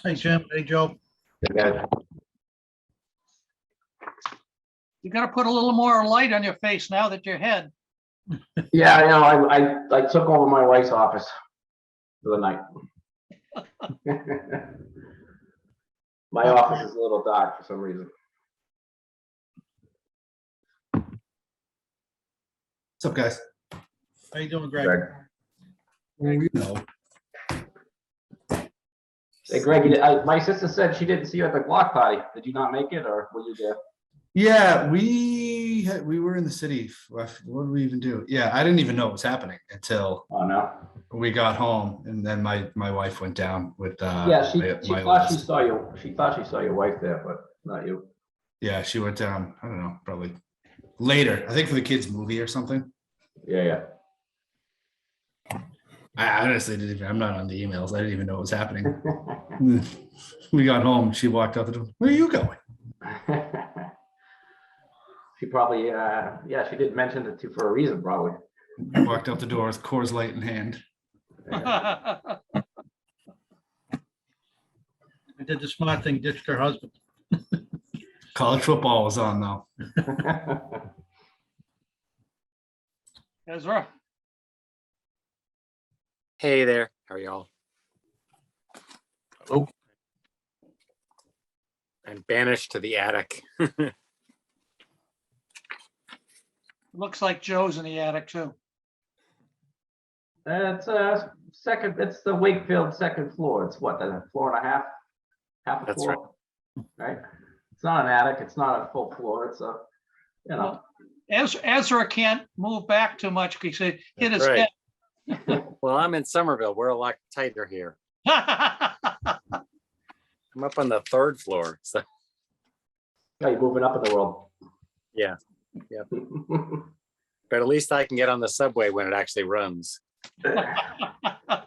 Hey, Jim. Hey, Joe. Yeah. You got to put a little more light on your face now that you're ahead. Yeah, I know. I took over my wife's office for the night. My office is a little dark for some reason. What's up, guys? How you doing, Greg? Greg. Well, you know. Hey, Greg, my sister said she didn't see you at the block party. Did you not make it, or were you there? Yeah, we were in the city. What did we even do? Yeah, I didn't even know it was happening until Oh no. we got home, and then my wife went down with Yeah, she my thought she oldest. saw you. She thought she saw your wife there, but not you. Yeah, she went down. I don't know, probably later. I think for the kids' movie or something. Yeah. I honestly didn't even. I'm not on the emails. I didn't even know it was happening. We got home. She walked out the door. Where are you going? She probably, yeah, she did mention it too for a reason, probably. Walked out the door with Coors Light in hand. I did the smart thing, ditched her husband. College football was on though. Ezra, Hey there, how are y'all? Oh. And banished to the attic. looks like Joe's in the attic too. It's second. It's the Wakefield second floor. It's what, a floor and a half, half a That's floor, right? It's not an attic. It's not a full floor. It's a, you know. Ezra can't move back too much because he hit his That's right. head. Well, I'm in Somerville. We're a lot tighter here. I'm up on the 3rd floor. So Yeah, you're moving up in the world. yeah, but at least I can get on the subway when it actually runs. I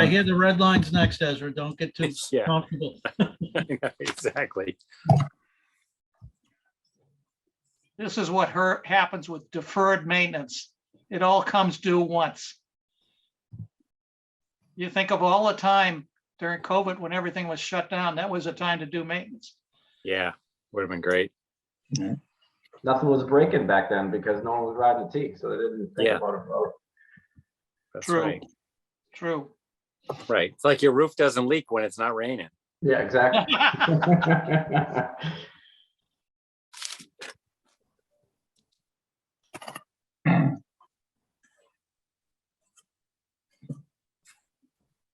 hear the red lines next, Ezra. Don't get too Yeah. comfortable. Exactly. This is what happens with deferred maintenance. It all comes due once. You think of all the time during COVID when everything was shut down, that was a time to do maintenance. Yeah, would have been great. Nothing was breaking back then because no one was riding the T, so they didn't think Yeah. about it. Bro. That's True. right. True. Right. It's like your roof doesn't leak when it's not raining. Yeah, exactly.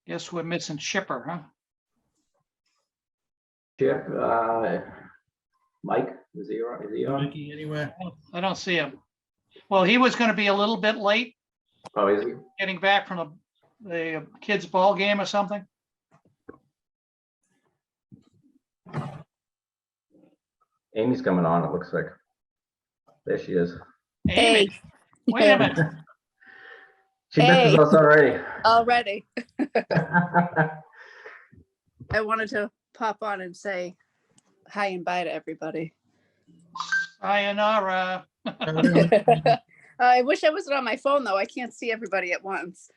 Guess we're missing Chipper, huh? Chip, Mike, is he on? Mikey, anywhere? I don't see him. Well, he was going to be a little bit late Oh, is he? getting back from the kids' ball game or something. Amy's coming on, it looks like. There she is. Amy, Hey. wait a minute. She misses Hey. us already. Already. I wanted to pop on and say hi and bye to everybody. Sayonara. I wish I wasn't on my phone though. I can't see everybody at once.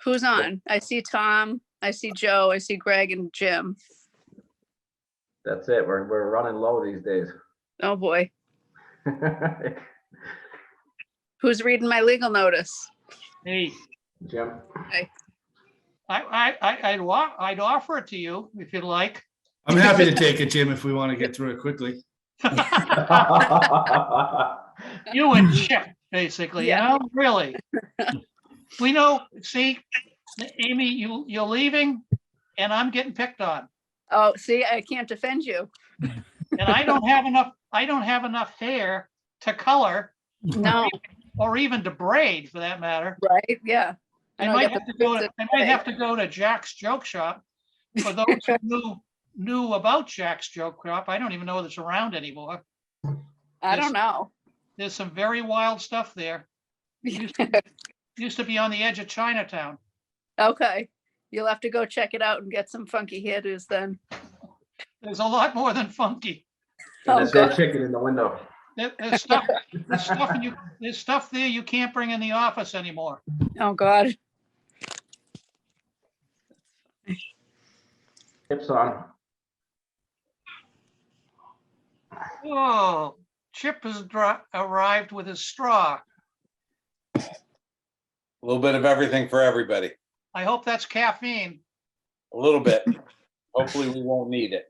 Who's on? I see Tom, I see Joe, I see Greg and Jim. That's it. We're running low these days. Oh boy. Who's reading my legal notice? Hey, Jim. I'd offer it to you if you'd like. I'm happy to take it, Jim, if we want to get through it quickly. You and Chip, basically, you know, really. We know, see, Amy, you're leaving and I'm getting picked on. Oh, see, I can't defend you. And I don't have enough hair to color No, or even to braid for that matter. right? Yeah. I know might got have the to go kids to, I at might play. have to go to Jack's Joke Shop. For those who knew about Jack's Joke Shop, I don't even know if it's around anymore. I don't know. There's some very wild stuff there. Used to be on the edge of Chinatown. Okay. You'll have to go check it out and get some funky hairdos then. There's a lot more than funky. And Oh, there's that God. chicken in the window. There's stuff there you can't bring in the office anymore. Oh, God. Chip's on. Oh, Chip has arrived with his straw. A little bit of everything for everybody. I hope that's caffeine. A little bit. Hopefully we won't need it.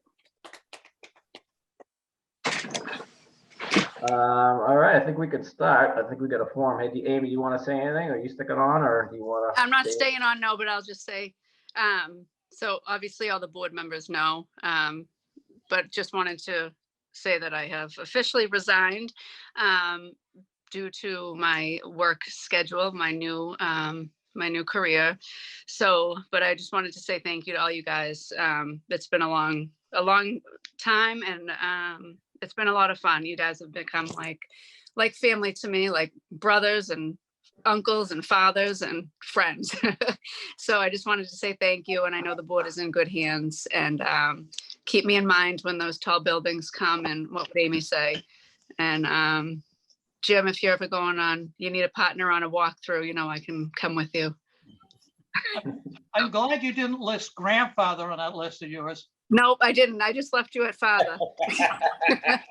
All right, I think we could start. I think we got a form. Hey, Amy, you want to say anything? Are you sticking on or do you want to? I'm not staying on, no, but I'll just say, so obviously all the board members know, but just wanted to say that I have officially resigned due to my work schedule, my new career. So, but I just wanted to say thank you to all you guys. It's been a long time, and it's been a lot of fun. You guys have become like family to me, like brothers and uncles and fathers and friends. So I just wanted to say thank you. And I know the board is in good hands, and keep me in mind when those tall buildings come, and what would Amy say? And Jim, if you're ever going on, you need a partner on a walkthrough, you know, I can come with you. I'm glad you didn't list grandfather on that list of yours. Nope, I didn't. I just left you at father. That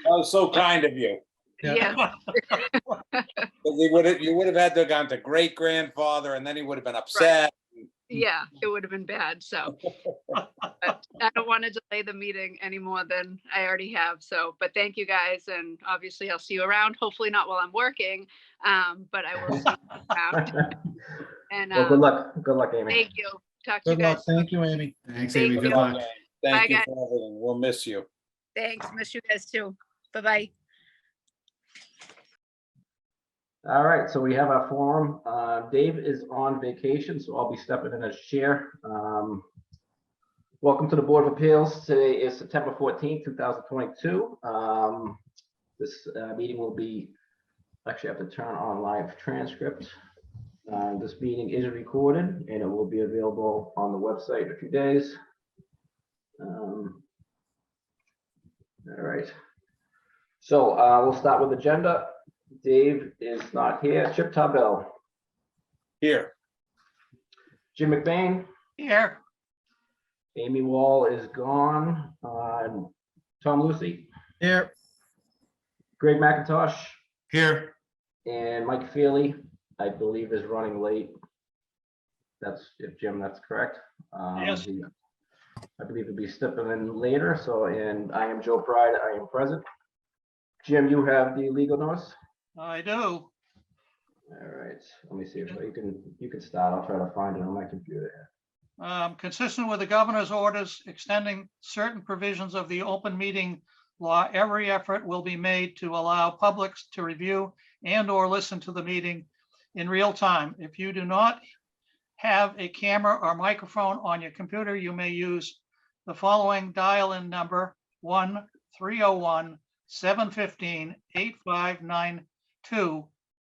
was so kind of you. Yeah. You would have had to have gone to great grandfather, and then he would have been upset. Yeah, it would have been bad. So but I don't want to delay the meeting any more than I already have. So, but thank you guys. And obviously I'll see you around, hopefully not while I'm working, but I will see you around. And Well, good luck. Good luck, Amy. thank you. Talk to you Good luck. guys. Thank you, Amy. Thanks, Thank Amy. you. Good luck. Thank Bye, you guys. for everything. We'll miss you. Thanks. Miss you guys too. Bye-bye. All right, so we have our forum. Dave is on vacation, so I'll be stepping in as chair. Welcome to the Board of Appeals. Today is September 14th, 2022. This meeting will be, actually I have to turn on live transcript. This meeting is recorded and it will be available on the website in a few days. All right. So we'll start with agenda. Dave is not here. Chip Tarbell. Here. Jim McBain. Here, Amy Wall is gone. Tom Lucy. Here, Greg McIntosh. Here. And Mike Feely, I believe, is running late. That's, if Jim, that's correct. Yes. I believe he'll be stepping in later. So, and I am Joe Pride. I am present. Jim, you have the legal notice? I do. All right. Let me see if you can start. I'll try to find it on my computer. Consistent with the governor's orders extending certain provisions of the open meeting law, every effort will be made to allow publics to review and or listen to the meeting in real time. If you do not have a camera or microphone on your computer, you may use the following dial-in number: 1-301-715-8592,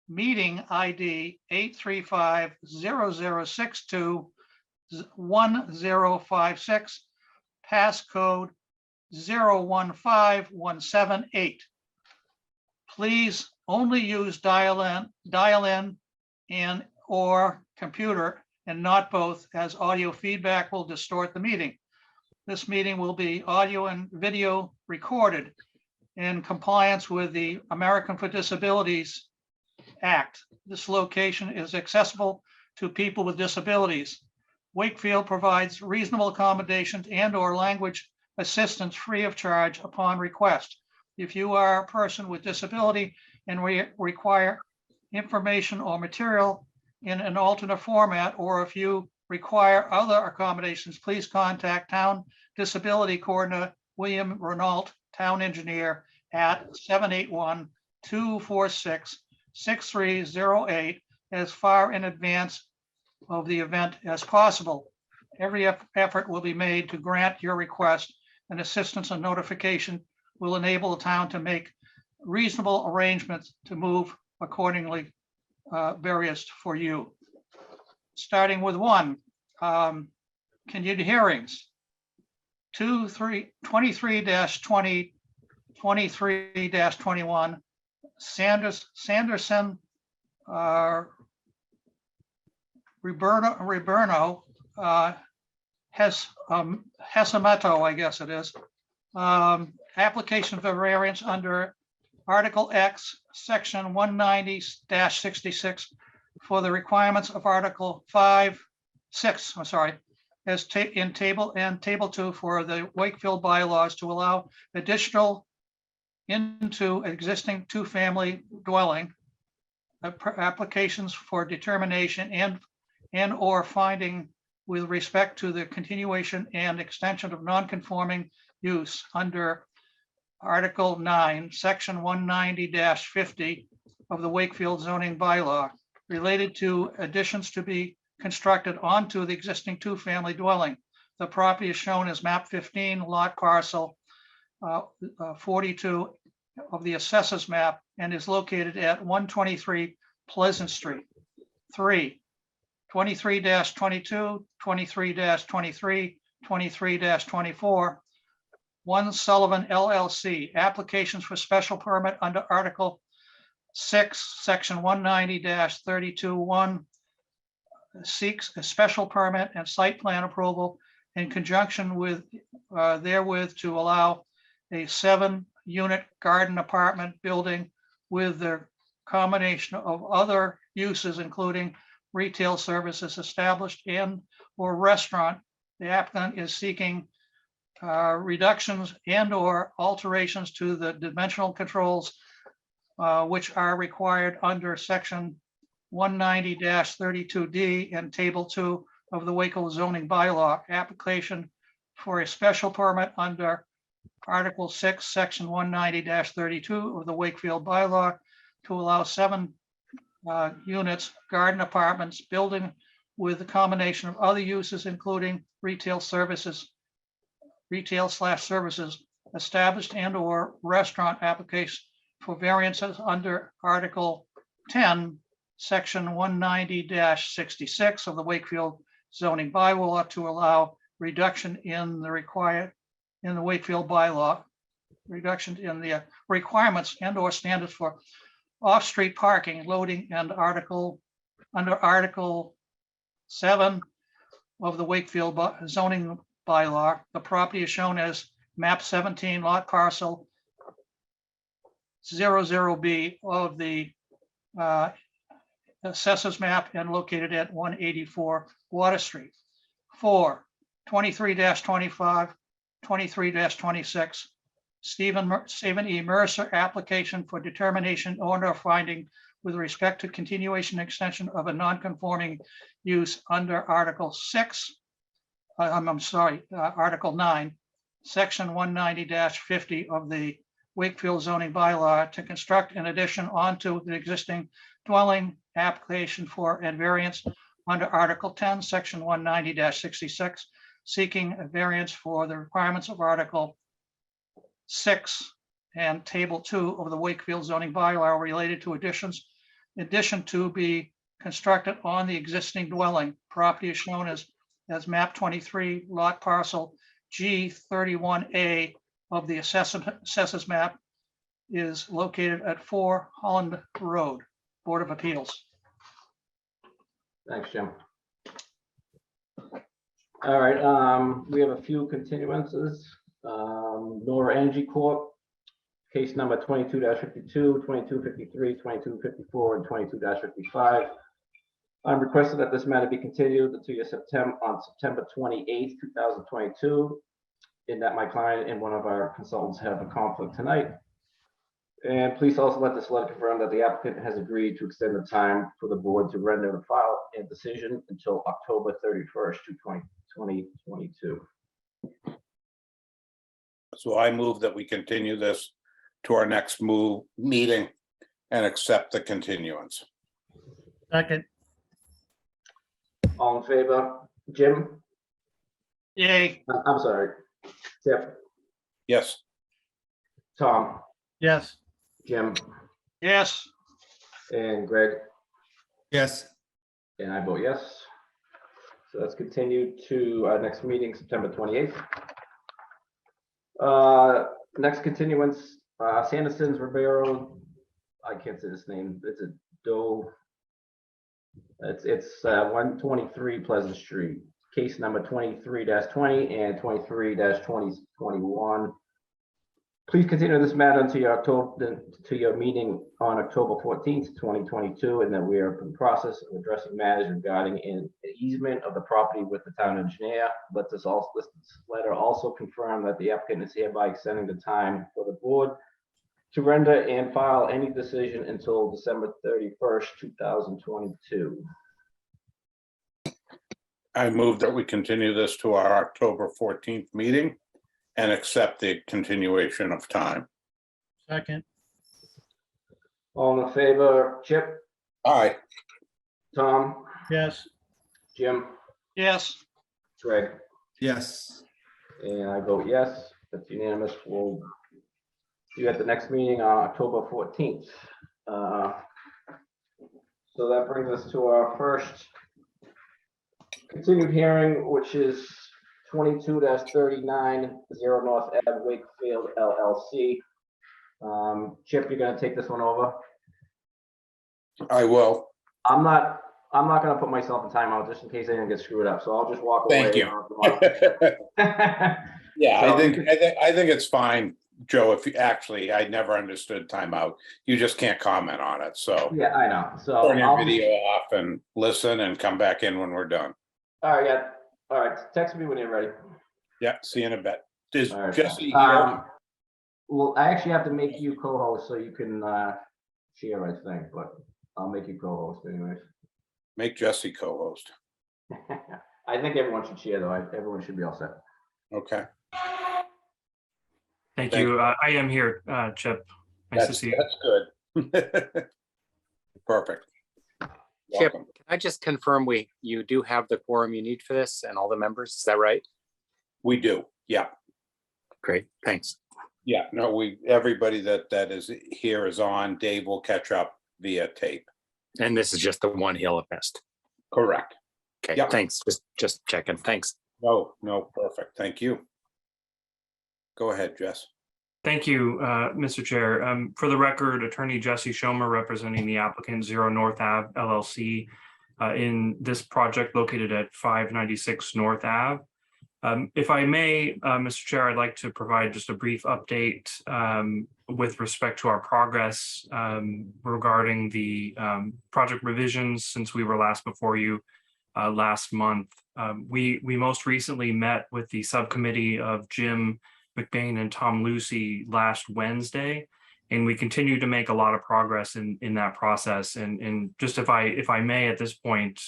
meeting ID 835-0062-1056, passcode 015178. Please only use dial-in and or computer, and not both, as audio feedback will distort the meeting. This meeting will be audio and video recorded in compliance with the American for Disabilities Act. This location is accessible to people with disabilities. Wakefield provides reasonable accommodations and or language assistance free of charge upon request. If you are a person with disability and require information or material in an alternate format, or if you require other accommodations, please contact Town Disability Coordinator William Renault, Town Engineer, at 781-246-6308 as far in advance of the event as possible. Every effort will be made to grant your request, and assistance and notification will enable the town to make reasonable arrangements to move accordingly various for you. Starting with 1, continued hearings. 23-20, 23-21, Sanderson, Riberno, Hesimeto, I guess it is. Application for variance under Article X, Section 190-66 for the requirements of Article 6, I'm sorry, as in table 2 for the Wakefield bylaws to allow additional into existing two-family dwelling applications for determination and or finding with respect to the continuation and extension of non-conforming use under Article 9, Section 190-50 of the Wakefield zoning bylaw related to additions to be constructed onto the existing two-family dwelling. The property is shown as map 15, lot parcel 42 of the assessors map and is located at 123 Pleasant Street. 3, 23-22, 23-23, 23-24, 1 Sullivan LLC, applications for special permit under Article 6, Section 190-32-1, seeks a special permit and site plan approval in conjunction with therewith to allow a 7-unit garden apartment building with the combination of other uses, including retail services established and or restaurant. The applicant is seeking reductions and or alterations to the dimensional controls which are required under Section 190-32D and Table 2 of the Wakefield zoning bylaw. Application for a special permit under Article 6, Section 190-32 of the Wakefield bylaw to allow 7 units, garden apartments, building with a combination of other uses, including retail/services established and or restaurant application for variances under Article 10, Section 190-66 of the Wakefield zoning bylaw to allow reduction in the Wakefield bylaw, reduction in the requirements and or standards for off-street parking, loading, and under Article 7 of the Wakefield zoning bylaw. The property is shown as map 17, lot parcel 00B of the assessors map and located at 184 Water Street. 4, 23-25, 23-26, Stephen E. Mercer, application for determination or finding with respect to continuation extension of a non-conforming use under Article 6, Article 9, Section 190-50 of the Wakefield zoning bylaw to construct an addition onto the existing dwelling. Application for a variance under Article 10, Section 190-66, seeking a variance for the requirements of Article 6 and Table 2 of the Wakefield zoning bylaw related to addition to be constructed on the existing dwelling. Property is shown as map 23, lot parcel G31A of the assessors map is located at 4 Holland Road, Board of Appeals. Thanks, Jim. All right, we have a few continuances. Nora Energy Corp., case number 22-52, 22-53, 22-54, and 22-55. I'm requesting that this matter be continued to September 28th, 2022, in that my client and one of our consultants have a conflict tonight. And please also let this letter confirm that the applicant has agreed to extend the time for the board to render the file and decision until October 31st, 2022. So I move that we continue this to our next meeting and accept the continuance. Second, All in favor? Jim? Yay. I'm sorry. Tiff? Yes, Tom? yes, Jim? Yes. And Greg? Yes. And I vote yes. So that's continued to our next meeting, September 28th. Next continuance, Sanderson's Ribeiro. I can't say this name. It's a Doe. It's 123 Pleasant Street. case number 23-20 and 23-2021. Please continue this matter to your meeting on October 14th, 2022, and that we are in the process of addressing matters regarding an easement of the property with the town engineer. Let this letter also confirm that the applicant is hereby extending the time for the board to render and file any decision until December 31st, 2022. I move that we continue this to our October 14th meeting and accept the continuation of time. Second. All in favor, Chip, Aye. Tom, Yes. Jim, Yes, Greg, Yes. and I vote yes. That's unanimous. We'll see you at the next meeting on October 14th. So that brings us to our first continued hearing, which is 22-39, 0 North Ave, Wakefield LLC. Chip, you're gonna take this one over? I will. I'm not gonna put myself in timeout just in case anything gets screwed up, so I'll just walk away. Thank you. Yeah, So- I think it's fine, Joe. If you actually, I never understood timeout. You just can't comment on it. So Yeah, I know. So turn your I'll video off and listen and come back in when we're done. all right, yeah. All right, text me when you're ready. Yeah, see you in a bit. Is All right. Jesse here? Well, I actually have to make you co-host so you can share, I think, but I'll make you co-host anyways. Make Jesse co-host. I think everyone should share though. Everyone should be all set. Okay. Thank Thank you. I am here, Chip. Nice to see you. That's good. Perfect. Chip, Welcome. can I just confirm you do have the quorum you need for this and all the members? Is that right? We do. Yeah. Great, thanks. Yeah. No, everybody that is here is on. Dave will catch up via tape. And this is just the one he'll have missed. Correct. Okay, Yep. thanks. Just checking. Thanks. No, perfect. Thank you. Go ahead, Jess. Thank you, Mr. Chair. For the record, Attorney Jesse Schomer representing the applicant 0 North Ave LLC in this project located at 596 North Ave. If I may, Mr. Chair, I'd like to provide just a brief update with respect to our progress regarding the project revisions since we were last before you last month. We most recently met with the subcommittee of Jim McBain and Tom Lucy last Wednesday, and we continue to make a lot of progress in that process. And just if I may at this point,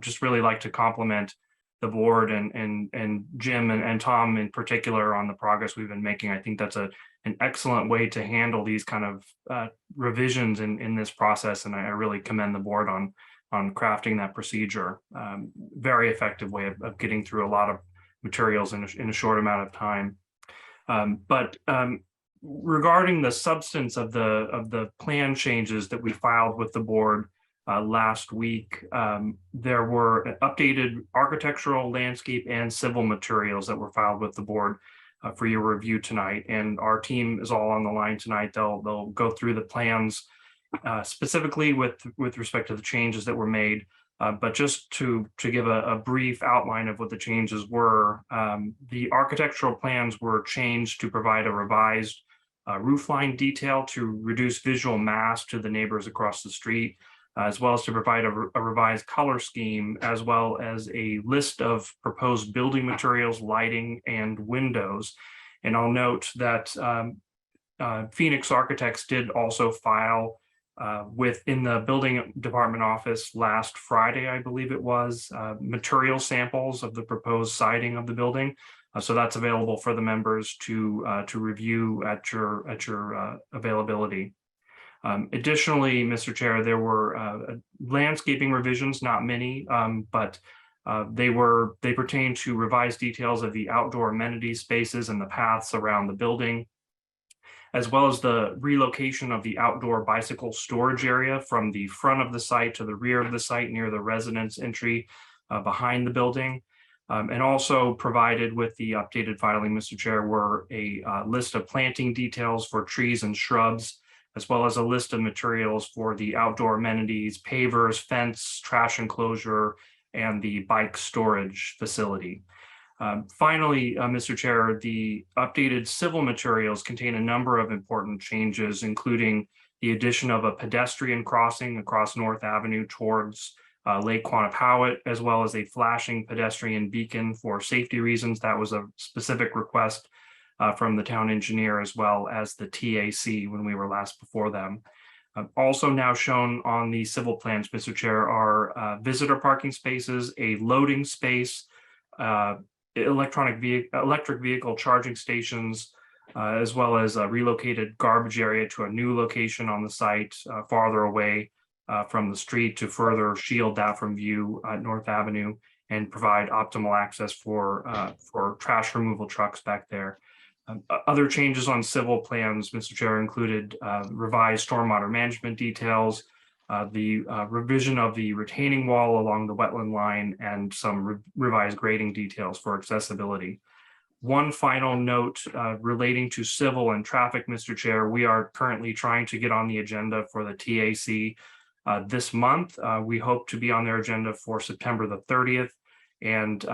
just really like to compliment the board and Jim and Tom in particular on the progress we've been making. I think that's an excellent way to handle these kind of revisions in this process, and I really commend the board on crafting that procedure. Very effective way of getting through a lot of materials in a short amount of time. But regarding the substance of the plan changes that we filed with the board last week, there were updated architectural, landscape, and civil materials that were filed with the board for your review tonight. And our team is all on the line tonight. They'll go through the plans specifically with respect to the changes that were made. But just to give a brief outline of what the changes were, the architectural plans were changed to provide a revised roofline detail to reduce visual mass to the neighbors across the street, as well as to provide a revised color scheme, as well as a list of proposed building materials, lighting, and windows. And I'll note that Phoenix Architects did also file within the building department office last Friday, I believe it was, material samples of the proposed siding of the building. So that's available for the members to review at your availability. Additionally, Mr. Chair, there were landscaping revisions, not many, but they pertain to revised details of the outdoor amenity spaces and the paths around the building, as well as the relocation of the outdoor bicycle storage area from the front of the site to the rear of the site near the residence entry behind the building. And also provided with the updated filing, Mr. Chair, were a list of planting details for trees and shrubs, as well as a list of materials for the outdoor amenities, pavers, fence, trash enclosure, and the bike storage facility. Finally, Mr. Chair, the updated civil materials contain a number of important changes, including the addition of a pedestrian crossing across North Avenue towards Lake Quannapowitt, as well as a flashing pedestrian beacon for safety reasons. That was a specific request from the town engineer, as well as the TAC when we were last before them. Also now shown on the civil plans, Mr. Chair, are visitor parking spaces, a loading space, electric vehicle charging stations, as well as a relocated garbage area to a new location on the site farther away from the street to further shield that from view at North Avenue and provide optimal access for trash removal trucks back there. Other changes on civil plans, Mr. Chair, included revised stormwater management details, the revision of the retaining wall along the wetland line, and some revised grading details for accessibility. One final note relating to civil and traffic, Mr. Chair, we are currently trying to get on the agenda for the TAC this month. We hope to be on their agenda for September the 30th. And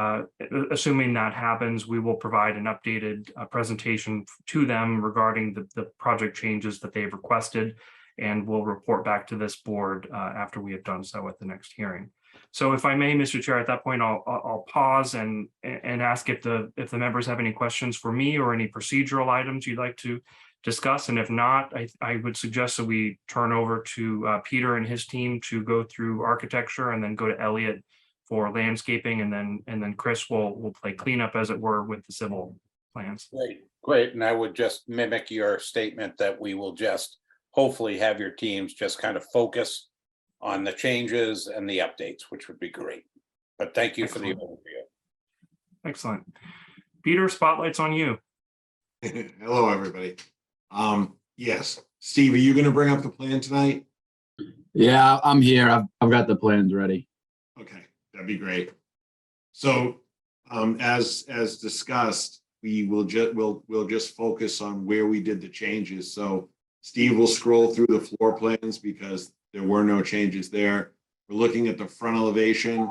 assuming that happens, we will provide an updated presentation to them regarding the project changes that they've requested, and we'll report back to this board after we have done so at the next hearing. So if I may, Mr. Chair, at that point, I'll pause and ask if the members have any questions for me or any procedural items you'd like to discuss. And if not, I would suggest that we turn over to Peter and his team to go through architecture, and then go to Elliot for landscaping, and then Chris will play cleanup, as it were, with the civil plans. Great. And I would just mimic your statement that we will just hopefully have your teams just kind of focus on the changes and the updates, which would be great. But thank you for the overview. Excellent. Peter, spotlight's on you. Hello, everybody. Yes, Steve, are you going to bring up the plan tonight? Yeah, I'm here. I've got the plans ready. Okay, that'd be great. So, as discussed, we'll just focus on where we did the changes. So Steve will scroll through the floor plans because there were no changes there. We're looking at the front elevation.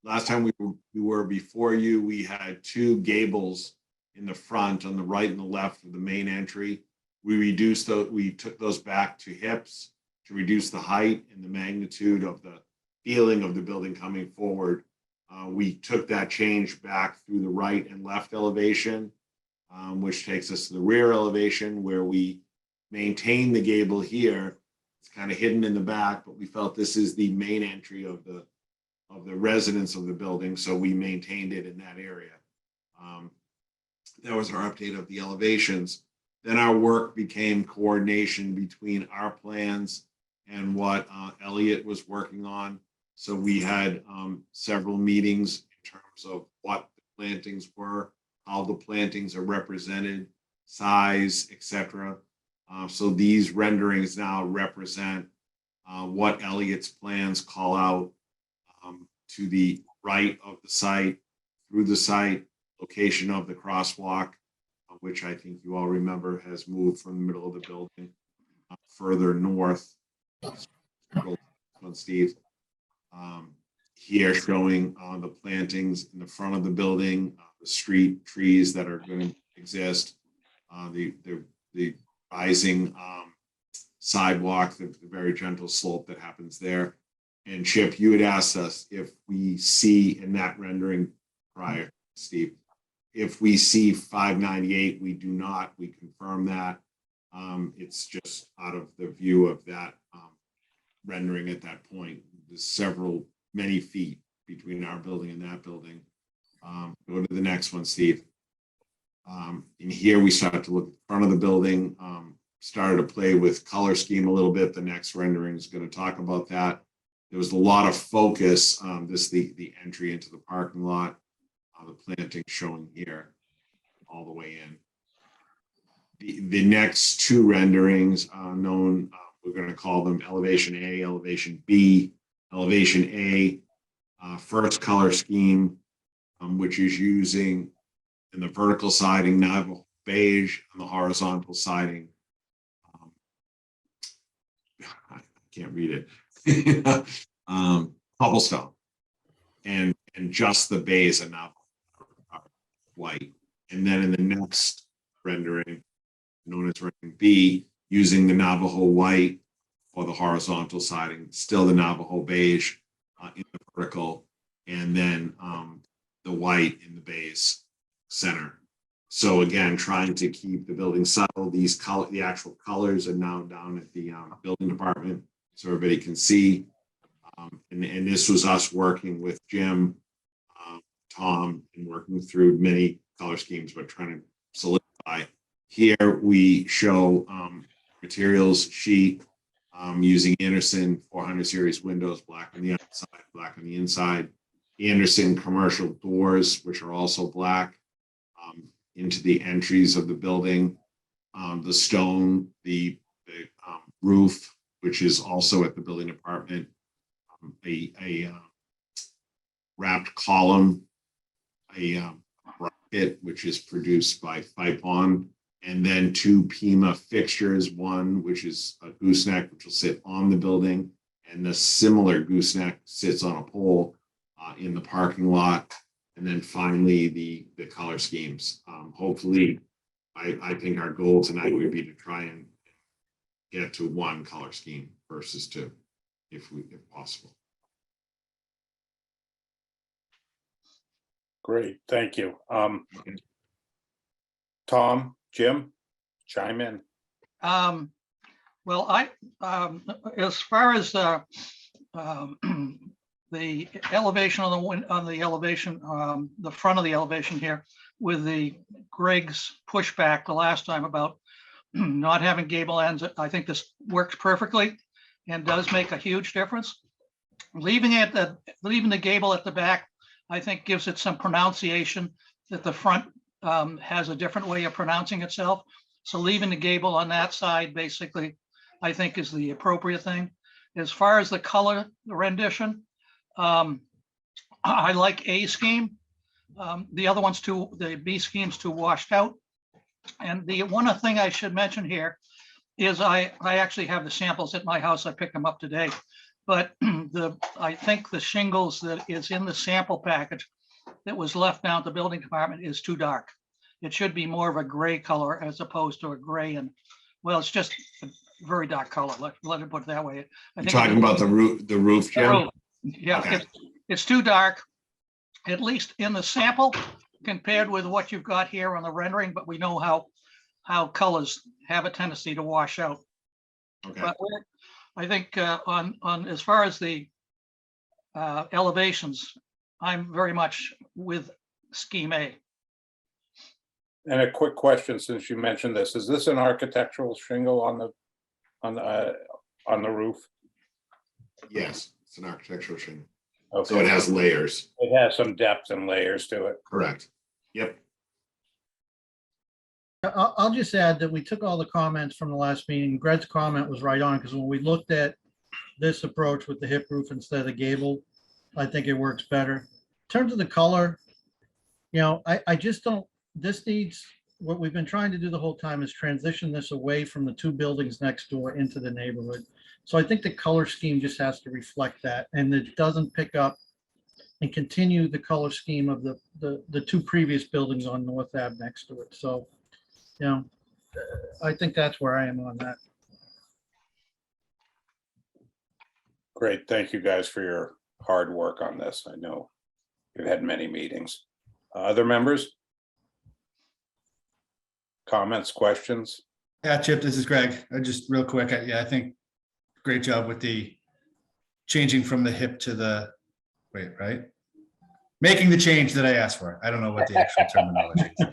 Last time we were before you, we had two gables in the front on the right and the left of the main entry. We took those back to hips to reduce the height and the magnitude of the feeling of the building coming forward. We took that change back through the right and left elevation, which takes us to the rear elevation, where we maintain the gable here. It's kind of hidden in the back, but we felt this is the main entry of the residence of the building, so we maintained it in that area. That was our update of the elevations. Then our work became coordination between our plans and what Elliot was working on. So we had several meetings in terms of what the plantings were, how the plantings are represented, size, etc. So these renderings now represent what Elliot's plans call out to the right of the site, through the site, location of the crosswalk, which I think you all remember has moved from the middle of the building further north. Steve, here showing the plantings in the front of the building, the street trees that are going to exist, the rising sidewalk, the very gentle slope that happens there. And Chip, you had asked us if we see in that rendering prior, Steve, if we see 598, we do not. We confirm that. It's just out of the view of that rendering at that point. There's many feet between our building and that building. Go to the next one, Steve. In here, we started to look at the front of the building, started to play with color scheme a little bit. The next rendering is going to talk about that. There was a lot of focus, the entry into the parking lot, the planting showing here all the way in. The next two renderings known, we're going to call them elevation A, elevation B. Elevation A, first color scheme, which is using in the vertical siding Navajo beige, on the horizontal siding. I can't read it. Cobblestone. and just the bays are now white. And then in the next rendering, known as rendering B, using the Navajo white for the horizontal siding, still the Navajo beige in the vertical, and then the white in the base center. So again, trying to keep the building subtle. The actual colors are now down at the building department, so everybody can see. And this was us working with Jim, Tom, and working through many color schemes, but trying to solidify. Here we show materials sheet using Anderson 400 series windows, black on the outside, black on the inside. Anderson commercial doors, which are also black, into the entries of the building. The stone, the roof, which is also at the building department. A wrapped column, a bracket, which is produced by Fipon, and then 2 Pima fixtures, one which is a gooseneck, which will sit on the building, and the similar gooseneck sits on a pole in the parking lot. And then finally, the color schemes. Hopefully, I think our goal tonight would be to try and get to 1 color scheme versus 2, if possible. Great, thank you. Tom, Jim, chime in. Well, as far as the elevation on the elevation, the front of the elevation here, with the Greg's pushback the last time about not having gable ends, I think this works perfectly and does make a huge difference. Leaving the gable at the back, I think gives it some pronunciation that the front has a different way of pronouncing itself. So leaving the gable on that side, basically, I think is the appropriate thing. As far as the color rendition, I like A scheme. The other ones too, the B scheme's too washed out. And the one thing I should mention here is I actually have the samples at my house. I picked them up today. But I think the shingles that is in the sample package that was left down at the building department is too dark. It should be more of a gray color as opposed to a gray, and well, it's just a very dark color. Let it put it that way. You're talking about the roof, Jim? Yeah, Okay. it's too dark, at least in the sample compared with what you've got here on the rendering, but we know how colors have a tendency to wash out. Okay. But I think on as far as the elevations, I'm very much with scheme A. And a quick question, since you mentioned this, is this an architectural shingle on the roof? Yes, it's an architectural shingle. Okay. So it has layers. It has some depth and layers to it. Correct. Yep. I'll just add that we took all the comments from the last meeting. Greg's comment was right on, because when we looked at this approach with the hip roof instead of the gable, I think it works better. In terms of the color, I just don't, this needs, what we've been trying to do the whole time is transition this away from the 2 buildings next door into the neighborhood. So I think the color scheme just has to reflect that, and it doesn't pick up and continue the color scheme of the 2 previous buildings on North Ave next to it. So, I think that's where I am on that. Great, thank you guys for your hard work on this. I know you've had many meetings. Other members? Comments, questions? Yeah, Chip, this is Greg. Just real quick, I think great job with the changing from the hip to the, right? Making the change that I asked for. I don't know what the actual terminology is.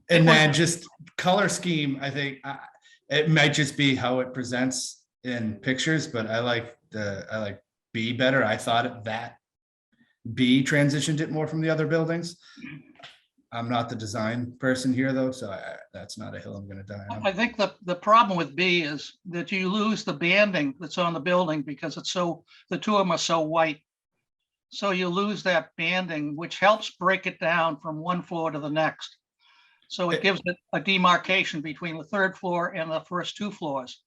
And then just color scheme, I think it might just be how it presents in pictures, but I like B better. I thought that B transitioned it more from the other buildings. I'm not the design person here though, so that's not a hill I'm gonna die on. I think the problem with B is that you lose the banding that's on the building because it's so, the 2 of them are so white. So you lose that banding, which helps break it down from one floor to the next. So it gives it a demarcation between the 3rd floor and the first 2 floors.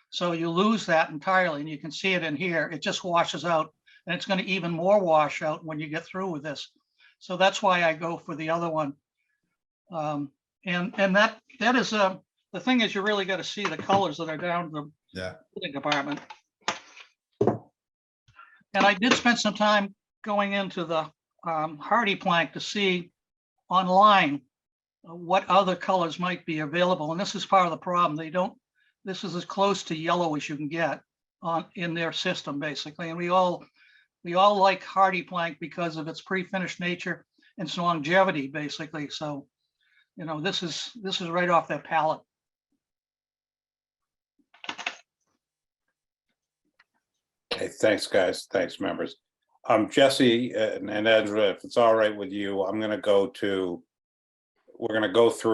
So you lose that entirely, and you can see it in here. It just washes out and it's going to even more wash out when you get through with this. So that's why I go for the other one. And that is the thing is you really got to see the colors that are down the building department. And I did spend some time going into the Hardy Plank to see online what other colors might be available. And this is part of the problem. This is as close to yellow as you can get in their system, basically. And we all like Hardy Plank because of its pre-finished nature and its longevity, basically. So, this is right off their palette. Okay, thanks, guys. Thanks, members. Jesse and Ezra, if it's all right with you, we're gonna go through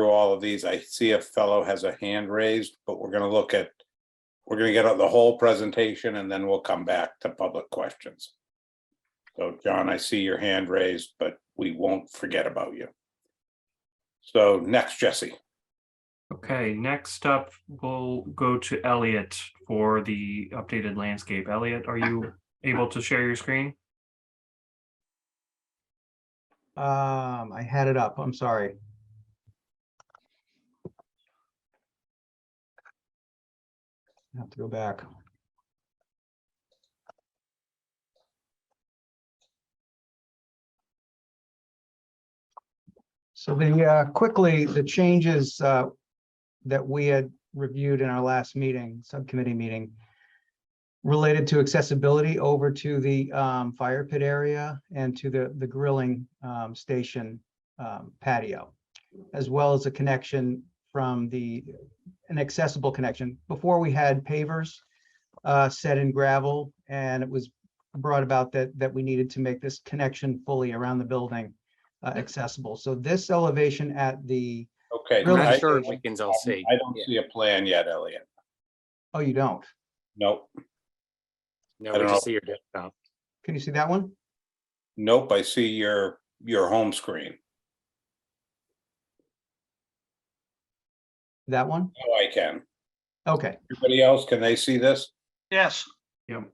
all of these. I see a fellow has a hand raised, but we're gonna get the whole presentation and then we'll come back to public questions. So John, I see your hand raised, but we won't forget about you. So next, Jesse. Okay, next up, we'll go to Elliot for the updated landscape. Elliot, are you able to share your screen? I had it up. I'm sorry. I have to go back. So quickly, the changes that we had reviewed in our last meeting, subcommittee meeting, related to accessibility over to the fire pit area and to the grilling station patio, as well as a connection from an accessible connection. Before we had pavers set in gravel, and it was brought about that we needed to make this connection fully around the building accessible. So this elevation at the Okay. Really? Not sure we can all see. I don't see a plan yet, Elliot. Oh, you don't? Nope. No, I we don't just know. see your desktop. Can you see that one? Nope, I see your home screen. That one? Oh, I can. Okay. Everybody else, can they see this? Yes. Yep.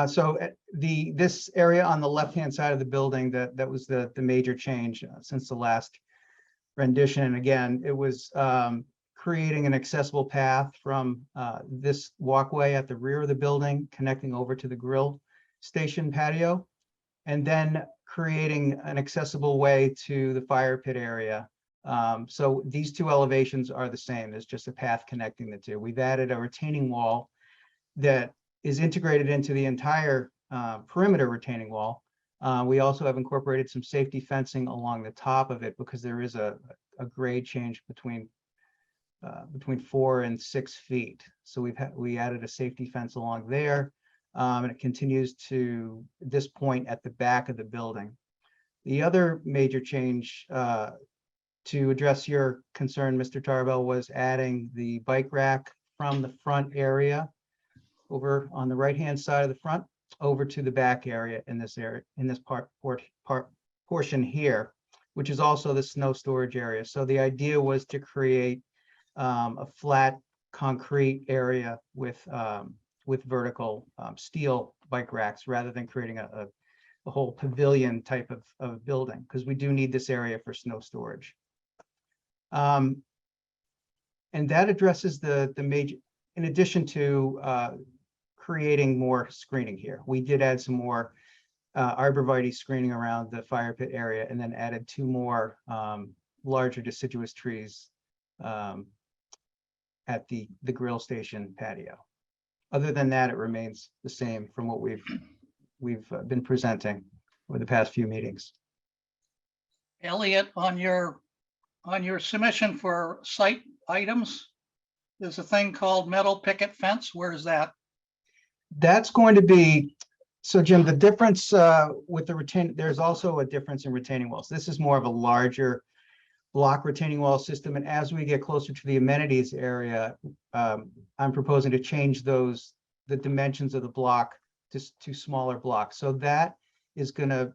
So this area on the left-hand side of the building, that was the major change since the last rendition. And again, it was creating an accessible path from this walkway at the rear of the building, connecting over to the grill station patio, and then creating an accessible way to the fire pit area. So these two elevations are the same. There's just a path connecting the two. We've added a retaining wall that is integrated into the entire perimeter retaining wall. We also have incorporated some safety fencing along the top of it because there is a grade change between 4 and 6 feet. So we added a safety fence along there, and it continues to this point at the back of the building. The other major change to address your concern, Mr. Tarbell, was adding the bike rack from the front area over on the right-hand side of the front over to the back area in this portion here, which is also the snow storage area. So the idea was to create a flat concrete area with vertical steel bike racks rather than creating a whole pavilion type of building, because we do need this area for snow storage. And that addresses the major, in addition to creating more screening here. We did add some more arborvitae screening around the fire pit area, and then added 2 more larger deciduous trees at the grill station patio. Other than that, it remains the same from what we've been presenting over the past few meetings. Elliot, on your submission for site items, there's a thing called metal picket fence. Where is that? That's going to be, so Jim, the difference with the there's also a difference in retaining walls. This is more of a larger block retaining wall system. And as we get closer to the amenities area, I'm proposing to change the dimensions of the block to smaller blocks. So that is going to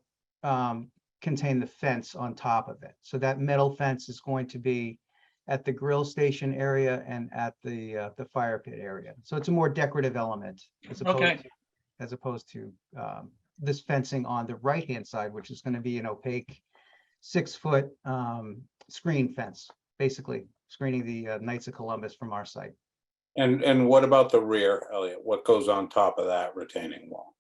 contain the fence on top of it. So that metal fence is going to be at the grill station area and at the fire pit area. So it's a more decorative element as as opposed to this fencing on the right-hand side, which is going to be an opaque 6-foot screen fence, basically screening the Knights of Columbus from our site. And what about the rear, Elliot? What goes on top of that retaining wall?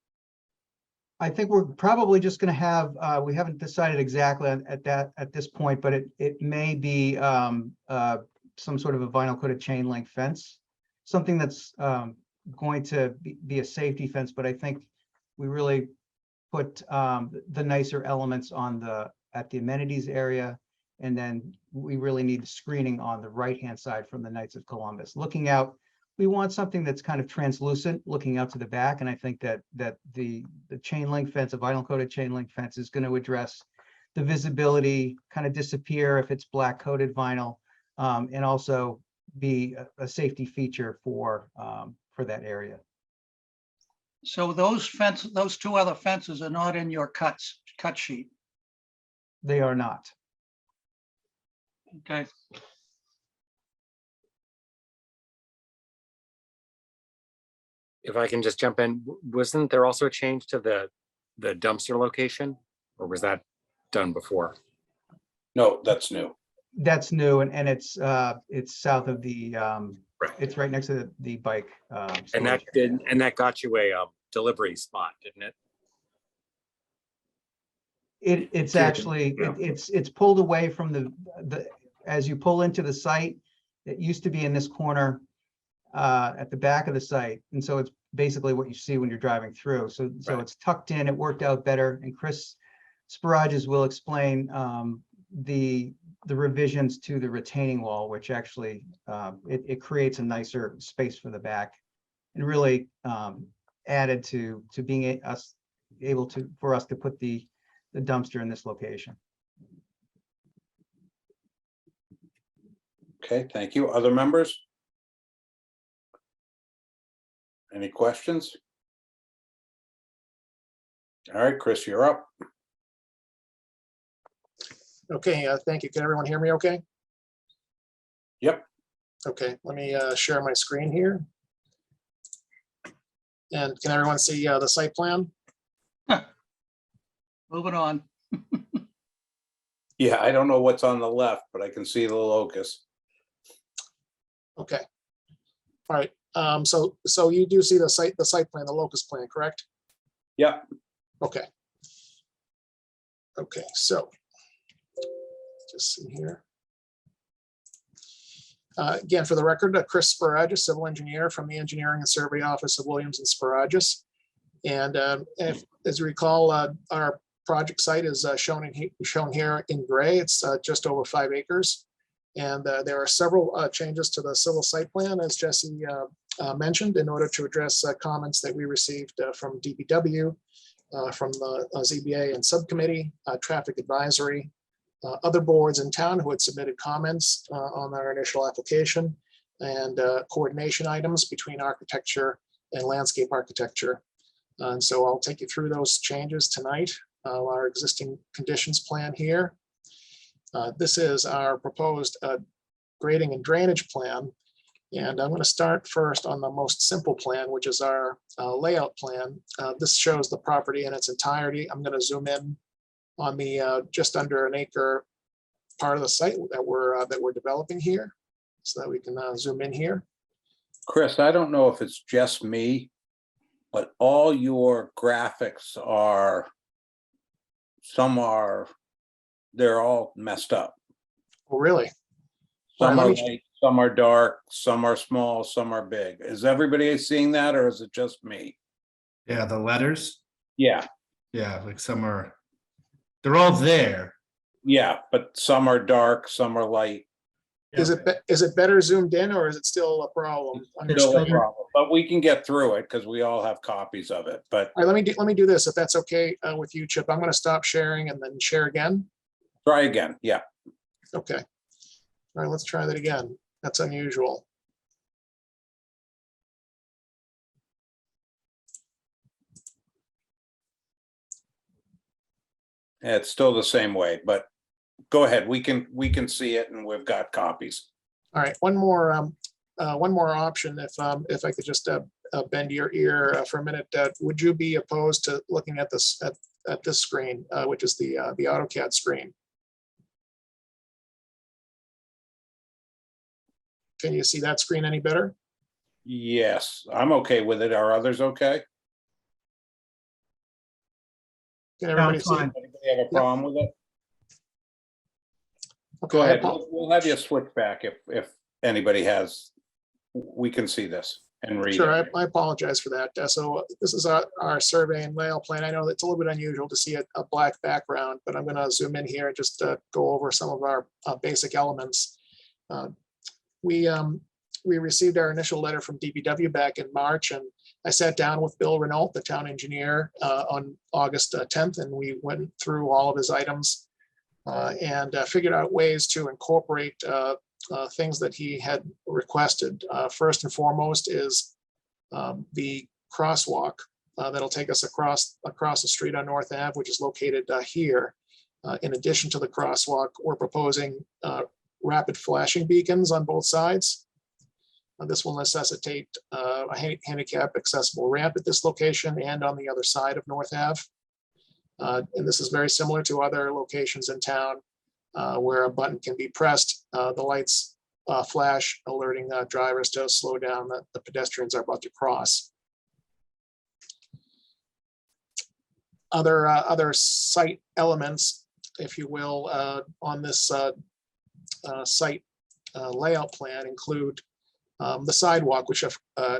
I think we're probably just going to have, we haven't decided exactly at this point, but it may be some sort of a vinyl coated chain link fence, something that's going to be a safety fence. But I think we really put the nicer elements on at the amenities area, and then we really need screening on the right-hand side from the Knights of Columbus. Looking out, we want something that's kind of translucent, looking out to the back, and I think that the chain link fence, a vinyl coated chain link fence, is going to address the visibility, kind of disappear if it's black coated vinyl, and also be a safety feature for that area. So those two other fences are not in your cut sheet. They are not. Okay. If I can just jump in, wasn't there also a change to the dumpster location, or was that done before? No, that's new. That's new, and it's south of the it's right next to the bike. And that got you a delivery spot, didn't it? It's actually it's pulled away from the as you pull into the site. It used to be in this corner at the back of the site, and so it's basically what you see when you're driving through. So Right. It's tucked in. It worked out better, and Chris Sparages will explain the revisions to the retaining wall, which actually it creates a nicer space for the back, and really added to being able for us to put the dumpster in this location. Okay, thank you. Other members? Any questions? All right, Chris, you're up. Okay, thank you. Can everyone hear me okay? Yep. Okay, let me share my screen here. And can everyone see the site plan? Moving on. Yeah, I don't know what's on the left, but I can see the locus. Okay. All right. So you do see the site plan, the locus plan, correct? Yep. Okay. Okay, so just see here. Again, for the record, Chris Sparages, civil engineer from the Engineering and Survey Office of Williams and Sparages. And as you recall, our project site is shown here in gray. It's just over 5 acres. And there are several changes to the civil site plan, as Jesse mentioned, in order to address comments that we received from DPW, from the ZBA and subcommittee, traffic advisory, other boards in town who had submitted comments on our initial application, and coordination items between architecture and landscape architecture. And so I'll take you through those changes tonight. Our existing conditions plan here. This is our proposed grading and drainage plan. And I'm going to start first on the most simple plan, which is our layout plan. This shows the property in its entirety. I'm going to zoom in on the just under an acre part of the site that we're developing here, so that we can zoom in here. Chris, I don't know if it's just me, but all your graphics they're all messed up. Oh, really? Some All are right, light, some are dark, some are small, some are big. Is everybody seeing that, or is it just me? Yeah, the letters. Yeah, Yeah, like they're all there. yeah, but some are dark, some are light. Is it better zoomed in, or is it still a problem on your Still a screen? problem, but we can get through it because we all have copies of it, but All right, let me do this, if that's okay with you, Chip. I'm going to stop sharing and then share again. try again. Yeah. Okay. All right, let's try that again. That's unusual. It's still the same way, but go ahead. We can see it and we've got copies. All right, one more option, if I could just bend your ear for a minute. Would you be opposed to looking at this at this screen, which is the AutoCAD screen? Can you see that screen any better? Yes, I'm okay with it. Are others okay? Can everybody Sounds see? fine. Anybody have a problem with it? Okay, Go I ahead. apo- We'll have you switch back if anybody has, we can see this and read Sure, it. I apologize for that. So this is our survey and layout plan. I know it's a little bit unusual to see a black background, but I'm going to zoom in here and just go over some of our basic elements. We received our initial letter from DPW back in March, and I sat down with Bill Renault, the town engineer, on August 10th, and we went through all of his items and figured out ways to incorporate things that he had requested. First and foremost is the crosswalk that'll take us across the street on North Ave, which is located here. In addition to the crosswalk, we're proposing rapid flashing beacons on both sides. This will necessitate a handicap accessible ramp at this location and on the other side of North Ave. And this is very similar to other locations in town where a button can be pressed. The lights flash, alerting drivers to slow down that the pedestrians are about to cross. Other site elements, if you will, on this site layout plan include the sidewalk, which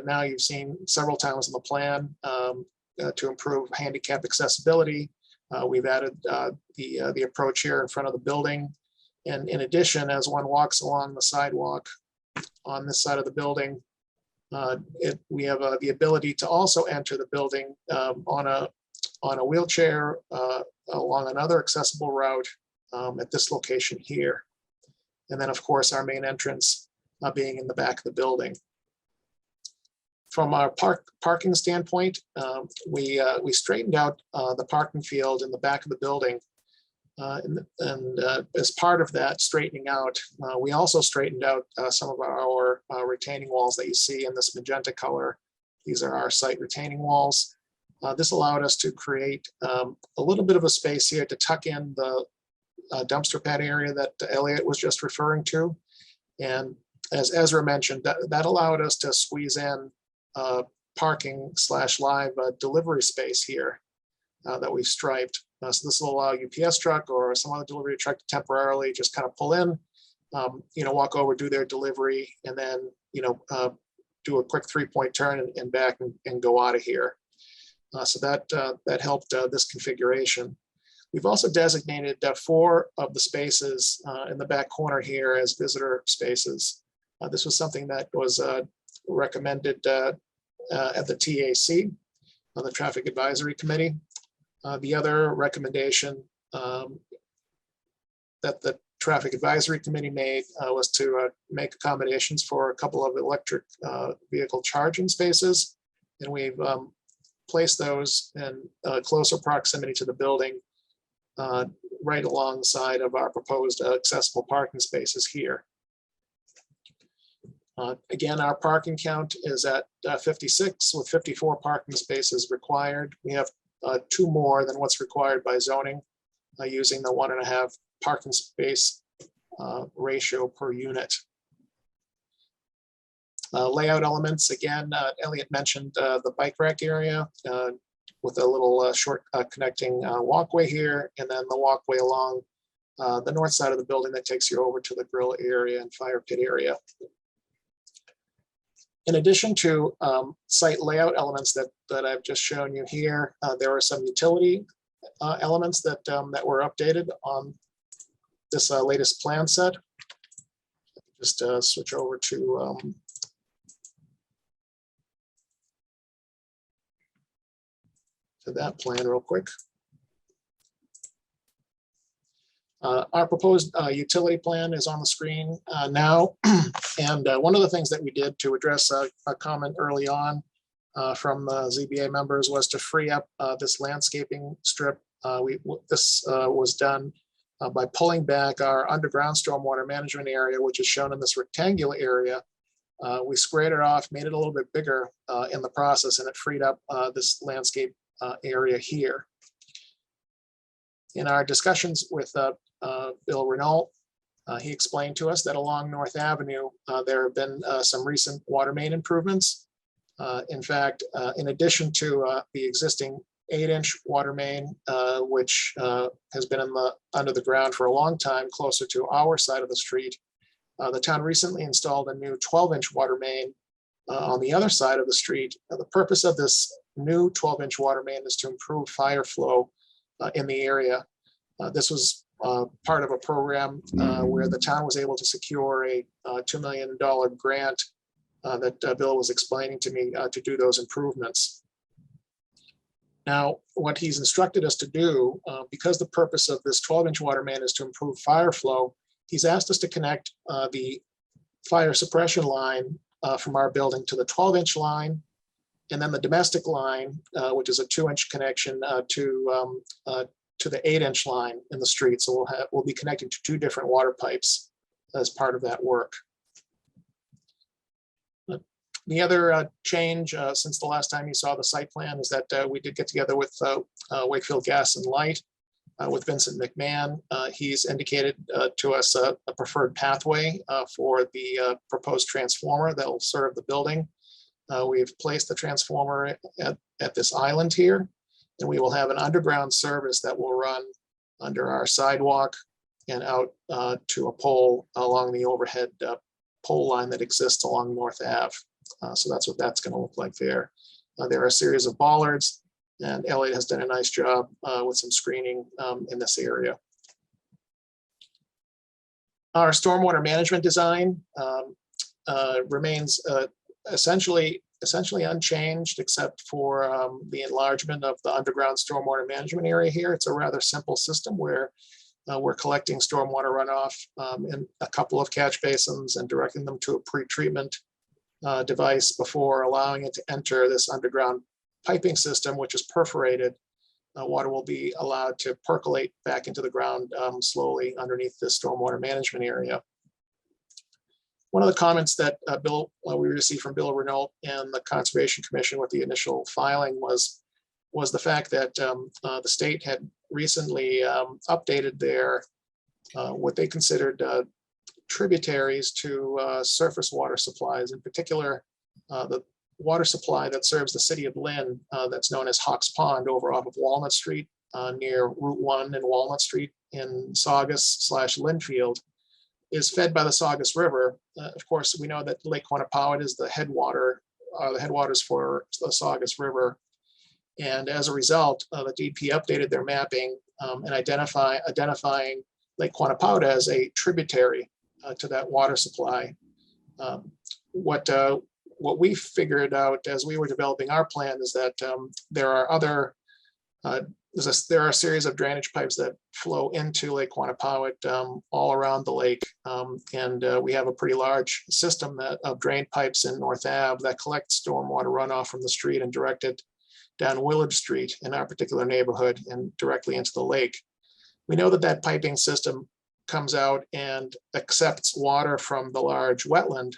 now you've seen several times in the plan to improve handicap accessibility. We've added the approach here in front of the building. And in addition, as one walks along the sidewalk on this side of the building, we have the ability to also enter the building on a wheelchair along another accessible route at this location here. And then, of course, our main entrance being in the back of the building. From our parking standpoint, we straightened out the parking field in the back of the building. And as part of that straightening out, we also straightened out some of our retaining walls that you see in this magenta color. These are our site retaining walls. This allowed us to create a little bit of a space here to tuck in the dumpster pad area that Elliot was just referring to. And as Ezra mentioned, that allowed us to squeeze in parking / live delivery space here that we've striped. So this will allow UPS truck or some other delivery truck to temporarily just kind of pull in, walk over, do their delivery, and then, do a quick 3-point turn and back and go out of here. So that helped this configuration. We've also designated 4 of the spaces in the back corner here as visitor spaces. This was something that was recommended at the TAC, the Traffic Advisory Committee. The other recommendation that the Traffic Advisory Committee made was to make accommodations for a couple of electric vehicle charging spaces. And we've placed those in closer proximity to the building, right alongside of our proposed accessible parking spaces here. Again, our parking count is at 56 with 54 parking spaces required. We have 2 more than what's required by zoning using the 1.5 parking space ratio per unit. Layout elements, again, Elliot mentioned the bike rack area with a little short connecting walkway here, and then the walkway along the north side of the building that takes you over to the grill area and fire pit area. In addition to site layout elements that I've just shown you here, there are some utility elements that were updated on this latest plan set. Just switch over to that plan real quick. Our proposed utility plan is on the screen now. And one of the things that we did to address a comment early on from the ZBA members was to free up this landscaping strip. This was done by pulling back our underground stormwater management area, which is shown in this rectangular area, We squared it off, made it a little bit bigger in the process, and it freed up this landscape area here. In our discussions with Bill Renault, he explained to us that along North Avenue, there have been some recent water main improvements. In fact, in addition to the existing 8-inch water main, which has been under the ground for a long time, closer to our side of the street, the town recently installed a new 12-inch water main on the other side of the street. The purpose of this new 12-inch water main is to improve fire flow in the area. This was part of a program where the town was able to secure a $2 million grant that Bill was explaining to me to do those improvements. Now, what he's instructed us to do, because the purpose of this 12-inch water main is to improve fire flow, he's asked us to connect the fire suppression line from our building to the 12-inch line, and then the domestic line, which is a 2-inch connection to the 8-inch line in the street. So we'll be connecting to 2 different water pipes as part of that work. The other change since the last time you saw the site plan is that we did get together with Wakefield Gas and Light with Vincent McMahon. He's indicated to us a preferred pathway for the proposed transformer that will serve the building. We've placed the transformer at this island here, and we will have an underground service that will run under our sidewalk and out to a pole along the overhead pole line that exists along North Ave. So that's what that's going to look like there. There are a series of bollards, and Elliot has done a nice job with some screening in this area. Our stormwater management design remains essentially unchanged, except for the enlargement of the underground stormwater management area here. It's a rather simple system where we're collecting stormwater runoff in a couple of catch basins and directing them to a pre-treatment device before allowing it to enter this underground piping system, which is perforated. Water will be allowed to percolate back into the ground slowly underneath this stormwater management area. One of the comments that we received from Bill Renault and the Conservation Commission with the initial filing was the fact that the state had recently updated their what they considered tributaries to surface water supplies, in particular the water supply that serves the city of Lynn, that's known as Hawks Pond over off of Walnut Street near Route 1 and Walnut Street in Saugus/Linfield, is fed by the Saugus River. Of course, we know that Lake Quannapowitt is the headwaters for the Saugus River. And as a result, the DP updated their mapping and identifying Lake Quannapowitt as a tributary to that water supply. What we figured out as we were developing our plan is that there are a series of drainage pipes that flow into Lake Quannapowitt all around the lake. And we have a pretty large system of drain pipes in North Ave that collect stormwater runoff from the street and direct it down Willard Street in our particular neighborhood and directly into the lake. We know that that piping system comes out and accepts water from the large wetland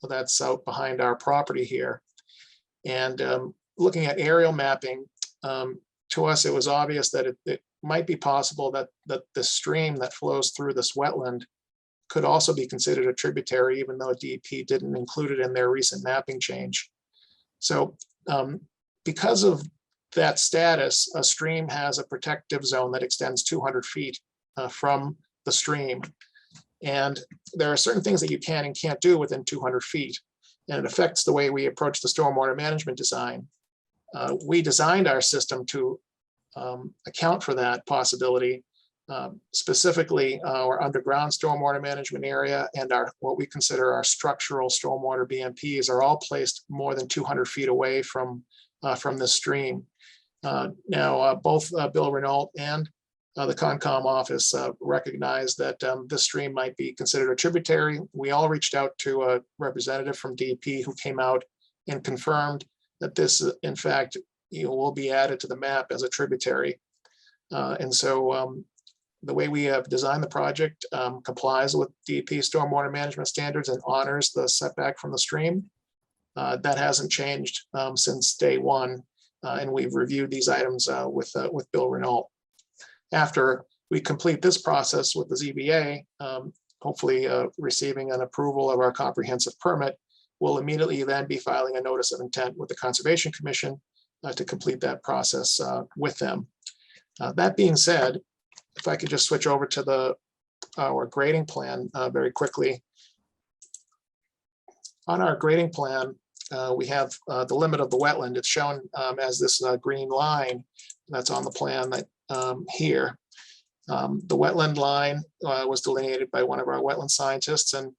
that's out behind our property here. And looking at aerial mapping, to us, it was obvious that it might be possible that the stream that flows through this wetland could also be considered a tributary, even though DEP didn't include it in their recent mapping change. So because of that status, a stream has a protective zone that extends 200 feet from the stream. And there are certain things that you can and can't do within 200 feet. And it affects the way we approach the stormwater management design. We designed our system to account for that possibility. Specifically, our underground stormwater management area and what we consider our structural stormwater BMPs are all placed more than 200 feet away from the stream. Now, both Bill Renault and the Concom office recognized that this stream might be considered a tributary. We all reached out to a representative from DEP who came out and confirmed that this, in fact, will be added to the map as a tributary. And so the way we have designed the project complies with DEP stormwater management standards and honors the setback from the stream. That hasn't changed since day one, and we've reviewed these items with Bill Renault. After we complete this process with the ZBA, hopefully receiving an approval of our comprehensive permit, we'll immediately then be filing a notice of intent with the Conservation Commission to complete that process with them. That being said, if I could just switch over to our grading plan very quickly. On our grading plan, we have the limit of the wetland. It's shown as this green line that's on the plan that here. The wetland line was delineated by one of our wetland scientists, and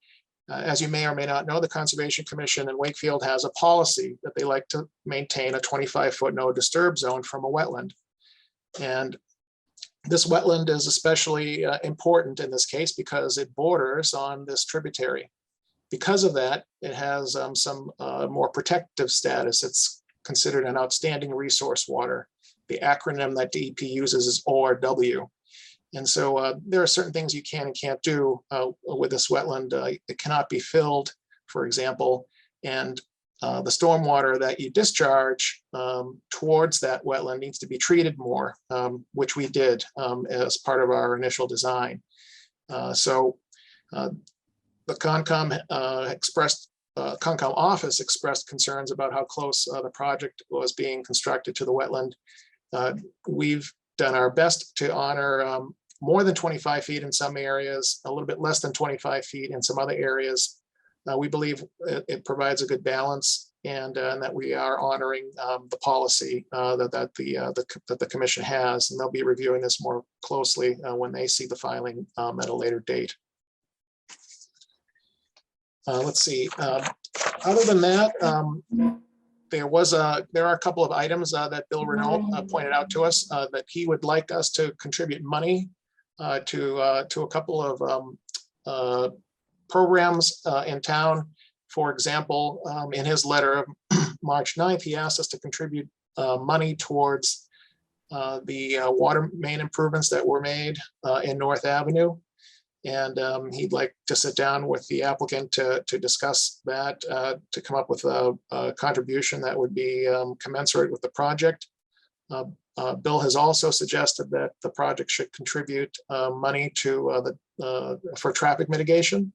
as you may or may not know, the Conservation Commission in Wakefield has a policy that they like to maintain a 25-foot no disturb zone from a wetland. And this wetland is especially important in this case because it borders on this tributary. Because of that, it has some more protective status. It's considered an outstanding resource water. The acronym that DEP uses is ORW. And so there are certain things you can and can't do with this wetland. It cannot be filled, for example, and the stormwater that you discharge towards that wetland needs to be treated more, which we did as part of our initial design. So the Concom Concom office expressed concerns about how close the project was being constructed to the wetland. We've done our best to honor more than 25 feet in some areas, a little bit less than 25 feet in some other areas. We believe it provides a good balance, and that we are honoring the policy that the commission has, and they'll be reviewing this more closely when they see the filing at a later date. Let's see. Other than that, there are a couple of items that Bill Renault pointed out to us that he would like us to contribute money to a couple of programs in town. For example, in his letter of March 9th, he asked us to contribute money towards the water main improvements that were made in North Avenue. And he'd like to sit down with the applicant to discuss that, to come up with a contribution that would be commensurate with the project. Bill has also suggested that the project should contribute money to for traffic mitigation.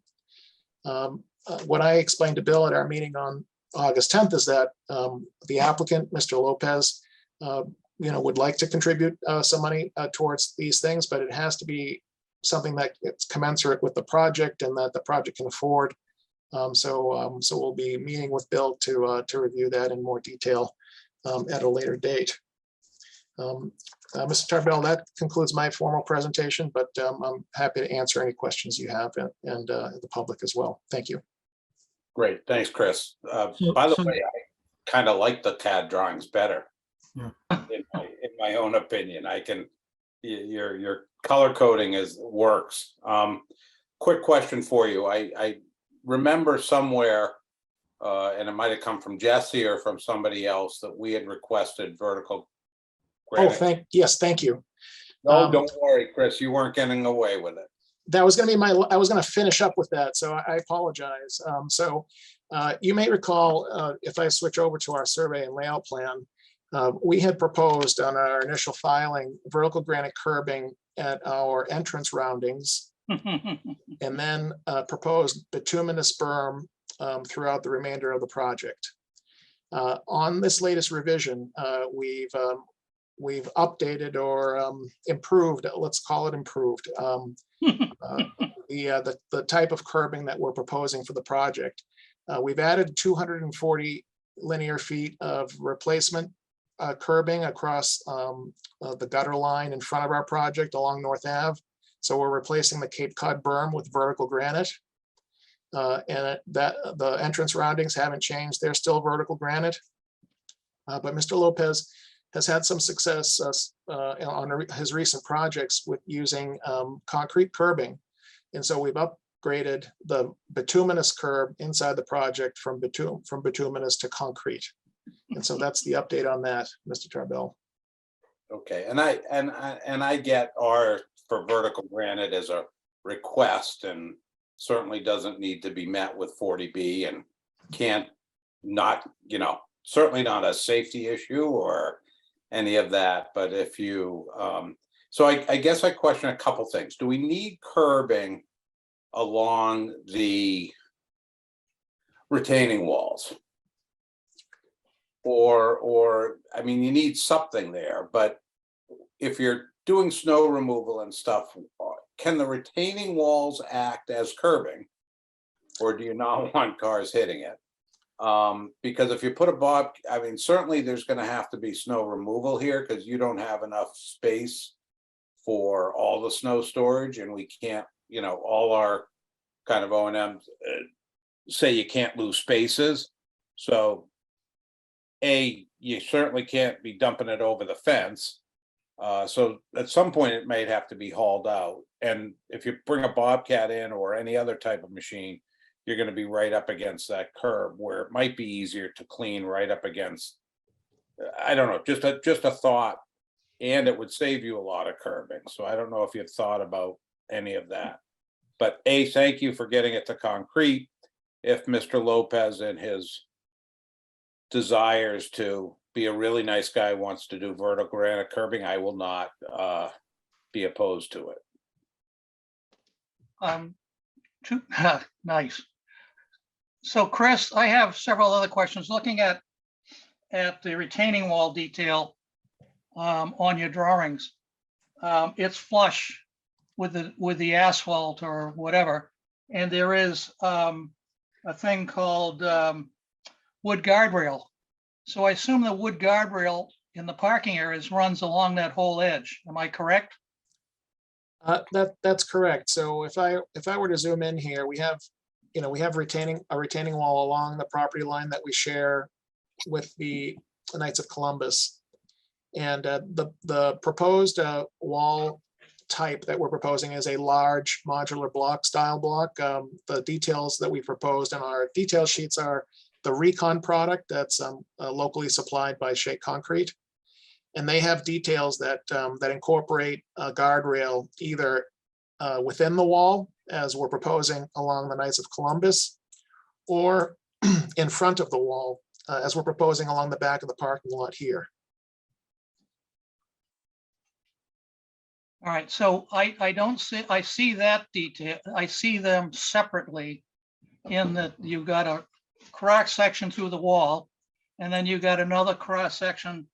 What I explained to Bill at our meeting on August 10th is that the applicant, Mr. Lopez, would like to contribute some money towards these things, but it has to be something that it's commensurate with the project and that the project can afford. So we'll be meeting with Bill to review that in more detail at a later date. Mr. Tarbell, that concludes my formal presentation, but I'm happy to answer any questions you have and the public as well. Thank you. Great, thanks, Chris. By the way, I kind of like the CAD drawings better. Yeah. In my own opinion, your color coding works. Quick question for you. I remember somewhere, and it might have come from Jesse or from somebody else, that we had requested vertical granite. Yes, thank you. No, don't worry, Chris, you weren't getting away with it. That was going to be I was going to finish up with that, so I apologize. You may recall, if I switch over to our survey and layout plan, we had proposed on our initial filing vertical granite curbing at our entrance roundings, and then proposed bituminous berm throughout the remainder of the project. On this latest revision, we've updated or improved, let's call it improved, the type of curbing that we're proposing for the project. We've added 240 linear feet of replacement curbing across the gutter line in front of our project along North Ave. So we're replacing the Cape Cod berm with vertical granite. And the entrance roundings haven't changed. They're still vertical granite. But Mr. Lopez has had some success on his recent projects with using concrete curbing. And so we've upgraded the bituminous curb inside the project from bituminous to concrete. And so that's the update on that, Mr. Tarbell. Okay, and I get our for vertical granite as a request and certainly doesn't need to be met with 40B and can't not, certainly not a safety issue or any of that, but if you, so I guess I question a couple things. Do we need curbing along the retaining walls? Or, I mean, you need something there, but if you're doing snow removal and stuff, can the retaining walls act as curbing? Or do you not want cars hitting it? Because if you put I mean, certainly there's gonna have to be snow removal here because you don't have enough space for all the snow storage and we can't, all our kind of O&M say you can't lose spaces. So you certainly can't be dumping it over the fence. So at some point it might have to be hauled out. And if you bring a Bobcat in or any other type of machine, you're going to be right up against that curb where it might be easier to clean right up against. I don't know, just a thought, and it would save you a lot of curbing. So I don't know if you've thought about any of that. But thank you for getting it to concrete. If Mr. Lopez and his desires to be a really nice guy wants to do vertical granite curbing, I will not be opposed to it. Nice. So Chris, I have several other questions. Looking at the retaining wall detail on your drawings, it's flush with the asphalt or whatever, and there is a thing called wood guardrail. So I assume the wood guardrail in the parking areas runs along that whole edge. Am I correct? That's correct. So if I were to zoom in here, we have a retaining wall along the property line that we share with the Knights of Columbus. And the proposed wall type that we're proposing is a large modular block style block. The details that we proposed in our detail sheets are the Recon product that's locally supplied by Shake Concrete. And they have details that incorporate a guardrail either within the wall, as we're proposing along the Knights of Columbus, or in front of the wall, as we're proposing along the back of the parking lot here. All right, so I see that detail. I see them separately in that you've got a cross section through the wall, and then you got another cross section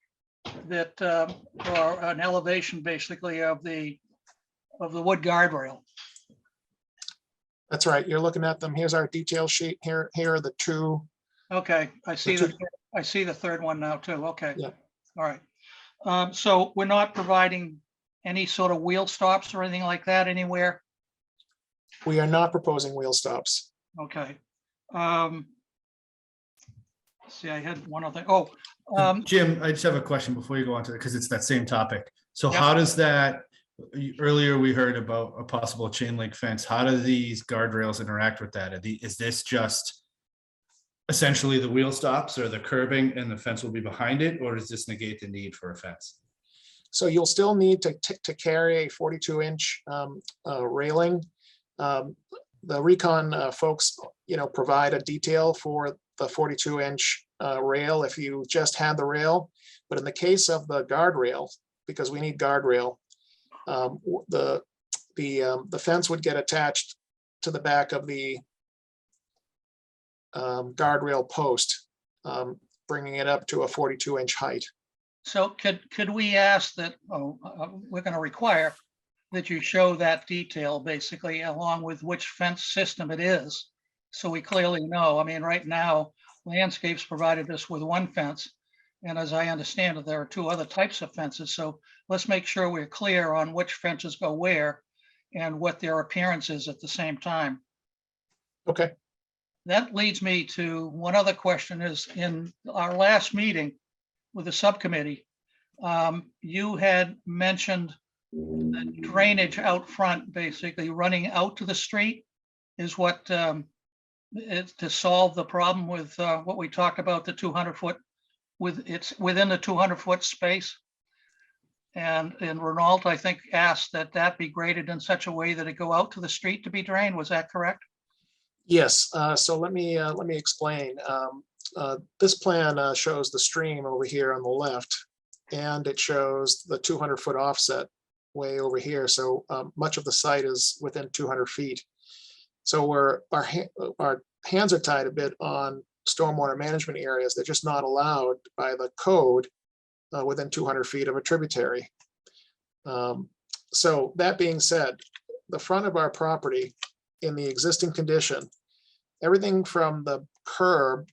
that or an elevation basically of the wood guardrail. That's right. You're looking at them. Here's our detail sheet. Here are the two. Okay, I see the third one now too. Okay. Yeah. All right. So we're not providing any sort of wheel stops or anything like that anywhere? We are not proposing wheel stops. Okay. See, I had one other thing. Oh, Jim, I just have a question before you go on to it, because it's that same topic. So Yep. how does that, earlier we heard about a possible chain link fence. How do these guardrails interact with that? Is this just essentially the wheel stops or the curbing and the fence will be behind it, or does this negate the need for a fence? So you'll still need to carry a 42-inch railing. The Recon folks, provide a detail for the 42-inch rail if you just had the rail. But in the case of the guardrail, because we need guardrail, the fence would get attached to the back of the guardrail post, bringing it up to a 42-inch height. so could we ask that, we're going to require that you show that detail basically along with which fence system it is. So we clearly know. I mean, right now, Landscapes provided us with one fence. And as I understand it, there are two other types of fences. So let's make sure we're clear on which fences go where and what their appearance is at the same time. Okay. That leads me to one other question is in our last meeting with the subcommittee, you had mentioned the drainage out front, basically running out to the street is what it's to solve the problem with what we talked about, the 200-foot it's within the 200-foot space. And Renault, I think, asked that that be graded in such a way that it go out to the street to be drained. Was that correct? Yes, so let me explain. This plan shows the stream over here on the left, and it shows the 200-foot offset way over here. So much of the site is within 200 feet. So our hands are tied a bit on stormwater management areas. They're just not allowed by the code within 200 feet of a tributary. So that being said, the front of our property in the existing condition, everything from the curb,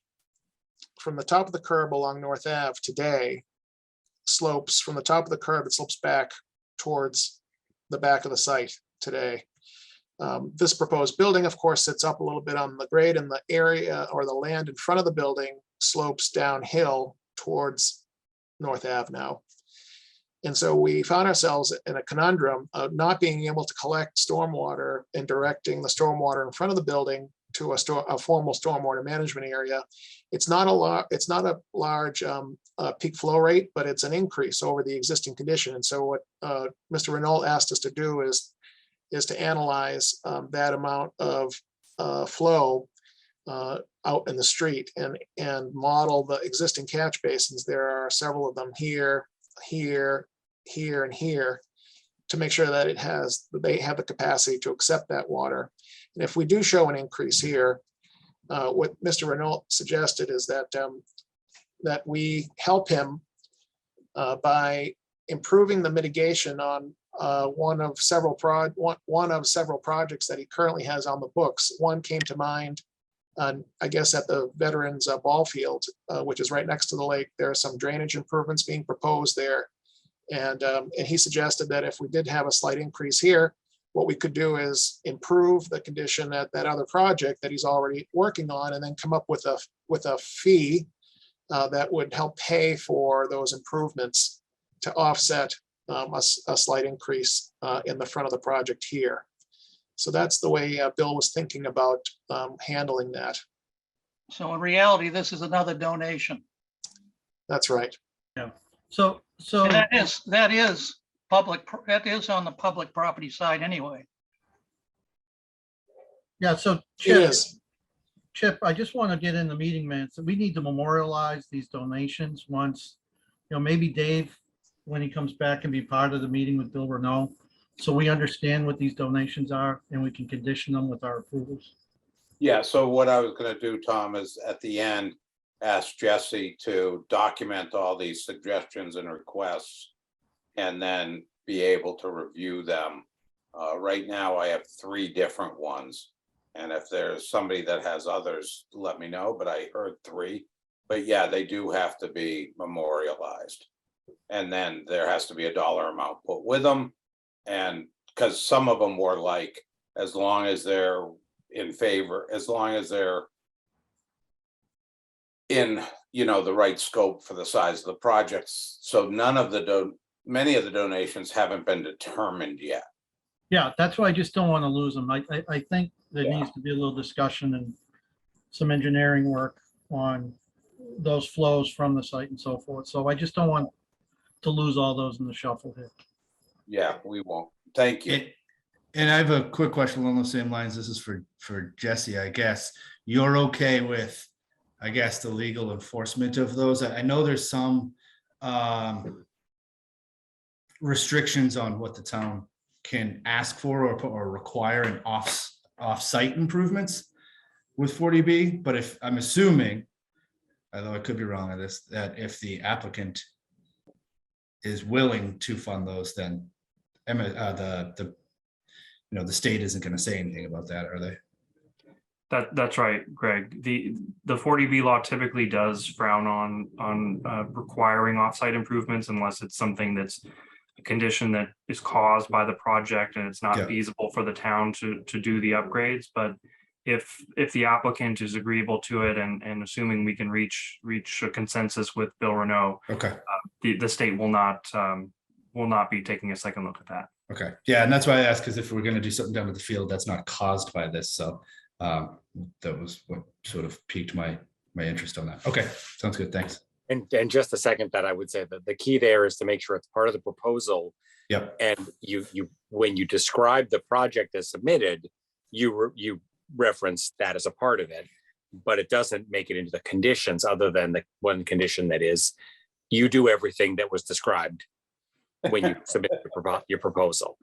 from the top of the curb along North Ave today, slopes from the top of the curb, it slopes back towards the back of the site today. This proposed building, of course, sits up a little bit on the grade, and the area or the land in front of the building slopes downhill towards North Ave now. And so we found ourselves in a conundrum of not being able to collect stormwater and directing the stormwater in front of the building to a formal stormwater management area. It's not a large peak flow rate, but it's an increase over the existing condition. And so what Mr. Renault asked us to do is to analyze that amount of flow out in the street and model the existing catch basins. There are several of them here, and here, to make sure that they have the capacity to accept that water. And if we do show an increase here, what Mr. Renault suggested is that we help him by improving the mitigation on one of several projects that he currently has on the books. One came to mind, I guess, at the Veterans Ball Field, which is right next to the lake. There are some drainage improvements being proposed there. And he suggested that if we did have a slight increase here, what we could do is improve the condition at that other project that he's already working on, and then come up with a fee that would help pay for those improvements to offset a slight increase in the front of the project here. So that's the way Bill was thinking about handling that. So in reality, this is another donation. That's right. Yeah. So And that is public, that is on the public property side anyway. yeah, so It is. Chip, I just want to get in the meeting minutes. We need to memorialize these donations once, maybe Dave, when he comes back, can be part of the meeting with Bill Renault, so we understand what these donations are and we can condition them with our approvals. Yeah, so what I was gonna do, Tom, is at the end, ask Jesse to document all these suggestions and requests and then be able to review them. Right now, I have 3 different ones. And if there's somebody that has others, let me know, but I heard 3. But yeah, they do have to be memorialized. And then there has to be a dollar amount put with them. And because some of them were like, as long as they're in favor, as long as they're in, the right scope for the size of the projects. So many of the donations haven't been determined yet. Yeah, that's why I just don't want to lose them. I think there needs to be a little discussion and some engineering work on those flows from the site and so forth. So I just don't want to lose all those in the shuffle here. Yeah, we won't. Thank you. And I have a quick question along those same lines. This is for Jesse, I guess. You're okay with, I guess, the legal enforcement of those? I know there's some restrictions on what the town can ask for or require in off-site improvements with 40B, but if I'm assuming, although I could be wrong on this, that if the applicant is willing to fund those, then the state isn't going to say anything about that, are they? That's right, Greg. The 40B law typically does frown on requiring offsite improvements unless it's something that's a condition that is caused by the project and it's not feasible for the town to do the upgrades. But if the applicant is agreeable to it and assuming we can reach a consensus with Bill Renault, okay, the state will not be taking a second look at that. Okay, yeah, and that's why I asked, because if we're going to do something down at the field, that's not caused by this. So that was what sort of piqued my interest on that. Okay, sounds good. Thanks. And just a second, that I would say that the key there is to make sure it's part of the proposal. Yep. And when you describe the project as submitted, you reference that as a part of it, but it doesn't make it into the conditions, other than the one condition that is, you do everything that was described when you submit your proposal.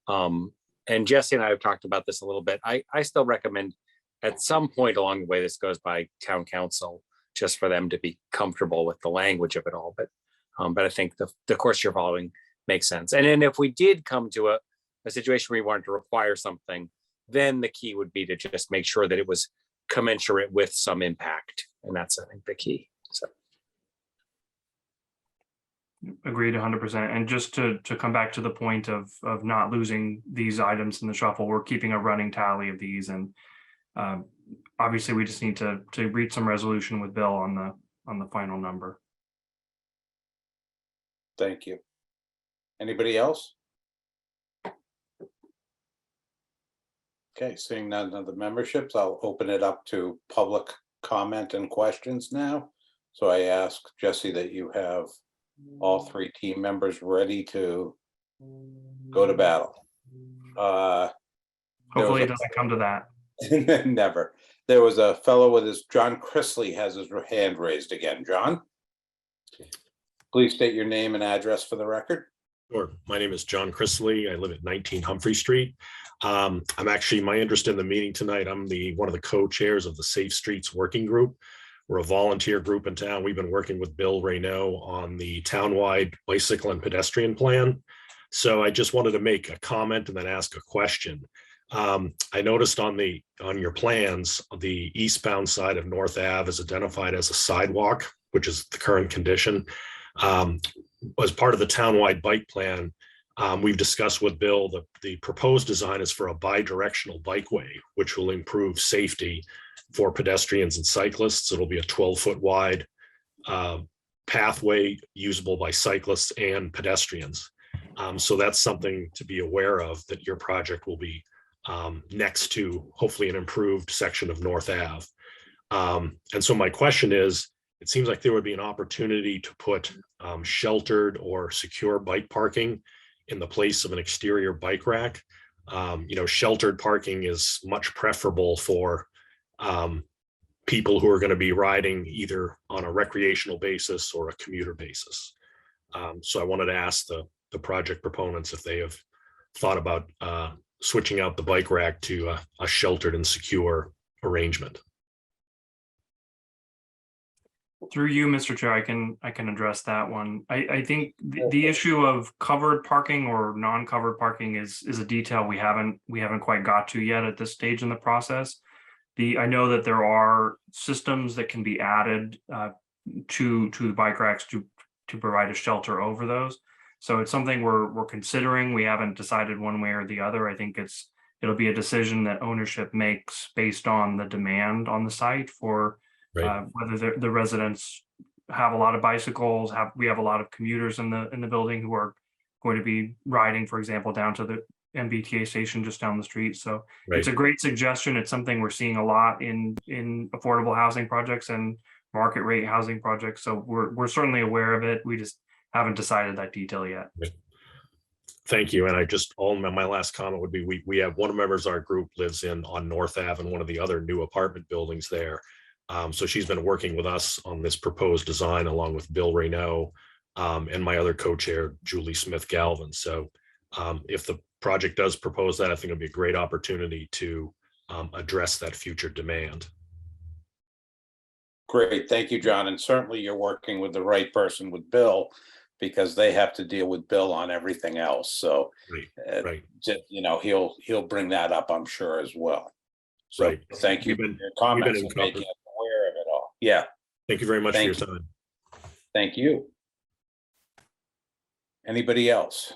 And Jesse and I have talked about this a little bit. I still recommend at some point along the way, this goes by town council, just for them to be comfortable with the language of it all. But I think the course you're following makes sense. And then if we did come to a situation where we wanted to require something, then the key would be to just make sure that it was commensurate with some impact. And that's, I think, the key. So. Agreed 100%. And just to come back to the point of not losing these items in the shuffle, we're keeping a running tally of these. And obviously we just need to reach some resolution with Bill on the final number. Thank you. Anybody else? Okay, seeing none of the memberships, I'll open it up to public comment and questions now. So I ask Jesse that you have all three team members ready to go to battle. Hopefully it doesn't come to that. Never. There was a fellow with his, John Chrisley has his hand raised again. John? Please state your name and address for the record. Sure. My name is John Chrisley. I live at 19 Humphrey Street. I'm actually, my interest in the meeting tonight, I'm one of the co-chairs of the Safe Streets Working Group. We're a volunteer group in town. We've been working with Bill Raynaud on the townwide bicycle and pedestrian plan. So I just wanted to make a comment and then ask a question. I noticed on your plans, the eastbound side of North Ave is identified as a sidewalk, which is the current condition. As part of the townwide bike plan, we've discussed with Bill that the proposed design is for a bi-directional bikeway, which will improve safety for pedestrians and cyclists. It'll be a 12-foot wide pathway usable by cyclists and pedestrians. So that's something to be aware of, that your project will be next to hopefully an improved section of North Ave. And so my question is, it seems like there would be an opportunity to put sheltered or secure bike parking in the place of an exterior bike rack. Sheltered parking is much preferable for people who are going to be riding either on a recreational basis or a commuter basis. So I wanted to ask the project proponents if they have thought about switching out the bike rack to a sheltered and secure arrangement. Through you, Mr. Chair, I can address that one. I think the issue of covered parking or non-covered parking is a detail we haven't quite got to yet at this stage in the process. I know that there are systems that can be added to the bike racks to provide a shelter over those. So it's something we're considering. We haven't decided one way or the other. I think it'll be a decision that ownership makes based on the demand on the site for whether the residents have a lot of bicycles. We have a lot of commuters in the building who are going to be riding, for example, down to the MBTA station just down the street. So it's a great suggestion. It's something we're seeing a lot in affordable housing projects and market rate housing projects. So we're certainly aware of it. We just haven't decided that detail yet. Thank you. And my last comment would be, we have one of the members of our group lives on North Ave in one of the other new apartment buildings there. So she's been working with us on this proposed design along with Bill Raynaud and my other co-chair, Julie Smith Galvin. So if the project does propose that, I think it'll be a great opportunity to address that future demand. Great, thank you, John. And certainly you're working with the right person with Bill, because they have to deal with Bill on everything else. So, he'll bring that up, I'm sure, as well. So thank you for your comments and making us aware of it all. Yeah. Thank you very much for your time. Thank you. Anybody else?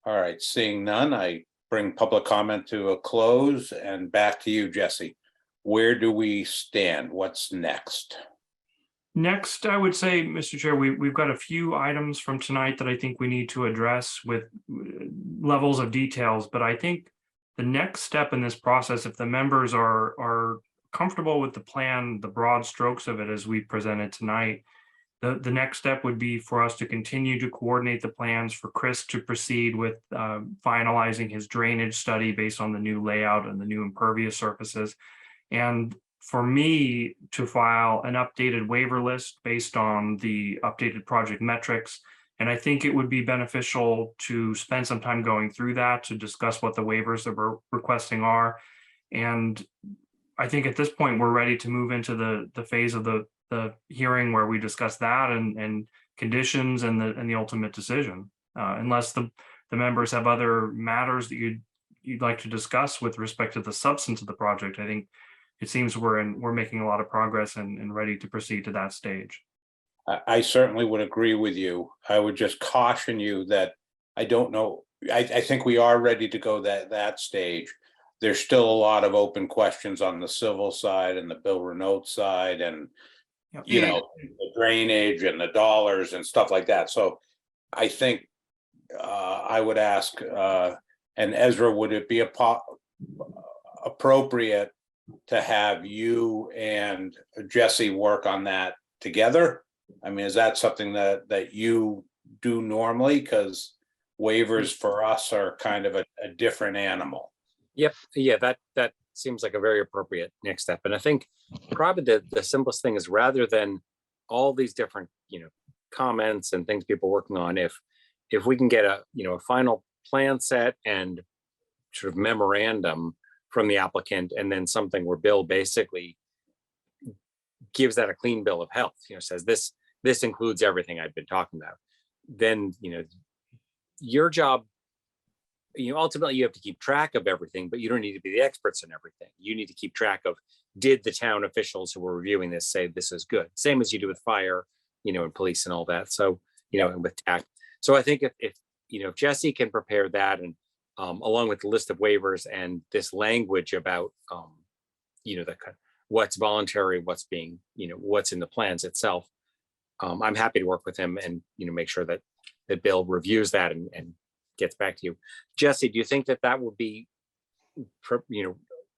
All right, seeing none, I bring public comment to a close, and back to you, Jesse. Where do we stand? What's next? Next, I would say, Mr. Chair, we've got a few items from tonight that I think we need to address with levels of details, but I think The next step in this process, if the members are comfortable with the plan, the broad strokes of it as we presented tonight, the next step would be for us to continue to coordinate the plans for Chris to proceed with finalizing his drainage study based on the new layout and the new impervious surfaces. And for me to file an updated waiver list based on the updated project metrics. And I think it would be beneficial to spend some time going through that to discuss what the waivers that we're requesting are. And I think at this point, we're ready to move into the phase of the hearing where we discuss that and conditions and the ultimate decision. Unless the members have other matters that you'd like to discuss with respect to the substance of the project, I think it seems we're making a lot of progress and ready to proceed to that stage. I certainly would agree with you. I would just caution you that I don't know. I think we are ready to go that stage. There's still a lot of open questions on the civil side and the Bill Renault side, and you know, the drainage and the dollars and stuff like that. So I think I would ask, and Ezra, would it be appropriate to have you and Jesse work on that together? I mean, is that something that you do normally? Because waivers for us are kind of a different animal. Yep. Yeah, that seems like a very appropriate next step. And I think probably the simplest thing is, rather than all these different, comments and things people are working on, if we can get a final plan set and sort of memorandum from the applicant, and then something where Bill basically gives that a clean bill of health, says this includes everything I've been talking about, then, your job, ultimately you have to keep track of everything, but you don't need to be the experts in everything. You need to keep track of, did the town officials who were reviewing this say this is good? Same as you do with fire, and police and all that. So, and with TAC. So I think if Jesse can prepare that, and along with the list of waivers and this language about, what's voluntary, what's being, what's in the plans itself, I'm happy to work with him and, make sure that Bill reviews that and gets back to you. Jesse, do you think that would be,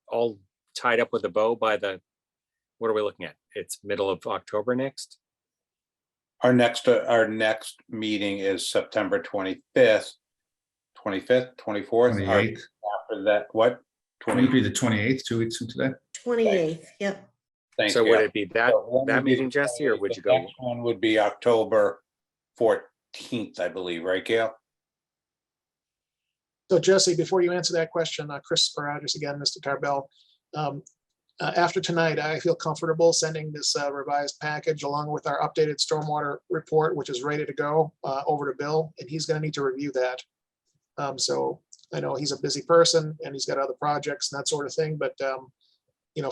all tied up with a bow by what are we looking at? It's middle of October next? Our next meeting is September 25th, 24th. 28th. After that, what? Would be the 28th, 2 weeks from today. 28th, yep. Thank So you. would it be that would be meeting, the Jesse, or 28th. would you The go? next one would be October 14th, I believe, right, Gail? So Jesse, before you answer that question, Chris Sparagis again, Mr. Tarbell. After tonight, I feel comfortable sending this revised package along with our updated stormwater report, which is ready to go, over to Bill, and he's going to need to review that. So I know he's a busy person and he's got other projects and that sort of thing, but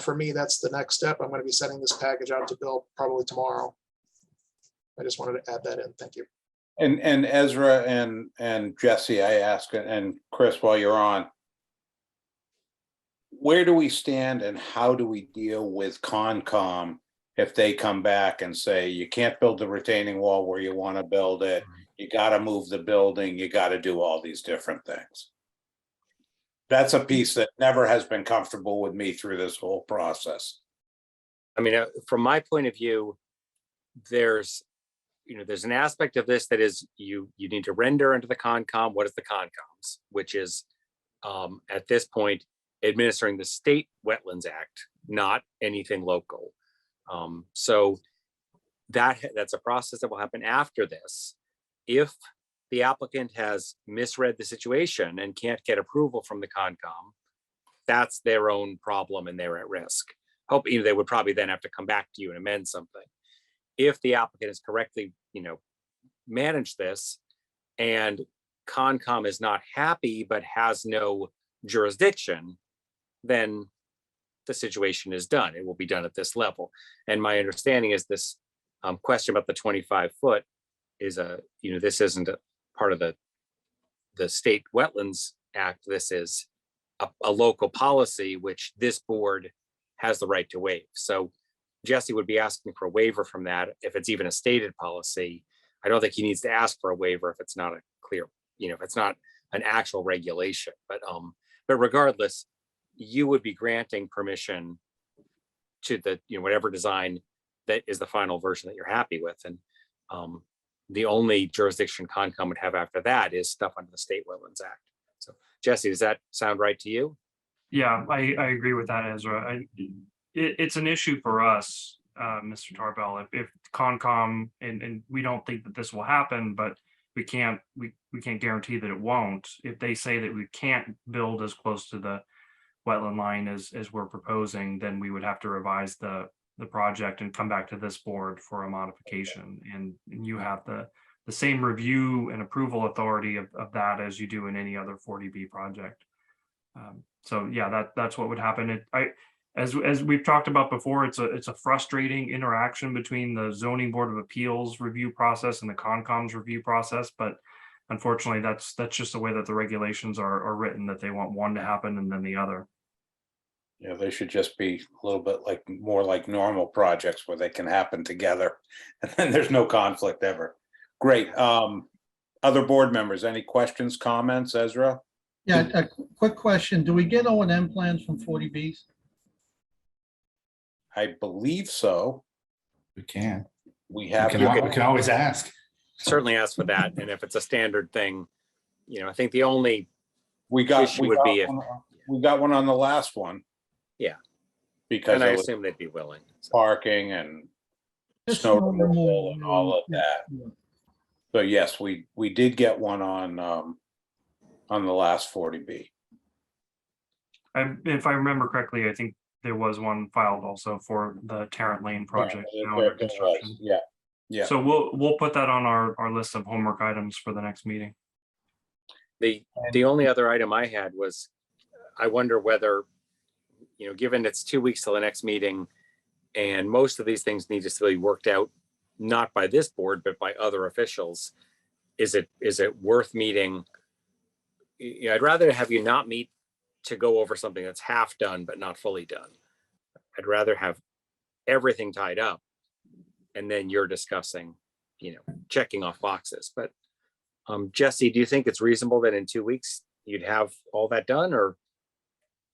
for me, that's the next step. I'm going to be sending this package out to Bill probably tomorrow. I just wanted to add that in. Thank you. And Ezra and Jesse, I ask, and Chris, while you're on, where do we stand and how do we deal with Concom if they come back and say, you can't build the retaining wall where you want to build it, you got to move the building, you got to do all these different things? That's a piece that never has been comfortable with me through this whole process. I mean, from my point of view, there's an aspect of this that is you need to render into the Concom. What is the Concom's, which is at this point administering the State Wetlands Act, not anything local. So that's a process that will happen after this. If the applicant has misread the situation and can't get approval from the Concom, that's their own problem and they're at risk. They would probably then have to come back to you and amend something. If the applicant has correctly, managed this and Concom is not happy but has no jurisdiction, then the situation is done. It will be done at this level. And my understanding is this question about the 25 foot is this isn't a part of the State Wetlands Act. This is a local policy, which this board has the right to waive. So Jesse would be asking for a waiver from that if it's even a stated policy. I don't think he needs to ask for a waiver if it's not a clear, if it's not an actual regulation. But regardless, you would be granting permission to the, whatever design that is the final version that you're happy with. And the only jurisdiction Concom would have after that is stuff under the State Wetlands Act. So Jesse, does that sound right to you? Yeah, I agree with that, Ezra. It's an issue for us, Mr. Tarbell, if Concom, and we don't think that this will happen, but we can't guarantee that it won't. If they say that we can't build as close to the wetland line as we're proposing, then we would have to revise the project and come back to this board for a modification. And you have the same review and approval authority of that as you do in any other 40B project. So yeah, that's what would happen. As we've talked about before, it's a frustrating interaction between the Zoning Board of Appeals review process and the Concom's review process, but unfortunately, that's just the way that the regulations are written, that they want one to happen and then the other. Yeah, they should just be a little bit more like normal projects where they can happen together and then there's no conflict ever. Great. Other board members, any questions, comments, Ezra? Yeah, a quick question. Do we get O&M plans from 40Bs? I believe so. We can. We We have. can always ask. Certainly ask for that. And if it's a standard thing, I think the only We got issue would be if, we got one on the last one. Yeah. Because and I it was assume they'd be willing. So. parking and Just snow snow removal and all of yeah, that. yeah. So yes, we did get one on the last 40B. If I remember correctly, I think there was one filed also for the Tarrant Lane project. now under construction. Yeah, yeah. So we'll put that on our list of homework items for the next meeting. The only other item I had was, I wonder whether, given it's 2 weeks till the next meeting, and most of these things need to be worked out, not by this board, but by other officials, is it worth meeting? I'd rather have you not meet to go over something that's half done, but not fully done. I'd rather have everything tied up and then you're discussing, checking off boxes. But Jesse, do you think it's reasonable that in 2 weeks you'd have all that done, or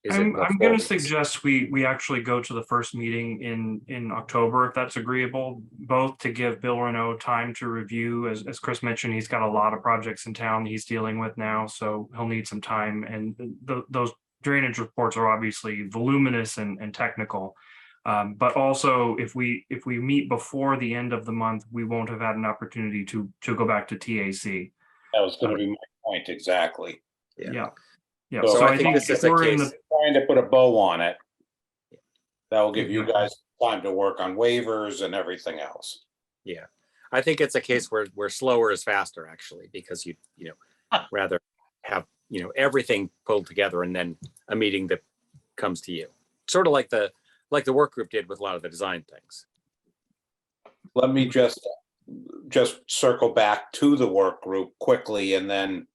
is I'm it going to suggest we actually go to the first meeting in October, if that's agreeable, both to give Bill Renaud time to review. As Chris mentioned, he's got a lot of projects in town he's dealing with now, so he'll need some time. And those drainage reports are obviously voluminous and technical. But also, if we meet before the end of the month, we won't have had an opportunity to go back to TAC. That was going to be my point exactly. Yeah. So I think this is a case. Trying to put a bow on it. That will give you guys time to work on waivers and everything else. Yeah, I think it's a case where slower is faster, actually, because you rather have everything pulled together and then a meeting that comes to you, sort of like the work group did with a lot of the design things. Let me just circle back to the work group quickly, and then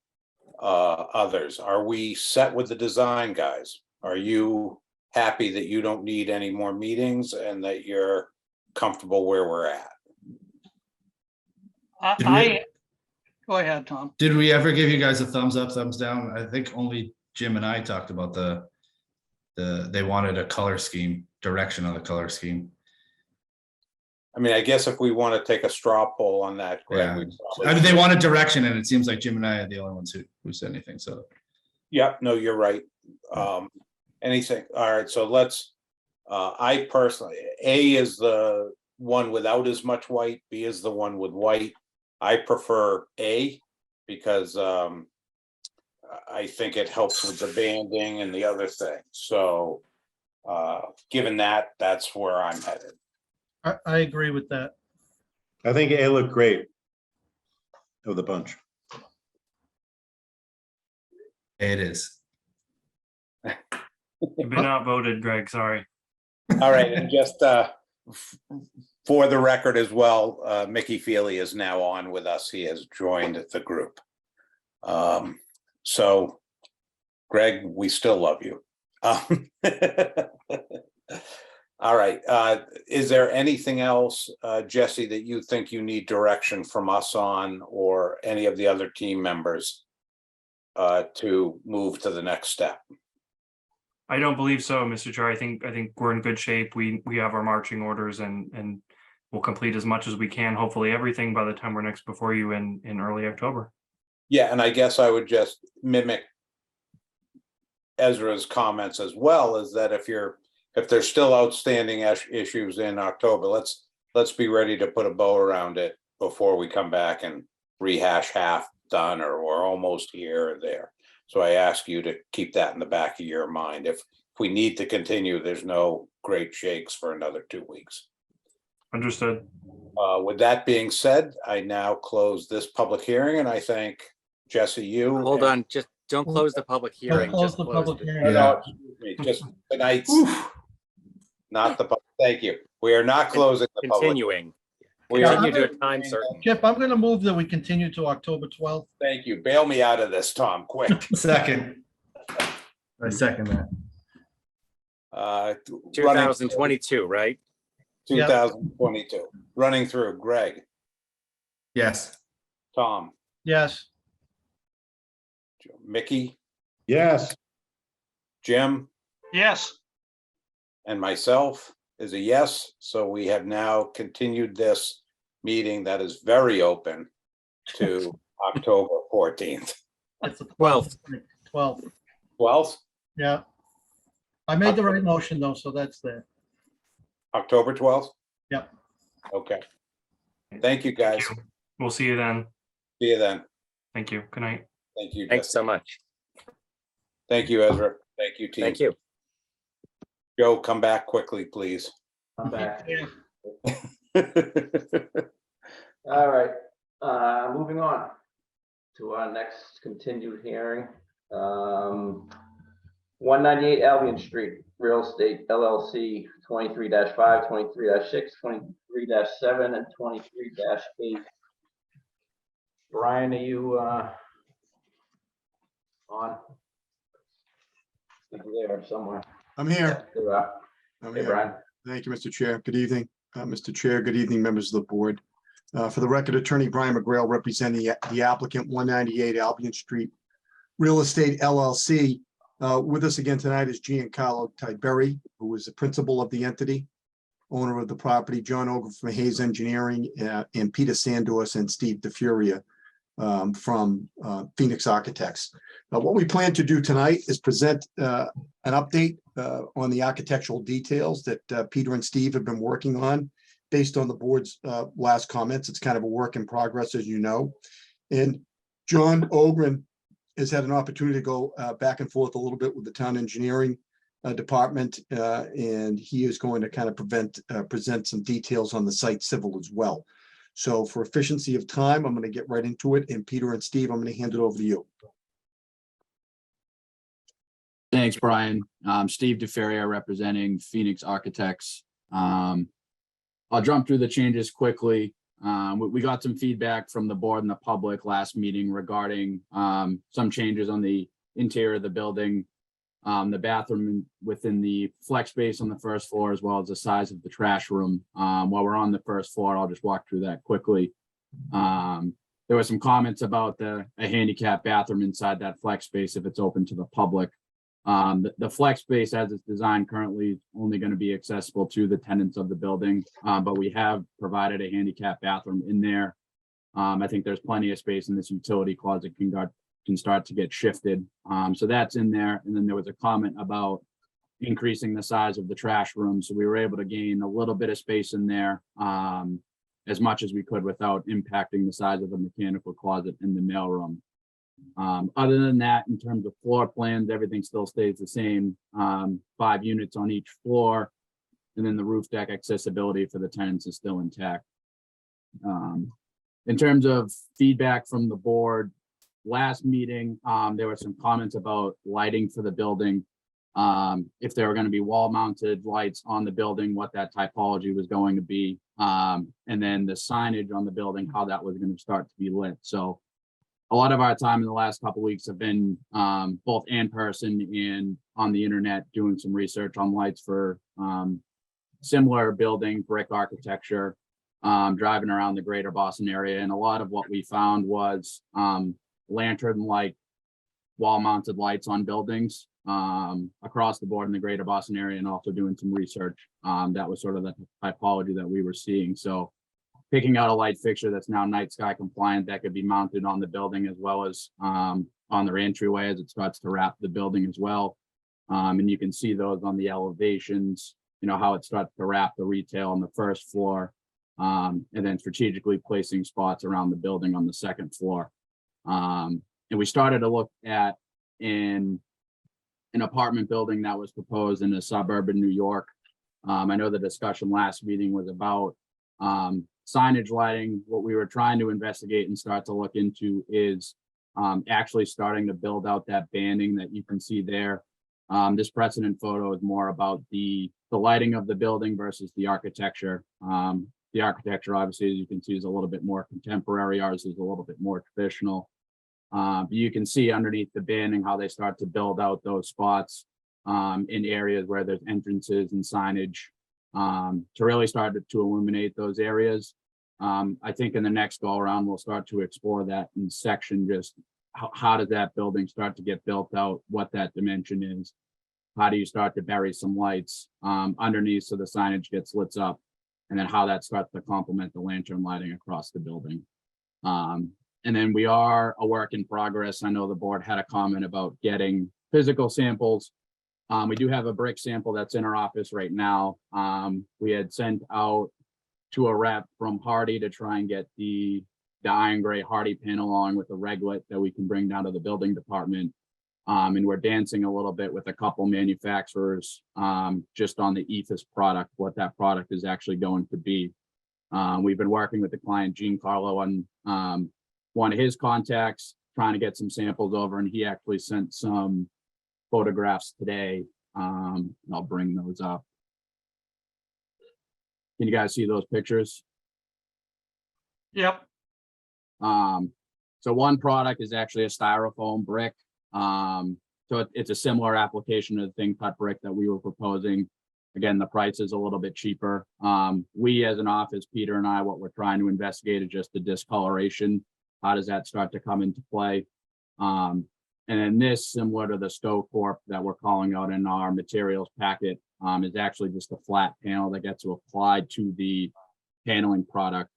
others. Are we set with the design, guys? Are you happy that you don't need any more meetings and that you're comfortable where we're at? Go ahead, Tom. Did we ever give you guys a thumbs up, thumbs down? I think only Jim and I talked about they wanted a color scheme, direction on the color scheme. I mean, I guess if we want to take a straw poll on that, Greg, I mean, they wanted direction, and it seems like Jim and I are the only ones who said anything. So, yep, no, you're right. Anything? All right, so let's. I personally, A is the one without as much white. B is the one with white. I prefer A because I think it helps with the banding and the other thing. So, given that, that's where I'm headed. I agree with that. I think A looked great of the bunch. it is. You've been outvoted, Greg, sorry. All right, and just for the record as well, Mickey Feely is now on with us. He has joined the group. So, Greg, we still love you. All right. Is there anything else, Jesse, that you think you need direction from us on, or any of the other team members to move to the next step? I don't believe so, Mr. Chair. I think we're in good shape. We have our marching orders and we'll complete as much as we can, hopefully everything by the time we're next before you in early October. Yeah, and I guess I would just mimic Ezra's comments as well, is that if there's still outstanding issues in October, let's be ready to put a bow around it before we come back and rehash half done or we're almost here or there. So I ask you to keep that in the back of your mind. If we need to continue, there's no great shakes for another 2 weeks. Understood. With that being said, I now close this public hearing and I thank Jesse, you. Hold on, just don't close the public hearing. Close Just the close public the- hearing. No, excuse me, just tonight's, not the, thank you. We are not closing the public. Continuing. We are- Continue to a time certain. Chip, I'm going to move that we continue to October 12th. Thank you. Bail me out of this, Tom, quick. Second. I second that. Running 2022, right? 2022. Running through, Greg, Yes. Tom, Yes. Mickey, Yes. Jim, Yes, and myself is a yes. So we have now continued this meeting that is very open to October 14th. It's the 12th. 12th. 12th, Yeah. I made the right motion though, so that's there. October 12th? Yep. Okay. Thank you, guys. We'll see you then. See you then. Thank you. Good night. Thank you. Thanks Jesse. so much. Thank you, Ezra. Thank you, team. Thank you. Joe, come back quickly, please. I'm back. Yeah. All right, moving on to our next continued hearing. 198 Albion Street, Real Estate LLC, 23-5, 23-6, 23-7, and 23-8. Brian, are you on? You're there somewhere. I'm here. There you are. I'm Hey, here. Brian. Thank you, Mr. Chair. Good evening, Mr. Chair. Good evening, members of the board. For the record, Attorney Brian McGrail representing the applicant, 198 Albion Street, Real Estate LLC. With us again tonight is Giancarlo Tiberi, who is the principal of the entity, owner of the property, John Ogle from Hayes Engineering, and Peter Sandors and Steve DeFuria from Phoenix Architects. What we plan to do tonight is present an update on the architectural details that Peter and Steve have been working on based on the board's last comments. It's kind of a work in progress, as you know. And John Ogren has had an opportunity to go back and forth a little bit with the town engineering department, and he is going to kind of present some details on the site civil as well. So for efficiency of time, I'm going to get right into it. And Peter and Steve, I'm going to hand it over to you. Thanks, Brian. Steve DeFerria representing Phoenix Architects. I'll jump through the changes quickly. We got some feedback from the board and the public last meeting regarding some changes on the interior of the building, the bathroom within the flex space on the first floor, as well as the size of the trash room. While we're on the first floor, I'll just walk through that quickly. There were some comments about a handicap bathroom inside that flex space if it's open to the public. The flex space as it's designed currently is only going to be accessible to the tenants of the building, but we have provided a handicap bathroom in there. I think there's plenty of space in this utility closet can start to get shifted. So that's in there. And then there was a comment about increasing the size of the trash room. So we were able to gain a little bit of space in there as much as we could without impacting the size of the mechanical closet in the mailroom. Other than that, in terms of floor plans, everything still stays the same. 5 units on each floor, and then the roof deck accessibility for the tenants is still intact. In terms of feedback from the board, last meeting, there were some comments about lighting for the building. If there were going to be wall mounted lights on the building, what that typology was going to be, and then the signage on the building, how that was going to start to be lit. So a lot of our time in the last couple of weeks have been both in person and on the internet doing some research on lights for similar building brick architecture, driving around the greater Boston area. And a lot of what we found was lantern like wall mounted lights on buildings. across the board in the greater Boston area and also doing some research. That was sort of the typology that we were seeing. So picking out a light fixture that's now night sky compliant that could be mounted on the building as well as on the entryway as it starts to wrap the building as well. And you can see those on the elevations, you know, how it starts to wrap the retail on the first floor. And then strategically placing spots around the building on the second floor. And we started to look at in an apartment building that was proposed in a suburb in New York. I know the discussion last meeting was about signage lighting. What we were trying to investigate and start to look into is actually starting to build out that banding that you can see there. This precedent photo is more about the lighting of the building versus the architecture. The architecture, obviously, as you can see, is a little bit more contemporary. Ours is a little bit more traditional. But you can see underneath the banding how they start to build out those spots in areas where there's entrances and signage to really start to illuminate those areas. I think in the next go around, we'll start to explore that in section, just how does that building start to get built out, what that dimension is. How do you start to bury some lights underneath so the signage gets lit up, and then how that starts to complement the lantern lighting across the building. And then we are a work in progress. I know the board had a comment about getting physical samples. We do have a brick sample that's in our office right now. We had sent out to a rep from Hardy to try and get the iron gray Hardy pin along with the reglet that we can bring down to the building department. And we're dancing a little bit with a couple manufacturers just on the ethos product, what that product is actually going to be. We've been working with the client, Gene Carlo, on one of his contacts, trying to get some samples over, and he actually sent some photographs today. And I'll bring those up. Can you guys see those pictures? Yep. So one product is actually a styrofoam brick. So it's a similar application to the thin cut brick that we were proposing. Again, the price is a little bit cheaper. We as an office, Peter and I, what we're trying to investigate is just the discoloration. How does that start to come into play? And then this, similar to the Stow Corp that we're calling out in our materials packet, is actually just a flat panel that gets applied to the paneling product.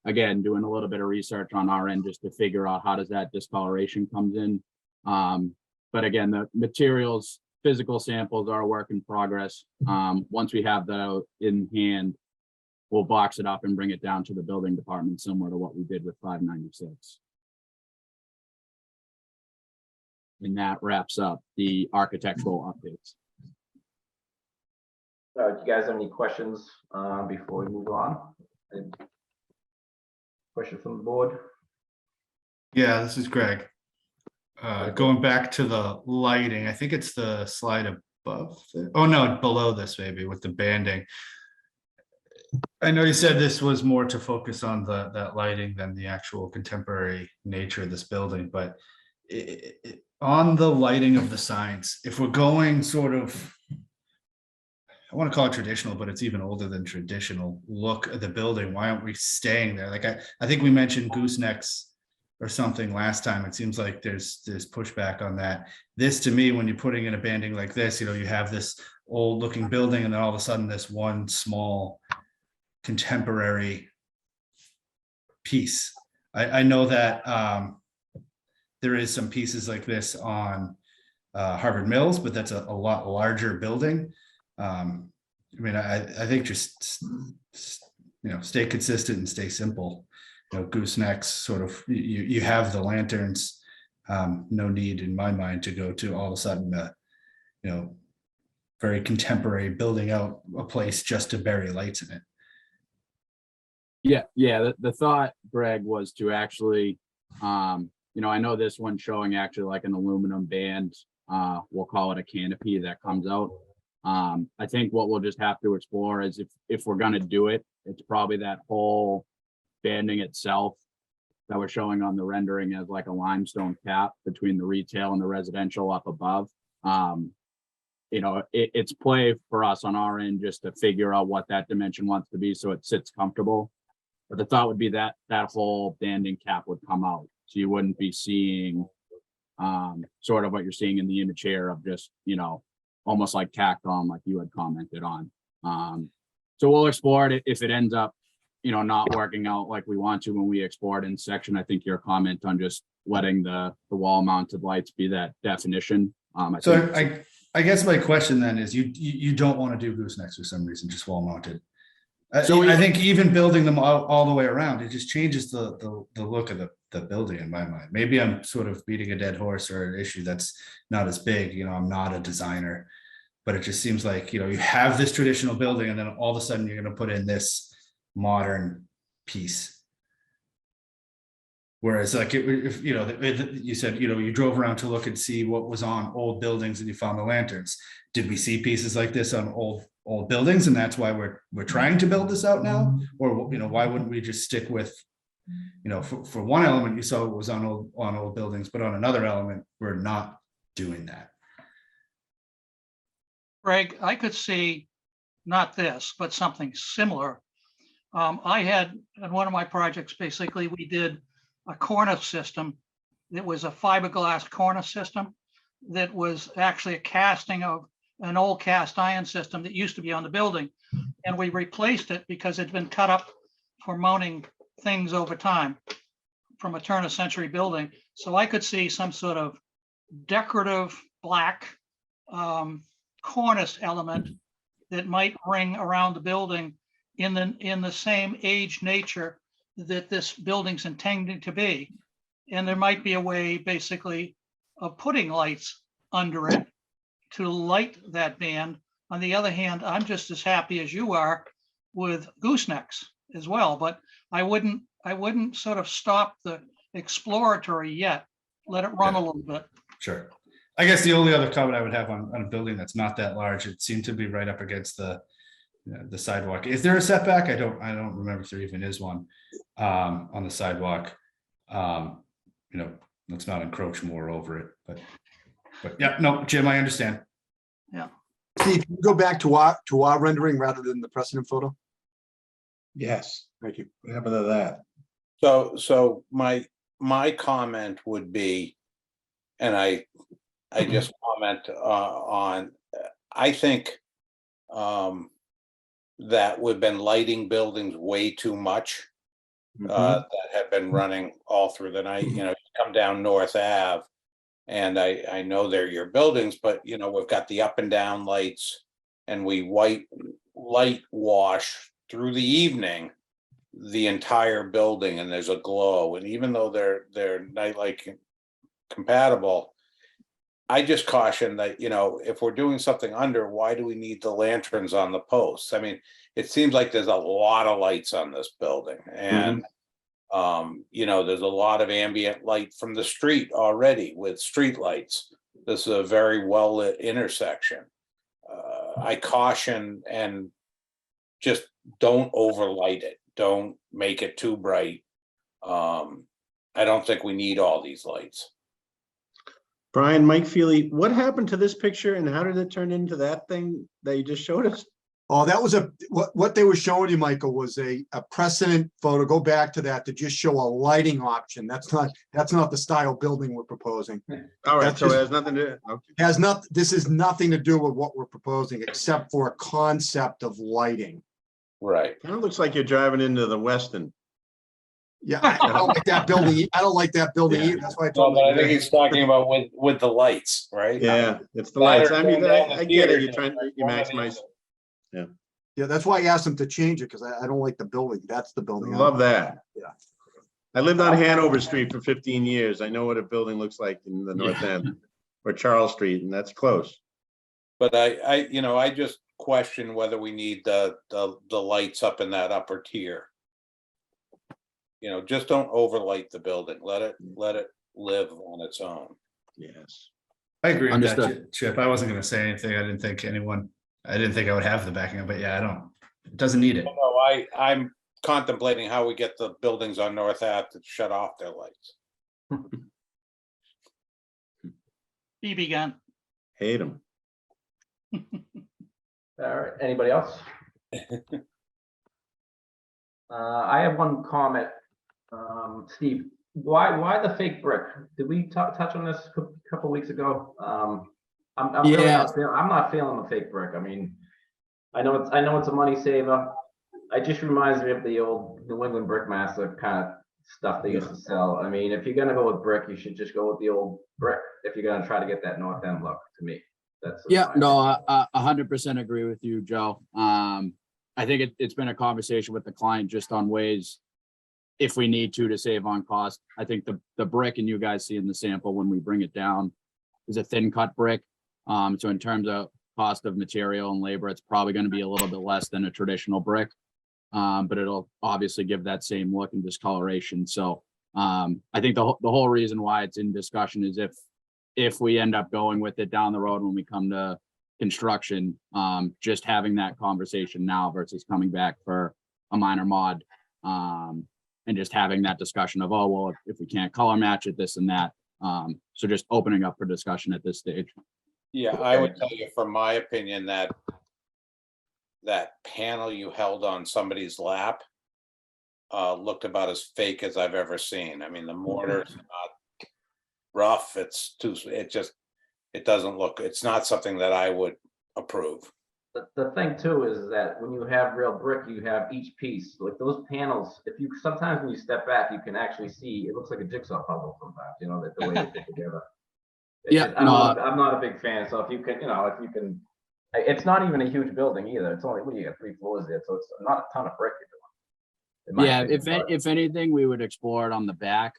Again, doing a little bit of research on our end just to figure out how does that discoloration comes in. But again, the materials, physical samples are a work in progress. Once we have that in hand, we'll box it up and bring it down to the building department, similar to what we did with 596. And that wraps up the architectural updates. Do you guys have any questions before we move on? Any question from the board? Yeah, this is Greg. Going back to the lighting, I think it's the slide above. Oh no, below this maybe with the banding. I know you said this was more to focus on that lighting than the actual contemporary nature of this building, but on the lighting of the signs, if we're going sort of, I want to call it traditional, but it's even older than traditional look of the building, why aren't we staying there? Like I think we mentioned goosenecks or something last time. It seems like there's pushback on that. This, to me, when you're putting in a banding like this, you know, you have this old looking building and then all of a sudden this one small contemporary piece. I know that there is some pieces like this on Harvard Mills, but that's a lot larger building. I mean, I think just you know, stay consistent and stay simple. You know, goosenecks, sort of, you have the lanterns. No need in my mind to go to all of a sudden, you know, very contemporary building out a place just to bury lights in it. Yeah. The thought, Greg, was to actually, you know, I know this one's showing actually like an aluminum band. We'll call it a canopy that comes out. I think what we'll just have to explore is if we're going to do it, it's probably that whole banding itself that we're showing on the rendering as like a limestone cap between the retail and the residential up above. You know, it's play for us on our end just to figure out what that dimension wants to be so it sits comfortable. But the thought would be that whole banding cap would come out. So you wouldn't be seeing Sort of what you're seeing in the image here of just, almost like tacked on, like you had commented on. So we'll explore it if it ends up, not working out like we want to when we explore it in section. I think your comment on just letting the wall mounted lights be that definition. I guess my question then is you don't want to do goosenecks for some reason, just wall mounted. So I think even building them all the way around, it just changes the look of the building in my mind. Maybe I'm sort of beating a dead horse or an issue that's not as big, I'm not a designer, but it just seems like, you have this traditional building and then all of a sudden you're going to put in this modern piece. Whereas like if you said, you drove around to look and see what was on old buildings and you found the lanterns. Did we see pieces like this on old buildings and that's why we're trying to build this out now? Or why wouldn't we just stick with, for one element you saw it was on old buildings, but on another element we're not doing that. Greg, I could see not this, but something similar. I had in one of my projects, basically we did a cornice system. It was a fiberglass cornice system that was actually a casting of an old cast iron system that used to be on the building. And we replaced it because it'd been cut up for mounting things over time from a turn of century building. So I could see some sort of decorative black cornice element that might ring around the building in the same age nature that this building's intended to be. And there might be a way basically of putting lights under it to light that band. On the other hand, I'm just as happy as you are with goosenecks as well, but I wouldn't sort of stop the exploratory yet. Let it run a little bit. Sure. I guess the only other comment I would have on a building that's not that large, it seemed to be right up against the sidewalk. Is there a setback? I don't remember if there even is one on the sidewalk. Let's not encroach more over it, but yeah, no, Jim, I understand. Yeah. Steve, can you go back to our rendering rather than the precedent photo? Yes. Thank you. What happened to that? So my comment would be, and I just comment on, I think that we've been lighting buildings way too much. That have been running all through the night. You come down North Ave, and I know they're your buildings, but we've got the up and down lights, and we light wash through the evening the entire building, and there's a glow. And even though they're nightlight compatible, I just caution that if we're doing something under, why do we need the lanterns on the posts? I mean, it seems like there's a lot of lights on this building, and there's a lot of ambient light from the street already with street lights. This is a very well lit intersection. I caution and just don't overlight it. Don't make it too bright. I don't think we need all these lights. Brian, Mike Feely, what happened to this picture and how did it turn into that thing that you just showed us? Oh, that was what they were showing you, Michael, was a precedent photo. Go back to that to just show a lighting option. That's not the style building we're proposing. All right, That's so it just- has nothing to, okay. This is nothing to do with what we're proposing, except for a concept of lighting. Right. Kind of looks like you're driving into the Westin. Yeah, I don't like that building. I don't like that building either. That's why I told But I you. think he's talking about with the lights, right? Yeah, it's the That lights. or I mean, going down the I get it. theater You're trying to one or the maximize. other. Yeah, that's why I asked them to change it, because I don't like the building. That's the building. Love that. Yeah. I lived on Hanover Street for 15 years. I know what a building looks like in the North End or Charles Street, and that's close. But I just question whether we need the lights up in that upper tier. Just don't overlight the building. Let it live on its own. Yes. I agree with that, Understood. Chip. I wasn't going to say anything. I didn't think I would have the backing up, but yeah, it doesn't need it. No, I'm contemplating how we get the buildings on North Ave to shut off their lights. BB gun. Hate them. All right, anybody else? I have one comment. Steve, why the fake brick? Did we touch on this a couple weeks ago? I'm really Yeah. I'm not feeling the fake brick. I mean, I know it's a money saver. It just reminds me of the old New England Brickmaster kind of stuff they used to sell. I mean, if you're gonna go with brick, you should just go with the old brick. If you're gonna try to get that North End look, to me, that's Yeah, my no, opinion. I 100% agree with you, Joe. I think it's been a conversation with the client just on ways, if we need to save on cost. I think the brick, and you guys see in the sample when we bring it down, is a thin cut brick. So in terms of cost of material and labor, it's probably going to be a little bit less than a traditional brick. But it'll obviously give that same look and discoloration. So I think the whole reason why it's in discussion is if we end up going with it down the road when we come to construction, just having that conversation now versus coming back for a minor mod, and just having that discussion of, oh, well, if we can't color match it, this and that. So just opening up for discussion at this stage. Yeah, I would tell you from my opinion that panel you held on somebody's lap looked about as fake as I've ever seen. I mean, the mortar's not rough. It doesn't look, it's not something that I would approve. The thing too is that when you have real brick, you have each piece, like those panels, sometimes when you step back, you can actually see, it looks like a jigsaw puzzle sometimes, you know, the way they fit together. Yeah, I'm not a big fan, so if you can, it's not even a huge building either. It's only, you got 3 floors there, so it's not a ton of brick you're doing. Yeah, opinion, if anything, we would explore it on the back.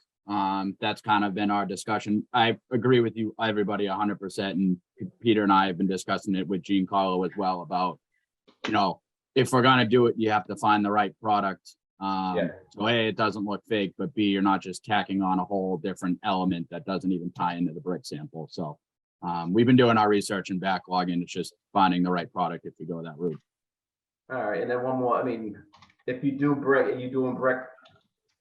That's kind of been our discussion. I agree with you, everybody, 100%. And Peter and I have been discussing it with Gene Carlo as well about, if we're gonna do it, you have to find the right product. So A, it doesn't look fake, but B, you're not just tacking on a whole different element that doesn't even tie into the brick sample. So we've been doing our research and backlogging. It's just finding the right product if we go that route. All right, and then one more. I mean, if you do brick, are you doing brick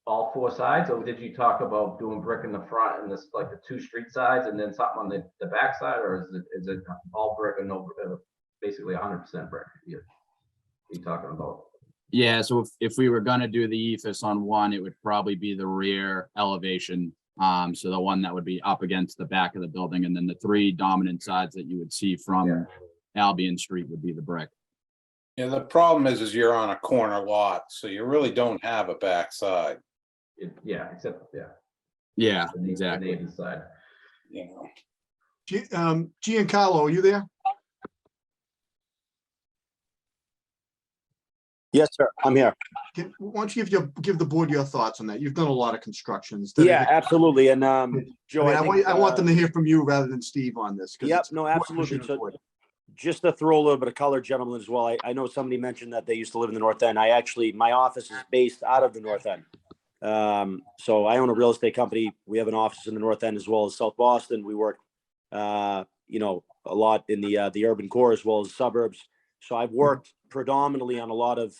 all 4 sides, or did you talk about doing brick in the front and this, like the 2 street sides, and then something on the back side, or is it all brick and no, basically 100% brick? You talking about? Yeah, so if we were gonna do the ephes on one, it would probably be the rear elevation. So the one that would be up against the back of the building, and then the 3 dominant sides that you would see from Albion Street would be the brick. Yeah, the problem is you're on a corner lot, so you really don't have a back side. Yeah, except Yeah, the exactly. neighbor's side. You know. Giancarlo, are you there? Yes, sir. I'm here. Why don't you give the board your thoughts on that? You've done a lot of constructions. Yeah, absolutely. And Joe, I want them to hear from you rather than Steve on this. Yep, no, absolutely. So just to throw a little bit of color, gentlemen, as well. I know somebody mentioned that they used to live in the North End. My office is based out of the North End. So I own a real estate company. We have an office in the North End as well as South Boston. We work, a lot in the urban core as well as suburbs. So I've worked predominantly on a lot of,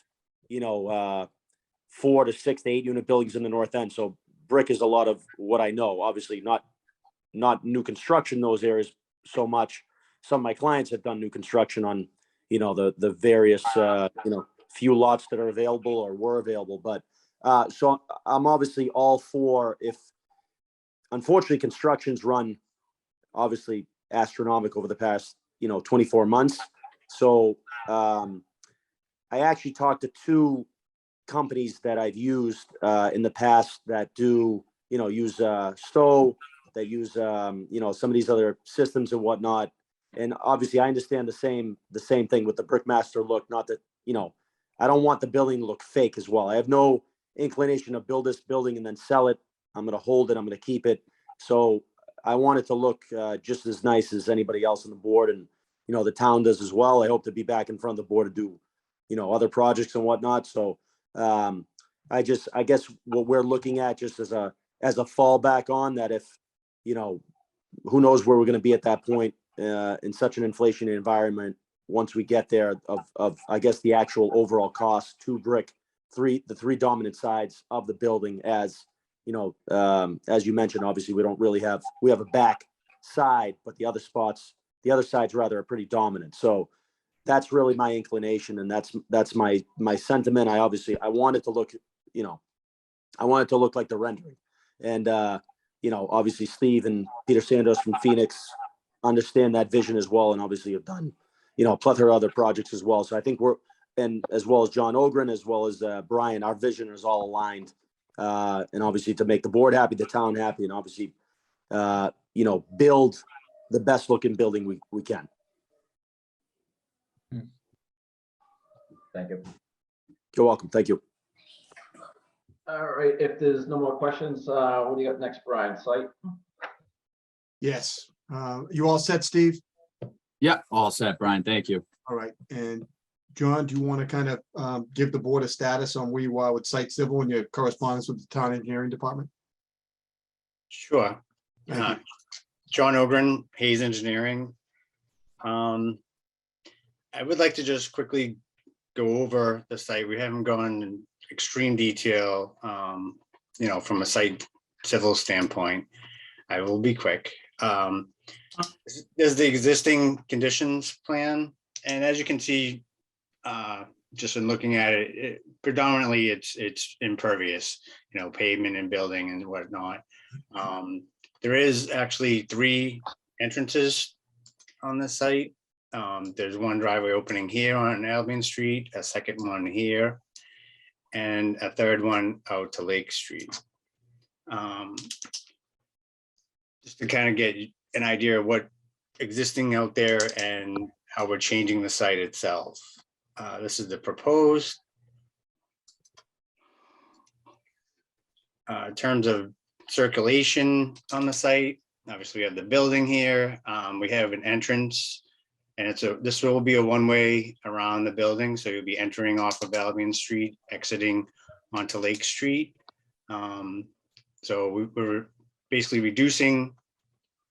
4 to 6 to 8 unit buildings in the North End. So brick is a lot of what I know. Obviously, not new construction in those areas so much. Some of my clients have done new construction on, the various, few lots that are available or were available. But so I'm obviously all for, if unfortunately construction's run obviously astronomical over the past, 24 months. So I actually talked to 2 companies that I've used in the past that do, use Stowe, that use, some of these other systems and whatnot. And obviously I understand the same thing with the Brickmaster look, not that, I don't want the building to look fake as well. I have no inclination to build this building and then sell it. I'm going to hold it. I'm going to keep it. So I want it to look just as nice as anybody else on the board. And, the town does as well. I hope to be back in front of the board to do, other projects and whatnot. So I guess what we're looking at just as a fallback on that, if, who knows where we're going to be at that point in such an inflationary environment once we get there of I guess the actual overall cost to brick the 3 dominant sides of the building. As as you mentioned, obviously we have a back side, but the other sides rather are pretty dominant. So that's really my inclination, and that's my sentiment. I want it to look, I want it to look like the rendering. And, obviously Steve and Peter Sandos from Phoenix understand that vision as well, and obviously have done, a plethora of other projects as well. So I think and as well as John Ogren, as well as Brian, our vision is all aligned. And obviously to make the board happy, the town happy, and obviously, build the best looking building we can. Thank you. You're welcome. Thank you. All right, if there's no more questions, what do you got next, Brian? Site? Yes. You all set, Steve? Yeah, all set, Brian. Thank you. All right. And John, do you want to kind of give the board a status on where you are with site civil and your correspondence with the town engineering department? Sure. Thank you. John Ogren, Hayes Engineering. I would like to just quickly go over the site. We haven't gone in extreme detail, from a site civil standpoint. I will be quick. There's the existing conditions plan, and as you can see, just in looking at it, predominantly it's impervious, pavement and building and whatnot. There is actually 3 entrances on this site. There's one driveway opening here on Albion Street, a second one here, and a third one out to Lake Street. Just to kind of get an idea of what existing out there and how we're changing the site itself. This is the proposed. In terms of circulation on the site, obviously we have the building here. We have an entrance, and this will be a one-way around the building. So you'll be entering off of Albion Street, exiting onto Lake Street. So we're basically reducing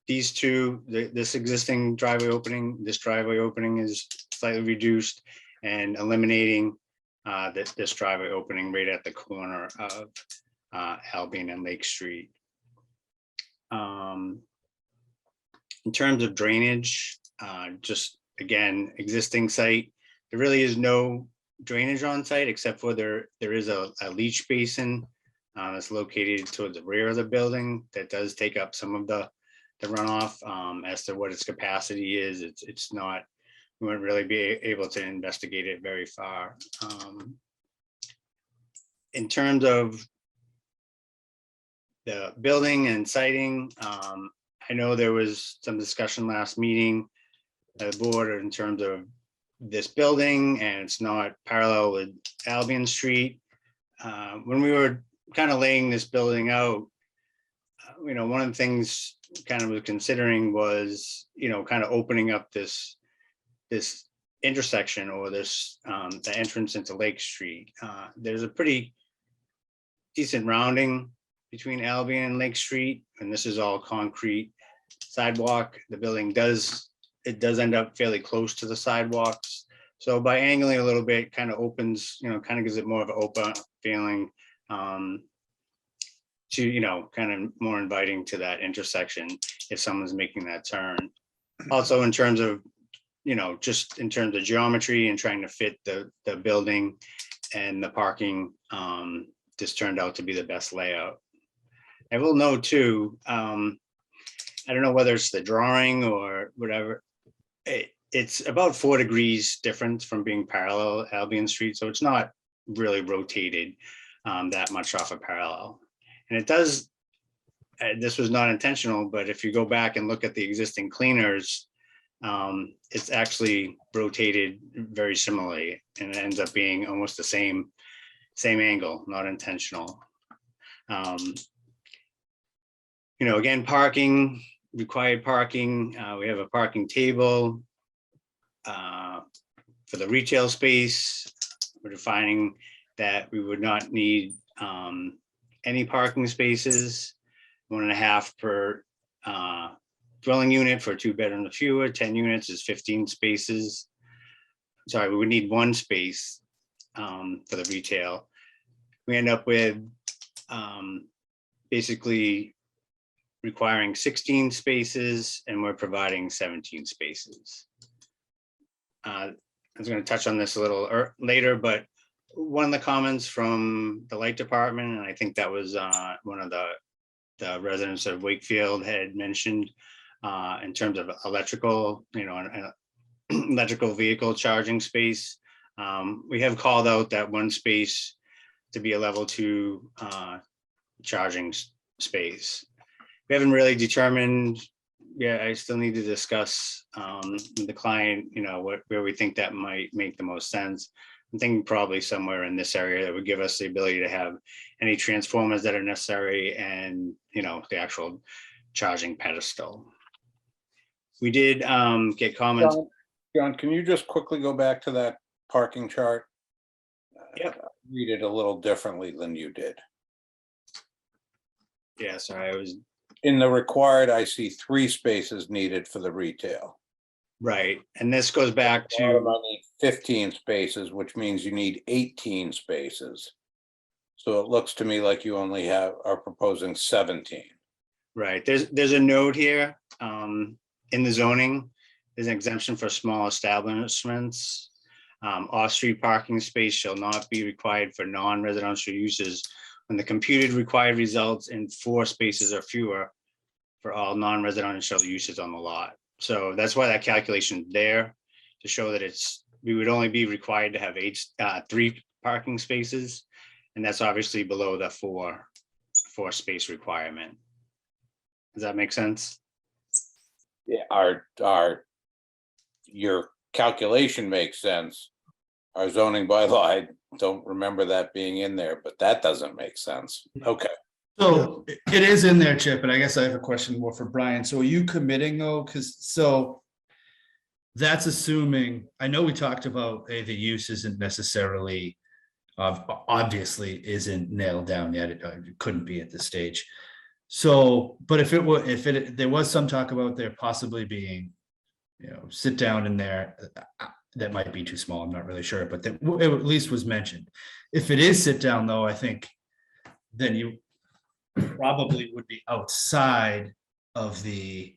these two, this existing driveway opening. This driveway opening is slightly reduced, and eliminating this driveway opening right at the corner of Albion and Lake Street. In terms of drainage, just again, existing site, there really is no drainage on site, except for there is a leach basin that's located towards the rear of the building that does take up some of the runoff. As to what its capacity is, it's not, we wouldn't really be able to investigate it very far. In terms of the building and siting, I know there was some discussion last meeting at the board in terms of this building, and it's not parallel with Albion Street. When we were kind of laying this building out, one of the things kind of was considering was, kind of opening up this intersection, or this the entrance into Lake Street. There's a pretty decent rounding between Albion and Lake Street, and this is all concrete sidewalk. The building does end up fairly close to the sidewalks. So by angling a little bit, kind of opens, kind of gives it more of an open feeling, to, kind of more inviting to that intersection if someone's making that turn. Also, in terms of, just in terms of geometry and trying to fit the building and the parking, this turned out to be the best layout. I will note too, I don't know whether it's the drawing or whatever, it's about 4 degrees difference from being parallel Albion Street. So it's not really rotated that much off of parallel. And it does, this was not intentional, but if you go back and look at the existing cleaners, it's actually rotated very similarly, and it ends up being almost the same angle, not intentional. Again, parking, required parking. We have a parking table for the retail space. We're defining that we would not need any parking spaces, 1.5 per dwelling unit for 2 bedrooms or fewer. 10 units is 15 spaces. Sorry, we would need 1 space for the retail. We end up with basically requiring 16 spaces, and we're providing 17 spaces. I was going to touch on this a little later, but one of the comments from the light department, and I think that was one of the the residents of Wakefield had mentioned in terms of electrical, an electrical vehicle charging space. We have called out that one space to be a level 2 charging space. We haven't really determined. Yeah, I still need to discuss with the client, where we think that might make the most sense. I'm thinking probably somewhere in this area that would give us the ability to have any transformers that are necessary and, the actual charging pedestal. We did get comments. John, can you just quickly go back to that parking chart? Yep. Read it a little differently than you did. Yeah, sorry, I was. In the required, I see 3 spaces needed for the retail. Right, and this goes back I to. need 15 spaces, which means you need 18 spaces. So it looks to me like you only are proposing 17. Right, there's a note here in the zoning. There's an exemption for small establishments. Off-street parking space shall not be required for non-residential uses when the computed required results in 4 spaces or fewer for all non-residential uses on the lot. So that's why that calculation is there, to show that we would only be required to have 3 parking spaces. And that's obviously below the 4 space requirement. Does that make sense? Yeah, your calculation makes sense. Our zoning bylaw, I don't remember that being in there, but that doesn't make sense. Okay. So it is in there, Chip, and I guess I have a question more for Brian. So are you committing though? So that's assuming, I know we talked about, hey, the use isn't necessarily, obviously isn't nailed down yet. It couldn't be at this stage. So, but there was some talk about there possibly being, sit down in there, that might be too small. I'm not really sure, but that it at least was mentioned. If it is sit down though, I think then you probably would be outside of the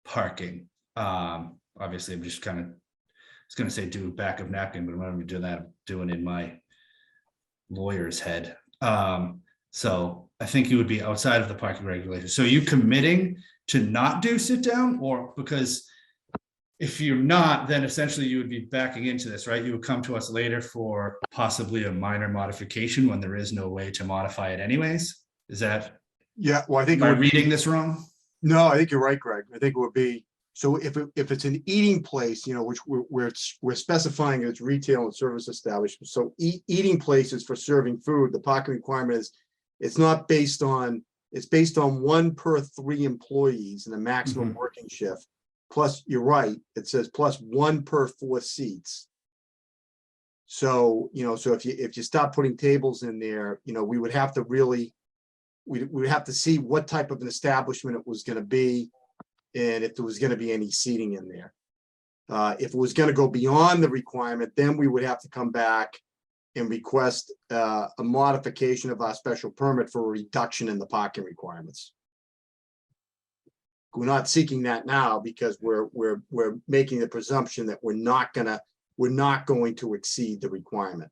parking. Obviously, I'm just kind of, I was going to say do back of napkin, but I'm not going to do that. I'm doing in my lawyer's head. So I think you would be outside of the parking regulations. So are you committing to not do sit down, or because if you're not, then essentially you would be backing into this, right? You would come to us later for possibly a minor modification when there is no way to modify it anyways. Is that? Yeah, well, I think. Am I reading this wrong? No, I think you're right, Greg. I think it would be, so if it's an eating place, which we're specifying it's retail and service establishment. So eating places for serving food, the parking requirement is, it's based on 1 per 3 employees in a maximum working shift. Plus, you're right, it says plus 1 per 4 seats. So, so if you stop putting tables in there, we would have to really, we would have to see what type of an establishment it was going to be, and if there was going to be any seating in there. If it was going to go beyond the requirement, then we would have to come back and request a modification of our special permit for a reduction in the parking requirements. We're not seeking that now because we're making the presumption that we're not going to exceed the requirement.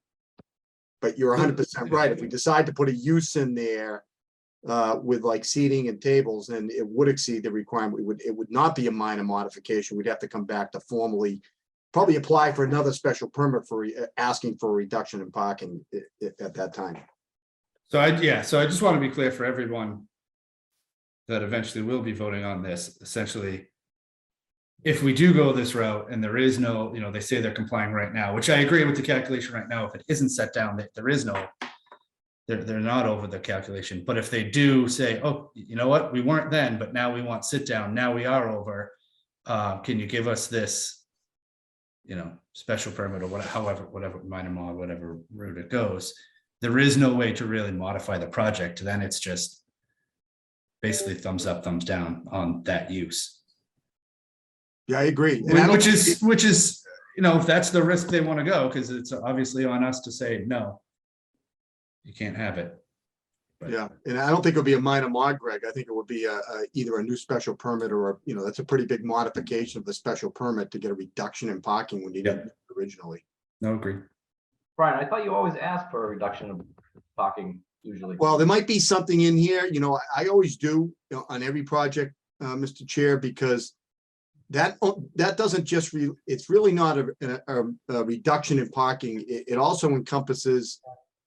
But you're 100% right. If we decide to put a use in there with like seating and tables, then it would exceed the requirement. It would not be a minor modification. We'd have to come back to formally probably apply for another special permit for asking for a reduction in parking at that time. So I just want to be clear for everyone that eventually will be voting on this. Essentially, if we do go this route and there is no, they say they're complying right now, which I agree with the calculation right now. If it isn't set down, that there is no, they're not over the calculation. But if they do say, oh, you know what, we weren't then, but now we want sit down, now we are over. Can you give us this, special permit or whatever minor mod, whatever route it goes? There is no way to really modify the project. Then it's just basically thumbs up, thumbs down on that use. Yeah, I agree. Which is, if that's the risk they want to go, because it's obviously on us to say, no, you can't have it. But yeah, and I don't think it'll be a minor mod, Greg. I think it would be either a new special permit or, that's a pretty big modification of the special permit to get a reduction in parking when you did originally. No, agree. Brian, I thought you always asked for a reduction of parking usually. Well, there might be something in here, you know, I always do, you know, on every project, Mr. Chair, because that doesn't just, it's really not a reduction in parking. It also encompasses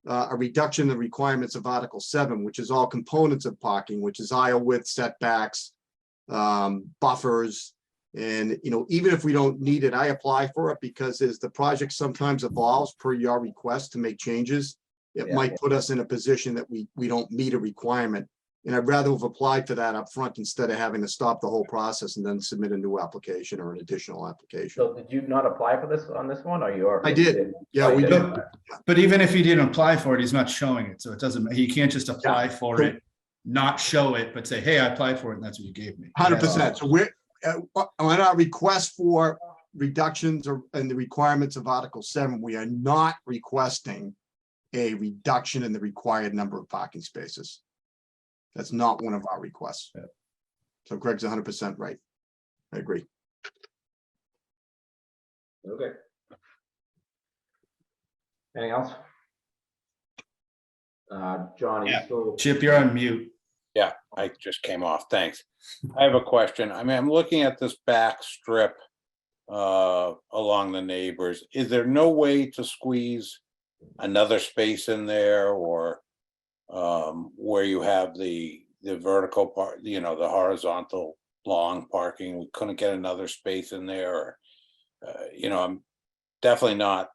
a reduction in the requirements of Article 7, which is all components of parking, which is aisle width, setbacks, buffers. And, you know, even if we don't need it, I apply for it because as the project sometimes evolves per your request to make changes, it might put us in a position that we don't meet a requirement. And I'd rather have applied for that up front instead of having to stop the whole process and then submit a new application or an additional application. So did you not apply for this on this one, or you already? I did. Yeah, Oh, you we did? did. But even if he didn't apply for it, he's not showing it. So it doesn't, he can't just apply for it, not show it, but say, hey, I applied for it and that's what you gave me. 100%. So we're on our request for reductions or in the requirements of Article 7, we are not requesting a reduction in the required number of parking spaces. That's not one of our requests. So Greg's 100% right. I agree. Okay. Anything else? John, are you still? Chip, you're on mute. Yeah, I just came off. Thanks. I have a question. I mean, I'm looking at this back strip along the neighbors. Is there no way to squeeze another space in there, or where you have the vertical part, you know, the horizontal long parking? We couldn't get another space in there, or, you know, I'm definitely not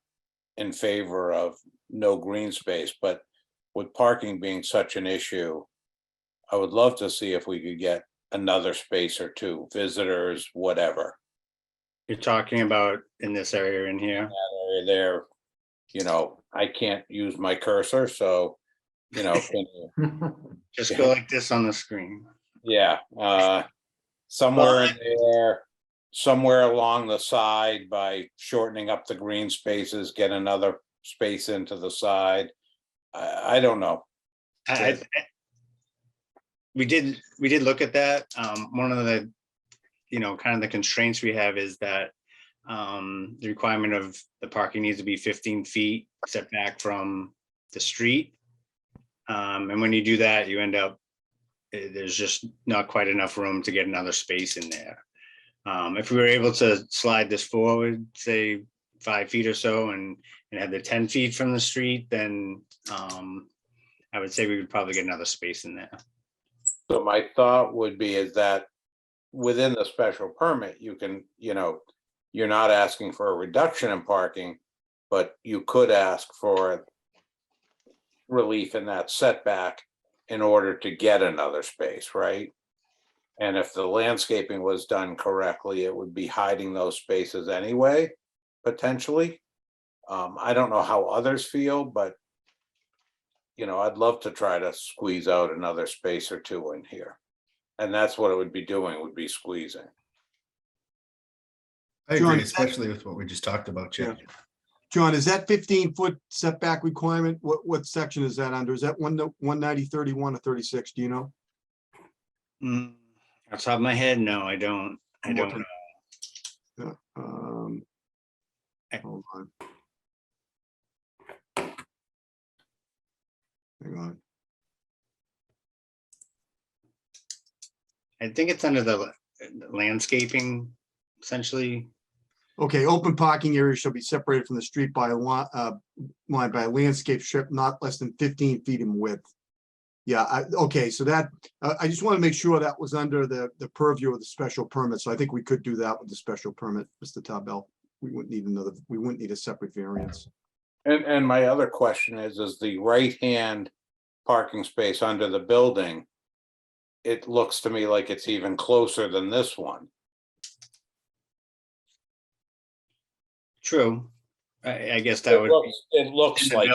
in favor of no green space, but with parking being such an issue, I would love to see if we could get another space or two, visitors, whatever. You're talking about in this area in here? That area there, you know, I can't use my cursor, so, you know, can you, Just go like this on the screen. yeah, somewhere in there, somewhere along the side by shortening up the green spaces, get another space into the side. I don't know. We did look at that. One of the, you know, kind of the constraints we have is that the requirement of the parking needs to be 15 feet setback from the street. And when you do that, you end up, there's just not quite enough room to get another space in there. If we were able to slide this forward, say 5 feet or so, and have the 10 feet from the street, then I would say we would probably get another space in there. So my thought would be is that within the special permit, you can, you know, you're not asking for a reduction in parking, but you could ask for relief in that setback in order to get another space, right? And if the landscaping was done correctly, it would be hiding those spaces anyway, potentially. I don't know how others feel, but you know, I'd love to try to squeeze out another space or two in here. And that's what it would be doing, would be squeezing. I John, agree, especially with what we just talked about, Chip. John, is that 15-foot setback requirement? What section is that under? Is that 190, 31 or 36? Do you know? Off the top of my head, no, I don't. I don't know. Yeah, hold on. Hang on. I think it's under the landscaping, essentially. Okay, open parking area shall be separated from the street by a line by a landscape strip not less than 15 feet in width. Yeah, okay, so that, I just want to make sure that was under the purview of the special permit. So I think we could do that with the special permit, Mr. Tabell. We wouldn't need a separate variance. And my other question is the right-hand parking space under the building, it looks to me like it's even closer than this one. True. I guess that would. It looks like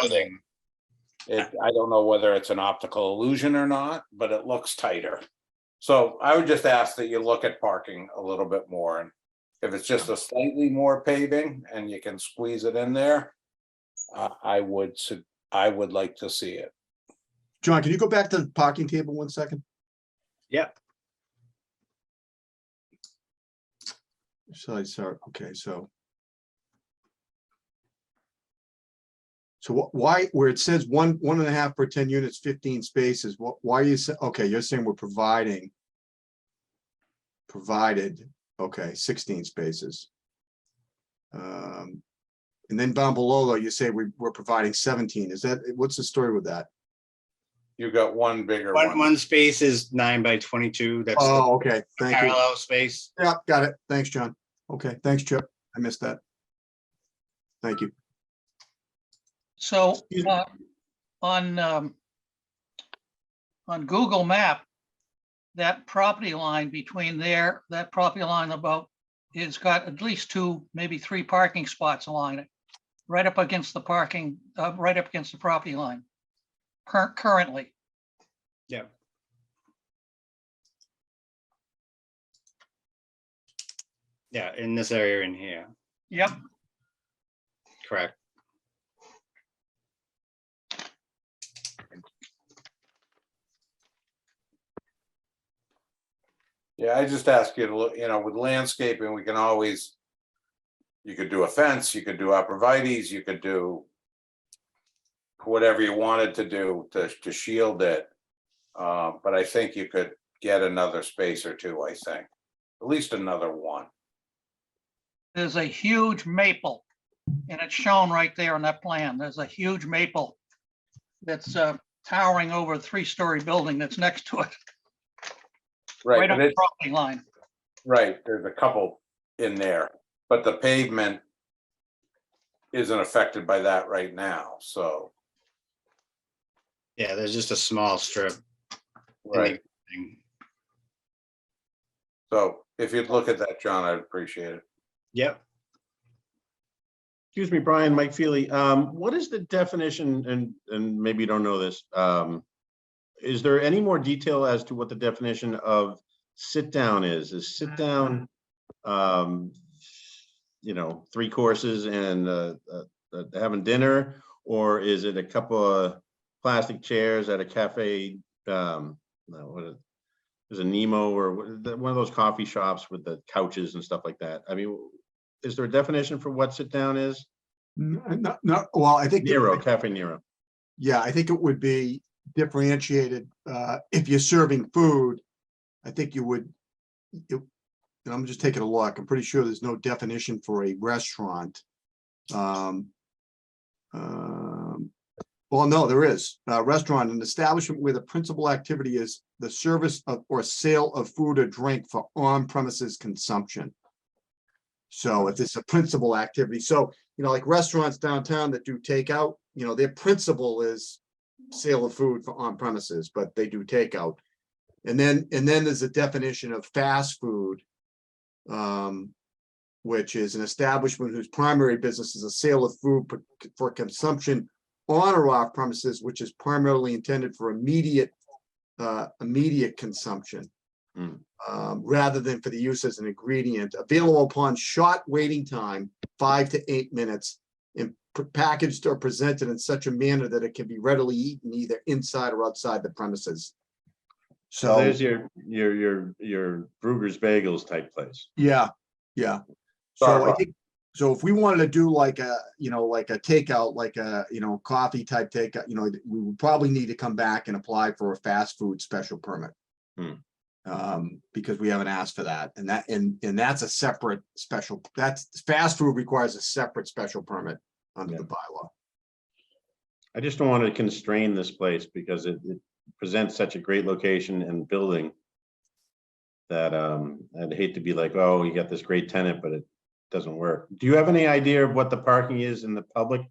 it. I don't know whether it's an optical illusion or not, but it looks tighter. So I would just ask that you look at parking a little bit more, and if it's just a slightly more paving and you can squeeze it in there, I would like to see it. John, can you go back to the parking table 1 second? Yep. So I saw, okay, so. So why, where it says 1.5 per 10 units, 15 spaces, why are you saying, okay, you're saying we're provided, okay, 16 spaces. And then down below, though, you say we're providing 17. Is that, what's the story with that? You got one bigger One space is 9 by 22. That's the Oh, okay, thank you. parallel space. Yeah, got it. Thanks, John. Okay, thanks, Chip. I missed that. Thank you. So on Google Map, that property line between there, that property line about, it's got at least 2, maybe 3 parking spots along it, right up against the parking, right up against the property line. Currently. Yeah. Yeah, in this area in here, Yep. correct. Yeah, I just ask you to look, with landscaping, we can always, you could do a fence, you could do arborvitae's, you could do whatever you wanted to do to shield it. But I think you could get another space or 2, I think, at least another 1. There's a huge maple, and it's shown right there on that plan. There's a huge maple that's towering over a 3-story building that's next to it. Right, On but the property line. right, there's a couple in there, but the pavement isn't affected by that right now, so. Yeah, there's just a small strip. Right. So if you'd look at that, John, I'd appreciate it. Yep. Excuse me, Brian, Mike Feely, what is the definition, and maybe you don't know this, is there any more detail as to what the definition of sit down is? Is sit down, 3 courses and having dinner, or is it a couple of plastic chairs at a cafe? There's a Nemo or one of those coffee shops with the couches and stuff like that. I mean, is there a definition for what sit down is? No, well, I think Cafe Nero. Yeah, I think it would be differentiated. If you're serving food, I think you would, and I'm just taking a look. I'm pretty sure there's no definition for a restaurant. Well, no, there is. Restaurant, an establishment where the principal activity is the service of or sale of food or drink for on-premises consumption. So if it's a principal activity, so, like restaurants downtown that do takeout, their principal is sale of food for on premises, but they do takeout. And then there's a definition of fast food, which is an establishment whose primary business is a sale of food for consumption on or off premises, which is primarily intended for immediate consumption, rather than for the use as an ingredient. Available upon short waiting time, 5 to 8 minutes, and packaged or presented in such a manner that it can be readily eaten either inside or outside the premises. So there's your Brugger's Bagels type place. Yeah. So I think, so if we wanted to do like a takeout, like a, coffee type takeout, we would probably need to come back and apply for a fast food special permit. Because we haven't asked for that. And that's a separate special, fast food requires a separate special permit under the bylaw. I just don't want to constrain this place because it presents such a great location and building that I'd hate to be like, oh, you got this great tenant, but it doesn't work. Do you have any idea of what the parking is in the public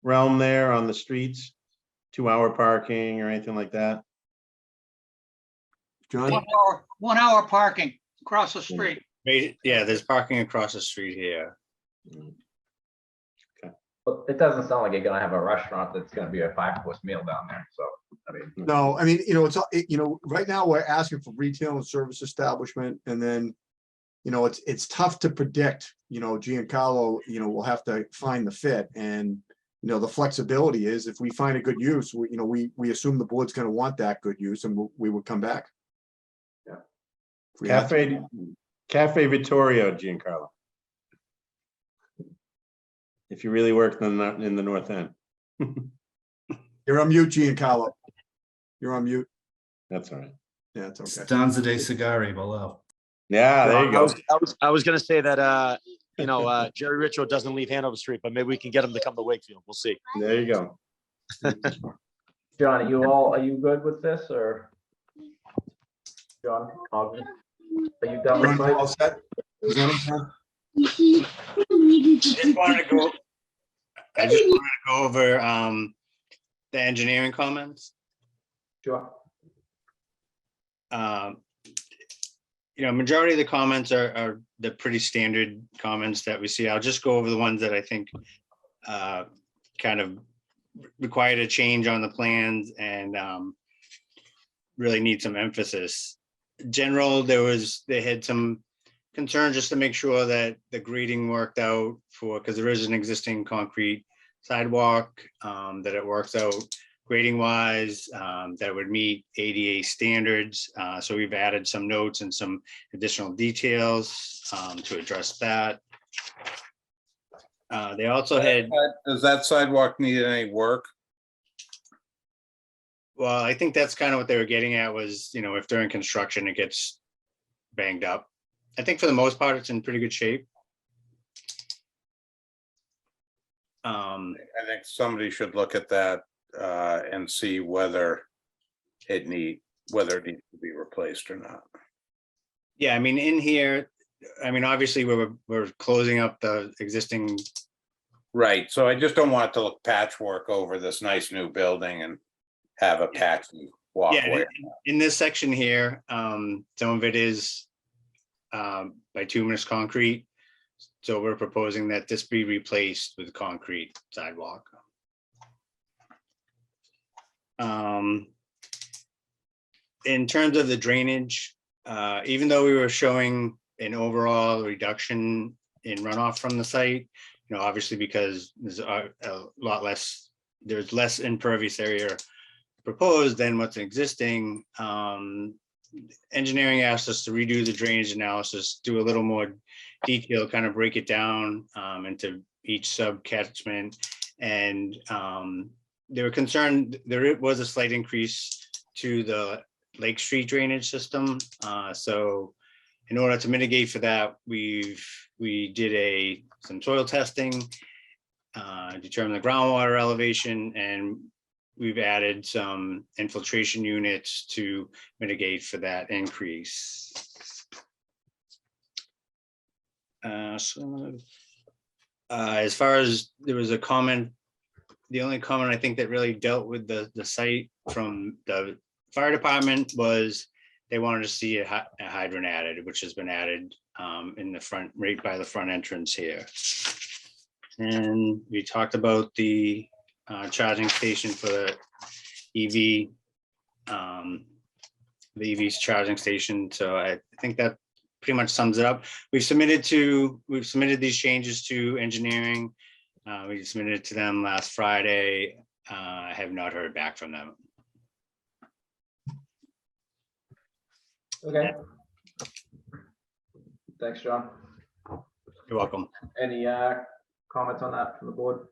realm there on the streets? 2-hour parking or anything like that? John? 1 hour parking across the street. Yeah, there's parking across the street here. But it doesn't sound like you're gonna have a restaurant that's gonna be a 5-course meal down there, so, I mean. No, I mean, it's, right now we're asking for retail and service establishment, and then, it's tough to predict, Giancarlo, we'll have to find the fit, and, the flexibility is if we find a good use, we assume the board's gonna want that good use, and we would come back. Yeah. Cafe Vittorio, Giancarlo. If you really worked in the North End. You're on mute, Giancarlo. You're on mute. That's all right. Yeah, it's okay. Stanza de Cigari below. Yeah, there you go. I was gonna say that, Jerry Ritchell doesn't leave Hanover Street, but maybe we can get him to come to Wakefield. We'll see. There you go. John, are you good with this or? John, Ogden, are you done with All this? set? Presenting, huh? Just wanted to go, I just wanted to go over the engineering comments. Sure. Majority of the comments are the pretty standard comments that we see. I'll just go over the ones that I think kind of required a change on the plans and really need some emphasis. General, they had some concern just to make sure that the grading worked out because there is an existing concrete sidewalk, that it works out grading wise, that would meet ADA standards. So we've added some notes and some additional details to address that. They also had. Does that sidewalk need any work? Well, I think that's kind of what they were getting at was, if during construction it gets banged up. I think for the most part, it's in pretty good shape. I think somebody should look at that and see whether it needs to be replaced or not. Yeah, in here, obviously we're closing up the existing. Right, so I just don't want it to look patchwork over this nice new building and have a patchy walkway. In this section here, some of it is bituminous concrete. So we're proposing that this be replaced with concrete sidewalk. In terms of the drainage, even though we were showing an overall reduction in runoff from the site, obviously because there's a lot less, there's less impervious area proposed than what's existing. Engineering asked us to redo the drainage analysis, do a little more detail, kind of break it down into each sub catchment. And they were concerned there was a slight increase to the Lake Street drainage system. So in order to mitigate for that, we did some soil testing, determine the groundwater elevation, and we've added some infiltration units to mitigate for that increase. As far as there was a comment, the only comment I think that really dealt with the site from the fire department was they wanted to see a hydrant added, which has been added in the front, right by the front entrance here. And we talked about the charging station for the EV's charging station. So I think that pretty much sums it up. We've submitted these changes to engineering. We submitted it to them last Friday. I have not heard back from them. Okay. Thanks, John. You're welcome. Any comments on that from the board?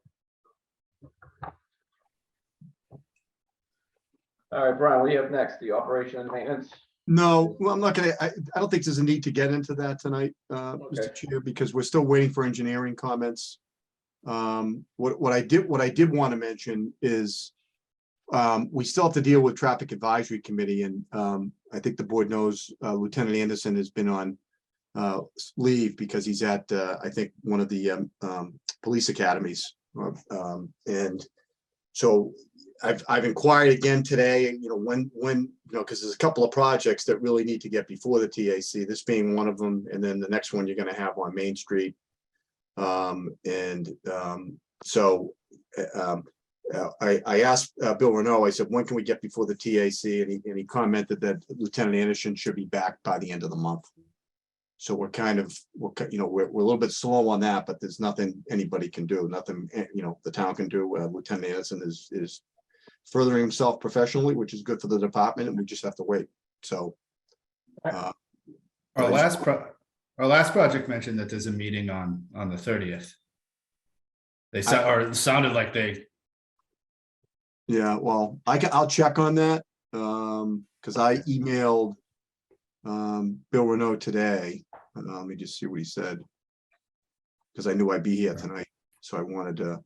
All right, Brian, what do you have next? The operation and maintenance? No, well, I'm not gonna, I don't think there's a need to get into that tonight, Mr. Chair, because we're still waiting for engineering comments. What I did want to mention is we still have to deal with Traffic Advisory Committee, and I think the board knows Lieutenant Anderson has been on leave because he's at, I think, one of the police academies. And so I've inquired again today, when, because there's a couple of projects that really need to get before the TAC, this being one of them, and then the next one you're going to have on Main Street. So I asked Bill Renault, I said, when can we get before the TAC? And he commented that Lieutenant Anderson should be back by the end of the month. So we're a little bit slow on that, but there's nothing anybody can do, nothing, the town can do. Lieutenant Anderson is furthering himself professionally, which is good for the department, and we just have to wait. So. Our last project mentioned that there's a meeting on the 30th. They sounded like they Yeah, well, I'll check on that, because I emailed Bill Renault today. Let me just see what he said. Because I knew I'd be here tonight, so I wanted to.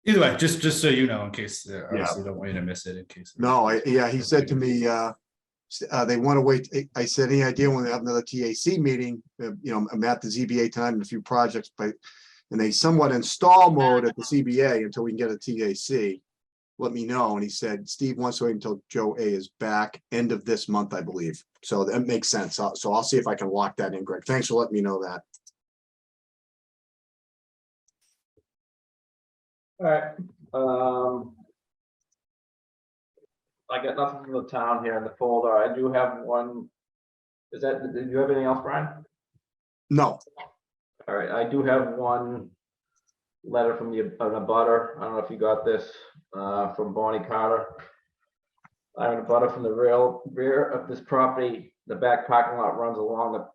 Either way, just so you know, in case, obviously don't want you to miss it in case. No, yeah, he said to me, they want to wait. I said, any idea when they have another TAC meeting? I'm at the ZBA tonight in a few projects, and they somewhat install mode at the CBA until we can get a TAC. Let me know. And he said, Steve wants to wait until Joe A is back end of this month, I believe. So that makes sense. So I'll see if I can lock that in, Greg. Thanks for letting me know that. All right. I got nothing from the town here in the folder. I do have one. Did you have anything else, Brian? No. All right, I do have one letter from the abutter. I don't know if you got this from Bonnie Carter. I'm an abutter from the rear of this property. The back parking lot runs along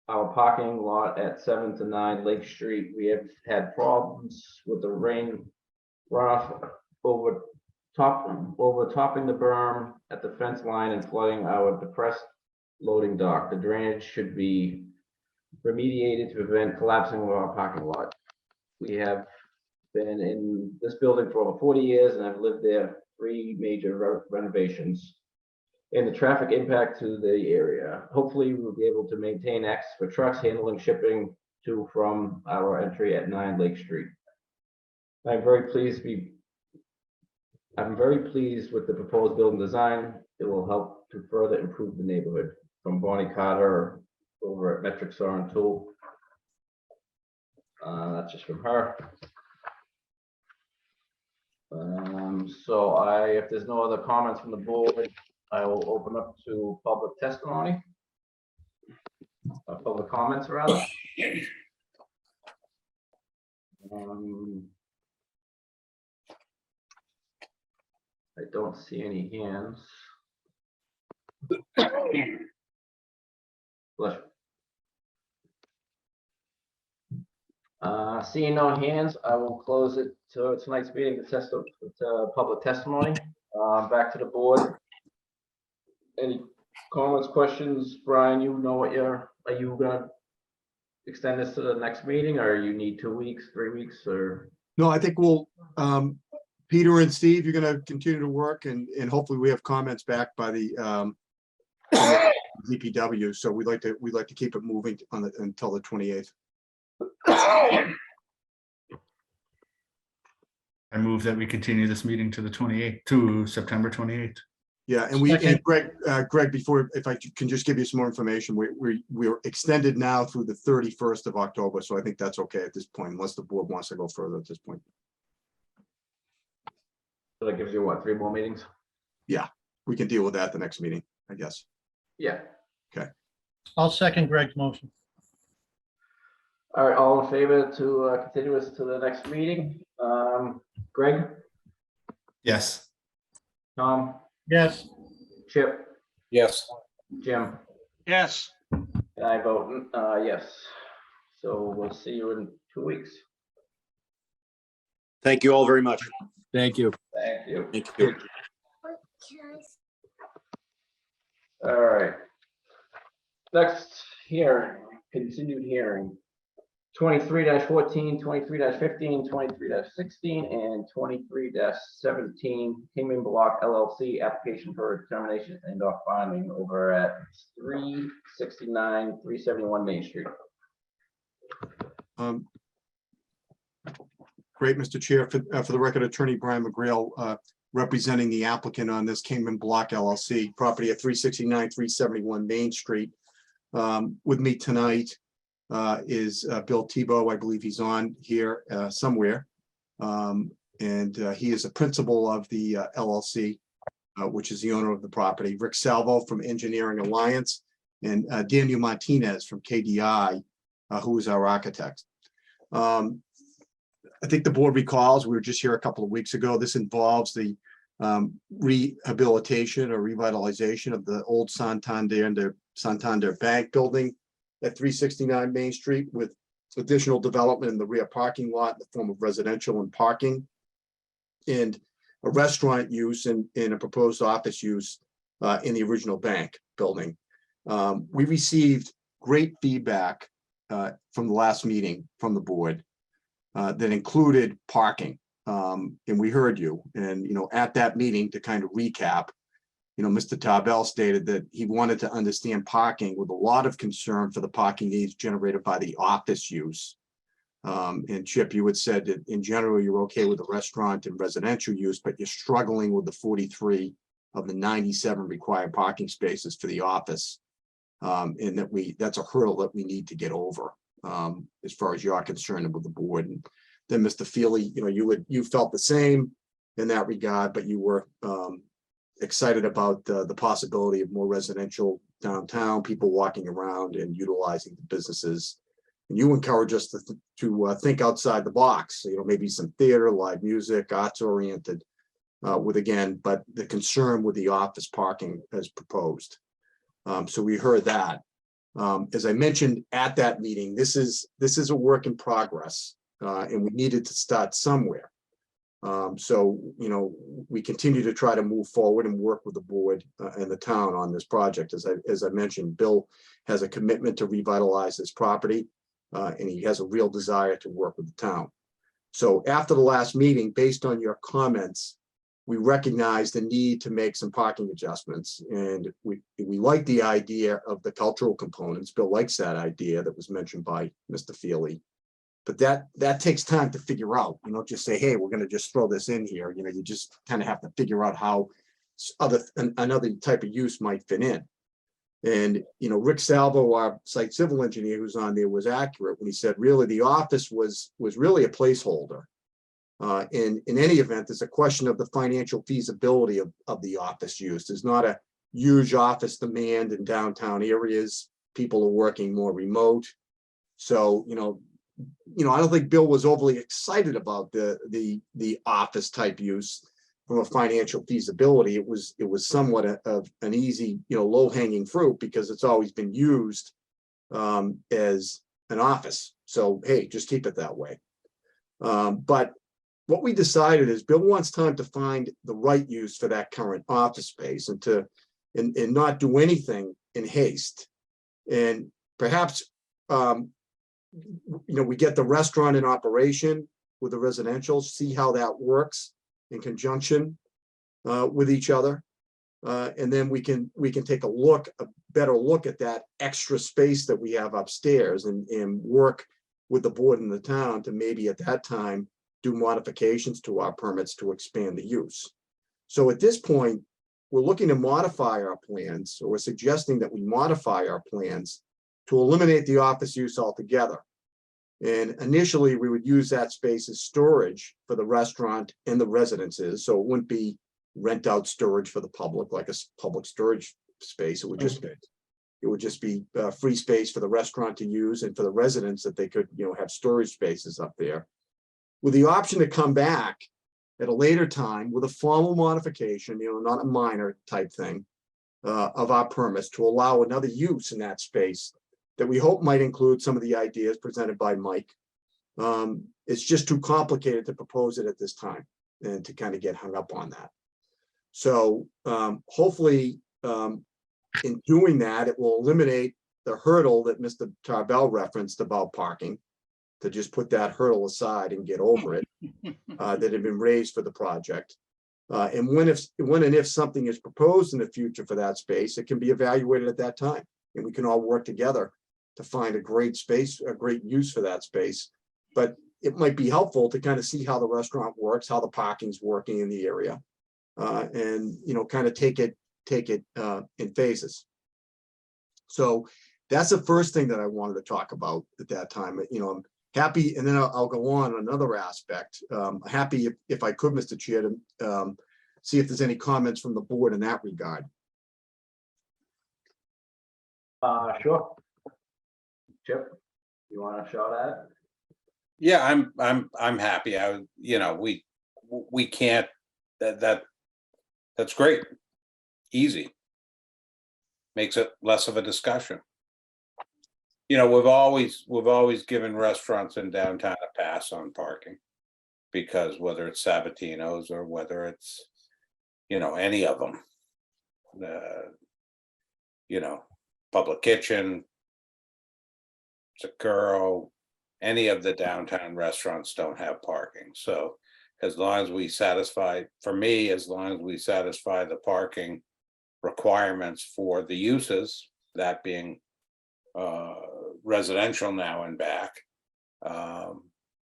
our parking lot at 7 to 9 Lake Street. We have had problems with the rain runoff overtopping the berm at the fence line and flooding our depressed loading dock. The drainage should be remediated to prevent collapsing of our parking lot. We have been in this building for over 40 years and I've lived there 3 major renovations. And the traffic impact to the area. Hopefully we'll be able to maintain access for trucks handling shipping to from our entry at 9 Lake Street. I'm very pleased with the proposed building design. It will help to further improve the neighborhood. From Bonnie Carter over at Metric Saw and Tool. That's just from her. So if there's no other comments from the board, I will open up to public testimony. Public comments, rather. I don't see any hands. Bless you. Seeing no hands, I will close it to tonight's meeting to public testimony. Back to the board. Any comments, questions? Brian, you know what are you gonna extend this to the next meeting, or you need 2 weeks, 3 weeks, or? No, I think we'll, Peter and Steve, you're gonna continue to work and hopefully we have comments back by the DPW. So we'd like to keep it moving until the 28th. I move that we continue this meeting to the 28th, to September 28th. Yeah, and Greg, before, if I can just give you some more information, we're extended now through the 31st of October. So I think that's okay at this point, unless the board wants to go further at this point. So that gives you what, 3 more meetings? Yeah, we can deal with that at the next meeting, I guess. Yeah. Okay. I'll second Greg's motion. All right, all in favor to continue us to the next meeting? Greg? Yes. Tom? Yes. Chip? Yes. Jim? Yes. And I vote yes. So we'll see you in 2 weeks. Thank you all very much. Thank you. Thank you. Thank you. All right. Next hearing, continued hearing. 23-14, 23-15, 23-16, and 23-17 Kingman Block LLC application for determination and off finding over at 369, 371 Main Street. Great, Mr. Chair. For the record, Attorney Brian McGrail, representing the applicant on this Kingman Block LLC property at 369, 371 Main Street. With me tonight is Bill Tebow. I believe he's on here somewhere. And he is a principal of the LLC, which is the owner of the property. Rick Salvo from Engineering Alliance, and Daniel Martinez from KDI, who is our architect. I think the board recalls, we were just here a couple of weeks ago. This involves the rehabilitation or revitalization of the old Santander Bank building at 369 Main Street, with additional development in the rear parking lot in the form of residential and parking. And a restaurant use and a proposed office use in the original bank building. We received great feedback from the last meeting from the board that included parking. And we heard you. And, at that meeting, to kind of recap, Mr. Tarbell stated that he wanted to understand parking with a lot of concern for the parking needs generated by the office use. And Chip, you had said that in general, you're okay with the restaurant and residential use, but you're struggling with the 43 of the 97 required parking spaces for the office. And that's a hurdle that we need to get over as far as you're concerned with the board. And then Mr. Feely, you felt the same in that regard, but you were excited about the possibility of more residential downtown, people walking around and utilizing the businesses. And you encourage us to think outside the box, maybe some theater, live music, arts oriented but the concern with the office parking as proposed. So we heard that. As I mentioned at that meeting, this is a work in progress and we needed to start somewhere. So, we continue to try to move forward and work with the board and the town on this project. As I mentioned, Bill has a commitment to revitalize this property and he has a real desire to work with the town. So after the last meeting, based on your comments, we recognize the need to make some parking adjustments. And we like the idea of the cultural components. Bill likes that idea that was mentioned by Mr. Feely. But that takes time to figure out. You don't just say, hey, we're going to just throw this in here. You just kind of have to figure out how another type of use might fit in. And, Rick Salvo, our site civil engineer who's on there, was accurate when he said, really, the office was really a placeholder. In any event, there's a question of the financial feasibility of the office use. There's not a huge office demand in downtown areas. People are working more remote. So, I don't think Bill was overly excited about the office type use from a financial feasibility. It was somewhat of an easy, low hanging fruit because it's always been used as an office. So, hey, just keep it that way. But what we decided is Bill wants time to find the right use for that current office space and not do anything in haste. And perhaps, we get the restaurant in operation with the residential, see how that works in conjunction with each other. And then we can take a better look at that extra space that we have upstairs and work with the board in the town to maybe at that time do modifications to our permits to expand the use. So at this point, we're looking to modify our plans, or we're suggesting that we modify our plans to eliminate the office use altogether. And initially, we would use that space as storage for the restaurant and the residences. So it wouldn't be rent out storage for the public, like a public storage space. It would just be free space for the restaurant to use and for the residents that they could, have storage spaces up there, with the option to come back at a later time with a formal modification, not a minor type thing of our permits to allow another use in that space that we hope might include some of the ideas presented by Mike. It's just too complicated to propose it at this time and to kind of get hung up on that. So hopefully in doing that, it will eliminate the hurdle that Mr. Tarbell referenced about parking, to just put that hurdle aside and get over it that had been raised for the project. And when and if something is proposed in the future for that space, it can be evaluated at that time. And we can all work together to find a great space, a great use for that space. But it might be helpful to kind of see how the restaurant works, how the parking's working in the area, and kind of take it in phases. So that's the first thing that I wanted to talk about at that time. I'm happy, and then I'll go on another aspect. Happy if I could, Mr. Chair, to see if there's any comments from the board in that regard. Sure. Chip, you want to show that? Yeah, I'm happy. We can't, that's great. Easy. Makes it less of a discussion. We've always given restaurants in downtown a pass on parking. because whether it's Sabatino's or whether it's, any of them, Public Kitchen, Sakuro, any of the downtown restaurants don't have parking. So as long as we satisfy, for me, as long as we satisfy the parking requirements for the uses, that being residential now and back,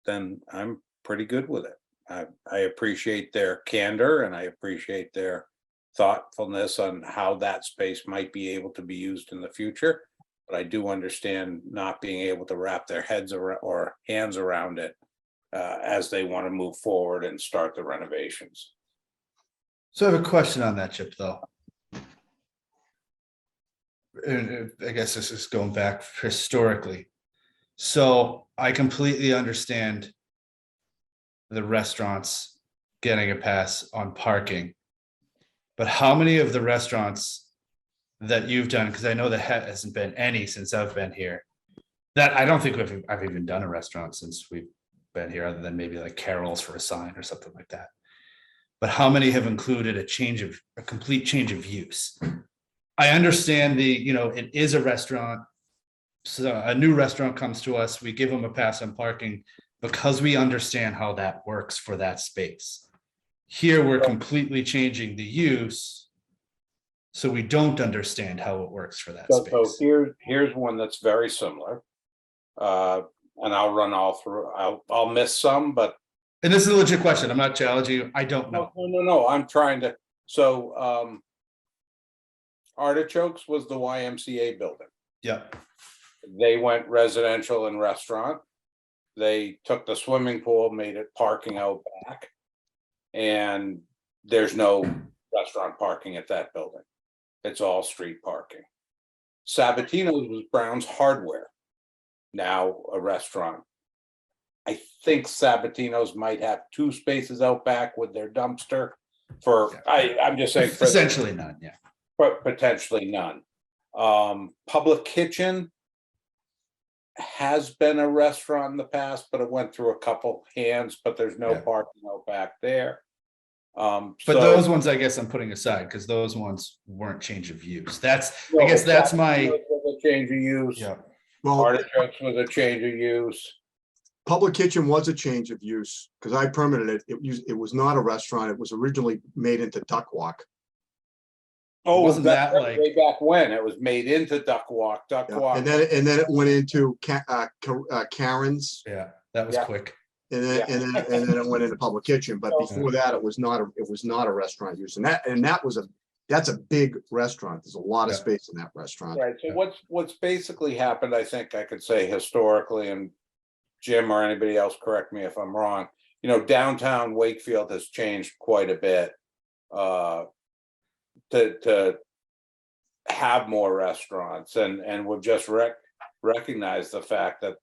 then I'm pretty good with it. I appreciate their candor and I appreciate their thoughtfulness on how that space might be able to be used in the future. But I do understand not being able to wrap their heads around or hands around it as they want to move forward and start the renovations. So I have a question on that, Chip, though. And I guess this is going back historically. So I completely understand the restaurants getting a pass on parking. But how many of the restaurants that you've done, because I know there hasn't been any since I've been here, that I don't think I've even done a restaurant since we've been here, other than maybe like Carol's for a sign or something like that. But how many have included a complete change of use? I understand it is a restaurant. So a new restaurant comes to us, we give them a pass on parking because we understand how that works for that space. Here, we're completely changing the use, so we don't understand how it works for that So space. here's one that's very similar. And I'll run all through, I'll miss some, but. And this is a legit question. I'm not challenging you. I don't know. No, I'm trying to, so Artichokes was the YMCA building. Yep. They went residential and restaurant. They took the swimming pool, made it parking out back. And there's no restaurant parking at that building. It's all street parking. Sabatino's was Brown's Hardware, now a restaurant. I think Sabatino's might have 2 spaces out back with their dumpster for, I'm just saying. Essentially none, yeah. But potentially none. Public Kitchen has been a restaurant in the past, but it went through a couple hands, but there's no parking out back there. But those ones, I guess I'm putting aside because those ones weren't change of use. I guess that's my a change of use. Yeah. Well, Artichokes was a change of use. Public Kitchen was a change of use because I permitted it. It was not a restaurant. It was originally made into Duck Walk. Oh, wasn't that like way back when it was made into Duck Walk, And then it went into Karen's. Yeah, that was quick. And then it went into Public Kitchen, but before that, it was not a restaurant use, that's a big restaurant. There's a lot of space in that restaurant. Right. So what's basically happened, I think I could say historically, and Jim or anybody else correct me if I'm wrong. Downtown Wakefield has changed quite a bit to have more restaurants, and we've just recognized the fact that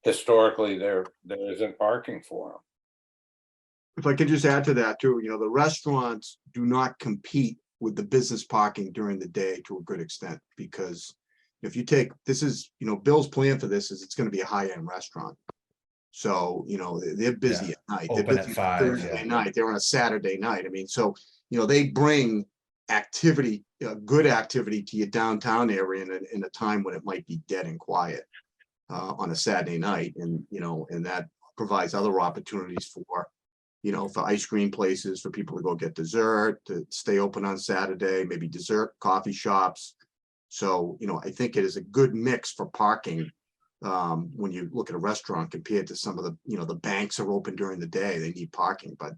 historically there isn't parking for them. If I could just add to that too, the restaurants do not compete with the business parking during the day to a good extent, because if you take, Bill's plan for this is it's going to be a high-end restaurant. So, they're busy at night. They're Open busy at 5, Thursday night. They're on a Saturday night. I mean, so, they bring activity, good activity to your downtown area in a time when it might be dead and quiet on a Saturday night. And, and that provides other opportunities for ice cream places, for people to go get dessert, to stay open on Saturday, maybe dessert, coffee shops. So, I think it is a good mix for parking when you look at a restaurant compared to some of the, the banks are open during the day, they need parking, but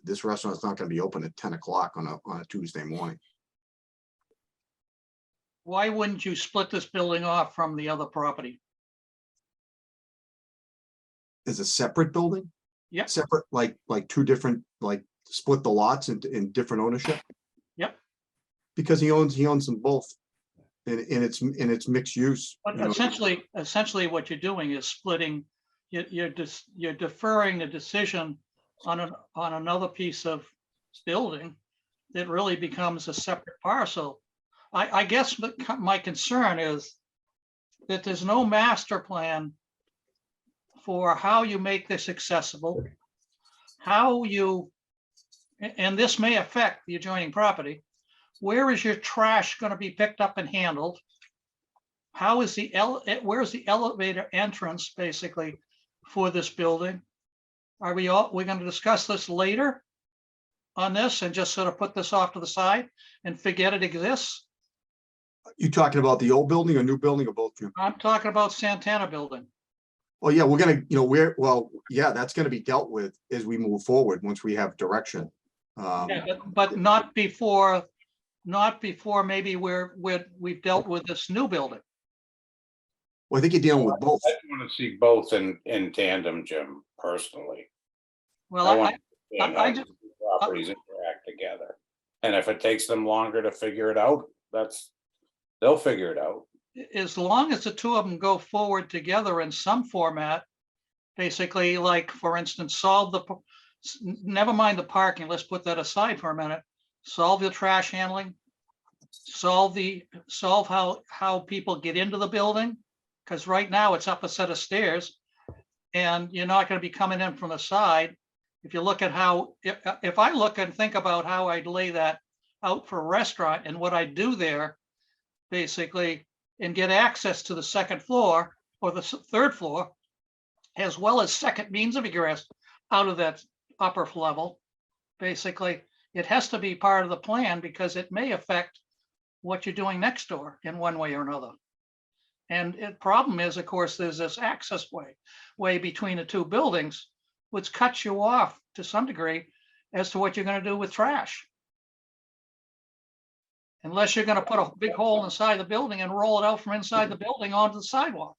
this restaurant's not going to be open at 10 o'clock on a Tuesday morning. Why wouldn't you split this building off from the other property? Is a separate building? Yep. Separate, like 2 different, split the lots in different ownership? Yep. Because he owns them both. And it's mixed use. But essentially what you're doing is splitting, you're deferring the decision on another piece of building that really becomes a separate parcel. I guess my concern is that there's no master plan for how you make this accessible, how you, and this may affect the adjoining property, where is your trash going to be picked up and handled? How is where's the elevator entrance basically for this building? Are we're going to discuss this later on this and just sort of put this off to the side and forget it exists? You talking about the old building or new building or both, Jim? I'm talking about Santana Building. Oh, yeah, we're gonna, that's gonna be dealt with as we move forward, once we have direction. Yeah, but not before maybe we've dealt with this new building. Well, I think you're dealing with both. I want to see both in tandem, Jim, personally. Well, I want to understand I how just, the properties interact together. And if it takes them longer to figure it out, they'll figure it out. as long as the two of them go forward together in some format, basically, like, for instance, never mind the parking, let's put that aside for a minute. Solve the trash handling, solve how people get into the building, because right now it's up a set of stairs and you're not going to be coming in from the side. If you look at how, if I look and think about how I'd lay that out for a restaurant and what I do there, basically, and get access to the second floor or the third floor, as well as second means of egress out of that upper level, basically, it has to be part of the plan because it may affect what you're doing next door in one way or another. And the problem is, of course, there's this access way between the two buildings, which cuts you off to some degree as to what you're going to do with trash. Unless you're going to put a big hole inside the building and roll it out from inside the building onto the sidewalk.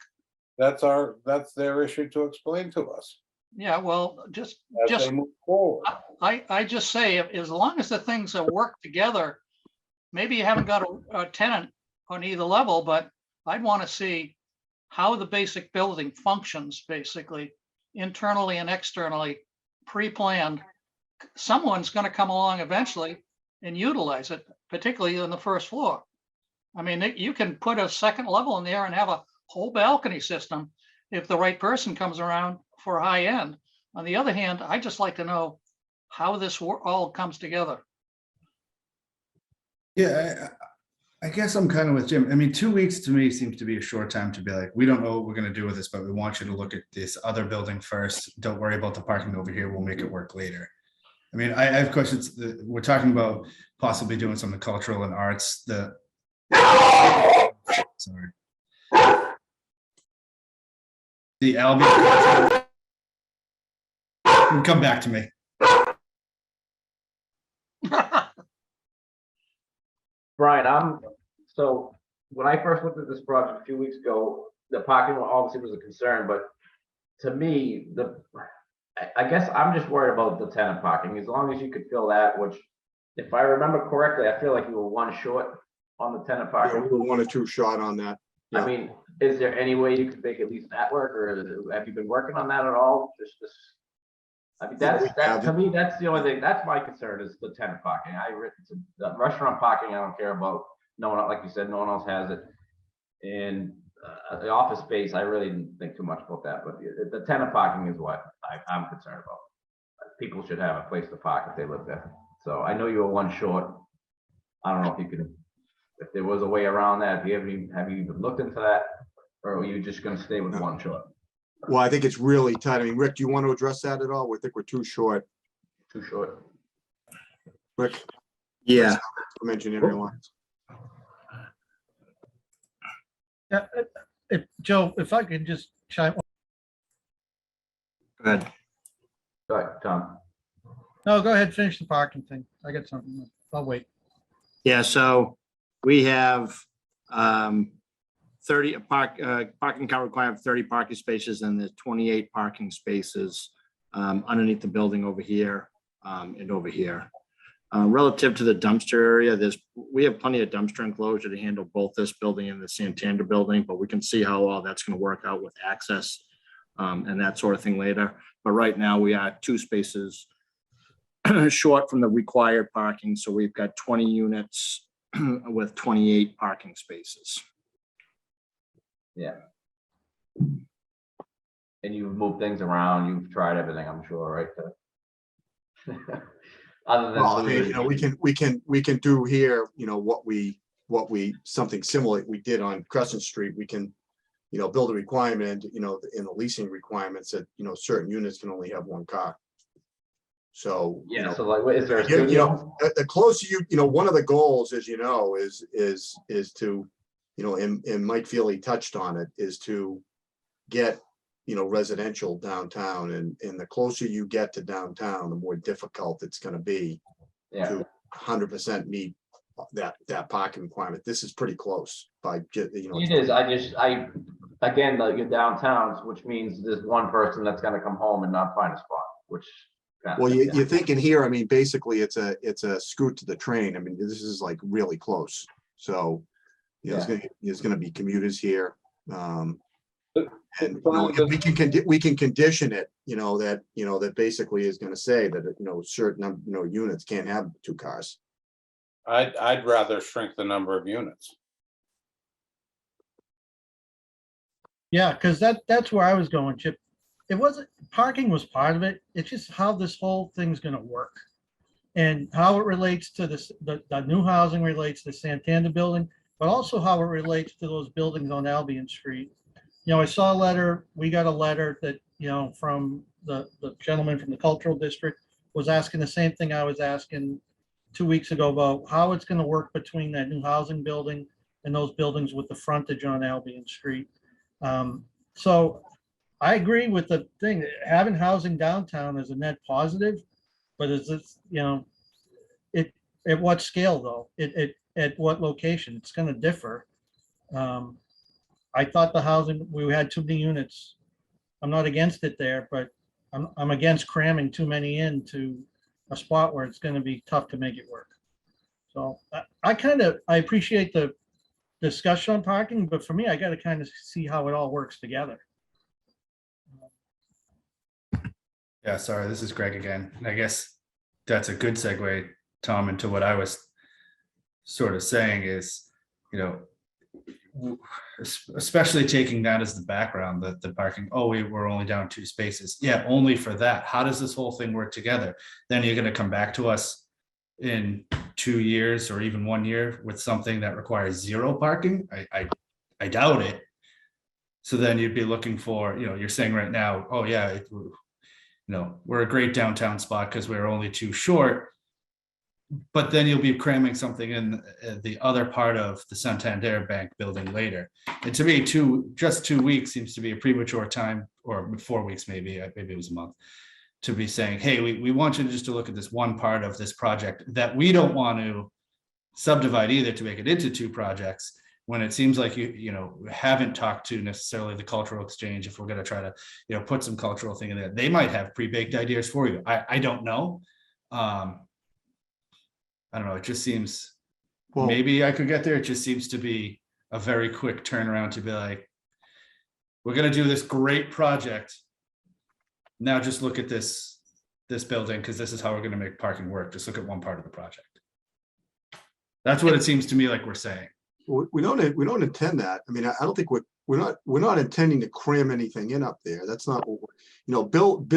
That's their issue to explain to us. Yeah, well, as they move forward. I just say, as long as the things are worked together, maybe you haven't got a tenant on either level, but I'd want to see how the basic building functions, basically, internally and externally, pre-planned. Someone's going to come along eventually and utilize it, particularly on the first floor. I mean, you can put a second level in there and have a whole balcony system if the right person comes around for high end. On the other hand, I just like to know how this all comes together. Yeah, I guess I'm kind of with Jim. I mean, 2 weeks to me seems to be a short time to be like, we don't know what we're going to do with this, but we want you to look at this other building first. Don't worry about the parking over here. We'll make it work later. I mean, I of course, we're talking about possibly doing something cultural and arts. Sorry. The Albion. Come back to me. Brian, so when I first looked at this project a few weeks ago, the parking lot obviously was a concern, but to me, I guess I'm just worried about the tenant parking. As long as you could fill that, which, if I remember correctly, I feel like you were one short on the tenant Yeah, parking. we were 1 or 2 short on that. I mean, is there any way you could make at least that work, or have you been working on that at all? I mean, to me, that's the only thing. That's my concern is the tenant parking. The restaurant parking, I don't care about. No one, like you said, no one else has it. And the office space, I really didn't think too much about that. But the tenant parking is what I'm concerned about. People should have a place to park if they live there. So I know you were one short. I don't know if you could, if there was a way around that. Have you even looked into that, or are you just going to stay with one short? Well, I think it's really tight. I mean, Rick, do you want to address that at all? We think we're too short. Too short. Rick? Yeah. From engineering lines. Yeah, Joe, if I could just chime. Go ahead. Go ahead, Tom. No, go ahead, finish the parking thing. I got something. I'll wait. Yeah, so we have 30 parking count requirement, 30 parking spaces, and there's 28 parking spaces underneath the building over here and over here. Relative to the dumpster area, we have plenty of dumpster enclosure to handle both this building and the Santander building, but we can see how all that's going to work out with access and that sort of thing later. But right now we are 2 spaces short from the required parking. So we've got 20 units with 28 parking spaces. Yeah. And you've moved things around. You've tried everything, I'm sure, right? Other than Well, I mean, losing- we can do here, what we, something similar we did on Crescent Street. We can, build a requirement, in the leasing requirements that, certain units can only have one car. So, Yeah, so like, is there a you studio? the closer one of the goals, as you know, is to, and Mike Feely touched on it, is to get, residential downtown, and the closer you get to downtown, the more difficult it's gonna be Yeah, to 100% meet that parking requirement. This is pretty close by, it is. Again, like your downtowns, which means there's one person that's gonna come home and not find a spot, which. Well, you're thinking here, I mean, basically it's a scoot to the train. I mean, this is like really close. So, there's gonna be commuters here. And we can condition it, that basically is gonna say that, certain, units can't have 2 cars. I'd rather shrink the number of units. Yeah, because that's where I was going, Chip. It wasn't, parking was part of it. It's just how this whole thing's gonna work. And how it relates to this, the new housing relates to Santander building, but also how it relates to those buildings on Albion Street. I saw a letter, we got a letter that, from the gentleman from the cultural district was asking the same thing I was asking 2 weeks ago about how it's gonna work between that new housing building and those buildings with the frontage on Albion Street. So I agree with the thing, having housing downtown is a net positive, but is this, at what scale though? At what location? It's gonna differ. I thought the housing, we had too many units. I'm not against it there, but I'm against cramming too many into a spot where it's gonna be tough to make it work. So I appreciate the discussion on parking, but for me, I gotta kind of see how it all works together. Yeah, sorry, this is Greg again. And I guess that's a good segue, Tom, into what I was sort of saying is, especially taking that as the background, that the parking, we're only down 2 spaces. Yeah, only for that. How does this whole thing work together? Then you're going to come back to us in 2 years or even 1 year with something that requires 0 parking. I doubt it. So then you'd be looking for, you're saying right now, we're a great downtown spot because we're only 2 short. But then you'll be cramming something in the other part of the Santander Bank building later. And to me, just 2 weeks seems to be a premature time, or 4 weeks, maybe it was a month, to be saying, hey, we want you just to look at this one part of this project that we don't want to subdivide either to make it into 2 projects, when it seems like you haven't talked to necessarily the cultural exchange. If we're going to try to put some cultural thing in there, they might have pre-baked ideas for you. I don't know. I don't know. It just seems, maybe I could get there. It just seems to be a very quick turnaround to be like, we're going to do this great project. Now just look at this building, because this is how we're going to make parking work. Just look at one part of the project. That's what it seems to me like we're saying. We don't intend that. I mean, I don't think we're not intending to cram anything in up there. That's not what Bill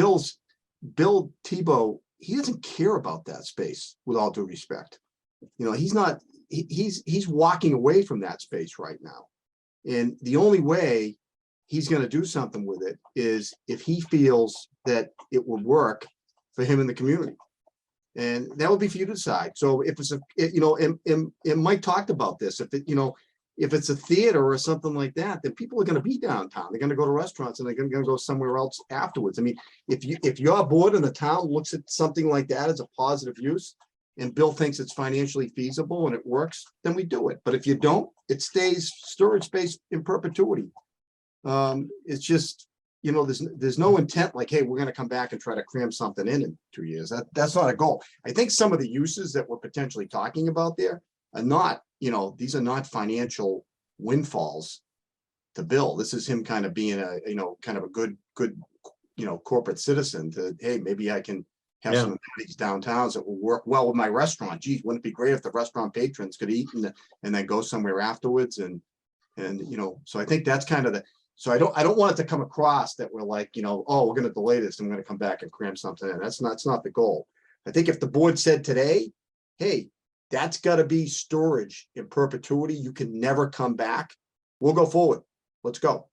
Tebow, he doesn't care about that space, with all due respect. He's walking away from that space right now. And the only way he's going to do something with it is if he feels that it will work for him in the community. And that would be for you to decide. So if it's and Mike talked about this, if it's a theater or something like that, then people are going to be downtown. They're going to go to restaurants and they're going to go somewhere else afterwards. I mean, if your board and the town looks at something like that as a positive use, and Bill thinks it's financially feasible and it works, then we do it. But if you don't, it stays storage space in perpetuity. It's just, there's no intent like, hey, we're going to come back and try to cram something in 2 years. That's not a goal. I think some of the uses that we're potentially talking about there are not, these are not financial windfalls to Bill. This is him kind of being kind of a good, corporate citizen to, hey, maybe I can have some of these downtowns that will work well with my restaurant. Geez, wouldn't it be great if the restaurant patrons could eat and then go somewhere afterwards? And so I think that's kind of so I don't want it to come across that we're like, we're going to delay this and we're going to come back and cram something in. That's not the goal. I think if the board said today, hey, that's gotta be storage in perpetuity, you can never come back, we'll go forward. Let's go.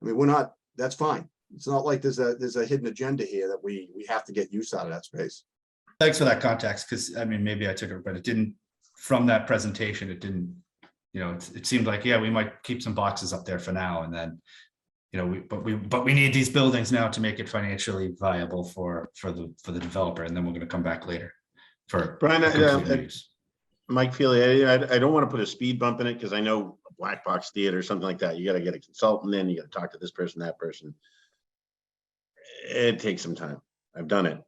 I mean, we're not, that's fine. It's not like there's a hidden agenda here that we have to get use out of that space. Thanks for that context, because I mean, maybe I took it, but it didn't, from that presentation, it didn't, you know, it seemed like, yeah, we might keep some boxes up there for now, and then, you know, but we need these buildings now to make it financially viable for the developer, and then we're gonna come back later for Brian, complete use. Mike Feely, I don't want to put a speed bump in it because I know a black box theater or something like that. You got to get a consultant in, you got to talk to this person, that person. It takes some time. I've done it.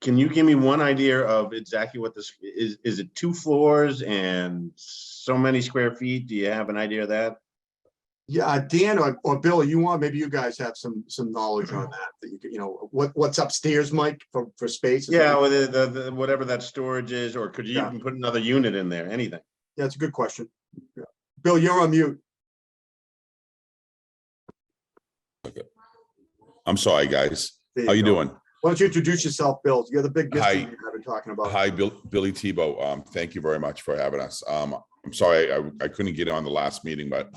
Can you give me one idea of exactly what this is? Is it 2 floors and so many square feet? Do you have an idea of that? Yeah, Dan or Bill, maybe you guys have some knowledge on that you could, you know, what's upstairs, Mike, for space? Yeah, or the whatever that storage is, or could you Yeah. even put another unit in there? Anything? Yeah, it's a good question. Yeah. Bill, you're on mute. I'm sorry, guys. There How you go. doing? Why don't you introduce yourself, Bill? You're the big Hi. mystery I've been talking about. Hi, Billy Tebow. Thank you very much for having us. I'm sorry I couldn't get on the last meeting, but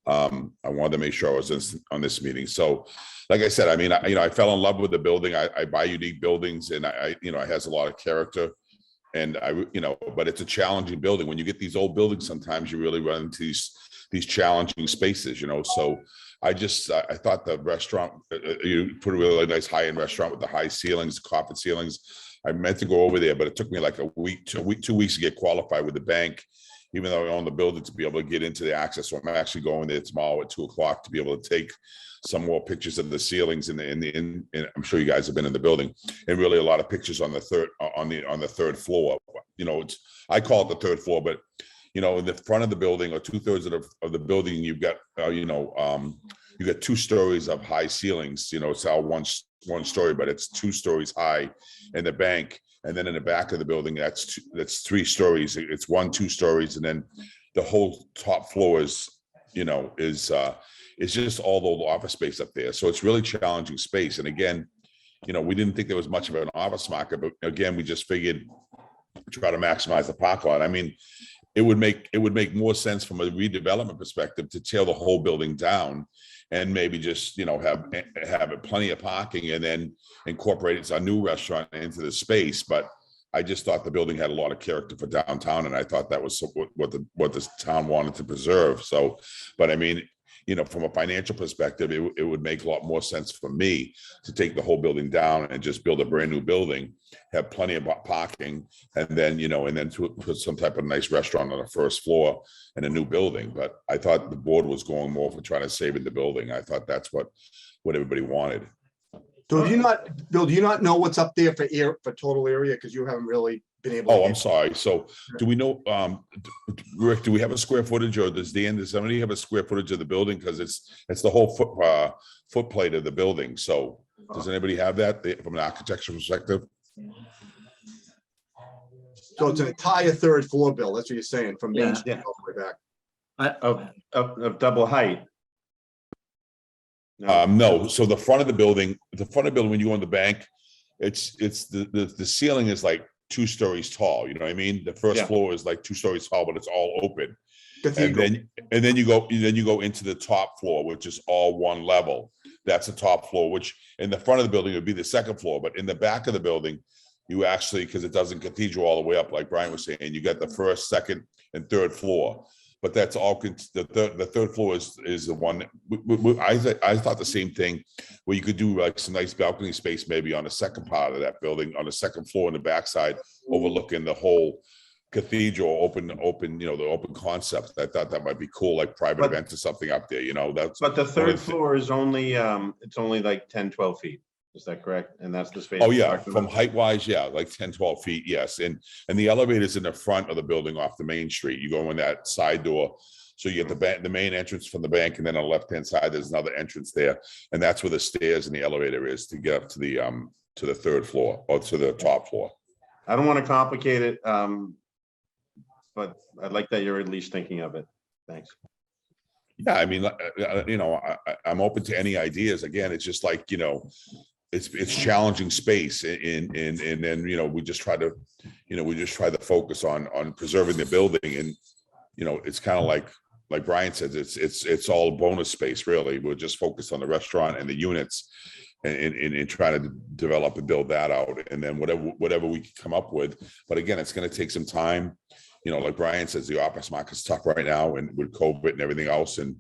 I wanted to make sure I was on this meeting. So, like I said, I mean, I fell in love with the building. I buy unique buildings, and it has a lot of character. And but it's a challenging building. When you get these old buildings, sometimes you really run into these challenging spaces, So I thought the restaurant, you put a really nice high-end restaurant with the high ceilings, carpet ceilings. I meant to go over there, but it took me like a week, 2 weeks to get qualified with the bank, even though I own the building, to be able to get into the access. So I'm actually going there tomorrow at 2:00 to be able to take some more pictures of the ceilings and I'm sure you guys have been in the building, and really a lot of pictures on the third floor. I call it the third floor, but in the front of the building, or 2/3 of the building, you've got you got 2 stories of high ceilings. It's all one story, but it's 2 stories high in the bank. And then in the back of the building, that's 3 stories. It's 1, 2 stories, and then the whole top floor is just all the office space up there. So it's really challenging space. And again, we didn't think there was much of an office market, but again, we just figured try to maximize the parking lot. I mean, it would make more sense from a redevelopment perspective to tear the whole building down and maybe just have plenty of parking and then incorporate a new restaurant into the space. But I just thought the building had a lot of character for downtown, and I thought that was what the town wanted to preserve. So, but I mean, from a financial perspective, it would make a lot more sense for me to take the whole building down and just build a brand new building, have plenty of parking, and then, to put some type of nice restaurant on the first floor in a new building. But I thought the board was going more for trying to save the building. I thought that's what everybody wanted. So Bill, do you not know what's up there for total area? Because you haven't really been able to. Oh, I'm sorry. So do we know, Rick, do we have a square footage, or does somebody have a square footage of the building? Because it's the whole footplate of the building. So does anybody have that from an architectural perspective? So it's an entire third floor, Bill. That's what you're saying, from Main Street all the way back. Of double height. No. So the front of the building, when you go in the bank, it's the ceiling is like 2 stories tall. You know what I mean? The first floor is like 2 stories tall, but it's all open. Cathedral. And then you go into the top floor, which is all one level. That's the top floor, which in the front of the building would be the second floor. But in the back of the building, you actually, because it doesn't cathedral all the way up, like Brian was saying, you got the first, second, and third floor. But that's all. The third floor is the one. I thought the same thing, where you could do like some nice balcony space maybe on the second part of that building, on the second floor in the backside, overlooking the whole cathedral, open, the open concept. I thought that might be cool, like private events or something up there. But the third floor is only it's only like 10, 12 feet. Is that correct? And that's the space. Oh yeah, from height wise, yeah, like 10, 12 feet, yes. And the elevator's in the front of the building off the main street. You go in that side door. So you get the main entrance from the bank, and then on the left-hand side, there's another entrance there. And that's where the stairs and the elevator is to get up to the third floor, or to the top floor. I don't want to complicate it, but I'd like that you're at least thinking of it. Thanks. Yeah, I mean, I'm open to any ideas. Again, it's just like, it's challenging space and then, we just try to, focus on preserving the building. And, it's kind of like Brian says, it's all bonus space, really. We're just focused on the restaurant and the units and trying to develop and build that out. And then whatever we can come up with. But again, it's going to take some time. Like Brian says, the office market's tough right now and with COVID and everything else. And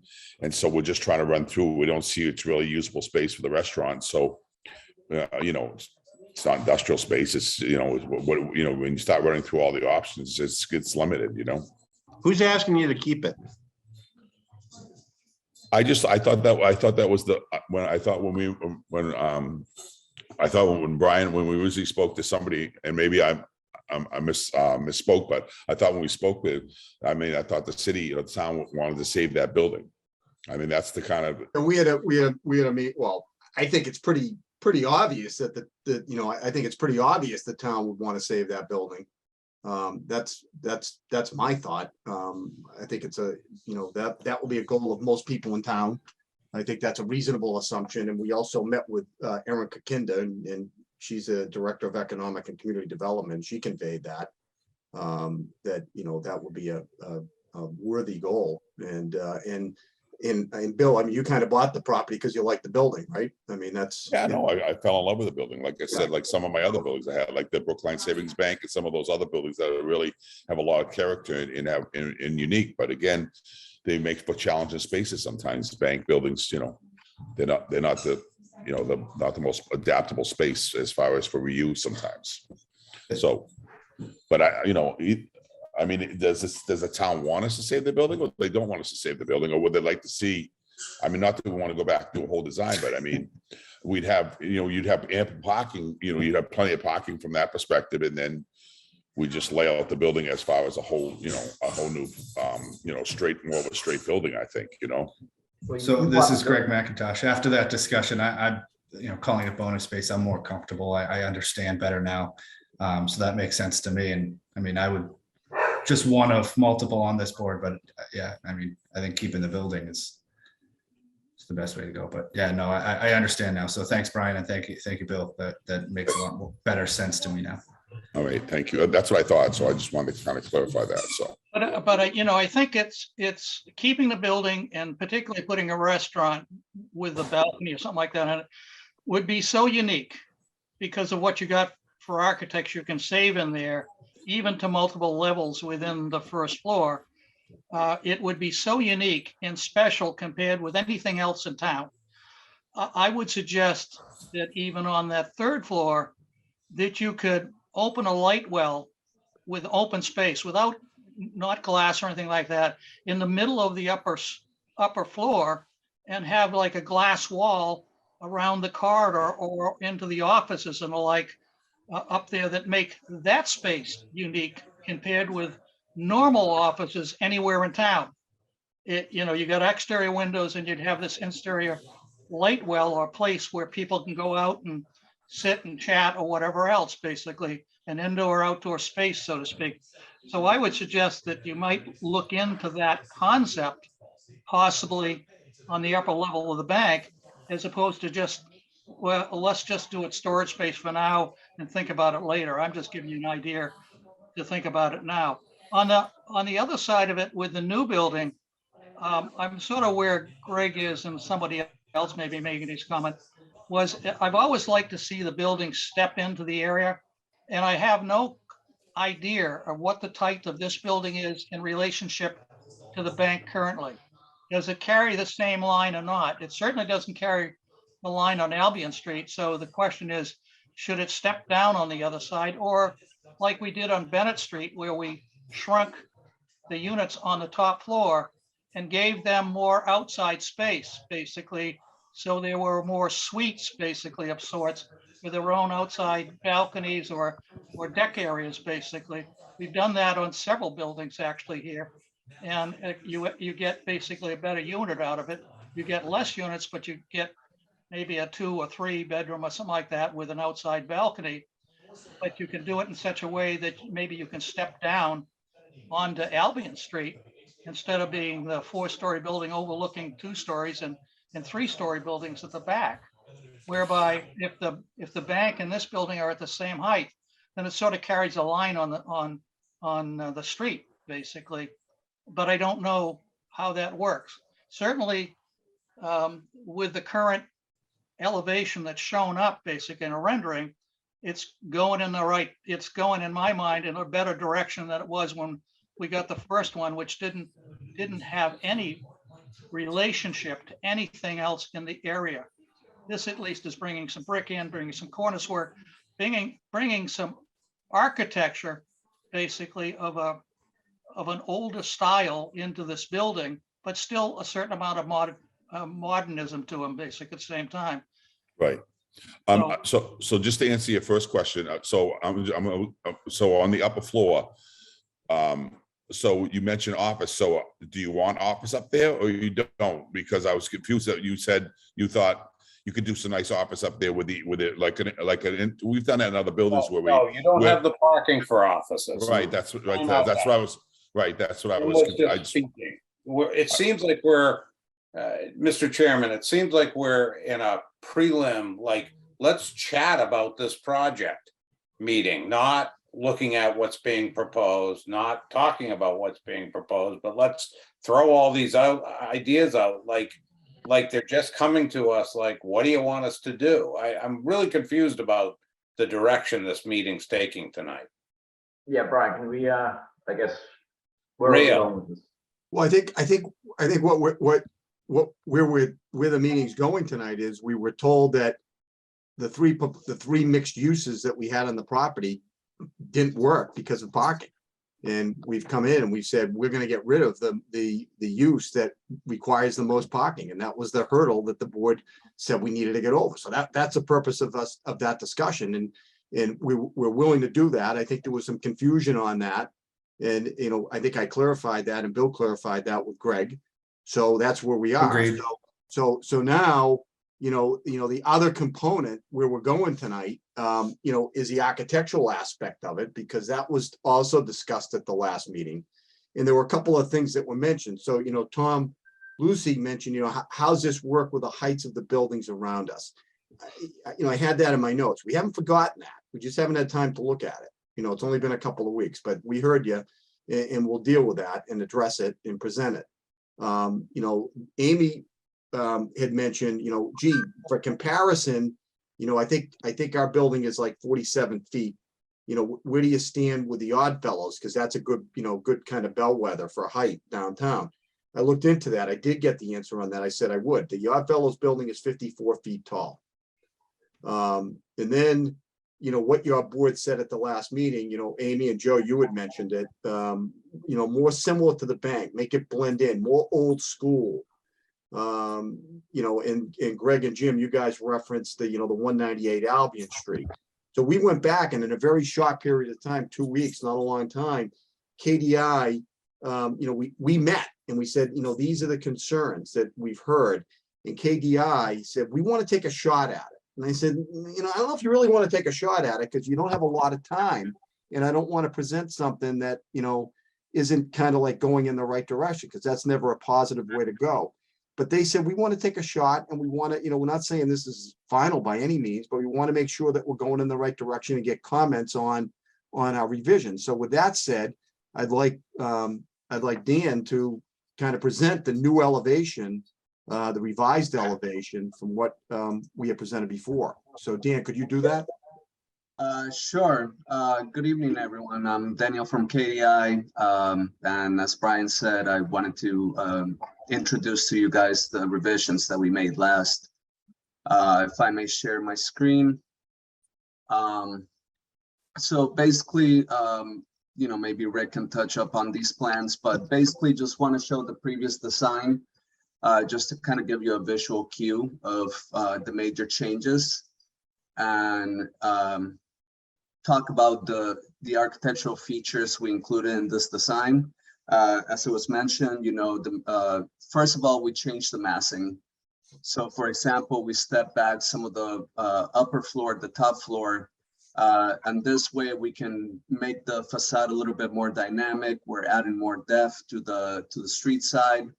so we're just trying to run through. We don't see it's really usable space for the restaurant. So, it's not industrial space. It's, when you start running through all the options, it's limited, Who's asking you to keep it? I thought that was when we originally spoke to somebody, and maybe I misspoke, but I thought when we spoke I thought the city, the town wanted to save that building. I mean, that's the kind of. And we had a meet. Well, I think it's pretty obvious that I think it's pretty obvious the town would want to save that building. That's my thought. I think it's that will be a goal of most people in town. I think that's a reasonable assumption. And we also met with Erin Kakinda, and she's a director of economic and community development. She conveyed that that would be a worthy goal. And Bill, I mean, you kind of bought the property because you like the building, right? I mean, that's. Yeah, no, I fell in love with the building. Like I said, like some of my other buildings I had, like the Brookline Savings Bank and some of those other buildings that really have a lot of character and unique. But again, they make for challenging spaces sometimes. Bank buildings, they're not the not the most adaptable space as far as for reuse sometimes. So, but I mean, does the town want us to save the building, or they don't want us to save the building, or would they like to see? I mean, not that we want to go back to a whole design, but I mean, we'd have, you'd have ample parking, you'd have plenty of parking from that perspective, and then we just lay out the building as far as a whole new, more of a straight building, I think, So this is Greg McIntosh. After that discussion, I calling it bonus space, I'm more comfortable. I understand better now. So that makes sense to me. And I mean, I would just one of multiple on this board, but yeah, I mean, I think keeping the building is the best way to go. But yeah, no, I understand now. So thanks, Brian, and thank you, Bill. That makes a lot more better sense to me now. All right, thank you. That's what I thought. So I just wanted to kind of clarify that. So, but I think it's keeping the building and particularly putting a restaurant with a balcony or something like that on it would be so unique because of what you got for architecture you can save in there, even to multiple levels within the first floor. It would be so unique and special compared with anything else in town. I would suggest that even on that third floor, that you could open a light well with open space without not glass or anything like that in the middle of the upper floor and have like a glass wall around the corridor or into the offices and the like up there that make that space unique compared with normal offices anywhere in town. You got exterior windows and you'd have this interior light well or place where people can go out and sit and chat or whatever else, basically an indoor outdoor space, so to speak. So I would suggest that you might look into that concept possibly on the upper level of the bank, as opposed to just, well, let's just do it storage space for now and think about it later. I'm just giving you an idea to think about it now. On the other side of it with the new building, I'm sort of where Greg is and somebody else may be making these comments, was I've always liked to see the building step into the area. And I have no idea of what the type of this building is in relationship to the bank currently. Does it carry the same line or not? It certainly doesn't carry the line on Albion Street. So the question is, should it step down on the other side, or like we did on Bennett Street, where we shrunk the units on the top floor and gave them more outside space, basically. So there were more suites, basically, of sorts, with their own outside balconies or deck areas, basically. We've done that on several buildings actually here. And you get basically a better unit out of it. You get less units, but you get maybe a 2 or 3 bedroom or something like that with an outside balcony. But you can do it in such a way that maybe you can step down onto Albion Street instead of being the 4-story building overlooking 2 stories and 3-story buildings at the back. whereby if the bank and this building are at the same height, then it sort of carries a line on the street, basically. But I don't know how that works. Certainly, with the current elevation that's shown up, basically in a rendering, it's going in my mind in a better direction than it was when we got the first one, which didn't have any relationship to anything else in the area. This at least is bringing some brick in, bringing some cornice work, bringing some architecture, basically of an older style into this building, but still a certain amount of modernism to them, basically at the same time. Right. So just to answer your first question, so on the upper floor, so you mentioned office. So do you want office up there or you don't? Because I was confused that you said you thought you could do some nice office up there with it we've done that in other buildings where we. No, you don't have the parking for offices. Right. That's right. That's what I was. Right. That's what I was. It seems like we're, Mr. Chairman, it seems like we're in a prelim, like, let's chat about this project meeting, not looking at what's being proposed, not talking about what's being proposed, but let's throw all these ideas out like they're just coming to us like, what do you want us to do? I'm really confused about the direction this meeting's taking tonight. Yeah, Brian, can we, I guess, where are we going with this? Well, I think where the meeting's going tonight is we were told that the three mixed uses that we had on the property didn't work because of parking. And we've come in and we've said, we're going to get rid of the use that requires the most parking. And that was the hurdle that the board said we needed to get over. So that's the purpose of that discussion. And we're willing to do that. I think there was some confusion on that. And, I think I clarified that and Bill clarified that with Greg. So that's where we are. Agreed. So now, the other component where we're going tonight, is the architectural aspect of it, because that was also discussed at the last meeting. And there were a couple of things that were mentioned. So, Tom Lucy mentioned, how's this work with the heights of the buildings around us? I had that in my notes. We haven't forgotten that. We just haven't had time to look at it. It's only been a couple of weeks, but we heard you and we'll deal with that and address it and present it. Amy had mentioned, gee, for comparison, I think our building is like 47 feet. Where do you stand with the Odd Fellows? Because that's a good kind of bellwether for height downtown. I looked into that. I did get the answer on that. I said I would. The Odd Fellows building is 54 feet tall. And then, what your board said at the last meeting, Amy and Joe, you had mentioned it, more similar to the bank, make it blend in, more old school. And Greg and Jim, you guys referenced the 198 Albion Street. So we went back and in a very short period of time, 2 weeks, not a long time, KDI, we met and we said, these are the concerns that we've heard. And KDI said, we want to take a shot at it. And I said, I don't know if you really want to take a shot at it because you don't have a lot of time. And I don't want to present something that, isn't kind of like going in the right direction, because that's never a positive way to go. But they said, we want to take a shot and we want to, we're not saying this is final by any means, but we want to make sure that we're going in the right direction and get comments on our revision. So with that said, I'd like Dan to kind of present the new elevation, the revised elevation from what we had presented before. So Dan, could you do that? Sure. Good evening, everyone. I'm Daniel from KDI. And as Brian said, I wanted to introduce to you guys the revisions that we made last. If I may share my screen. So basically, maybe Rick can touch up on these plans, but basically just want to show the previous design, just to kind of give you a visual cue of the major changes and talk about the architectural features we included in this design. As it was mentioned, first of all, we changed the massing. So for example, we stepped back some of the upper floor, the top floor, and this way we can make the facade a little bit more dynamic. We're adding more depth to the street side.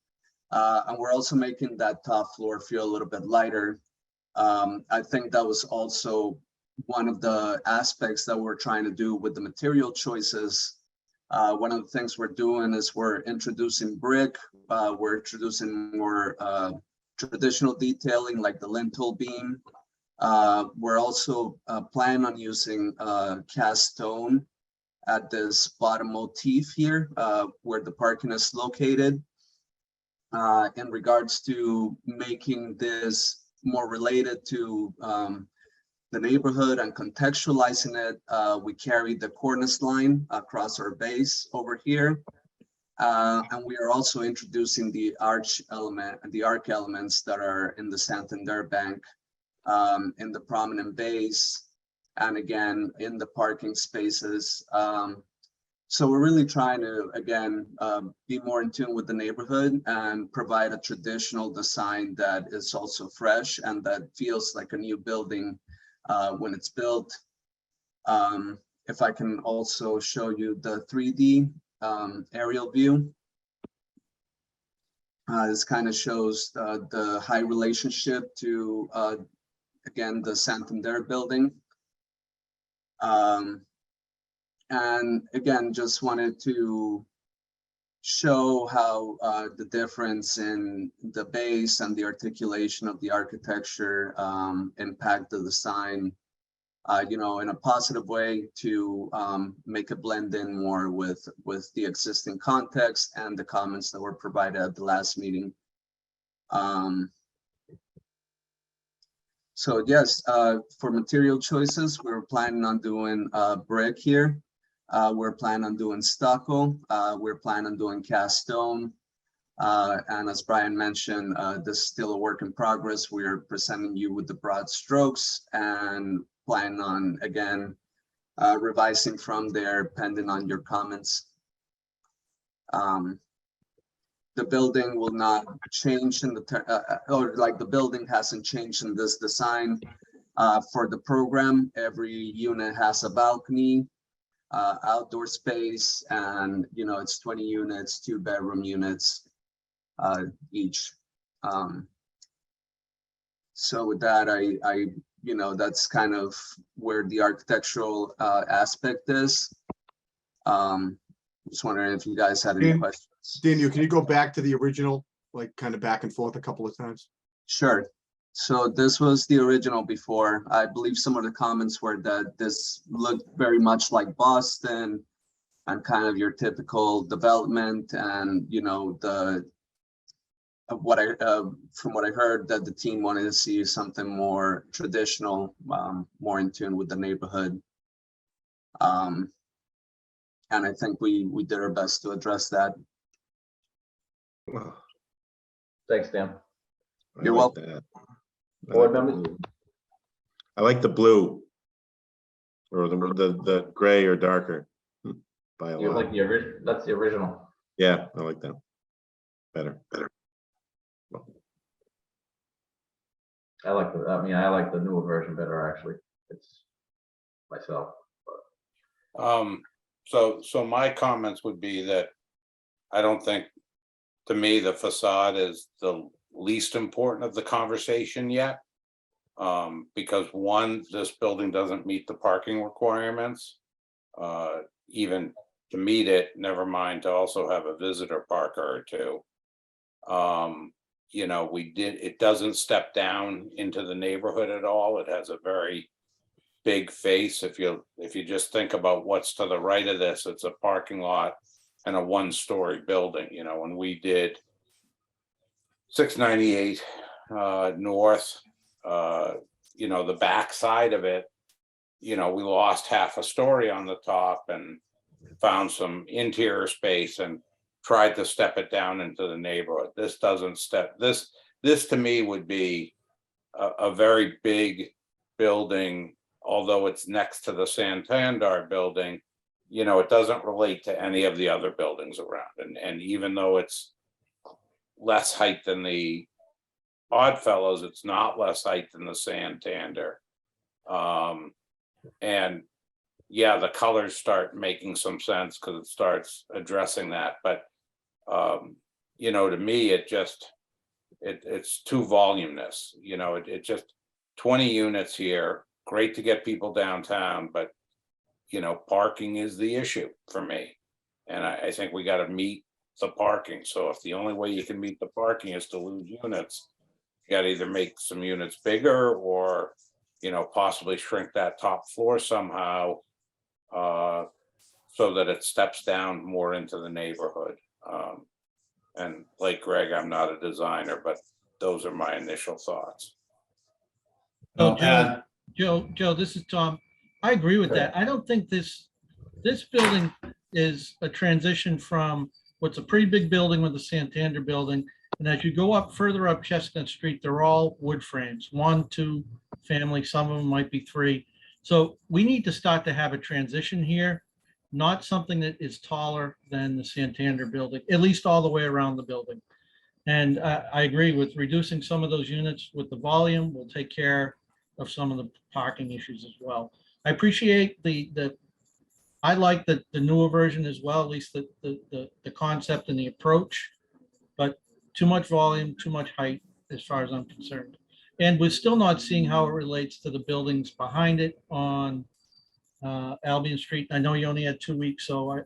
And we're also making that top floor feel a little bit lighter. I think that was also one of the aspects that we're trying to do with the material choices. One of the things we're doing is we're introducing brick. We're introducing more traditional detailing like the lintel beam. We're also planning on using cast stone at this bottom motif here where the parking is located. In regards to making this more related to the neighborhood and contextualizing it, we carried the cornice line across our base over here. And we are also introducing the arch element and the arc elements that are in the Santander Bank in the prominent base, and again in the parking spaces. So we're really trying to, again, be more in tune with the neighborhood and provide a traditional design that is also fresh and that feels like a new building when it's built. If I can also show you the 3D aerial view. This kind of shows the high relationship to, again, the Santander building. And again, just wanted to show how the difference in the base and the articulation of the architecture impact the design, you know, in a positive way to make it blend in more with the existing context and the comments that were provided at the last meeting. So yes, for material choices, we're planning on doing brick here. We're planning on doing stucco. We're planning on doing cast stone. And as Brian mentioned, this is still a work in progress. We're presenting you with the broad strokes and plan on, again, revising from there, pending on your comments. The building will not change in the, or like the building hasn't changed in this design. For the program, every unit has a balcony, outdoor space, and, you know, it's 20 units, 2-bedroom units each. So with that, I you know, that's kind of where the architectural aspect is. Just wondering if you guys had any questions. Daniel, can you go back to the original, like kind of back and forth a couple of times? Sure. So this was the original before. I believe some of the comments were that this looked very much like Boston and kind of your typical development, and, you know, the what I from what I heard, that the team wanted to see something more traditional, more in tune with the neighborhood. And I think we did our best to address that. Thanks, Dan. You're welcome. Board members? I like the blue, or the gray or darker. By a You lot. like the original? That's the original. Yeah, I like that. Better. I like I like the newer version better, actually. It's myself. So my comments would be that I don't think, to me, the facade is the least important of the conversation yet. Because one, this building doesn't meet the parking requirements. Even to meet it, never mind to also have a visitor parker or two. You know, it doesn't step down into the neighborhood at all. It has a very big face. If you just think about what's to the right of this, it's a parking lot and a 1-story building. You know, when we did 698 North, you know, the back side of it, you know, we lost half a story on the top and found some interior space and tried to step it down into the neighborhood. This doesn't step, this to me would be a very big building, although it's next to the Santander building. You know, it doesn't relate to any of the other buildings around. And even though it's less height than the Oddfellows, it's not less height than the Santander. And yeah, the colors start making some sense because it starts addressing that. But you know, to me, it's too voluminous. You know, it just 20 units here, great to get people downtown, but you know, parking is the issue for me. And I think we got to meet the parking. So if the only way you can meet the parking is to lose units, you got to either make some units bigger or, you know, possibly shrink that top floor somehow so that it steps down more into the neighborhood. And like Greg, I'm not a designer, but those are my initial thoughts. So Joe, this is Tom. I agree with that. I don't think this building is a transition from what's a pretty big building with the Santander building. And as you go up further up Chestnut Street, they're all wood frames, 1, 2 family, some of them might be 3. So we need to start to have a transition here, not something that is taller than the Santander building, at least all the way around the building. And I agree with reducing some of those units with the volume will take care of some of the parking issues as well. I appreciate I like the newer version as well, at least the concept and the approach, but too much volume, too much height, as far as I'm concerned. And we're still not seeing how it relates to the buildings behind it on Albion Street. I know you only had 2 weeks, so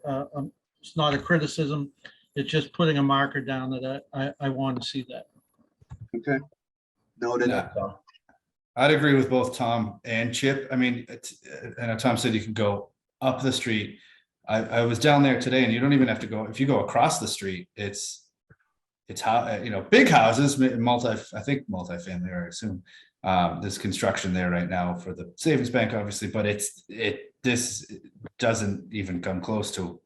it's not a criticism. It's just putting a marker down that I want to see that. Okay. Noted. Yeah. I'd agree with both Tom and Chip. I mean, I know Tom said you can go up the street. I was down there today, and you don't even have to go. If you go across the street, it's how, you know, big houses, I think multifamily, I assume. There's construction there right now for the savings bank, obviously, but this doesn't even come close to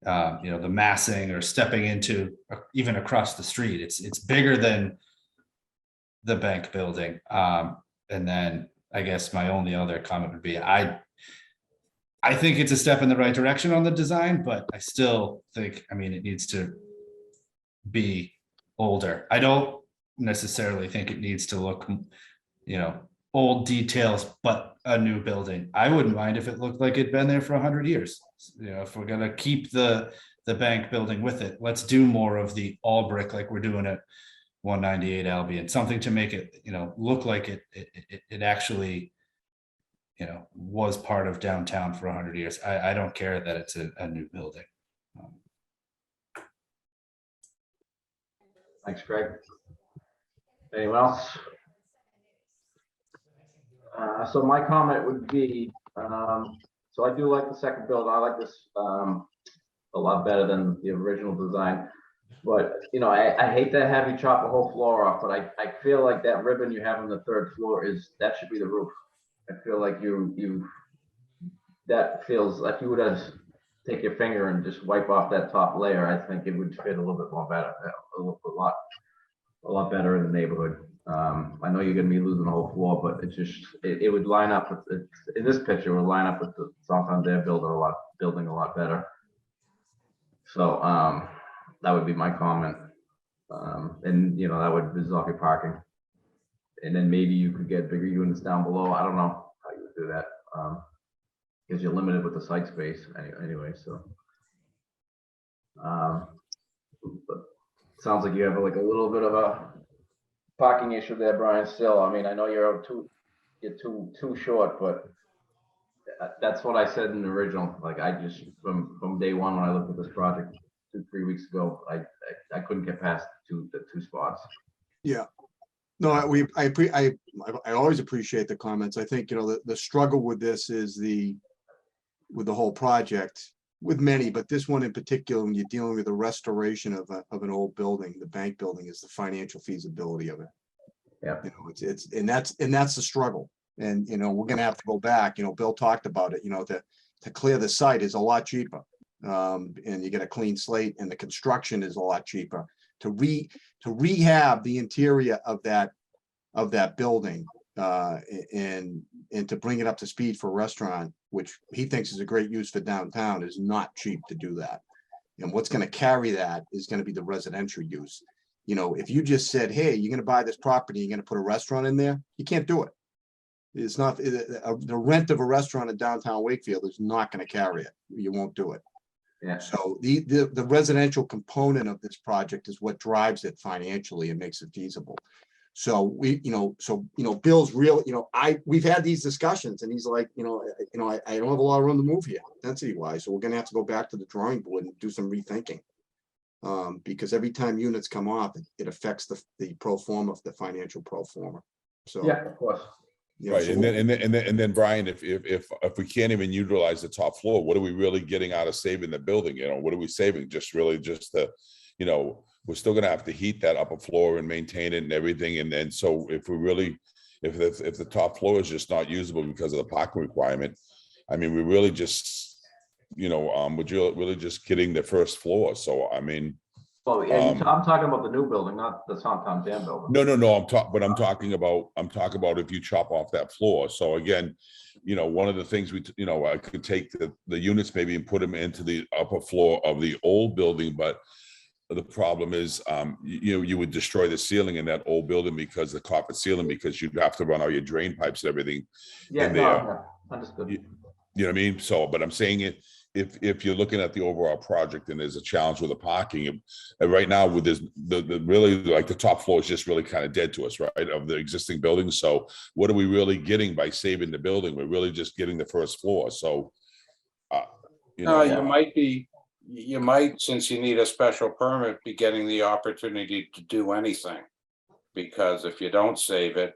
you know, the massing or stepping into even across the street. It's bigger than the bank building. And then I guess my only other comment would be I think it's a step in the right direction on the design, but I still think, I mean, it needs to be older. I don't necessarily think it needs to look, you know, old details, but a new building. I wouldn't mind if it looked like it'd been there for 100 years. You know, if we're gonna keep the bank building with it, let's do more of the all brick like we're doing at 198 Albion, something to make it, you know, look like it actually, you know, was part of downtown for 100 years. I don't care that it's a new building. Thanks, Greg. Anyone else? So my comment would be, so I do like the second build. I like this a lot better than the original design. But, you know, I hate to have you chop a whole floor off, but I feel like that ribbon you have on the 3rd floor that should be the roof. I feel like that feels like you would have take your finger and just wipe off that top layer. I think it would fit a little bit more better, a lot better in the neighborhood. I know you're going to be losing the whole floor, but it would line up with in this picture. It would line up with the Santander building a lot better. So that would be my comment. And you know, that would resolve your parking. And then maybe you could get bigger units down below. I don't know how you would do that because you're limited with the site space anyway. So, but sounds like you have like a little bit of a parking issue there, Brian. Still, I mean, I know you're too short, but that's what I said in the original. Like I just from day one when I looked at this project 2-3 weeks ago, I couldn't get past the two spots. Yeah. No, I always appreciate the comments. I think, you know, the struggle with this is with the whole project, with many, but this one in particular, when you're dealing with the restoration of an old building, the bank building, is the financial feasibility of it. Yeah. You know, that's the struggle. And, you know, we're going to have to go back, you know, Bill talked about it, you know, to clear the site is a lot cheaper. And you get a clean slate, and the construction is a lot cheaper. To rehab the interior of that building and to bring it up to speed for a restaurant, which he thinks is a great use for downtown, is not cheap to do that. And what's going to carry that is going to be the residential use. You know, if you just said, hey, you're going to buy this property, you're going to put a restaurant in there, you can't do it. It's not the rent of a restaurant in downtown Wakefield is not going to carry it. You won't do it. Yeah. So the residential component of this project is what drives it financially and makes it feasible. So Bill's real, we've had these discussions and he's like, I don't have a lot of room to move here density wise. So we're gonna have to go back to the drawing board and do some rethinking. Because every time units come off, it affects the pro forma of the financial pro forma. So. Yeah, of course. Right, so and then Brian, if we can't even utilize the top floor, what are we really getting out of saving the building? What are we saving? Just the, we're still gonna have to heat that upper floor and maintain it and everything. And then so if we really, if the top floor is just not usable because of the parking requirement, I mean, we really just, we're really just getting the first floor. So I mean. Well, yeah, I'm talking about the new building, not the Tom Dam building. No, I'm talking about if you chop off that floor. So again, one of the things I could take the units maybe and put them into the upper floor of the old building, but the problem is, you would destroy the ceiling in that old building because the carpet ceiling, because you'd have to run all your drain pipes and everything in there. Understood. You know what I mean? So, but I'm saying it, if you're looking at the overall project and there's a challenge with the parking, and right now with this, the really like the top floor is just really kind of dead to us, right, of the existing building. So what are we really getting by saving the building? We're really just getting the first floor. So, you might, since you need a special permit, be getting the opportunity to do anything. Because if you don't save it,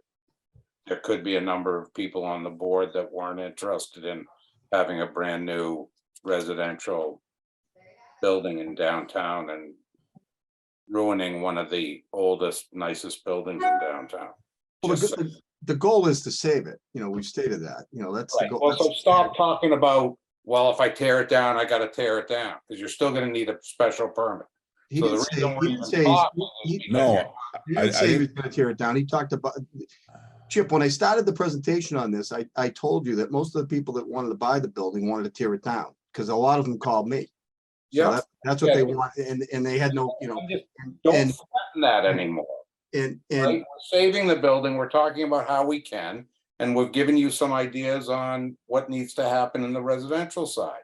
there could be a number of people on the board that weren't interested in having a brand new residential building in downtown and ruining one of the oldest, nicest buildings in downtown. Well, the goal is to save it. We've stated that, that's the Right. goal. Well, so stop talking about, well, if I tear it down, I got to tear it down, because you're still going to need a special permit. He So didn't the say, reason he we're didn't even say, talking he- is he- No, he didn't say he was gonna tear it down. He talked about, Chip, when I started the presentation on this, I told you that most of the people that wanted to buy the building wanted to tear it down, because a lot of them called me. So Yeah. that's what they want, and they had no, don't and- threaten that anymore. and, Right? We're saving the building. We're talking about how we can, and we've given you some ideas on what needs to happen in the residential side.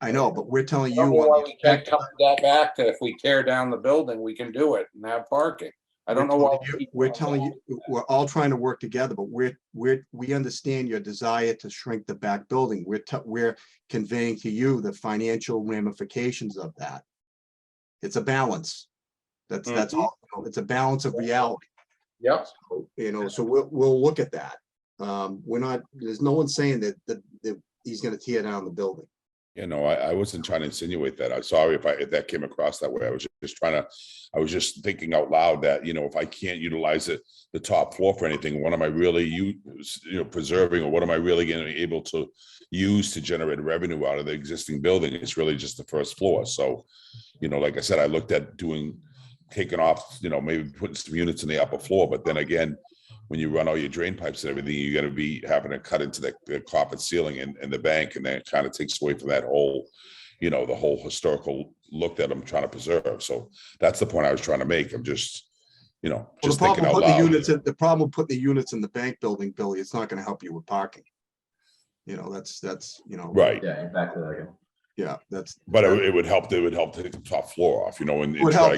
I know, but we're telling I you. don't know on why the we can't cut that back to if we tear down the building, we can do it and have parking. I don't know why. We're telling you, we're all trying to work together, but we understand your desire to shrink the back building. We're conveying to you the financial ramifications of that. It's a balance. That's all. It's a balance of reality. Yep. So we'll look at that. There's no one saying that he's gonna tear down the building. I wasn't trying to insinuate that. I'm sorry if that came across that way. I was just thinking out loud that, if I can't utilize the top floor for anything, what am I really preserving, or what am I really going to be able to use to generate revenue out of the existing building? It's really just the first floor. So, like I said, I looked at taking off, maybe putting some units in the upper floor, but then again, when you run all your drain pipes and everything, you're going to be having to cut into the carpet ceiling and the bank, and that kind of takes away from that whole, the whole historical look that I'm trying to preserve. So that's the point I was trying to make. I'm just, just thinking out loud. The problem with putting the units in the bank building, Billy, it's not going to help you with parking. That's right. Yeah, exactly. Yeah, that's. But it would help. It would help take the top floor off, and It would help.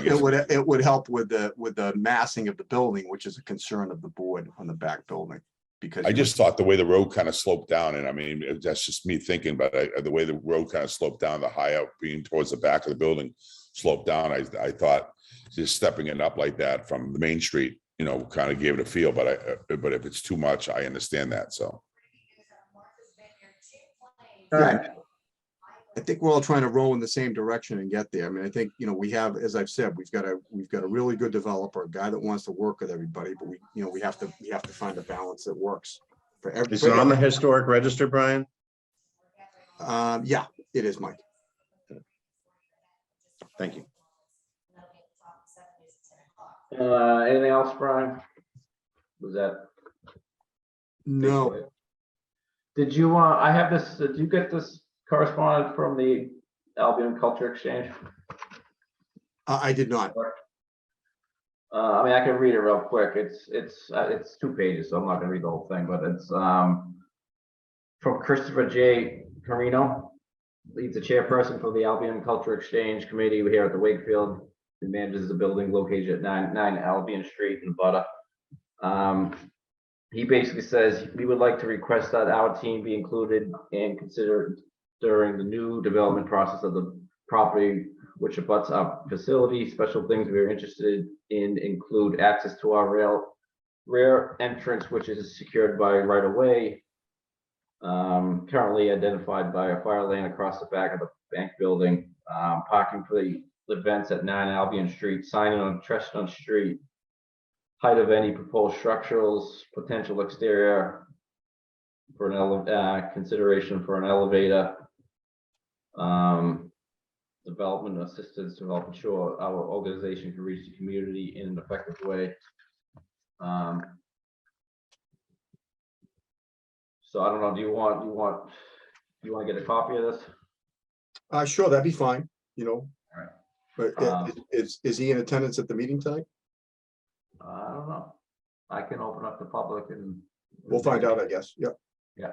It would help with the massing of the building, which is a concern of the board on the back building. Because I just thought the way the road kind of sloped down, and I mean, that's just me thinking, but the way the road kind of sloped down, the high up being towards the back of the building sloped down, I thought just stepping it up like that from the main street, kind of gave it a feel, but if it's too much, I understand that, so. All right. I think we're all trying to row in the same direction and get there. I mean, I think, we have, as I've said, we've got a really good developer, a guy that wants to work with everybody, but we have to find a balance that works for everybody. Is it on the historic register, Brian? Yeah, it is, Mike. Thank you. Anything else, Brian? Was that? No. Did you, I have this, did you get this correspondence from the Albion Culture Exchange? I did not. I mean, I can read it real quick. It's 2 pages, so I'm not gonna read the whole thing, but it's from Christopher J. Carino. He's the chairperson for the Albion Culture Exchange Committee here at the Wakefield. He manages the building located at 9 Albion Street in Butter. He basically says, we would like to request that our team be included and considered during the new development process of the property which abuts our facility. Special things we are interested in include access to our rear entrance, which is secured by right of way, currently identified by a fire lane across the back of the bank building, parking for the events at 9 Albion Street, signing on Chestnut Street, height of any proposed structurals, potential exterior for an consideration for an elevator, development assistance to help ensure our organization can reach the community in an effective way. So I don't know, do you want to get a copy of this? Sure, that'd be fine, you know. All right. But is he in attendance at the meeting tonight? I don't know. I can open up the public and We'll find out, I guess. Yep. Yeah.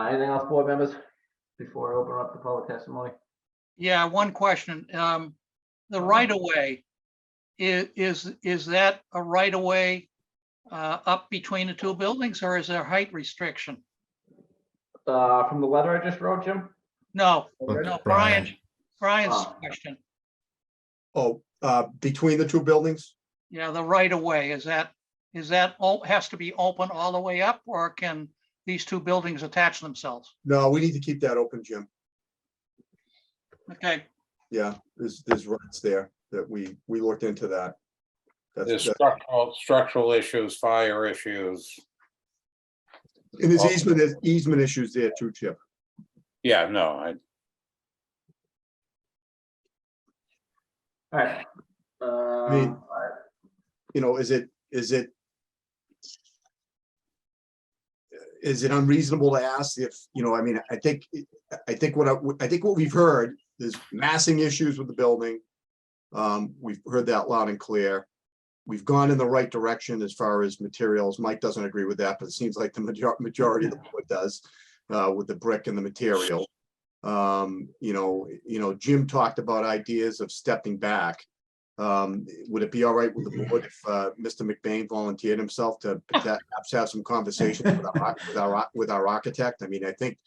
Anything else, board members, before I open up the public testimony? Yeah, one question. The right of way, is that a right of way up between the two buildings, or is there height restriction? From the letter I just wrote, Jim? No, Okay. no, Brian. Brian's Oh. question. Oh, between the two buildings? Yeah, the right of way, is that has to be open all the way up, or can these two buildings attach themselves? No, we need to keep that open, Jim. Okay, Yeah, there's rights there that we looked into that. There's That's- structural issues, fire issues. And there's easement issues there too, Chip. Yeah, no, All right. I mean, you know, is it unreasonable to ask if, you know, I mean, I think what we've heard is massing issues with the building. We've heard that loud and clear. We've gone in the right direction as far as materials. Mike doesn't agree with that, but it seems like the majority of the board does, with the brick and the material. You know, Jim talked about ideas of stepping back. Would it be all right with the board if Mr. McBain volunteered himself to perhaps have some conversations with our architect? I mean, I think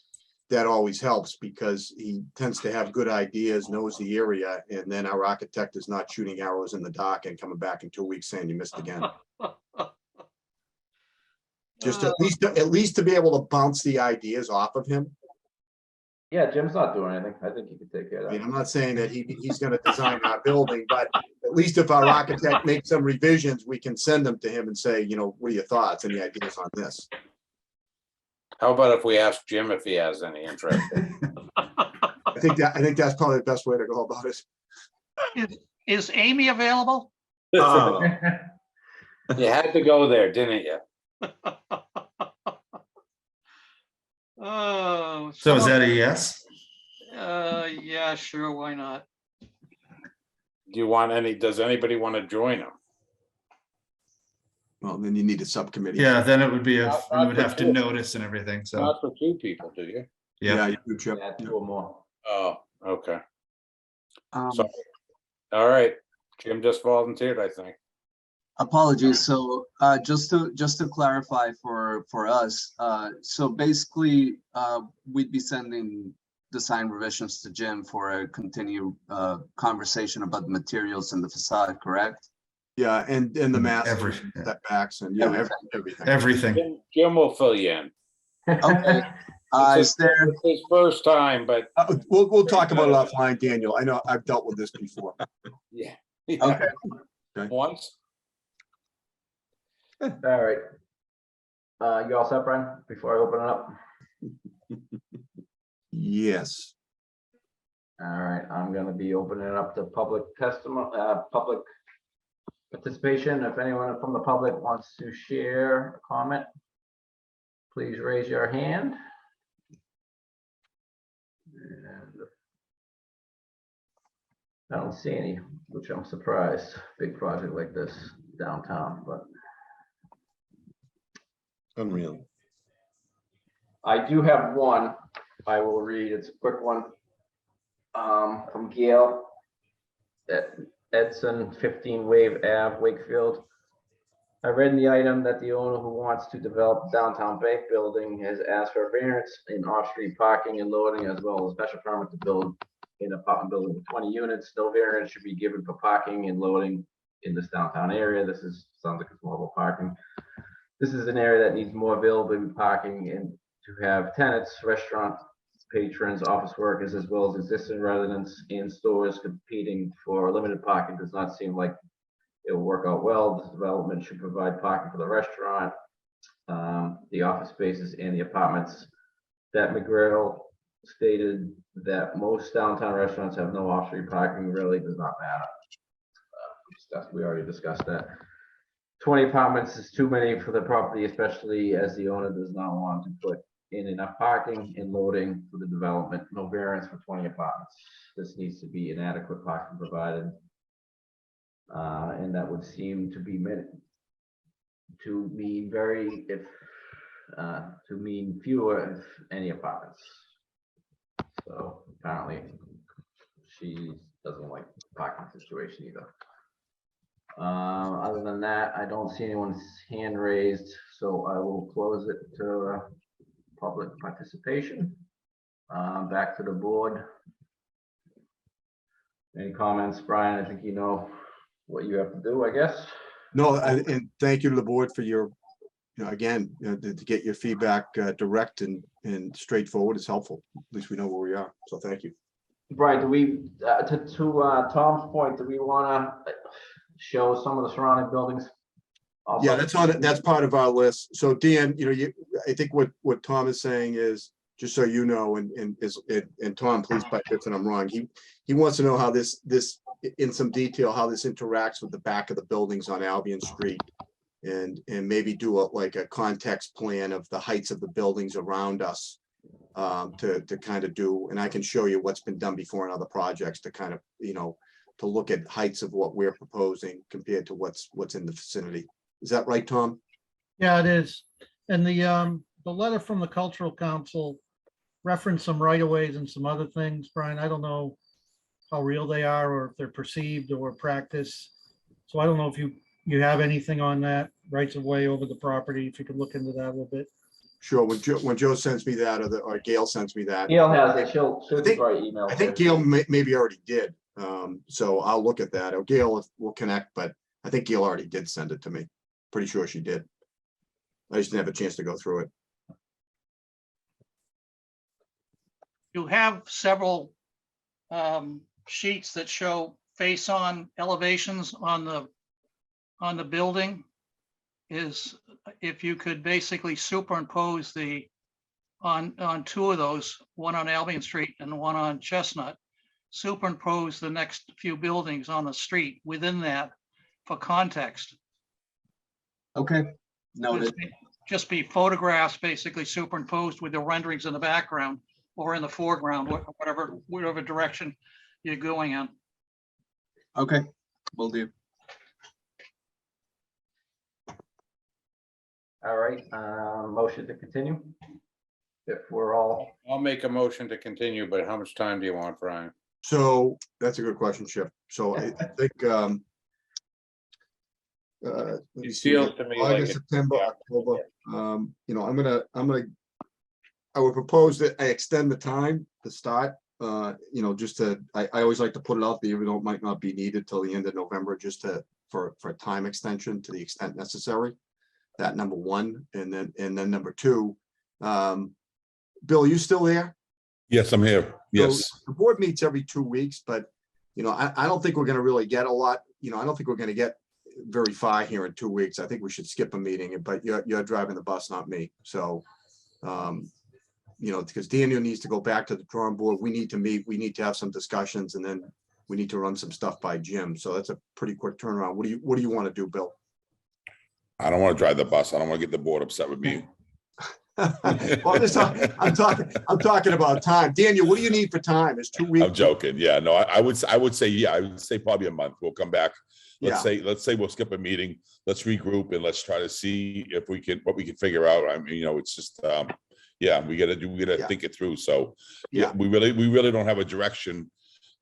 that always helps because he tends to have good ideas, knows the area, and then our architect is not shooting arrows in the dark and coming back in 2 weeks saying you missed again. Just at least to be able to bounce the ideas off of him. Yeah, Jim's not doing anything. I think he can take care of I that. mean, I'm not saying that he's gonna design our building, but at least if our architect makes some revisions, we can send them to him and say, you know, what are your thoughts, any ideas on this? how about if we ask Jim if he has any interest? I think that's probably the best way to go about it. is Amy available? You had to go there, didn't you? Oh. So is that a yes? Yeah, sure, why not? Does anybody want to join him? Well, then you need a subcommittee. Yeah, then it would be we Not would for have to two. notice and everything, so, Not for two people, do you? yeah. you do, Chip. Yeah, 2 or more. Oh, okay. Um, So, all right, Jim just volunteered, I think. Apologies. So just to clarify for us, so basically we'd be sending design revisions to Jim for a continued conversation about the materials and the facade, correct? Yeah, and the mass Yeah. setbacks and yeah, everything. Everything. Jim will fill you in. Okay. It's his first time, but We'll talk about it offline, Daniel. I know I've dealt with this before. yeah. Okay. Once. All right. You all set, Brian, before I open it up? Yes. All right, I'm gonna be opening it up to public testimony, public participation. If anyone from the public wants to share a comment, please raise your hand. And I don't see any, which I'm surprised. Big project like this downtown, but Unreal. I do have one I will read. It's a quick one. From Gail at Edson 15 Wave Ave, Wakefield. I read in the item that the owner who wants to develop downtown bank building has asked for a variance in off-street parking and loading, as well as special permit to build an apartment building with 20 units. No variance should be given for parking and loading in this downtown area. Sounds like it's mobile parking. This is an area that needs more available parking and to have tenants, restaurant patrons, office workers, as well as existing residents and stores competing for limited parking does not seem like it will work out well. This development should provide parking for the restaurant, the office spaces, and the apartments. That McGrail stated that most downtown restaurants have no off-street parking really does not matter. We already discussed that. 20 apartments is too many for the property, especially as the owner does not want to put in enough parking and loading for the development. No variance for 20 apartments. This needs to be inadequate parking provided. And that would seem to be meant to mean fewer, if any, apartments. So apparently she doesn't like the parking situation either. Other than that, I don't see anyone's hand raised, so I will close it to public participation. Back to the board. Any comments, Brian? I think you know what you have to do, I guess. No, and thank you to the board for your, again, to get your feedback direct and straightforward is helpful. At least we know where we are. So thank you. Brian, do we, to Tom's point, do we want to show some of the surrounding buildings? Also? Yeah, that's on it. That's part of our list. So Dan, I think what Tom is saying is, just so you know, and Tom, please pipe if I'm wrong. He wants to know how this in some detail, how this interacts with the back of the buildings on Albion Street, and maybe do a context plan of the heights of the buildings around us, to kind of do, and I can show you what's been done before in other projects to kind of, to look at heights of what we're proposing compared to what's in the vicinity. Is that right, Tom? Yeah, it is. And the letter from the Cultural Council referenced some right-of-ways and some other things, Brian. I don't know how real they are or if they're perceived or practice. So I don't know if you have anything on that, rights of way over the property, if you could look into that a little bit. Sure. When Joe sends me that, or Gail sends me that. Gail has it. She'll probably email. I think Gail maybe already did. So I'll look at that. Or Gail will connect, but I think Gail already did send it to me. Pretty sure she did. I just didn't have a chance to go through it. You have several sheets that show face-on elevations on the building. Is if you could basically superimpose on two of those, one on Albion Street and one on Chestnut, superimpose the next few buildings on the street within that for context. Okay, noted. Just be photographs basically superimposed with the renderings in the background or in the foreground, whatever direction you're going in. Okay, will do. All right, motion to continue. If we're all. I'll make a motion to continue, but how much time do you want, Brian? So that's a good question, Chip. So I think let me It see, feels to me like August, it- September, October. I would propose that I extend the time to start. Just to, I always like to put it out there, even though it might not be needed till the end of November, just for a time extension to the extent necessary. That number one, and then number two. Bill, are you still there? Yes, I'm here. Yes. So the board meets every 2 weeks, but I don't think we're going to really get a lot. I don't think we're going to get very far here in 2 weeks. I think we should skip a meeting, but you're driving the bus, not me. So, because Daniel needs to go back to the drawing board. We need to meet. We need to have some discussions, and then we need to run some stuff by Jim. So that's a pretty quick turnaround. What do you want to do, Bill? I don't want to drive the bus. I don't want to get the board upset with me. Well, I'm talking about time. Daniel, what do you need for time? It's 2 weeks. I'm joking. Yeah, no, I would say probably a month. We'll come back. Let's say we'll skip a meeting. Let's regroup and let's try to see if what we can figure out. I mean, it's just, we gotta think it through. So we really don't have a direction,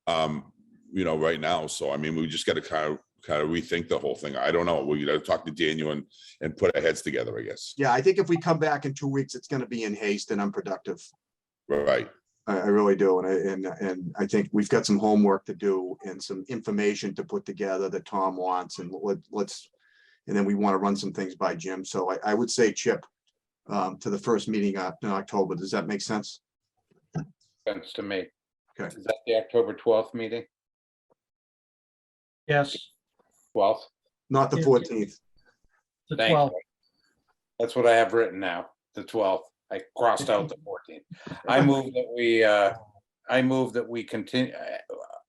right now. So, I mean, we just got to kind of kind of rethink the whole thing. I don't know. We gotta talk to Daniel and put our heads together, I guess. Yeah, I think if we come back in 2 weeks, it's gonna be in haste and unproductive. Right. I really do. And I think we've got some homework to do and some information to put together that Tom wants, and and then we want to run some things by Jim. So I would say, Chip, to the first meeting in October. Does that make sense? Sense to me. Okay. Is that the October 12th meeting? Yes, 12th? Not the Yeah. 14th. the Thank 12th. you. That's what I have written now, the 12th. I crossed out the 14th. I move that we continue,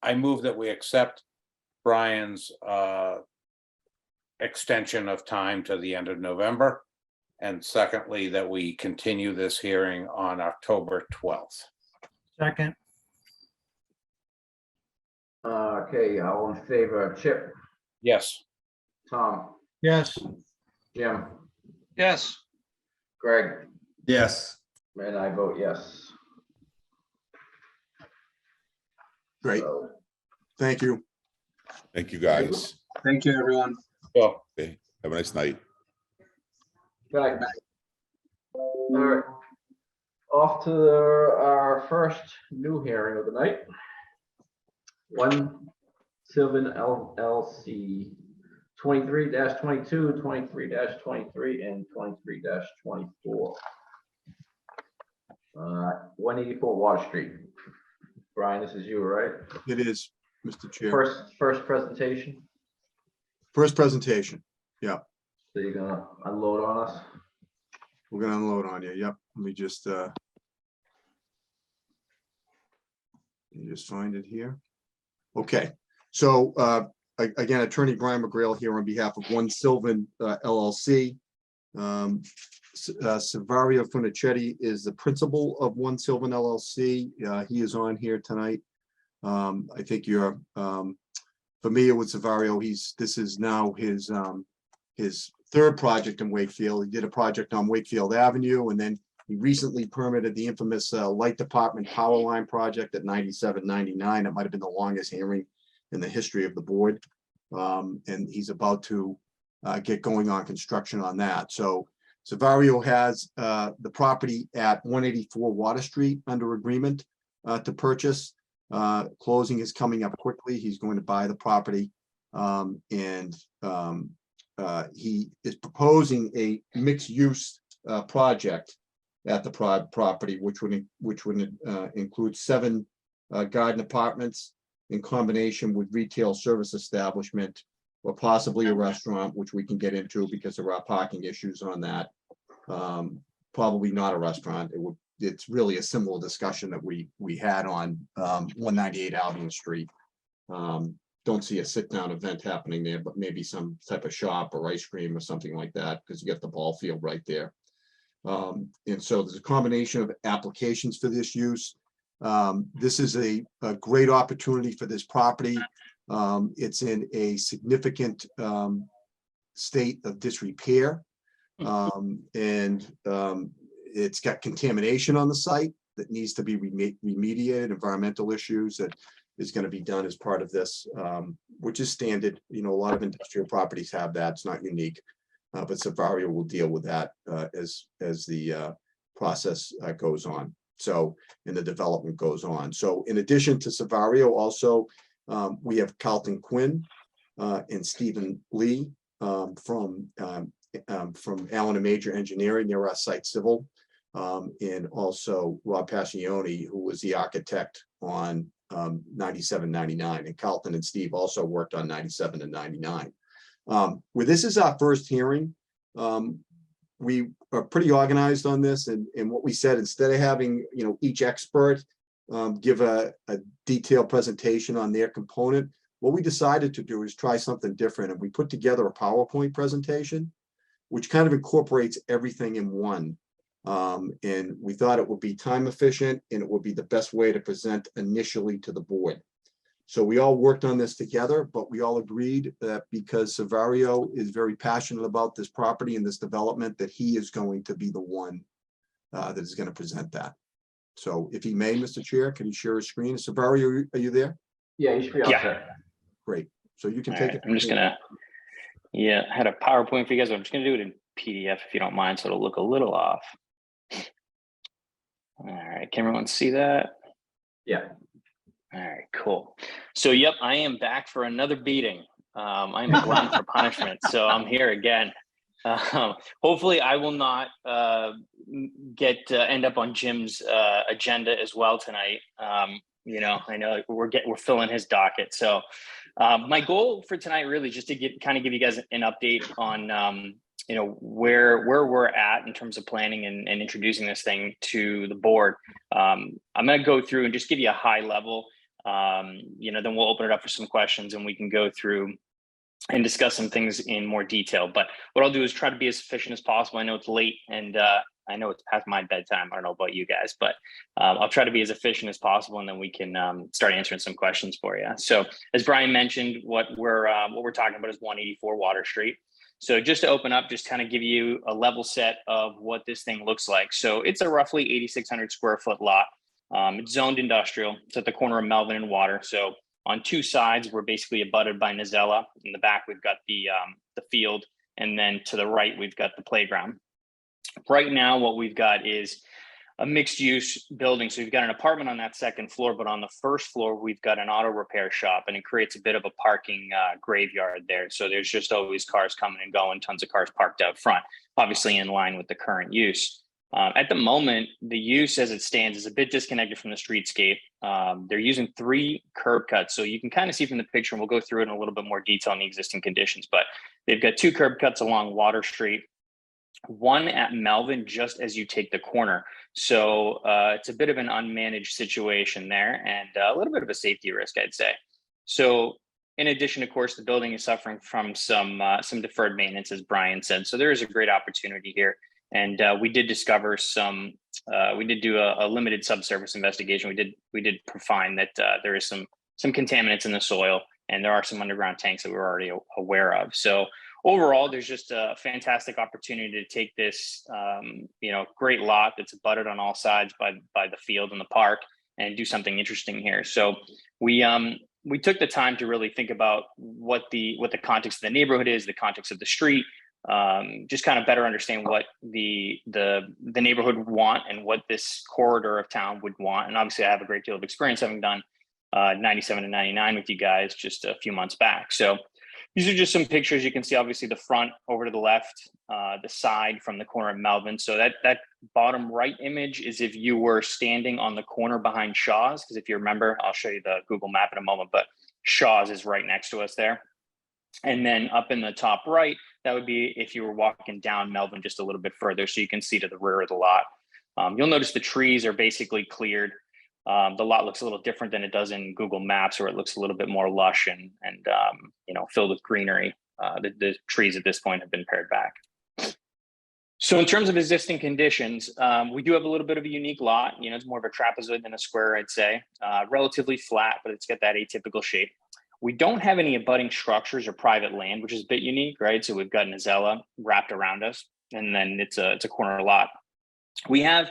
I move that we accept Brian's extension of time to the end of November. And secondly, that we continue this hearing on October 12th. Second, Okay, all in favor, Chip, Yes. Tom, yes, Jim, Yes, Greg, Yes. and I vote yes. Great. So, Thank you. Thank you, guys. Thank you, everyone. Well, Okay, have a nice night. Right. All right. Off to our first new hearing of the night. One Sylvan LLC 23-22, 23-23, and 23-24. 184 Water Street. Brian, this is you, right? It is, Mr. Chair. First presentation. First presentation. Yeah, So you're gonna unload on us? we're gonna unload on you. Yep. Let me just find it here. Okay, so again, Attorney Brian McGrail here on behalf of One Sylvan LLC. Savario Funicetti is the principal of One Sylvan LLC. He is on here tonight. I think you're familiar with Savario. This is now his third project in Wakefield. He did a project on Wakefield Avenue, and then he recently permitted the infamous light department power line project at 9799. It might have been the longest hearing in the history of the board. And he's about to get going on construction on that. So Savario has the property at 184 Water Street under agreement to purchase. Closing is coming up quickly. He's going to buy the property. And he is proposing a mixed use project at the property, which would include 7 garden apartments in combination with retail service establishment, or possibly a restaurant, which we can get into because there are parking issues on that. Probably not a restaurant. It's really a similar discussion that we had on 198 Albion Street. Don't see a sit-down event happening there, but maybe some type of shop or ice cream or something like that, because you got the ball field right there. And so there's a combination of applications for this use. This is a great opportunity for this property. It's in a significant state of disrepair. And it's got contamination on the site that needs to be remediated, environmental issues that is going to be done as part of this, which is standard. You know, a lot of industrial properties have that. It's not unique. But Savario will deal with that as the process goes on. So, and the development goes on. So in addition to Savario, also, we have Carlton Quinn and Stephen Lee from Allen and Major Engineering, near our site civil, and also Rob Passione, who was the architect on 9799, and Carlton and Steve also worked on 97 and 99. Where this is our first hearing, we are pretty organized on this, and what we said, instead of having each expert give a detailed presentation on their component, what we decided to do is try something different, and we put together a PowerPoint presentation which kind of incorporates everything in one. And we thought it would be time efficient and it would be the best way to present initially to the board. So we all worked on this together, but we all agreed that because Savario is very passionate about this property and this development, that he is going to be the one that is going to present that. So if he may, Mr. Chair, can you share his screen? Savario, are you there? Yeah, you should be all set. Great. So you can All take right, it. I'm just gonna, yeah, I had a PowerPoint for you guys. I'm just gonna do it in PDF if you don't mind, so it'll look a little off. All right, can everyone see that? Yeah. All right, cool. So, yep, I am back for another beating. I'm a glutton for punishment, so I'm here again. Hopefully, I will not end up on Jim's agenda as well tonight. You know, I know we're filling his docket. So, my goal for tonight really just to give you guys an update on you know where we're at in terms of planning and introducing this thing to the board. I'm going to go through and just give you a high level. You know, then we'll open it up for some questions and we can go through and discuss some things in more detail. But what I'll do is try to be as efficient as possible. I know it's late and I know it's past my bedtime. I don't know about you guys, but I'll try to be as efficient as possible, and then we can start answering some questions for you. So as Brian mentioned, what we're talking about is 184 Water Street. So just to open up, just kind of give you a level set of what this thing looks like. So it's a roughly 8,600 square foot lot. It's zoned industrial. It's at the corner of Melvin and Water. So on two sides, we're basically abutted by Nizella. In the back, we've got the field, and then to the right, we've got the playground. Right now, what we've got is a mixed-use building. So we've got an apartment on that second floor, but on the first floor, we've got an auto repair shop, and it creates a bit of a parking graveyard there. So there's just always cars coming and going, tons of cars parked out front, obviously in line with the current use. At the moment, the use as it stands is a bit disconnected from the streetscape. They're using 3 curb cuts. So you can kind of see from the picture, and we'll go through it in a little bit more detail on the existing conditions, but they've got 2 curb cuts along Water Street, one at Melvin just as you take the corner. So it's a bit of an unmanaged situation there, and a little bit of a safety risk, I'd say. So in addition, of course, the building is suffering from some deferred maintenance, as Brian said. So there is a great opportunity here. And we did discover we did do a limited subsurface investigation. We did find that there is some contaminants in the soil, and there are some underground tanks that we were already aware of. So overall, there's just a fantastic opportunity to take this, you know, great lot that's abutted on all sides by the field and the park, and do something interesting here. So we took the time to really think about what the context of the neighborhood is, the context of the street, just kind of better understand what the neighborhood would want and what this corridor of town would want. And obviously I have a great deal of experience having done 97 and 99 with you guys just a few months back. So these are just some pictures. You can see obviously the front over to the left, the side from the corner of Melvin. So that bottom right image is if you were standing on the corner behind Shaw's, because if you remember, I'll show you the Google map in a moment, but Shaw's is right next to us there. And then up in the top right, that would be if you were walking down Melvin just a little bit further, so you can see to the rear of the lot. You'll notice the trees are basically cleared. The lot looks a little different than it does in Google Maps, where it looks a little bit more lush and you know, filled with greenery. The trees at this point have been pared back. So in terms of existing conditions, we do have a little bit of a unique lot. You know, it's more of a trapezoid than a square, I'd say. Relatively flat, but it's got that atypical shape. We don't have any abutting structures or private land, which is a bit unique, right? So we've got Nizella wrapped around us, and then it's a corner lot. We have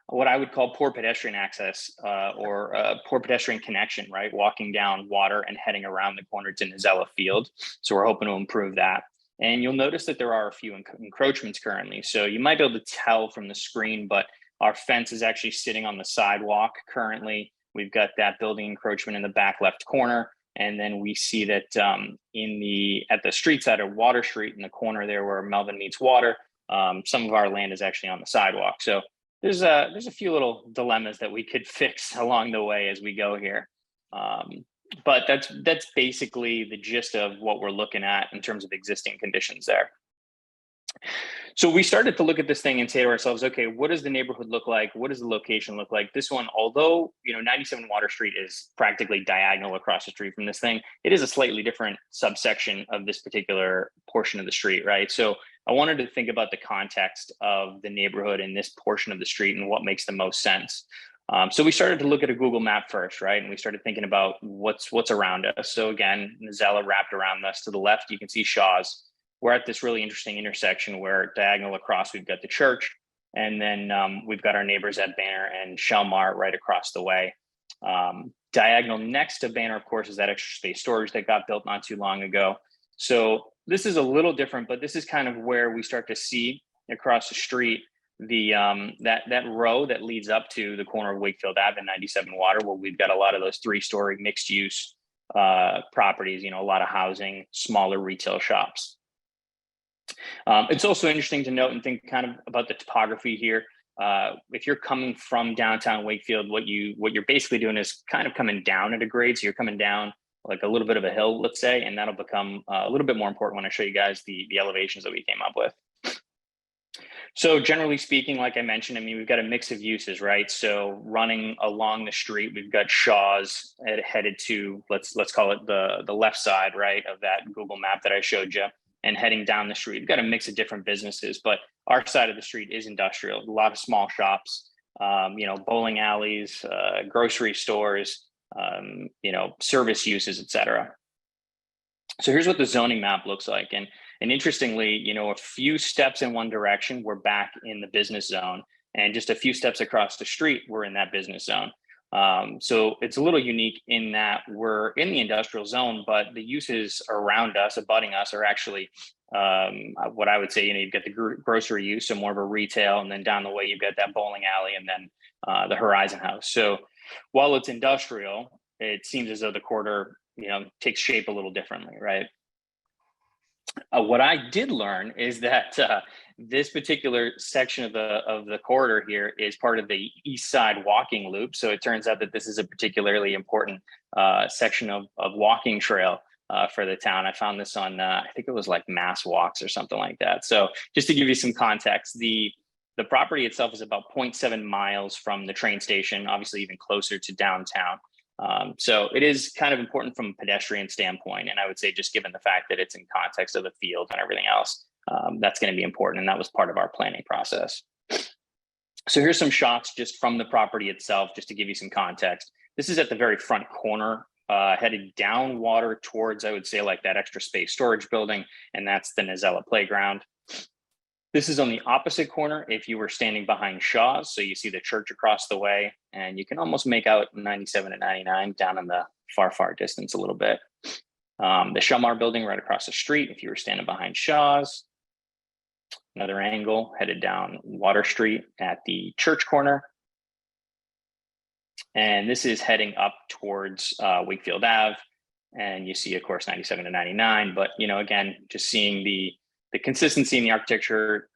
what I would call poor pedestrian access or poor pedestrian connection, right? Walking down Water and heading around the corner to Nizella Field. So we're hoping to improve that. And you'll notice that there are a few encroachments currently. So you might be able to tell from the screen, but our fence is actually sitting on the sidewalk currently. We've got that building encroachment in the back left corner. And then we see that at the street side of Water Street, in the corner there where Melvin meets Water, some of our land is actually on the sidewalk. So there's a few little dilemmas that we could fix along the way as we go here. But that's basically the gist of what we're looking at in terms of existing conditions there. So we started to look at this thing and say to ourselves, okay, what does the neighborhood look like? What does the location look like? This one, although, you know, 97 Water Street is practically diagonal across the street from this thing, it is a slightly different subsection of this particular portion of the street, right? So I wanted to think about the context of the neighborhood in this portion of the street and what makes the most sense. So we started to look at a Google map first, right? And we started thinking about what's around us. So again, Nizella wrapped around us. To the left, you can see Shaw's. We're at this really interesting intersection where diagonal across, we've got the church, and then we've got our neighbors at Banner and Shellmar right across the way. Diagonal next to Banner, of course, is that extra space storage that got built not too long ago. So this is a little different, but this is kind of where we start to see across the street the that row that leads up to the corner of Wakefield Ave and 97 Water, where we've got a lot of those 3-story mixed use properties, you know, a lot of housing, smaller retail shops. It's also interesting to note and think kind of about the topography here. If you're coming from downtown Wakefield, what you're basically doing is kind of coming down at a grade. So you're coming down like a little bit of a hill, let's say, and that'll become a little bit more important when I show you guys the elevations that we came up with. So generally speaking, like I mentioned, I mean, we've got a mix of uses, right? So running along the street, we've got Shaw's headed to, let's call it the left side, right, of that Google map that I showed you. And heading down the street, we've got a mix of different businesses, but our side of the street is industrial, a lot of small shops, you know, bowling alleys, grocery stores, you know, service uses, et cetera. So here's what the zoning map looks like. And interestingly, you know, a few steps in one direction, we're back in the business zone, and just a few steps across the street, we're in that business zone. So it's a little unique in that we're in the industrial zone, but the uses around us, abutting us, are actually what I would say, you know, you've got the grocery use, so more of a retail, and then down the way, you've got that bowling alley, and then the Horizon House. So while it's industrial, it seems as though the corridor, you know, takes shape a little differently, right? What I did learn is that this particular section of the corridor here is part of the East Side walking loop. So it turns out that this is a particularly important section of walking trail for the town. I found this on, I think it was like Mass Walks or something like that. So just to give you some context, the property itself is about 0.7 miles from the train station, obviously even closer to downtown. So it is kind of important from a pedestrian standpoint. And I would say, just given the fact that it's in context of the field and everything else, that's going to be important. And that was part of our planning process. So here's some shots just from the property itself, just to give you some context. This is at the very front corner, headed down water towards, I would say, like that extra space storage building. And that's the Nazella Playground. This is on the opposite corner if you were standing behind Shaw's. So you see the church across the way, and you can almost make out 97 and 99 down in the far distance a little bit. The Shelmar building right across the street if you were standing behind Shaw's. Another angle headed down Water Street at the church corner. And this is heading up towards Wakefield Ave. And you see, of course, 97 to 99. But, you know, again, just seeing the consistency in the architecture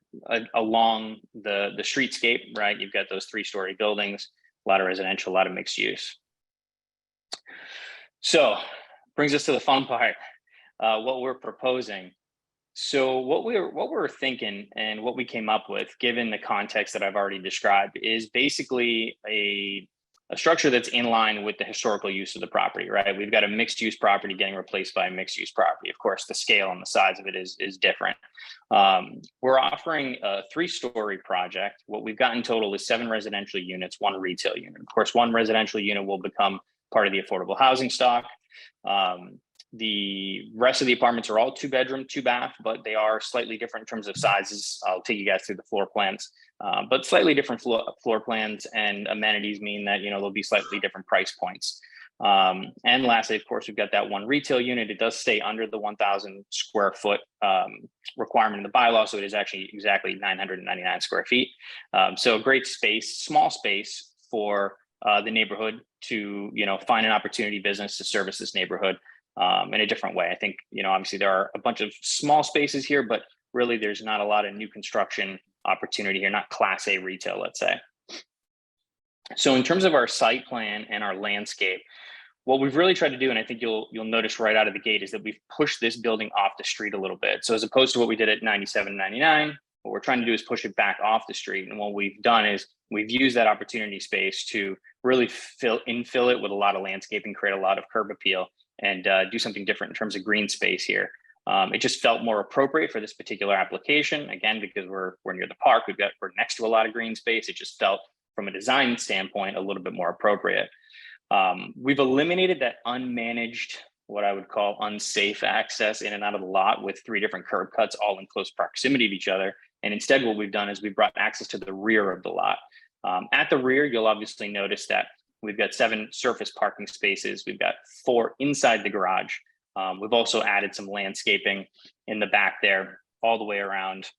along the streetscape, right? You've got those 3-story buildings, a lot of residential, a lot of mixed use. So brings us to the fun part, what we're proposing. So what we're thinking and what we came up with, given the context that I've already described, is basically a structure that's in line with the historical use of the property, right? We've got a mixed use property getting replaced by a mixed use property. Of course, the scale and the size of it is different. We're offering a 3-story project. What we've got in total is 7 residential units, 1 retail unit. Of course, 1 residential unit will become part of the affordable housing stock. The rest of the apartments are all 2-bedroom, 2-bath, but they are slightly different in terms of sizes. I'll take you guys through the floor plans, but slightly different floor plans and amenities mean that, you know, there'll be slightly different price points. And lastly, of course, we've got that 1 retail unit. It does stay under the 1,000 square foot requirement in the bylaw, so it is actually exactly 999 square feet. So a great space, small space for the neighborhood to, you know, find an opportunity business to service this neighborhood in a different way. I think, you know, obviously there are a bunch of small spaces here, but really there's not a lot of new construction opportunity here, not class A retail, let's say. So in terms of our site plan and our landscape, what we've really tried to do, and I think you'll notice right out of the gate, is that we've pushed this building off the street a little bit. So as opposed to what we did at 97, 99, what we're trying to do is push it back off the street. And what we've done is we've used that opportunity space to really infill it with a lot of landscaping, create a lot of curb appeal, and do something different in terms of green space here. It just felt more appropriate for this particular application. Again, because we're near the park, we're next to a lot of green space. It just felt, from a design standpoint, a little bit more appropriate. We've eliminated that unmanaged, what I would call unsafe access in and out of the lot with 3 different curb cuts all in close proximity to each other. And instead what we've done is we've brought access to the rear of the lot. At the rear, you'll obviously notice that We've got 7 surface parking spaces. We've got 4 inside the garage. We've also added some landscaping in the back there all the way around.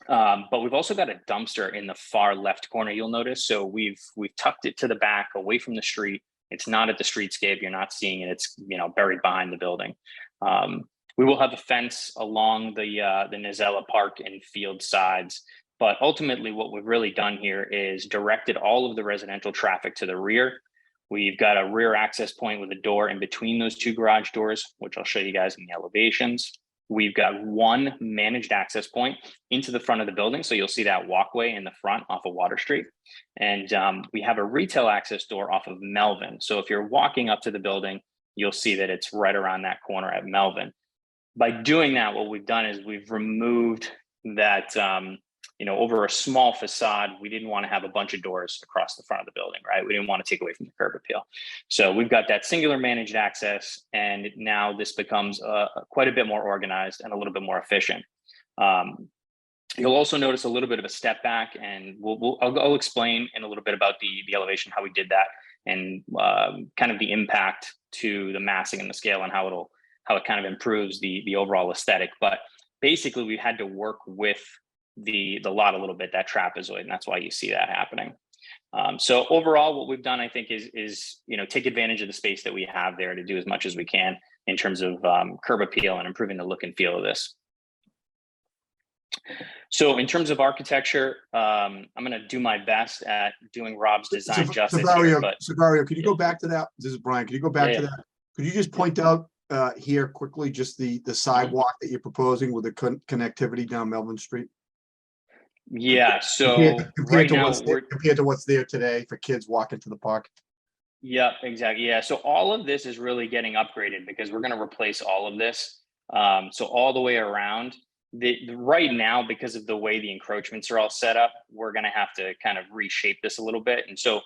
But we've also got a dumpster in the far left corner, you'll notice. So we've tucked it to the back away from the street. It's not at the streetscape. You're not seeing it. It's, you know, buried behind the building. We will have a fence along the Nizella Park and field sides. But ultimately, what we've really done here is directed all of the residential traffic to the rear. We've got a rear access point with a door in between those 2 garage doors, which I'll show you guys in the elevations. We've got 1 managed access point into the front of the building. So you'll see that walkway in the front off of Water Street. And we have a retail access door off of Melvin. So if you're walking up to the building, you'll see that it's right around that corner at Melvin. By doing that, what we've done is we've removed that, you know, over a small facade. We didn't want to have a bunch of doors across the front of the building, right? We didn't want to take away from the curb appeal. So we've got that singular managed access, and now this becomes quite a bit more organized and a little bit more efficient. You'll also notice a little bit of a step back, and I'll explain in a little bit about the elevation, how we did that, and kind of the impact to the massing and the scale, and how it kind of improves the overall aesthetic. But basically, we had to work with the lot a little bit, that trapezoid, and that's why you see that happening. So overall, what we've done, I think, is you know, take advantage of the space that we have there to do as much as we can in terms of curb appeal and improving the look and feel of this. So in terms of architecture, I'm going to do my best at doing Rob's design justice here, but Savario, could you go back to that? This is Brian. Could you go back to that? Could you just point out here quickly just the sidewalk that you're proposing with the connectivity down Melvin Street? Yeah, so compared to what's there today for kids walking to the park. Yeah, exactly. Yeah, so all of this is really getting upgraded because we're going to replace all of this. So all the way around. Right now, because of the way the encroachments are all set up, we're going to have to kind of reshape this a little bit. And so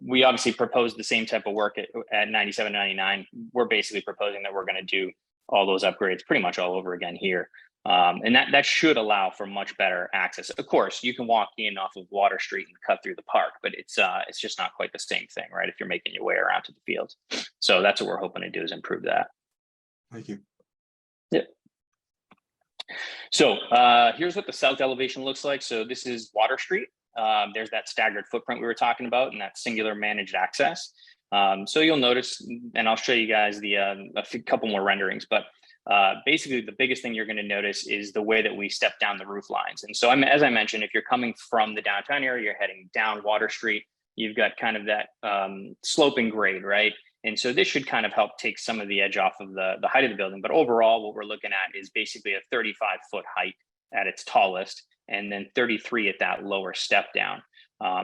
we obviously proposed the same type of work at 97, 99. We're basically proposing that we're going to do all those upgrades pretty much all over again here. And that should allow for much better access. Of course, you can walk in off of Water Street and cut through the park, but it's just not quite the same thing, right? If you're making your way around to the fields. So that's what we're hoping to do, is improve that. Thank you. Yep. So here's what the south elevation looks like. So this is Water Street. There's that staggered footprint we were talking about and that singular managed access. So you'll notice, and I'll show you guys a couple more renderings, but basically the biggest thing you're going to notice is the way that we step down the roof lines. And so as I mentioned, if you're coming from the downtown area, you're heading down Water Street, you've got kind of that sloping grade, right? And so this should kind of help take some of the edge off of the height of the building. But overall, what we're looking at is basically a 35-foot height at its tallest, and then 33 at that lower step down.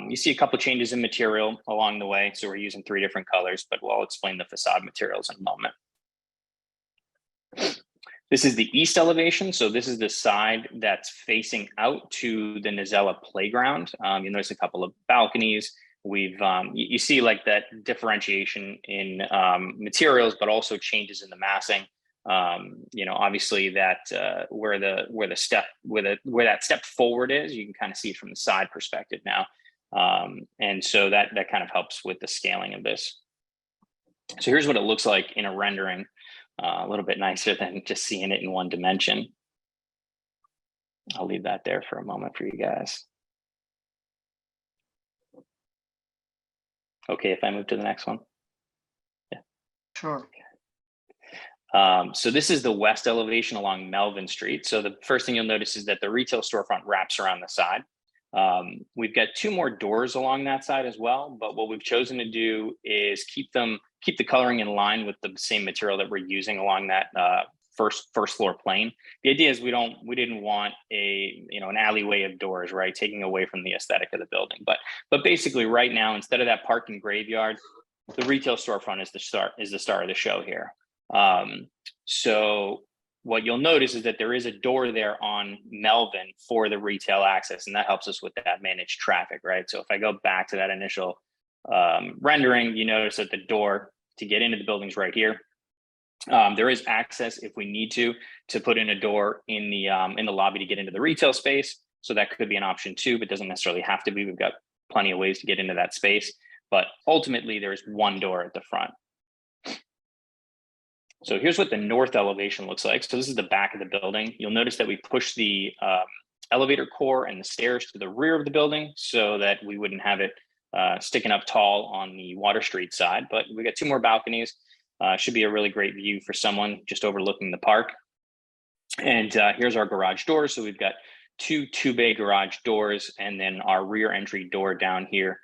You see a couple changes in material along the way. So we're using 3 different colors, but we'll explain the facade materials in a moment. This is the east elevation. So this is the side that's facing out to the Nizella playground. You notice a couple of balconies. We've you see like that differentiation in materials, but also changes in the massing. You know, obviously that where that step forward is, you can kind of see it from the side perspective now, and so that kind of helps with the scaling of this. So here's what it looks like in a rendering, a little bit nicer than just seeing it in one dimension. I'll leave that there for a moment for you guys. Okay, if I move to the next one. Yeah. Sure. So this is the west elevation along Melvin Street. So the first thing you'll notice is that the retail storefront wraps around the side. We've got 2 more doors along that side as well, but what we've chosen to do is keep the coloring in line with the same material that we're using along that first floor plane. The idea is we didn't want an alleyway of doors, right, taking away from the aesthetic of the building. But basically right now, instead of that parking graveyard, the retail storefront is the star of the show here. So what you'll notice is that there is a door there on Melvin for the retail access, and that helps us with that managed traffic, right? So if I go back to that initial rendering, you notice that the door to get into the building's right here. There is access if we need to put in a door in the lobby to get into the retail space. So that could be an option too, but doesn't necessarily have to be. We've got plenty of ways to get into that space. but ultimately there is one door at the front. So here's what the north elevation looks like. So this is the back of the building. You'll notice that we push the elevator core and the stairs to the rear of the building so that we wouldn't have it sticking up tall on the Water Street side. But we got 2 more balconies. Should be a really great view for someone just overlooking the park. And here's our garage doors. So we've got 2 2-bay garage doors, and then our rear entry door down here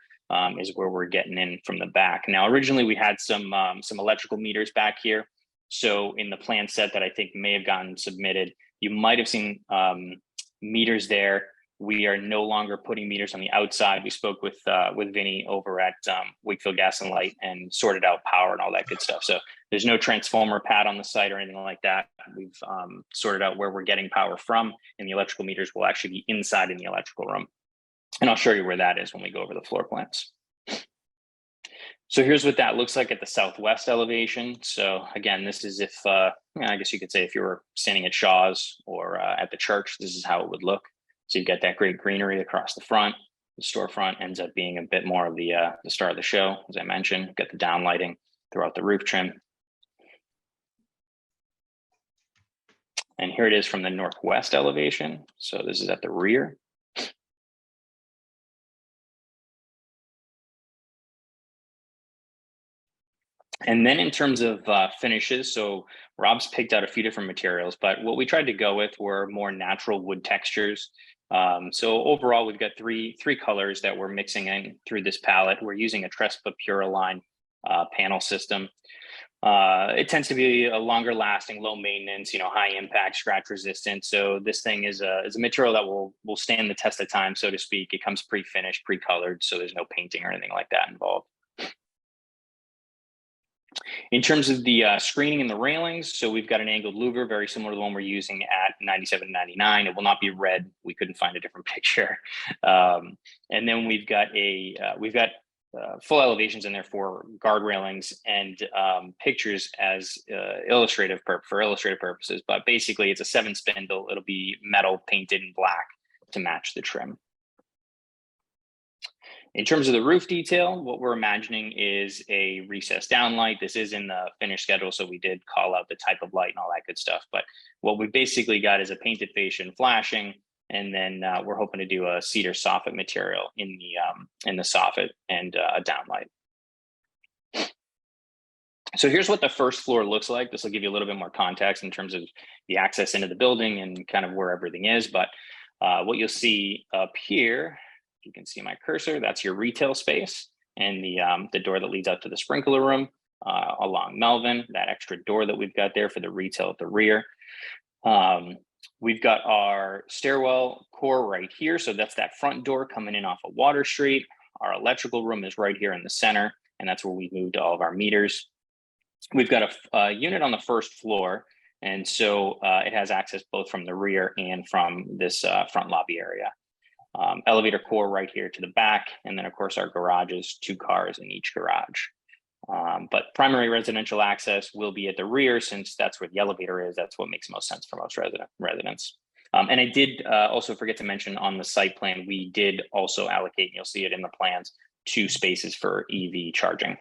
is where we're getting in from the back. Now, originally we had some electrical meters back here. So in the plan set that I think may have gotten submitted, you might have seen meters there. We are no longer putting meters on the outside. We spoke with Vinny over at Wakefield Gas and Light and sorted out power and all that good stuff. So there's no transformer pad on the site or anything like that. We've sorted out where we're getting power from, and the electrical meters will actually be inside in the electrical room. And I'll show you where that is when we go over the floor plans. So here's what that looks like at the southwest elevation. So again, this is if, I guess you could say if you were standing at Shaw's or at the church, this is how it would look. So you've got that great greenery across the front. The storefront ends up being a bit more of the star of the show. As I mentioned, you've got the down lighting throughout the roof trim. And here it is from the northwest elevation. So this is at the rear. And then in terms of finishes, so Rob's picked out a few different materials, but what we tried to go with were more natural wood textures. So overall, we've got three colors that we're mixing in through this palette. We're using a Trespa Puraline panel system. It tends to be a longer lasting, low maintenance, high impact, scratch resistant. So this thing is a material that will stand the test of time, so to speak. It comes pre-finished, pre-colored, so there's no painting or anything like that involved. In terms of the screening and the railings, so we've got an angled louver, very similar to the one we're using at 9799. It will not be red. We couldn't find a different picture. And then we've got full elevations in there for guard railings and pictures as for illustrative purposes. But basically, it's a 7 spindle. It'll be metal painted in black to match the trim. In terms of the roof detail, what we're imagining is a recessed downlight. This is in the finished schedule, so we did call out the type of light and all that good stuff. But what we basically got is a painted fascia and flashing, and then we're hoping to do a cedar soffit material in the soffit and a downlight. So here's what the first floor looks like. This will give you a little bit more context in terms of the access into the building and kind of where everything is. But what you'll see up here, if you can see my cursor, that's your retail space and the door that leads out to the sprinkler room along Melvin, that extra door that we've got there for the retail at the rear. We've got our stairwell core right here. So that's that front door coming in off of Water Street. Our electrical room is right here in the center, and that's where we moved all of our meters. We've got a unit on the first floor, and so it has access both from the rear and from this front lobby area. Elevator core right here to the back, and then of course our garages, 2 cars in each garage. But primary residential access will be at the rear, since that's where the elevator is. That's what makes most sense for most residents. And I did also forget to mention on the site plan, we did also allocate, and you'll see it in the plans, 2 spaces for EV charging.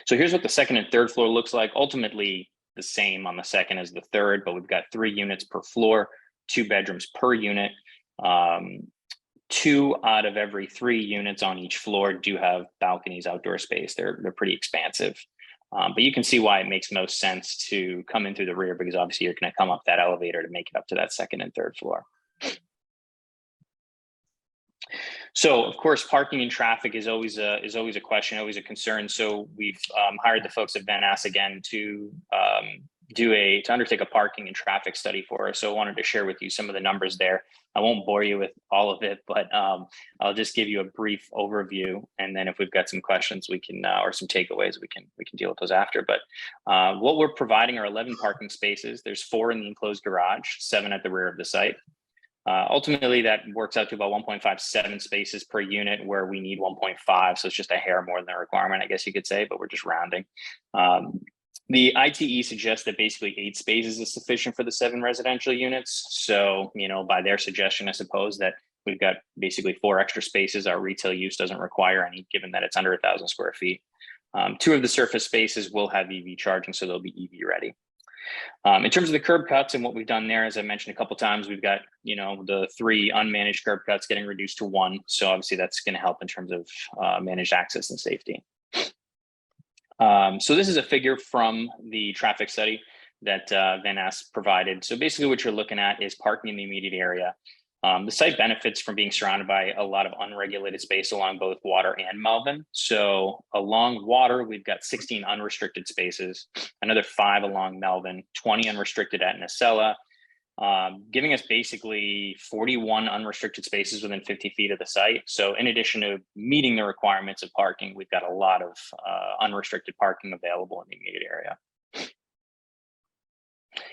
So here's what the second and third floor looks like. Ultimately the same on the second as the third, but we've got 3 units per floor, 2 bedrooms per unit. 2 out of every 3 units on each floor do have balconies, outdoor space. They're pretty expansive. But you can see why it makes most sense to come in through the rear, because obviously you're going to come up that elevator to make it up to that second and third floor. So of course, parking and traffic is always a question, always a concern. So we've hired the folks at Van Ass again to undertake a parking and traffic study for us. So I wanted to share with you some of the numbers there. I won't bore you with all of it, but I'll just give you a brief overview, and then if we've got some questions, we can or some takeaways, we can deal with those after. But what we're providing are 11 parking spaces. There's 4 in the enclosed garage, 7 at the rear of the site. Ultimately, that works out to about 1.57 spaces per unit, where we need 1.5. So it's just a hair more than the requirement, I guess you could say, but we're just rounding. The ITE suggests that basically 8 spaces is sufficient for the 7 residential units. So, by their suggestion, I suppose that We've got basically 4 extra spaces. Our retail use doesn't require any, given that it's under 1,000 square feet. 2 of the surface spaces will have EV charging, so they'll be EV ready. In terms of the curb cuts and what we've done there, as I mentioned a couple of times, we've got, the 3 unmanaged curb cuts getting reduced to 1. So obviously that's going to help in terms of managed access and safety. So this is a figure from the traffic study that Van Ness provided. So basically what you're looking at is parking in the immediate area. The site benefits from being surrounded by a lot of unregulated space along both Water and Melvin. So along Water, we've got 16 unrestricted spaces, another 5 along Melvin, 20 unrestricted at Nacella, giving us basically 41 unrestricted spaces within 50 feet of the site. So in addition to meeting the requirements of parking, we've got a lot of unrestricted parking available in the immediate area.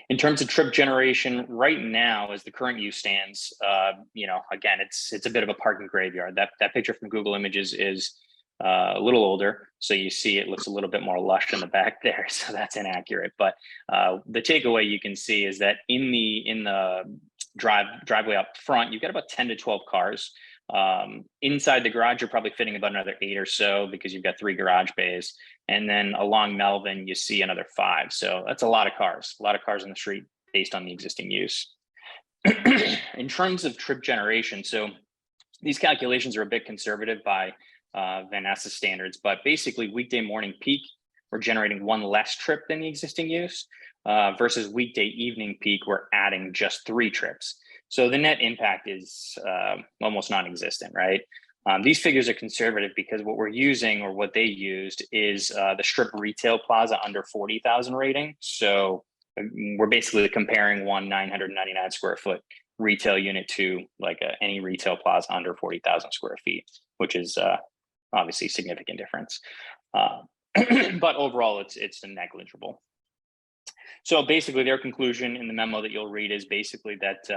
In terms of trip generation, right now, as the current use stands, again, it's a bit of a parking graveyard. That picture from Google Images is a little older, so you see it looks a little bit more lush in the back there, so that's inaccurate. But the takeaway you can see is that in the driveway up front, you've got about 10 to 12 cars. Inside the garage, you're probably fitting about another 8 or so because you've got 3 garage bays. And then along Melvin, you see another 5. So that's a lot of cars in the street based on the existing use. In terms of trip generation, so these calculations are a bit conservative by Van Ness's standards, but basically weekday morning peak, we're generating 1 less trip than the existing use versus weekday evening peak, we're adding just 3 trips. So the net impact is almost non-existent, right? These figures are conservative because what we're using, or what they used, is the strip retail plaza under 40,000 rating. So we're basically comparing one 999 square foot retail unit to like any retail plaza under 40,000 square feet, which is obviously a significant difference. But overall, it's negligible. So basically their conclusion in the memo that you'll read is basically that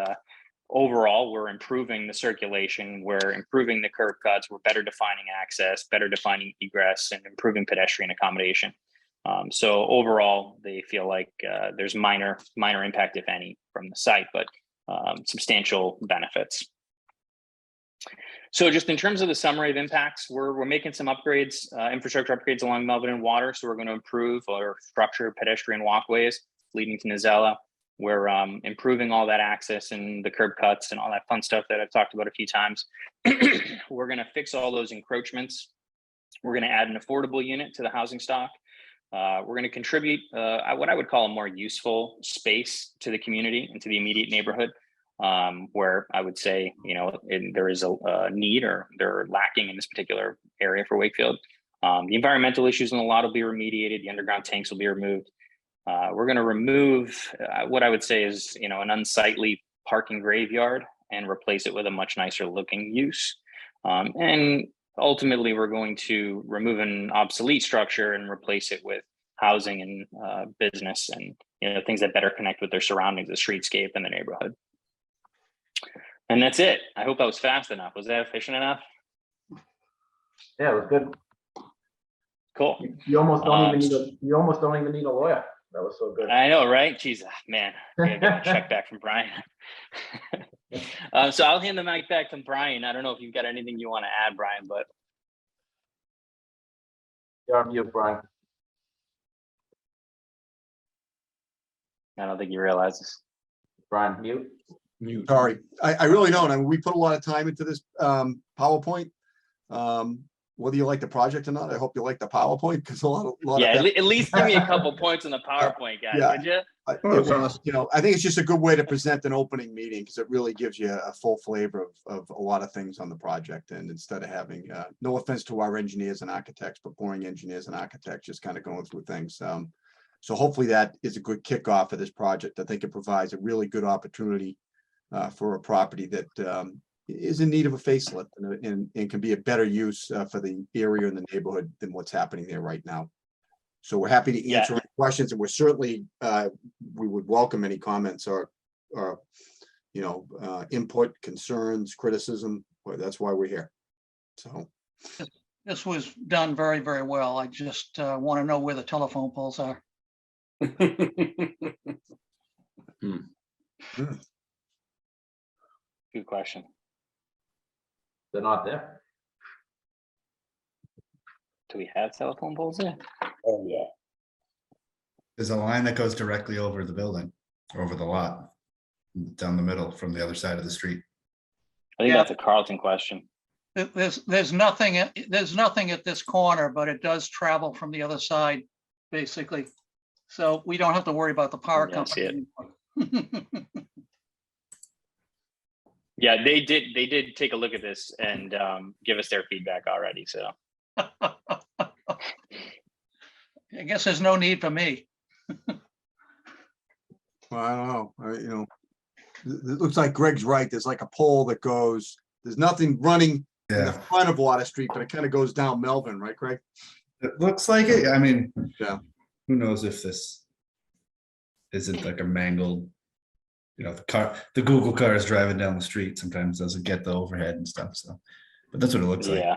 overall, we're improving the circulation, we're improving the curb cuts, we're better defining access, better defining egress, and improving pedestrian accommodation. So overall, they feel like there's minor impact, if any, from the site, but substantial benefits. So just in terms of the summary of impacts, we're making some upgrades, infrastructure upgrades along Melvin and Water. So we're going to improve our structured pedestrian walkways leading to Nacella. We're improving all that access and the curb cuts and all that fun stuff that I've talked about a few times. We're going to fix all those encroachments. We're going to add an affordable unit to the housing stock. We're going to contribute what I would call a more useful space to the community and to the immediate neighborhood, where I would say, there is a need, or they're lacking in this particular area for Wakefield. The environmental issues in the lot will be remediated. The underground tanks will be removed. We're going to remove what I would say is, an unsightly parking graveyard and replace it with a much nicer looking use. And ultimately, we're going to remove an obsolete structure and replace it with housing and business and things that better connect with their surroundings, the streetscape and the neighborhood. And that's it. I hope that was fast enough. Was that efficient enough? Yeah, it was good. Cool. You almost don't even need a lawyer. That was so good. I know, right? Jeez, man, I gotta get a check back from Brian. So I'll hand the mic back to Brian. I don't know if you've got anything you want to add, Brian, but. You're on mute, Brian. I don't think you realize this. Brian, mute. Sorry, I really don't. I mean, we put a lot of time into this PowerPoint. Whether you like the project or not, I hope you like the PowerPoint, because a lot yeah, of at least give me a couple points on the PowerPoint, guys, yeah. would you? I think it's just a good way to present an opening meeting, because it really gives you a full flavor of a lot of things on the project. And instead of having, no offense to our engineers and architects, but boring engineers and architects just kind of going through things. So hopefully that is a good kickoff for this project. I think it provides a really good opportunity for a property that is in need of a facelift and can be a better use for the area and the neighborhood than what's happening there right now. So we're happy to answer any questions, and we're certainly we would welcome any comments or input, concerns, criticism. Well, that's why we're here. So This was done very, very well. I just want to know where the telephone poles are. Good question. They're not there. Do we have telephone poles there? Oh, yeah. There's a line that goes directly over the building, over the lot, down the middle from the other side of the street. I think Yeah. that's a Carlton question. There's nothing at this corner, but it does travel from the other side, basically. So we don't have to worry about the power Yeah, I see company. Yeah, they did take a look at this and give us their feedback already. So I guess there's no need for me. Well, I don't know, it looks like Greg's right. There's like a pole that goes, there's nothing running in the front of Water Street, but it kind of goes down Melvin, right, Greg? It looks like it. I mean, Yeah. Who knows if this isn't like a mangled, the Google car is driving down the street sometimes doesn't get the overhead and stuff. So, but that's what it looks like. yeah,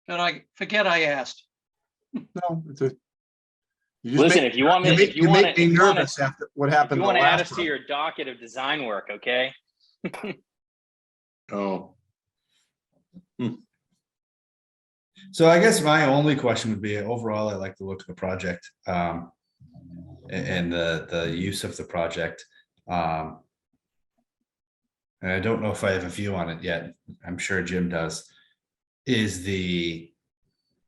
And I forget I asked. No, it's a. You just listen, make- if you want me, you make- if you you want make to, me if you want nervous to, after what if happened. you the want to add last us to time. your docket of design work, okay? Oh. So I guess my only question would be, overall, I like the look of the project, and the use of the project. And I don't know if I have a view on it yet. I'm sure Jim does. Is the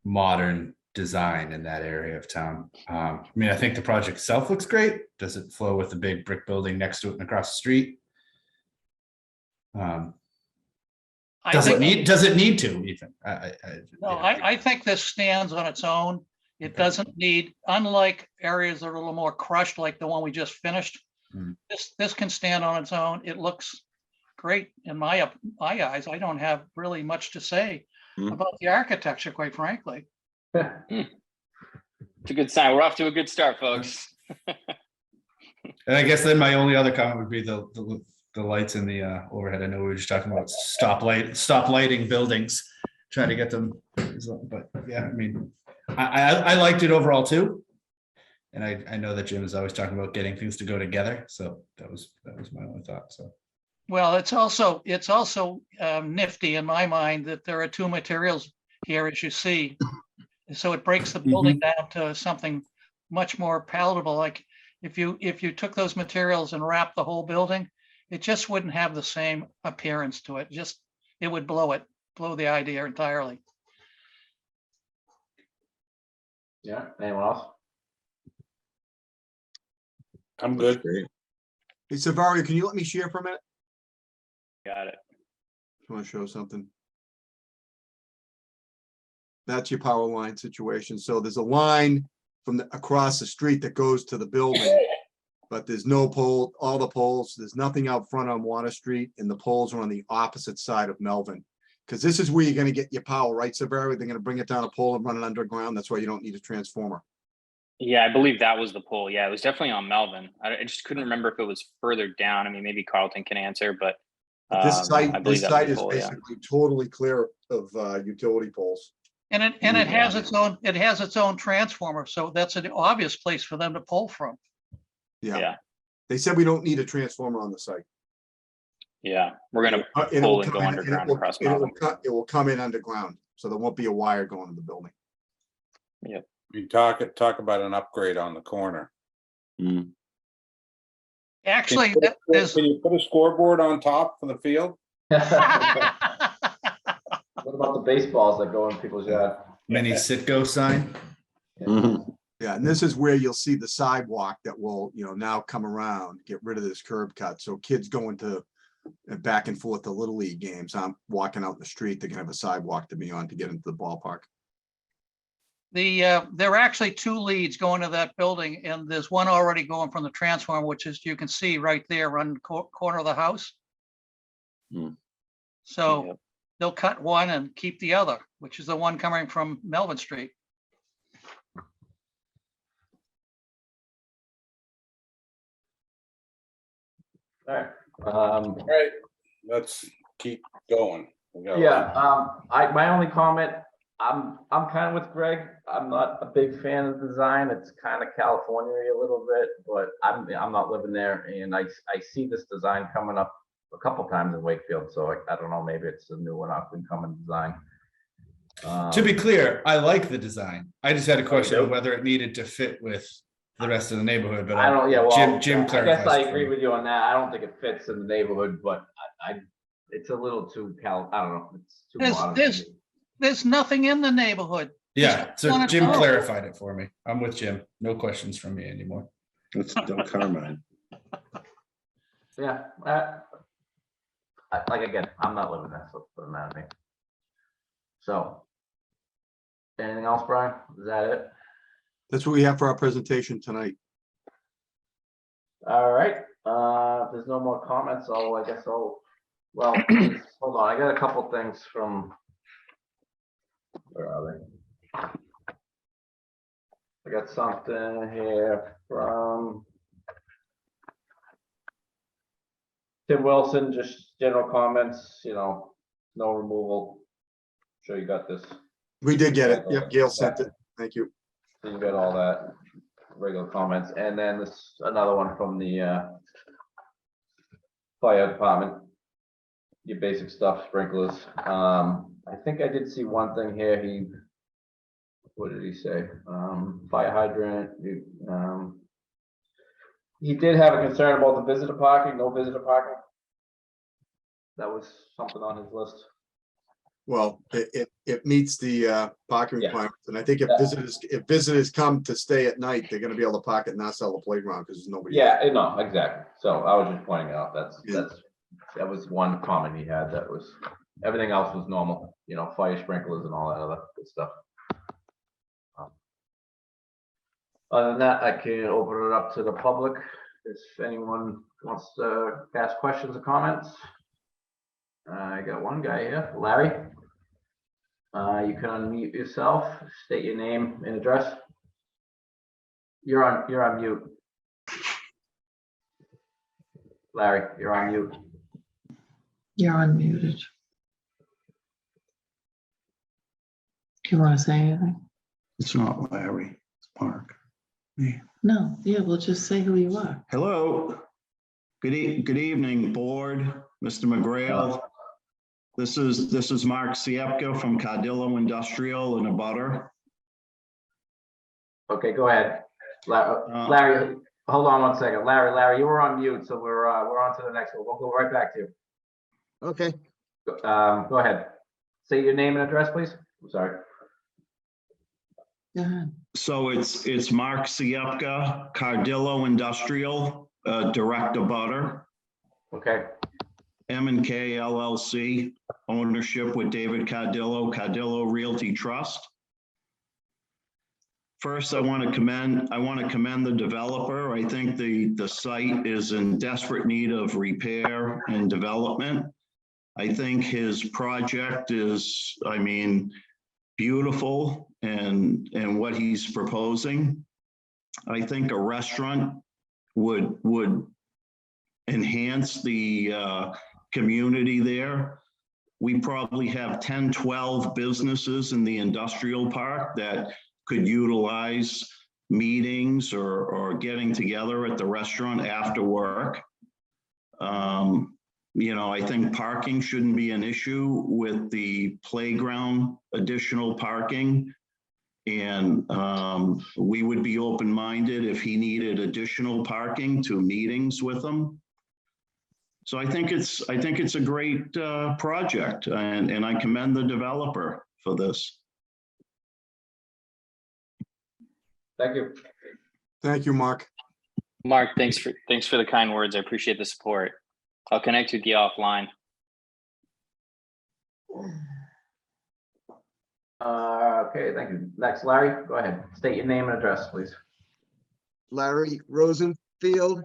modern design in that area of town? I mean, I think the project itself looks great. Does it flow with the big brick building next to it and across the street? Does it need to even? I think this stands on its own. It doesn't need, unlike areas that are a little more crushed, like the one we just finished. This can stand on its own. It looks great in my eyes. I don't have really much to say about the architecture, quite frankly. It's a good sign. We're off to a good start, folks. And I guess then my only other comment would be the lights in the overhead. I know we were just talking about stop lighting buildings, trying to get them. But yeah, I mean, I liked it overall too. And I know that Jim is always talking about getting things to go together. So that was my only thought. So. Well, it's also nifty in my mind that there are two materials here, as you see. So it breaks the building down to something much more palatable. Like if you took those materials and wrapped the whole building, it just wouldn't have the same appearance to it. It would blow the idea entirely. Yeah, anyone else? I'm good. Hey, Savario, can you let me share for a minute? Got it. I want to show something. That's your power line situation. So there's a line from across the street that goes to the building, but there's no pole, all the poles, there's nothing out front on Water Street, and the poles are on the opposite side of Melvin. Because this is where you're going to get your power, right, Savario? They're going to bring it down a pole and run it underground. That's why you don't need a transformer. Yeah, I believe that was the poll. Yeah, it was definitely on Melvin. I just couldn't remember if it was further down. I mean, maybe Carlton can answer, but This I site, believe this that was site the is poll, yeah. basically totally clear of utility poles. And it has its own transformer. So that's an obvious place for them to pull from. Yeah. They said we don't need a transformer on the site. Yeah, we're gonna And it pull will and go come in- underground and across it will Melvin. it will come in underground, so there won't be a wire going to the building. Yep. You talk about an upgrade on the corner. Actually, Can you put a scoreboard on top for the field? What about the baseballs that go in people's yard? Mini Citgo sign. Yeah, and this is where you'll see the sidewalk that will, now come around, get rid of this curb cut. So kids going to back and forth to Little League games, I'm walking out in the street, they can have a sidewalk to be on to get into the ballpark. There are actually two leads going to that building, and there's one already going from the transformer, which is, you can see right there on the corner of the house. So they'll cut one and keep the other, which is the one coming from Melvin Street. All right. Right, let's keep going. My only comment, I'm kind of with Greg. I'm not a big fan of the design. It's kind of California a little bit, but I'm not living there, and I see this design coming up a couple times in Wakefield, so I don't know, maybe it's a new one up and coming design. To be clear, I like the design. I just had a question do? of whether it needed to fit with the rest of the neighborhood, but I don't, yeah, well, Jim I guess clarifies. I it for agree me. with you on that. I don't think it fits in the neighborhood, but it's a little too I don't know, it's too modern. There's nothing in the neighborhood. Yeah, so wanna Jim know. clarified it for me. I'm with Jim. No questions from me anymore. It's Del Carmine. Yeah, like again, I'm not living there, so it doesn't matter to me. So, anything else, Brian? Is that it? That's what we have for our presentation tonight. All right, if there's no more comments, I guess I'll, well, hold on, I got a couple things from, where are they? I got something here from Tim Wilson, just general comments, no removal. Sure you got this. We did get it. Yep, Gail sent it. Thank you. So you got all that regular comments, and then this another one from the fire department. Your basic stuff, sprinklers. I think I did see one thing here. What did he say? Fire hydrant. He did have a concern about the visitor parking. No visitor parking. That was something on his list. Well, it meets the parking requirements, and I think if visitors come to stay at night, they're gonna be able to park at Nassau Playground because there's nobody. Yeah, no, exactly. So I was just pointing out that was one comment he had. That was everything else was normal. Fire sprinklers and all that other good stuff. Other than that, I can open it up to the public. If anyone wants to ask questions or comments. I got one guy here, Larry. You can unmute yourself, state your name and address. You're on mute. Larry, you're on mute. You're unmuted. Do you want to say anything? It's not Larry, it's Mark. Me. No, yeah, we'll just say who you are. Hello. Good evening, board, Mr. McGrail. This is Mark Siepka from Cardillo Industrial in a butter. Okay, go ahead. Larry, hold on one second. Larry, you were on mute, so we're on to the next one. We'll go right back to you. Okay. Go ahead. Say your name and address, please. I'm sorry. Go ahead. So it's Mark Siepka, Cardillo Industrial, direct abutter. Okay. M&K LLC, ownership with David Cardillo, Cardillo Realty Trust. First, I want to commend the developer. I think the site is in desperate need of repair and development. I think his project is, beautiful and what he's proposing. I think a restaurant would enhance the community there. We probably have 10, 12 businesses in the industrial park that could utilize meetings or getting together at the restaurant after work. I think parking shouldn't be an issue with the playground, additional parking. And we would be open-minded if he needed additional parking to meetings with them. So I think it's a great project, and I commend the developer for this. Thank you. Thank you, Mark. Mark, thanks for the kind words. I appreciate the support. I'll connect with you offline. Okay, thank you. Next, Larry, go ahead. State your name and address, please. Larry Rosenfield,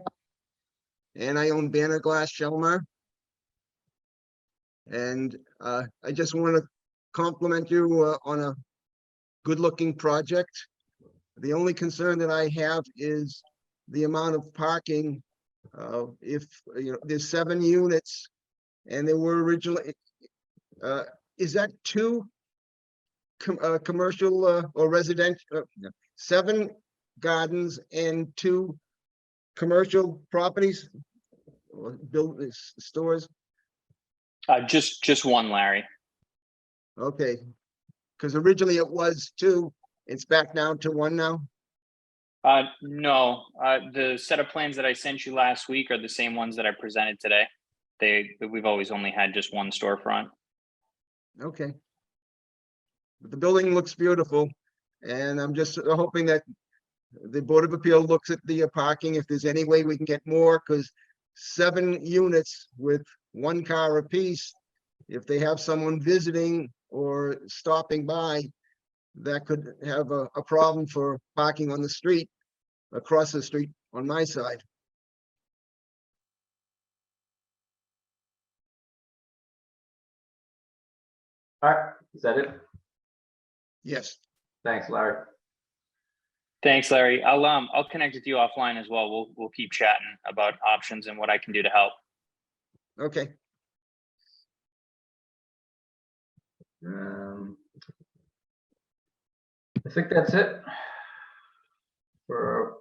and I own Banner Glass Shelmer. And I just want to compliment you on a good-looking project. The only concern that I have is the amount of parking. If there's 7 units, and there were originally, is that 2 commercial or residential? 7 gardens and 2 commercial properties? or build stores? Just one, Larry. Okay, because originally it was two, it's back down to one now? No, the set of plans that I sent you last week are the same ones that I presented today. We've always only had just one storefront. Okay. But the building looks beautiful, and I'm just hoping that the Board of Appeal looks at the parking, if there's any way we can get more, because 7 units with 1 car apiece, if they have someone visiting or stopping by, that could have a problem for parking on the street, across the street on my side. All right, is that it? Yes. Thanks, Larry. Thanks, Larry. I'll connect with you offline as well. We'll keep chatting about options and what I can do to help. Okay. I think that's it for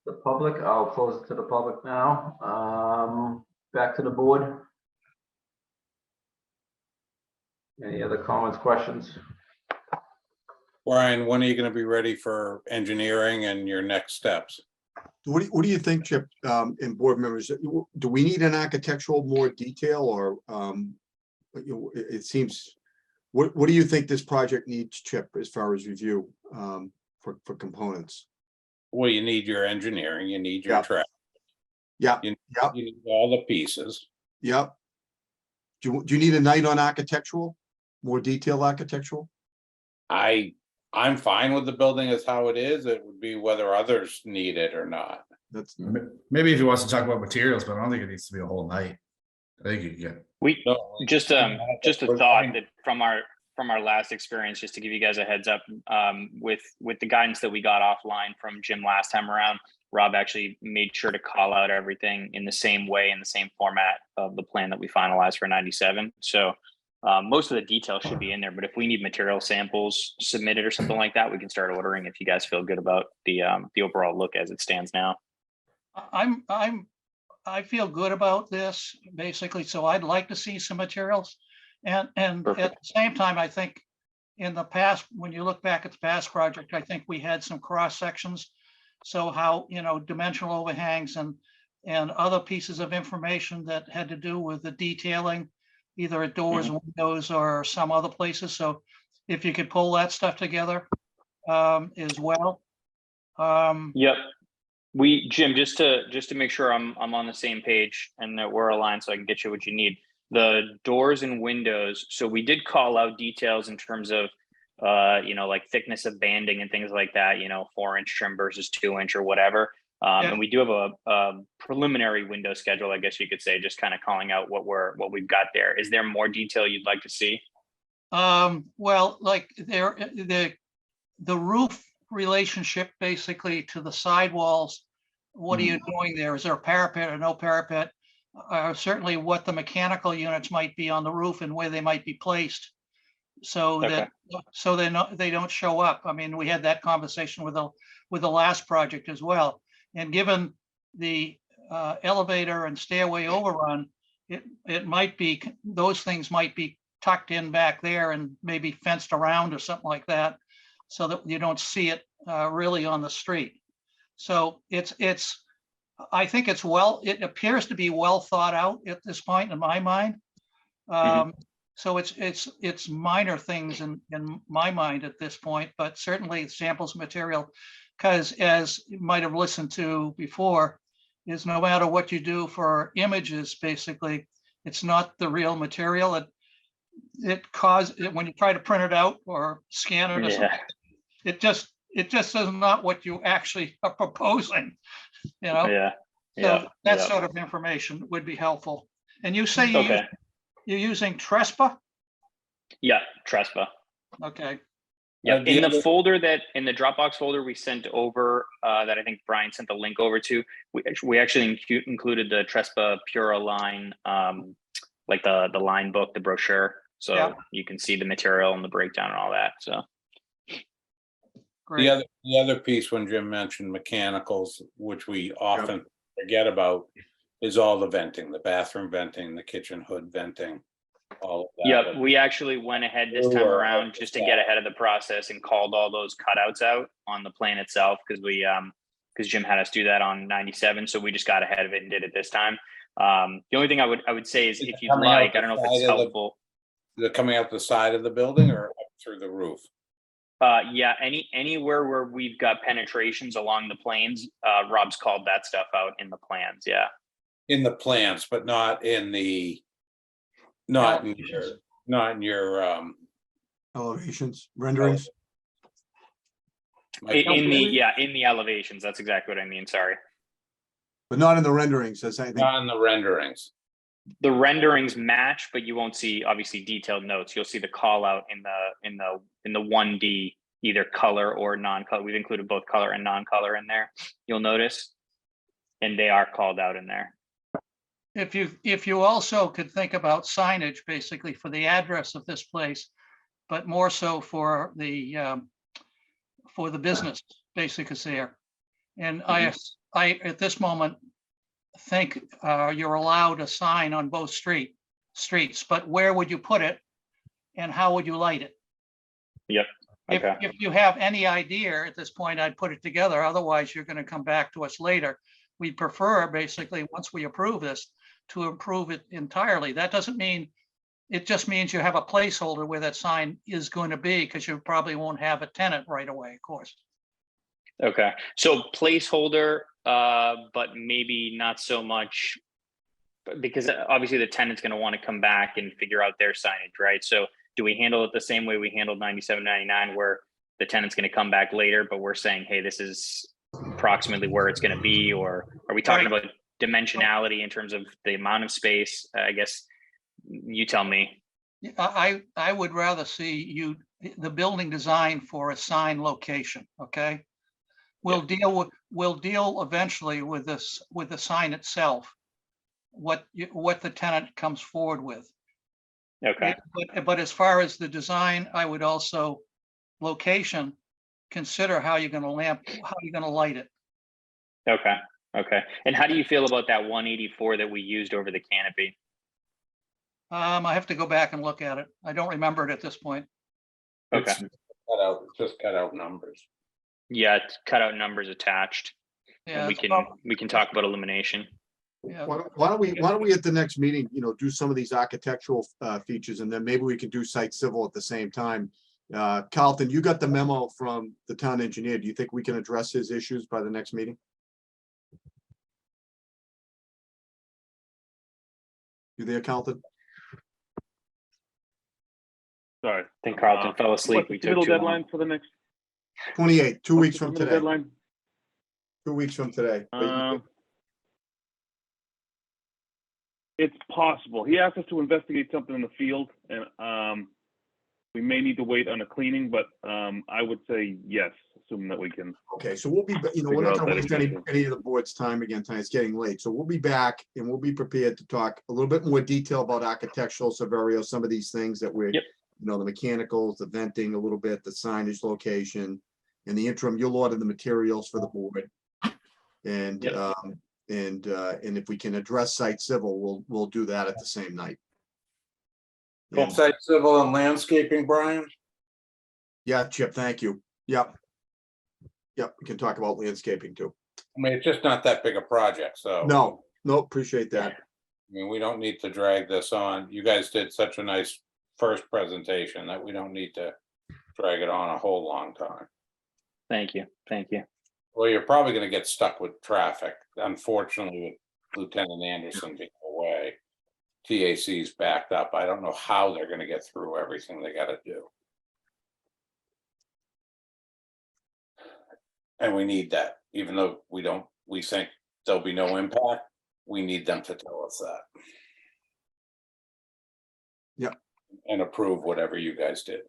the public. I'll close it to the public now. Back to the board. Any other comments, questions? Brian, when are you going to be ready for engineering and your next steps? What do you think, Chip, and board members? Do we need an architectural more detail, or it seems, what do you think this project needs, Chip, as far as review for components? Well, you need your engineering, you need your track. Yeah. You need all the pieces. Yep. Do you need a night on architectural, more detailed architectural? I'm fine with the building as how it is. It would be whether others need it or not. That's maybe if he wants to talk about materials, but I don't think it needs to be a whole night. I think you get. Just a thought that from our last experience, just to give you guys a heads up, with the guidance that we got offline from Jim last time around, Rob actually made sure to call out everything in the same way, in the same format of the plan that we finalized for 97. So most of the details should be in there, but if we need material samples submitted or something like that, we can start ordering if you guys feel good about the overall look as it stands now. I feel good about this, basically, so I'd like to see some materials. And at the same time, I think in the past, when you look back at the past project, I think we had some cross sections. So how, dimensional overhangs and other pieces of information that had to do with the detailing, either at doors and windows or some other places. So if you could pull that stuff together as well. Yep. Jim, just to make sure I'm on the same page and that we're aligned, so I can get you what you need. The doors and windows. So we did call out details in terms of, like thickness of banding and things like that. 4-inch trim versus 2-inch or whatever. And we do have a preliminary window schedule, I guess you could say, just kind of calling out what we've got there. Is there more detail you'd like to see? Well, like the roof relationship basically to the sidewalls. What are you doing there? Is there a parapet or no parapet? Certainly what the mechanical units might be on the roof and where they might be placed, so that they don't show up. I mean, we had that conversation with the last project as well. And given the elevator and stairway overrun, it might be, those things might be tucked in back there and maybe fenced around or something like that, so that you don't see it really on the street. So I think it appears to be well thought out at this point in my mind. So it's minor things in my mind at this point, but certainly samples material, because as you might have listened to before, is no matter what you do for images, basically, it's not the real material. When you try to print it out or scan it or something, it just is not what you actually are proposing, So that sort of information would be helpful. And you say you're using Trespa? Yeah, Trespa. Okay. Yeah, in the folder in the Dropbox folder we sent over, that I think Brian sent the link over to, we actually included the Trespa Pura line, like the line book, the brochure, so you can see the material and the breakdown and all that. So the other piece when Jim mentioned mechanicals, which we often forget about, is all the venting, the bathroom venting, the kitchen hood venting, all of that. Yep, we actually went ahead this time Sure. around just to get ahead of the process and called all those cutouts out on the plan itself because because Jim had us do that on 97, so we just got ahead of it and did it this time. The only thing I would say is if you'd Coming out like, the I don't know if it's side of the- helpful. They're coming out the side of the building or up through the roof? Yeah, anywhere where we've got penetrations along the planes, Rob's called that stuff out in the plans. Yeah. In the plans, but not in the, not in your, Elevations, renderings. In the elevations. That's exactly what I mean. Sorry. But not in the renderings, as I think. Not in the renderings. The renderings match, but you won't see obviously detailed notes. You'll see the call out in the 1D, either color or non-color. We've included both color and non-color in there. You'll notice, and they are called out in there. If you also could think about signage basically for the address of this place, but more so for the business basically is there. And I at this moment think you're allowed a sign on both streets, but where would you put it and how would you light it? Yep. Okay. If you have any idea at this point, I'd put it together. Otherwise, you're going to come back to us later. We prefer basically, once we approve this, to approve it entirely. That doesn't mean, it just means you have a placeholder where that sign is going to be, because you probably won't have a tenant right away, of course. Okay. So placeholder, but maybe not so much, because obviously the tenant's going to want to come back and figure out their signage, right? So do we handle it the same way we handled 97, 99, where the tenant's going to come back later, but we're saying, hey, this is approximately where it's going to be? Or are we talking about dimensionality in terms of the amount of space? I guess you tell me. I would rather see the building design for a sign location, okay? We'll deal eventually with this, with the sign itself, what the tenant comes forward with. Okay. But as far as the design, I would also, location, consider how you're going to light it. Okay. Okay. And how do you feel about that 184 that we used over the canopy? I have to go back and look at it. I don't remember it at this point. Okay. Just cut out numbers. Yeah, it's cut out numbers attached. Yeah, And we can talk about elimination. Yeah. Why don't we at the next meeting, do some of these architectural features, and then maybe we can do site civil at the same time. Carlton, you got the memo from the town engineer. Do you think we can address his issues by the next meeting? You there, Carlton? Sorry. I think Carlton fell asleep. We took middle too long. deadline for the next. 28, 2 weeks from middle today. deadline? 2 weeks from today. But It's possible. He asked us to investigate something in the field, and we may need to wait on a cleaning, but I would say yes, assuming that we can. Okay, so we'll be, we're not gonna waste any of the board's time again tonight. It's getting late. So we'll be back and we'll be prepared to talk a little bit more detail about architectural severity, some of these things that we're, the mechanicals, the venting a little bit, the signage location. In the interim, you'll order the materials for the board. And and if we can address site civil, we'll do that at the same night. Site civil and landscaping, Brian? Yeah, Chip, thank you. Yep. Yep, we can talk about landscaping too. I mean, it's just not that big a project, so. No, appreciate that. I mean, we don't need to drag this on. You guys did such a nice first presentation that we don't need to drag it on a whole long time. Thank you. Thank you. Well, you're probably gonna get stuck with traffic. Unfortunately, with Lieutenant Anderson being away, TAC's backed up. I don't know how they're gonna get through everything they gotta do. And we need that, even though we think there'll be no impact, we need them to tell us that. Yeah. And approve whatever you guys did.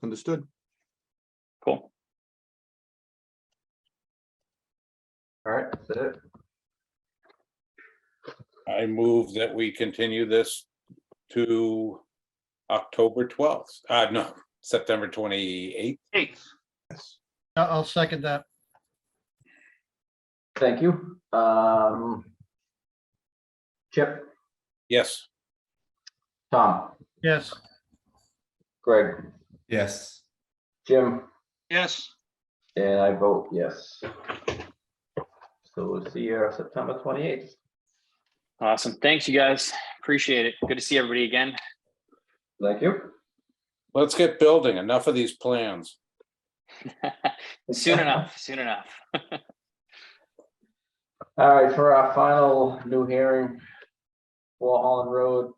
Understood. Cool. All right, that's it. I move that we continue this to October 12th. No, September 28th. Eighth. I'll second that. Thank you. Chip, Yes. Tom, Yes, Greg, Yes. Jim, Yes, and I vote yes. So we'll see you September 28th. Awesome. Thanks, you guys. Appreciate it. Good to see everybody again. Thank you. Let's get building. Enough of these plans. Soon enough, soon enough. All right, for our final new hearing, for Holland Road,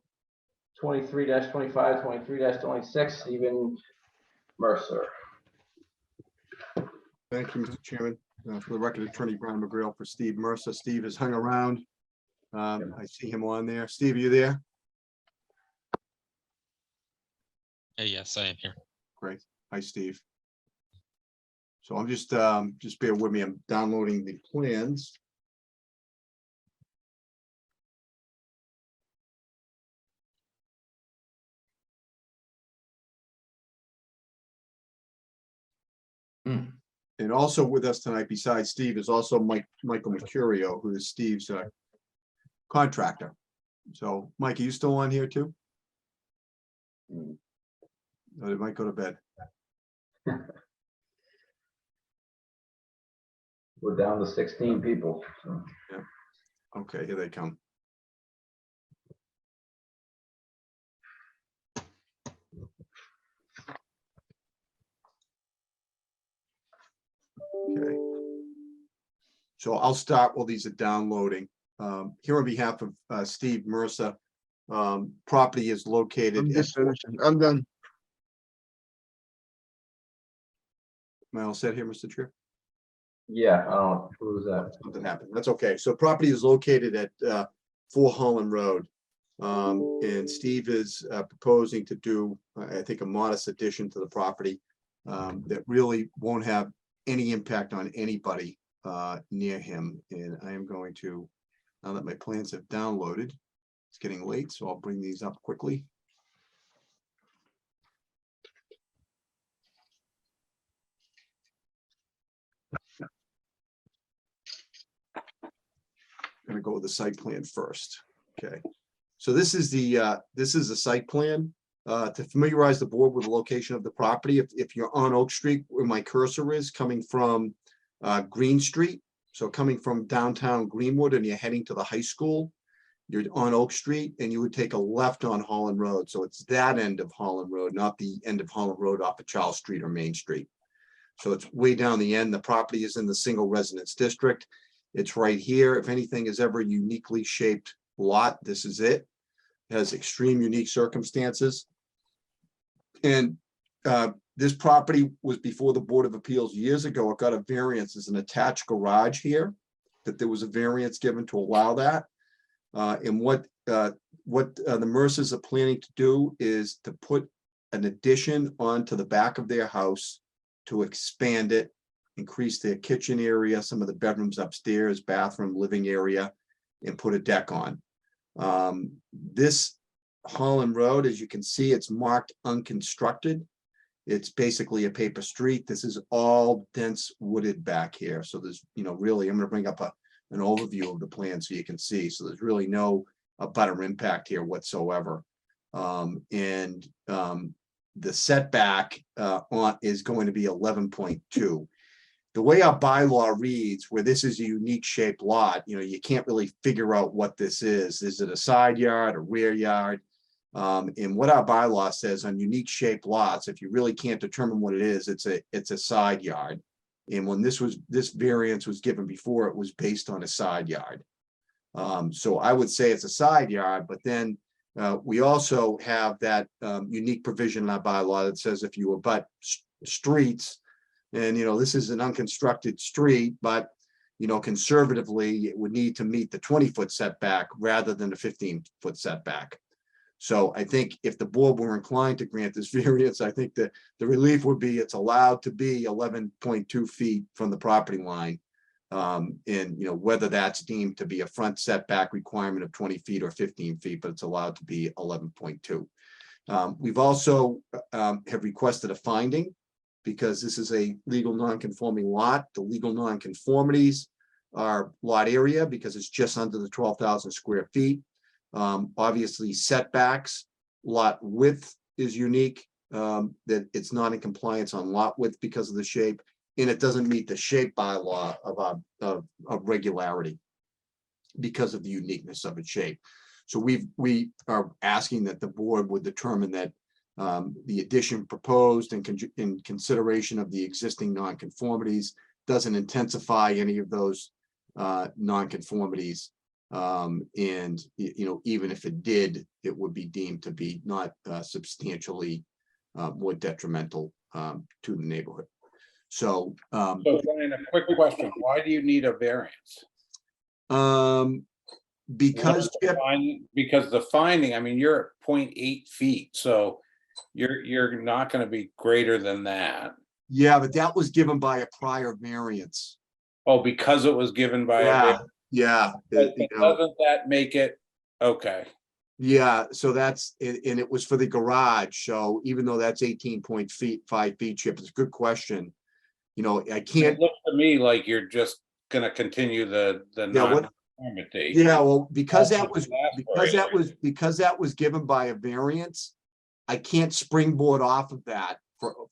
23-25, 23-26, Stephen Mercer. Thank you, Mr. Chairman. For the record, Attorney Brian McGrail for Steve Mercer. Steve has hung around. I see him on there. Steve, are you there? Yes, I am here. Great. Hi, Steve. So I'm just bear with me. I'm downloading the plans. And also with us tonight, besides Steve, is also Michael Mercurio, who is Steve's contractor. So, Mike, are you still on here too? Oh, they might go to bed. We're down to 16 people. So. Yeah. Okay, here they come. Okay. So I'll start while these are downloading. Here on behalf of Steve Mercer, property is located. I'm just finishing. I'm done. Am I all set here, Mr. Chair? Yeah, I don't lose that. Something happened. That's okay. So property is located at 4 Holland Road. And Steve is proposing to do, I think, a modest addition to the property that really won't have any impact on anybody near him. And I am going to, now that my plans have downloaded, it's getting late, so I'll bring these up quickly. I'm gonna go with the site plan first. Okay. So this is the site plan to familiarize the board with the location of the property. If you're on Oak Street, where my cursor is, coming from Green Street, so coming from downtown Greenwood and you're heading to the high school, you're on Oak Street and you would take a left on Holland Road. So it's that end of Holland Road, not the end of Holland Road off of Charles Street or Main Street. So it's way down the end. The property is in the single residence district. It's right here. If anything is ever a uniquely shaped lot, this is it. It has extreme unique circumstances. And this property was before the Board of Appeals years ago. It got a variance as an attached garage here, that there was a variance given to allow that. And what the Mercers are planning to do is to put an addition onto the back of their house to expand it, increase their kitchen area, some of the bedrooms upstairs, bathroom, living area, and put a deck on. This Holland Road, as you can see, it's marked unconstructed. It's basically a paper street. This is all dense wooded back here. So there's, really, I'm going to bring up an overview of the plan so you can see. So there's really no abutter impact here whatsoever. The setback is going to be 11.2. The way our bylaw reads, where this is a unique shaped lot, you can't really figure out what this is. Is it a side yard, a rear yard? And what our bylaw says on unique shaped lots, if you really can't determine what it is, it's a side yard. And when this variance was given before, it was based on a side yard. So I would say it's a side yard, but then we also have that unique provision in our bylaw that says if you abut streets, and this is an unconstructed street, but conservatively it would need to meet the 20-foot setback rather than a 15-foot setback. So I think if the board were inclined to grant this variance, I think that the relief would be it's allowed to be 11.2 feet from the property line. And whether that's deemed to be a front setback requirement of 20 feet or 15 feet, but it's allowed to be 11.2. We've also have requested a finding because this is a legal non-conforming lot. The legal non-conformities our lot area because it's just under the 12,000 square feet. Obviously setbacks, lot width is unique, that it's not in compliance on lot width because of the shape, and it doesn't meet the shape bylaw of regularity because of the uniqueness of its shape. So we are asking that the board would determine that the addition proposed in consideration of the existing nonconformities doesn't intensify any of those nonconformities. And even if it did, it would be deemed to be not substantially more detrimental to the neighborhood. So, So Brian, a quick question. Why do you need a variance? Because because the finding, I mean, you're at 0.8 feet, so you're not going to be greater than that. Yeah, but that was given by a prior variance. Oh, because it was given by a variance. Yeah. But doesn't that make it okay? Yeah, so that's, and it was for the garage. So even though that's 18.5 feet, Chip, it's a good question. I can't. It looks to me like you're just gonna continue the non-conformity. Yeah, well, because that was given by a variance, I can't springboard off of that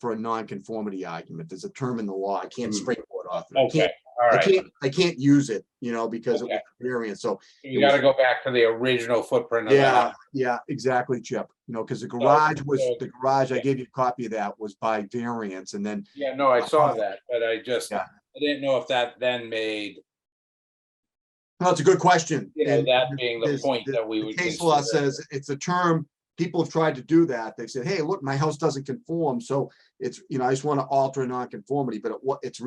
for a non-conformity argument. There's a term in the law. I can't springboard off of it. Okay, all right. I can't use it, because it was a variance. So you got to go back to the original footprint of that. Yeah, exactly, Chip. Because the garage, I gave you a copy of that, was by variance, and then. Yeah, no, I saw that, but I didn't know if that then made. Well, it's a good question. That being the point that we would. The case law says it's a term. People have tried to do that. They said, hey, look, my house doesn't conform. So it's, I just want to alter non-conformity, but it's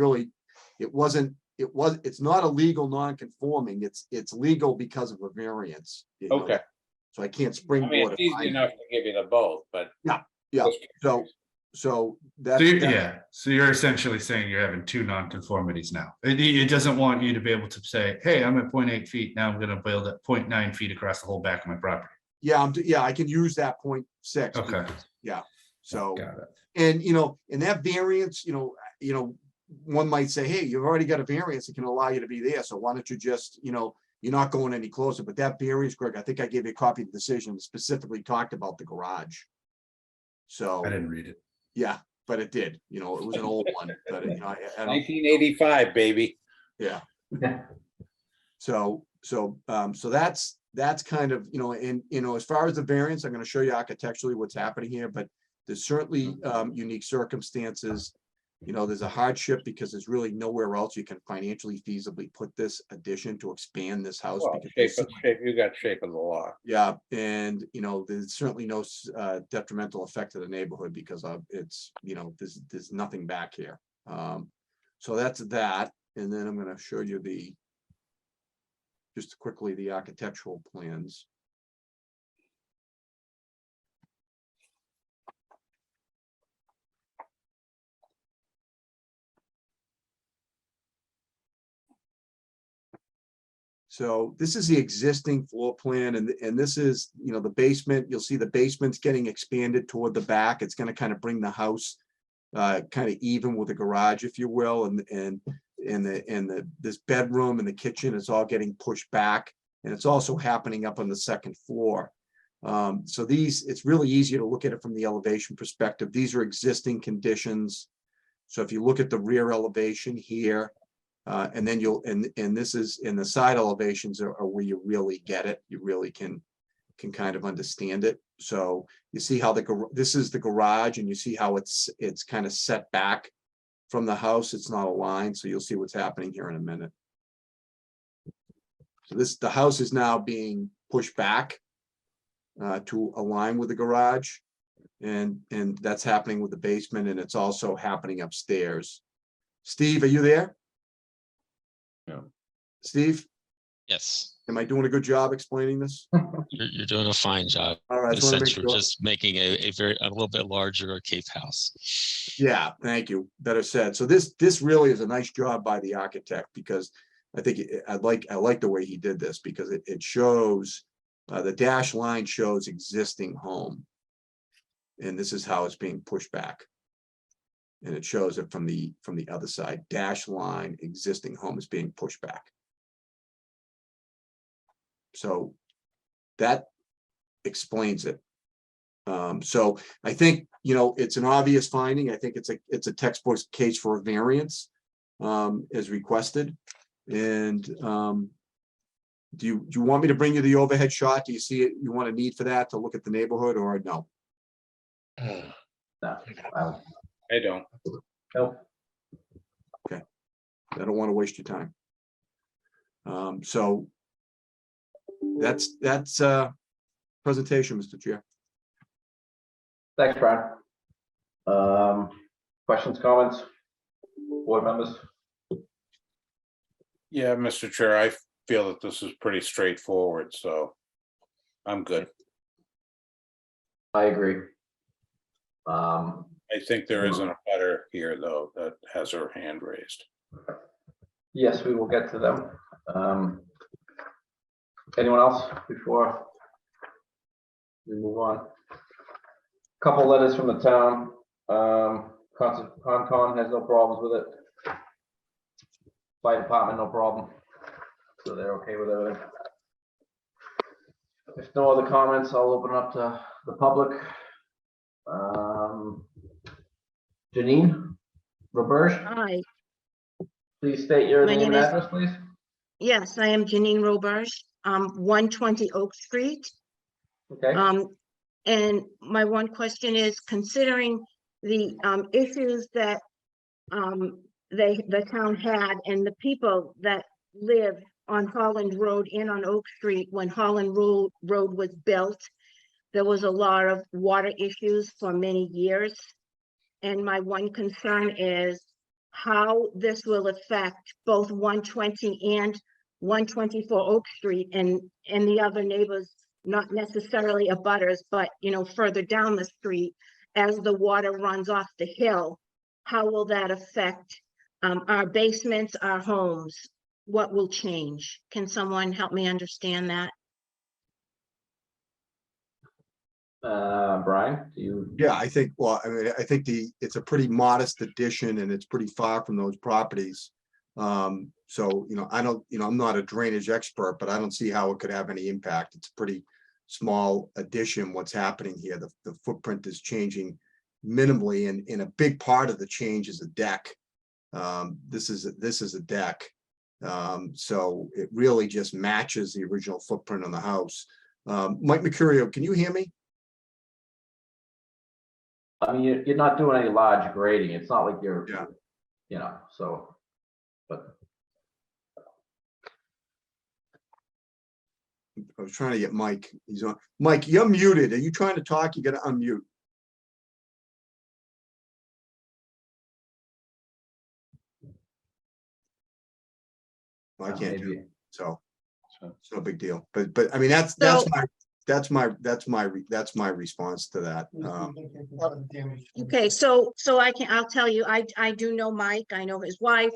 not a legal non-conforming. It's legal because of a variance. Okay. So I can't springboard. I mean, it's easy enough to give you the both, but. Yeah. So that's. So you're essentially saying you're having two nonconformities now. It doesn't want you to be able to say, hey, I'm at 0.8 feet. Now I'm going to build at 0.9 feet across the whole back of my property. Yeah, I can use that 0.6. Okay. Yeah. So, Got it. and in that variance, one might say, hey, you've already got a variance that can allow you to be there. So why don't you just, you're not going any closer. But that variance, Greg, I think I gave you a copy of the decision that specifically talked about the garage. So I didn't read it. Yeah, but it did. It was an old one. But 1985, baby. Yeah. So that's kind of, as far as the variance, I'm going to show you architecturally what's happening here, but there's certainly unique circumstances. There's a hardship because there's really nowhere else you can financially feasibly put this addition to expand this house. Well, you got shape of the law. Yeah, and there's certainly no detrimental effect to the neighborhood because of it's, there's nothing back here. So that's that, and then I'm going to show you just quickly the architectural plans. So this is the existing floor plan, and this is, the basement. You'll see the basement's getting expanded toward the back. It's going to kind of bring the house kind of even with the garage, if you will, and this bedroom and the kitchen is all getting pushed back, and it's also happening up on the second floor. So it's really easier to look at it from the elevation perspective. These are existing conditions. So if you look at the rear elevation here, and then and this is in the side elevations are where you really get it. You really can kind of understand it. So you see how this is the garage, and you see how it's kind of set back from the house. It's not aligned. So you'll see what's happening here in a minute. So the house is now being pushed back to align with the garage, and that's happening with the basement, and it's also happening upstairs. Steve, are you there? Yeah. Steve? Yes. Am I doing a good job explaining this? You're doing a fine job. All right. In a sense, we're just making a little bit larger cave house. Yeah, thank you. Better said. So this really is a nice job by the architect, because I think I like the way he did this, because it shows the dash line shows existing home, and this is how it's being pushed back. And it shows it from the other side. Dash line, existing home is being pushed back. So that explains it. So I think, it's an obvious finding. I think it's a textbook case for a variance, as requested. And, do you want me to bring you the overhead shot? Do you see it? You want a need for that to look at the neighborhood or no? No, I don't. nope. I don't want to waste your time. So that's presentation, Mr. Chair. Thanks, Brian. Questions, comments? Board members? Yeah, Mr. Chair, I feel that this is pretty straightforward, so I'm good. I agree. I think there isn't a butter here, though, that has her hand raised. Yes, we will get to them. Anyone else before we move on? Couple letters from the town. Concon has no problems with it. Fire department, no problem. So they're okay with everything. If no other comments, I'll open up to the public. Janine Roberge, Hi, please state your My name and name is- address, please. yes, I am Janine Roberge, 120 Oak Street. Okay. And my one question is, considering the issues that the town had and the people that live on Holland Road and on Oak Street, when Holland Road was built, there was a lot of water issues for many years. And my one concern is how this will affect both 120 and 124 Oak Street and the other neighbors, not necessarily abutters, but further down the street as the water runs off the hill. How will that affect our basements, our homes? What will change? Can someone help me understand that? Brian, do you? Yeah, I think, well, I mean, I think it's a pretty modest addition and it's pretty far from those properties. So, I'm not a drainage expert, but I don't see how it could have any impact. It's a pretty small addition. What's happening here, the footprint is changing minimally, and a big part of the change is a deck. This is a deck. So it really just matches the original footprint on the house. Mike Mercurio, can you hear me? I mean, you're not doing any large grading. It's not like you're, so, but. I was trying to get Mike. He's on. Mike, you're muted. Are you trying to talk? You got to unmute. I can't do it. So it's no big deal. But I mean, that's my response to that. Okay, so I'll tell you, I do know Mike, I know his wife,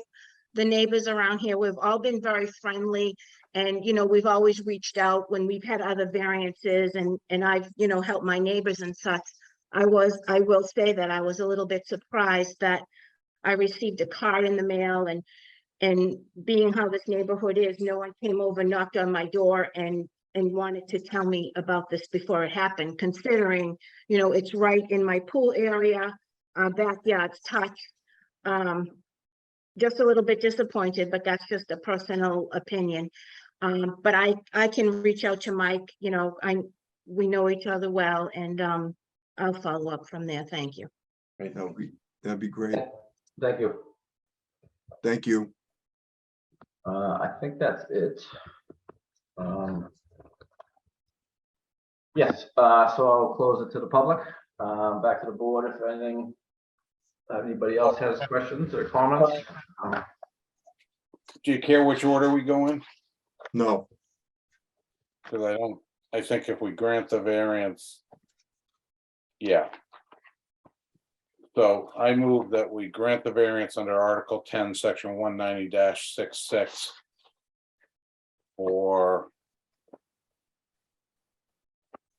the neighbors around here, we've all been very friendly. And, we've always reached out when we've had other variances and I've, helped my neighbors and such. I will say that I was a little bit surprised that I received a card in the mail and being how this neighborhood is, no one came over, knocked on my door and wanted to tell me about this before it happened, considering, it's right in my pool area, backyard's touched. Just a little bit disappointed, but that's just a personal opinion. But I can reach out to Mike, we know each other well, and I'll follow up from there. Thank you. Right, that'd be great. Thank you. Thank you. I think that's it. Yes, so I'll close it to the public. Back to the board if anybody else has questions or comments. Do you care which order we go in? No. Because I think if we grant the variance, yeah. So I move that we grant the variance under Article 10, Section 190-66 for,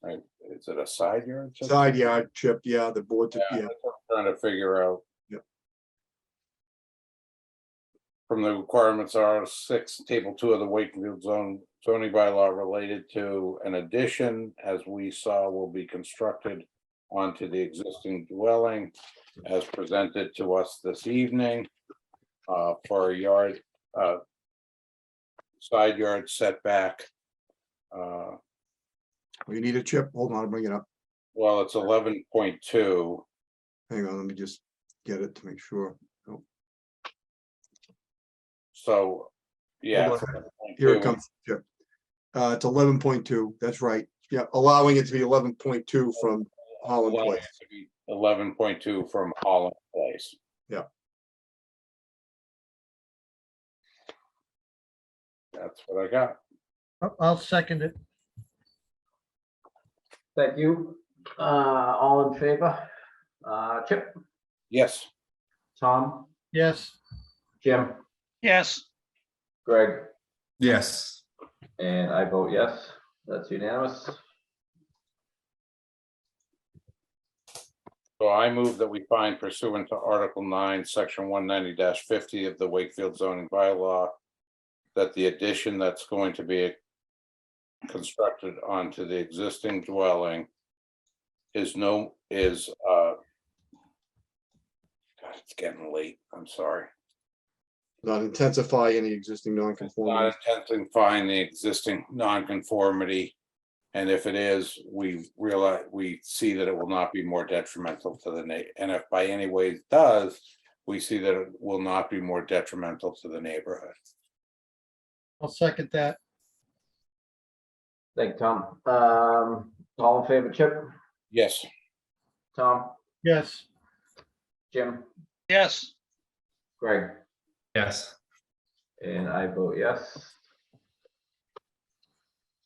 right, is it a side yard? Side yard chip, yeah, the board, Yeah, that's what I'm trying to figure out. Yep. from the requirements are 6, table 2 of the Wakefield zoning bylaw related to an addition, as we saw, will be constructed onto the existing dwelling as presented to us this evening for a yard, side yard setback. You need a chip? Hold on, I'll bring it up. Well, it's 11.2. Hang on, let me just get it to make sure. Oh, So, yeah. hold it's on. Here it 11.2. comes. Chip. It's 11.2. That's right. Yeah, allowing it to be 11.2 from Holland Allowing Place. it to be 11.2 from Holland Place. Yeah. That's what I got. I'll second it. Thank you. All in favor? Chip, Yes. Tom, Yes. Jim, Yes, Greg, Yes. and I vote yes. That's unanimous. So I move that we find pursuant to Article 9, Section 190-50 of the Wakefield zoning bylaw, that the addition that's going to be constructed onto the existing dwelling is God, it's getting late. I'm sorry. Not intensify any existing Not non-conformity. intensifying the existing nonconformity. And if it is, we see that it will not be more detrimental to the and if by any way it does, we see that it will not be more detrimental to the neighborhood. I'll second that. Thank you, Tom. All in favor, Chip, Yes. Tom, Yes. Jim, yes, Greg, Yes. and I vote yes.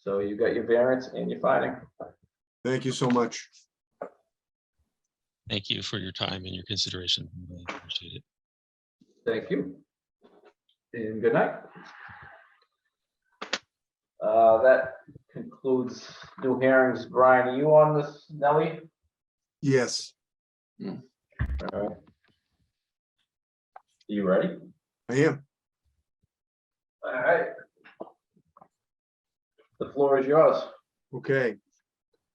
So you got your variance and your finding. Thank you so much. Thank you for your time and your consideration. Really appreciate it. Thank you. And good night. That concludes new hearings. Brian, are you on this, Nellie? Yes, All right. You ready? I am. All right. The floor is yours. Okay.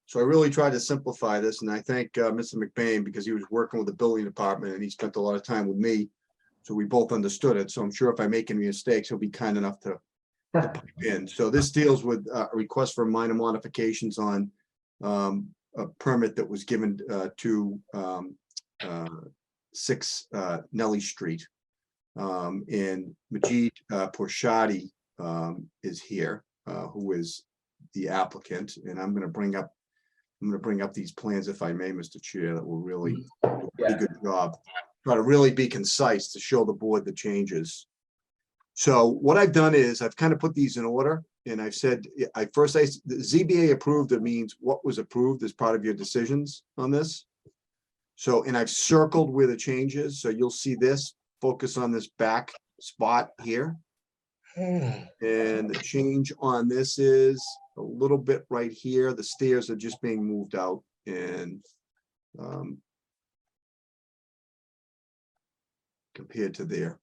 So I really tried to simplify this, and I thank Mr. McBain because he was working with the building department and he spent a lot of time with me. So we both understood it. So I'm sure if I make any mistakes, he'll be kind enough to pipe in. So this deals with a request for minor modifications on a permit that was given to 6 Nelly Street. And Majid Porshadi is here, who is the applicant, and I'm going to bring up these plans, if I may, Mr. Chair, that will really do a pretty good job. Try to really be concise to show the board the changes. So what I've done is I've kind of put these in order, and I've said, the ZBA approved, it means what was approved as part of your decisions on this. So, and I've circled where the changes, so you'll see this, focus on this back spot here. And the change on this is a little bit right here. The stairs are just being moved out and compared to there.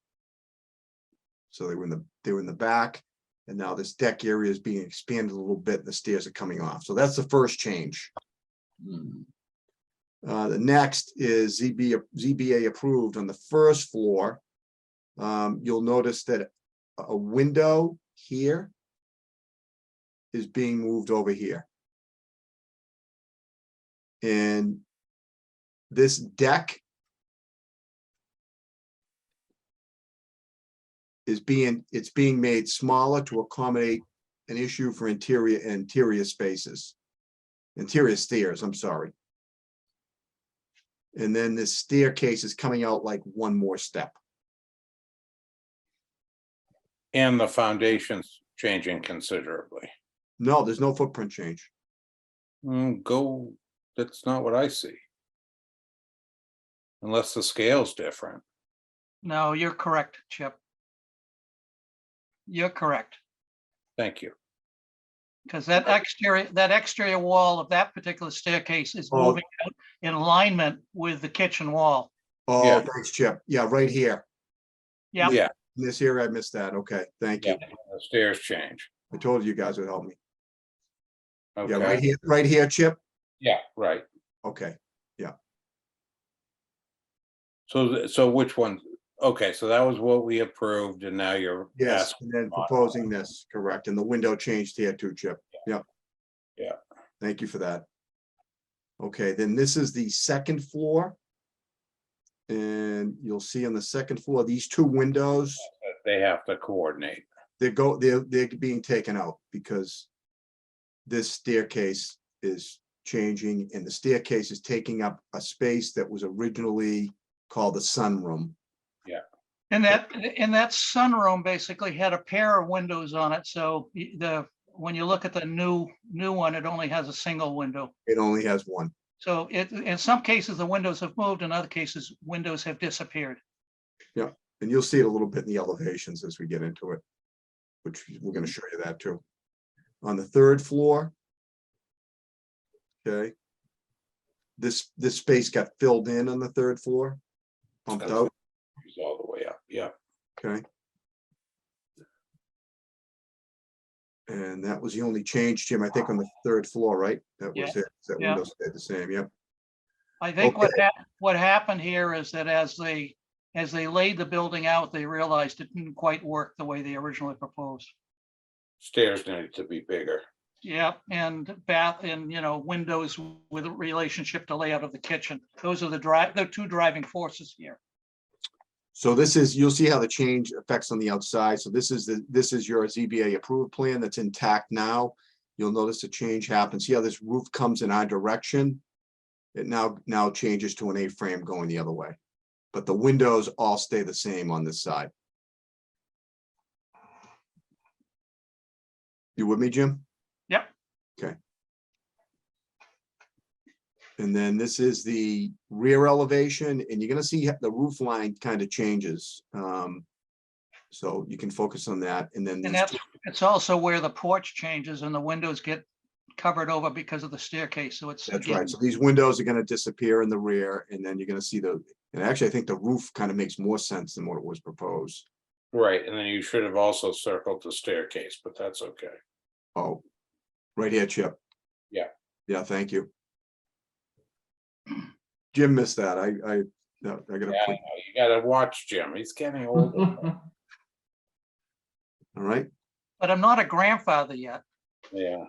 So they were in the back, and now this deck area is being expanded a little bit and the stairs are coming off. So that's the first change. The next is ZBA approved on the first floor. You'll notice that a window here is being moved over here. And this deck is being made smaller to accommodate an issue for interior stairs, I'm sorry. And then this staircase is coming out like one more step. And the foundation's changing considerably. No, there's no footprint change. That's not what I see. Unless the scale's different. no, you're correct, Chip. You're correct, Thank you. because that exterior wall of that particular staircase is Oh. moving out in alignment with the kitchen wall. Oh, Yeah. thanks, Chip. Yeah, right here. Yeah, Yeah, This here, I missed that. Okay, thank Yeah, you. the stairs change. I told you guys would help me. Yeah, Okay, right here, Chip. yeah, right. Okay, So which one? Okay, so that was what we approved and now you're yes, asking. and then proposing this, correct, and the window changed here too, Chip. Yep. Yeah. Thank you for that. Okay, then this is the second floor. And you'll see on the second floor, these two windows, They have to coordinate. they're being taken out because this staircase is changing and the staircase is taking up a space that was originally called the sunroom. Yeah. And that sunroom basically had a pair of windows on it. So when you look at the new one, it only has a single window. It only has one. So in some cases, the windows have moved. In other cases, windows have disappeared. Yeah, and you'll see it a little bit in the elevations as we get into it, which we're gonna show you that too. On the third floor. Okay. This space got filled in on the third floor. Pumped out, It's all the way up, yeah. okay. And that was the only change, Jim, I think on the third floor, right? That was Yeah. it. That Yeah. window stayed the same, yep. I think Okay. what happened here is that as they laid the building out, they realized it didn't quite work the way they originally proposed. Stairs need to be bigger. Yeah, and bath and, windows with relationship to layout of the kitchen. Those are the two driving forces here. So this is, you'll see how the change affects on the outside. So this is your ZBA approved plan that's intact now. You'll notice a change happens. See how this roof comes in our direction? It now changes to an A-frame going the other way. But the windows all stay the same on this side. You with me, Jim? Yep. Okay. And then this is the rear elevation, and you're gonna see the roof line kind of changes. So you can focus on that, and then And these it's also where the porch changes and the windows get covered over because of the staircase. So it's. That's again, right. So these windows are gonna disappear in the rear, and then you're gonna see and actually, I think the roof kind of makes more sense than what it was proposed. Right, and then you should have also circled the staircase, but that's okay. Oh, right here, Chip. Yeah. Yeah, thank you. Jim missed that. I no, I gotta Yeah, put, you gotta watch Jim. He's getting older. all right. But I'm not a grandfather yet. Yeah,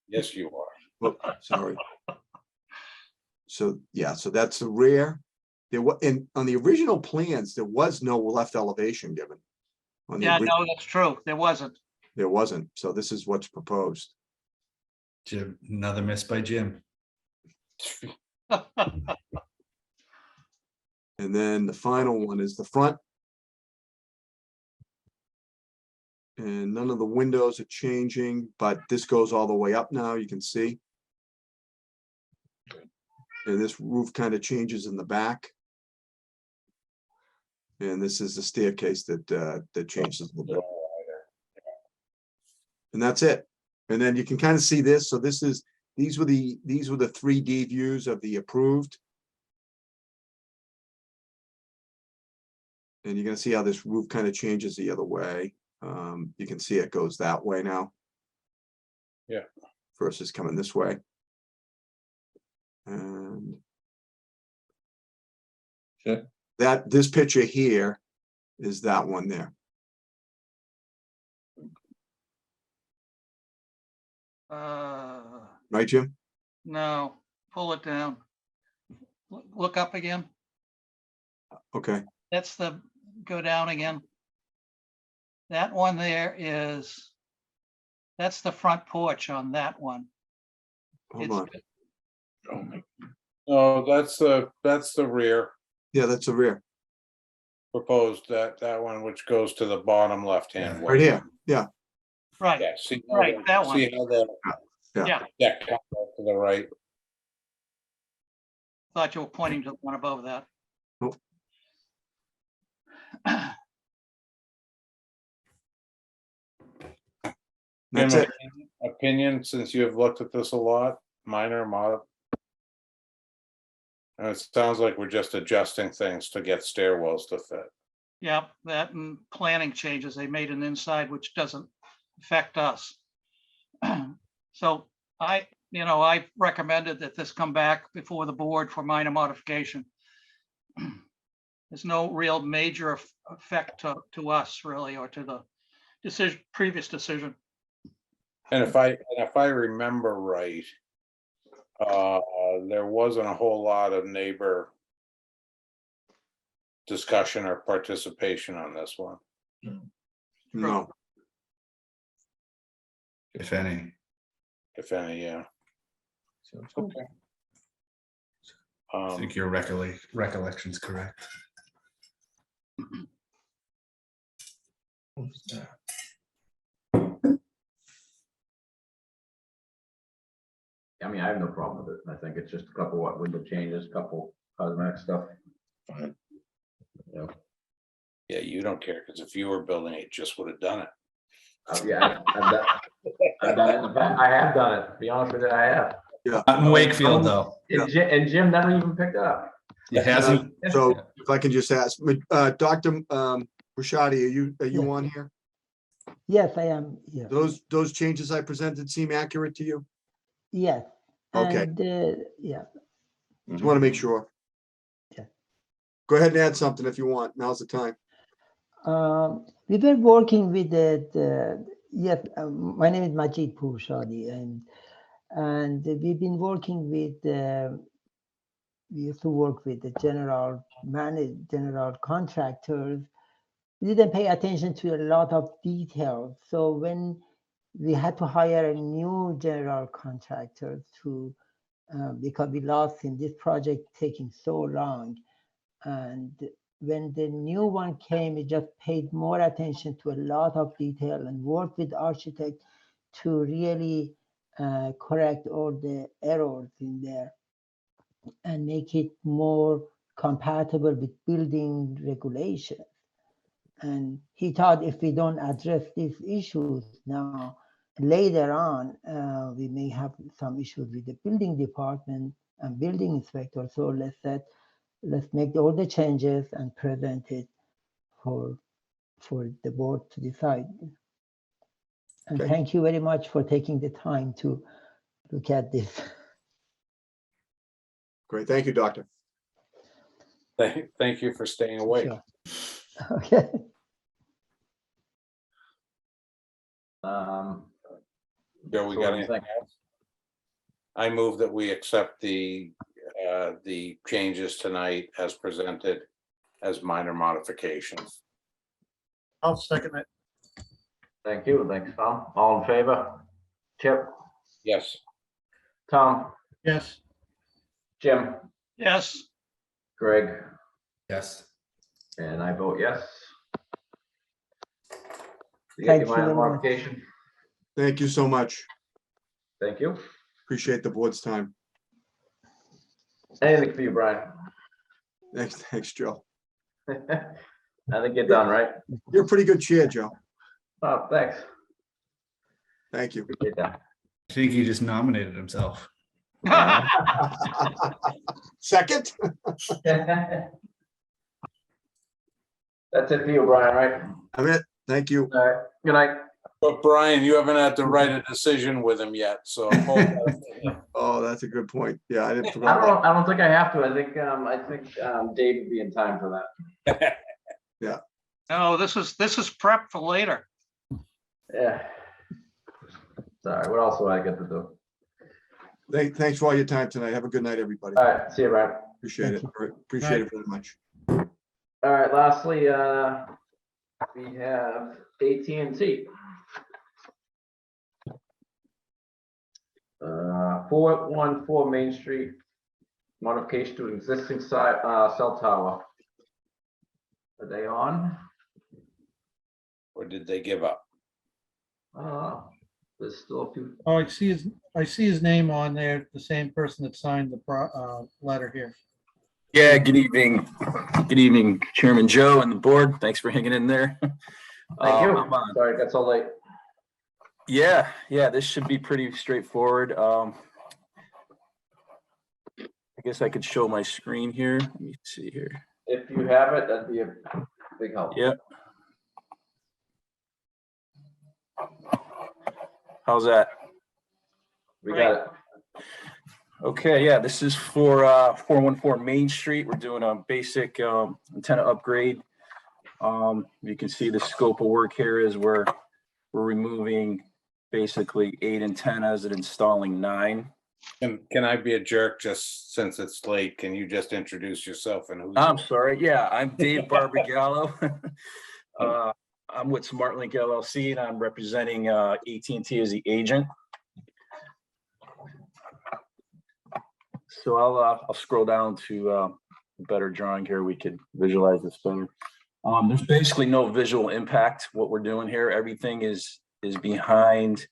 yes, you are. Oh, sorry. So, yeah, so that's the rear. There was, and on the original plans, there was no left elevation given. On the Yeah, ori- no, that's true. There wasn't. There wasn't. So this is what's proposed. Jim, another miss by Jim. And then the final one is the front. And none of the windows are changing, but this goes all the way up now, you can see. And this roof kind of changes in the back. And this is the staircase that changes a little bit. And that's it. And then you can kind of see this. So these were the 3D views of the approved. And you're gonna see how this roof kind of changes the other way. You can see it goes that way now. Yeah. Versus coming this way. And this picture here is that one there. Right, Jim? No, pull it down. Look up again. Okay, That's go down again. That one there that's the front porch on that one. hold It's- on. Oh, that's the rear Yeah, that's the rear. proposed, that one which goes to the bottom left-hand. Right here. Yeah, Right, Yeah, see. how right, the- that one. See how the yeah. deck comes out to the right. Thought you were pointing to the one above that. Nope. That's Jim, it. opinion, since you have looked at this a lot, minor, mod. And it sounds like we're just adjusting things to get stairwells to fit. Yeah, that and planning changes. They made an inside which doesn't affect us. So I recommended that this come back before the board for minor modification. There's no real major effect to us really, or to the decision, previous decision. And if I remember right, there wasn't a whole lot of neighbor discussion or participation on this one. No. If any. If any, yeah. Okay. I think your recollection's correct. I mean, I have no problem with it. I think it's just a couple what window changes, couple cosmetic stuff. Fine. Yeah. Yeah, you don't care, because if you were building it, just would have done it. Yeah, I've done it in the past. I have done it. To be honest with you, I have. Yeah. Not in Wakefield, though. And Jim never even picked it up. It hasn't. So if I can just ask, Dr. Rashadi, are you on here? Yes, I am here. Those changes I presented seem accurate to you? Yes. Okay. And, yeah. Just want to make sure. Yeah. Go ahead and add something if you want. Now's the time. We've been working with it. Yes, my name is Majid Pourshadi, and we've been working with. We used to work with the general contractors. We didn't pay attention to a lot of details. So when we had to hire a new general contractor because we lost him, this project taking so long, and when the new one came, it just paid more attention to a lot of detail and worked with architect to really correct all the errors in there and make it more compatible with building regulations. And he thought if we don't address these issues now, later on, we may have some issues with the building department and building inspector. So let's make all the changes and present it for the board to decide. And Okay. thank you very much for taking the time to look at this. Great. Thank you, Doctor. Thank you for staying awake. Sure. Okay. Joe, we got anything else? I move that we accept the changes tonight as presented as minor modifications. I'll second it. Thank you. Thanks, Tom. All in favor? Chip, Yes. Tom, Yes. Jim, Yes, Greg, Yes. and I vote yes. You Thank get you the minor very much. modification? Thank you so much. Thank you. Appreciate the board's time. Anything for you, Brian? Thanks, Joe. I think you're done, right? You're a pretty good chair, Joe. Oh, thanks. Thank you. Appreciate that. I think he just nominated himself. Second? That's it for you, Brian, right? I'm it. Thank you. All right. Good night. But Brian, you haven't had to write a decision with him yet, so. hold that. Oh, that's a good point. Yeah, I didn't I forget. don't think I have to. I think Dave would be in time for that. Yeah. no, this is prep for later. Yeah. Sorry, what else do I get to do? Thanks for all your time tonight. Have a good night, everybody. All right, see you, Brian. Appreciate it. Appreciate it very much. All right, lastly, we have AT&T. 414 Main Street, modification to existing cell tower. Are they on? Or did they give up? There's still a few. Oh, I see his name on there, the same person that signed the letter here. Yeah, good evening. Good evening, Chairman Joe and the board. Thanks for hanging in there. Thank you. I'm on. Sorry it got so late. Yeah, this should be pretty straightforward. I guess I could show my screen here. Let me see here. If you have it, that'd be Big help. Yeah. How's that? We got it. Okay, yeah, this is for 414 Main Street. We're doing a basic antenna upgrade. You can see the scope of work here is we're removing basically 8 antennas and installing 9. Can I be a jerk just since it's late? Can you just introduce yourself and who's? I'm sorry. Yeah, I'm Dave Barbagallo. I'm with SmartLink LLC and I'm representing AT&T as the agent. So I'll scroll down to a better drawing here. We could visualize this better. There's basically no visual impact. What we're doing here, everything is behind.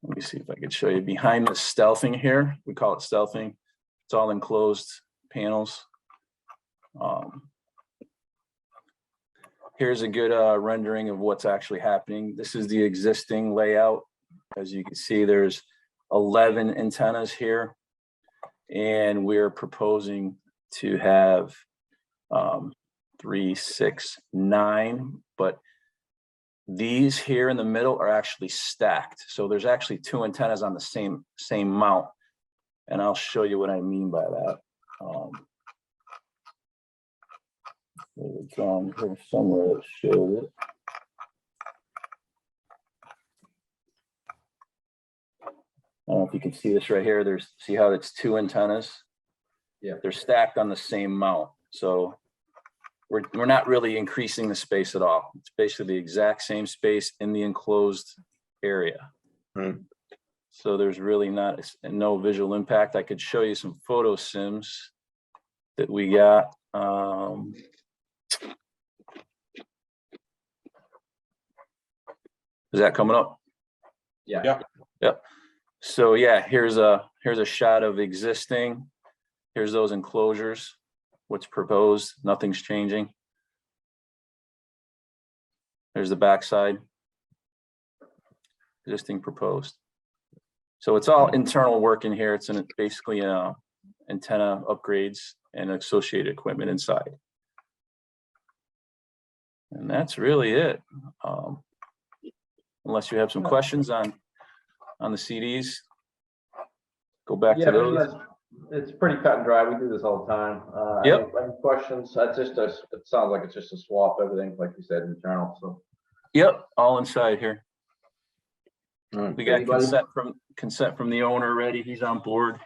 Let me see if I could show you behind the stealthing here. We call it stealthing. It's all enclosed panels. Here's a good rendering of what's actually happening. This is the existing layout. As you can see, there's 11 antennas here. And we're proposing to have 3, 6, 9, but these here in the middle are actually stacked. So there's actually 2 antennas on the same mount. And I'll show you what I mean by that. There's a drawing here somewhere that shows it. I don't know if you can see this right here. See how it's 2 antennas? Yeah. They're stacked on the same mount. So we're not really increasing the space at all. It's basically the exact same space in the enclosed area. Right. So there's really no visual impact. I could show you some photo sims that we got. Is that coming up? Yeah. Yeah. Yep. So yeah, here's a shot of existing. Here's those enclosures. What's proposed, nothing's changing. There's the backside. Existing, proposed. So it's all internal work in here. It's basically antenna upgrades and associated equipment inside. And that's really it. Unless you have some questions on the CDs, go back to those. It's pretty cut and dry. We do this all the time. Yep. Any questions? It sounds like it's just a swap, everything, like you said, internal, so. Yep, all inside here. Right. We got Anybody? consent from the owner already. He's on board.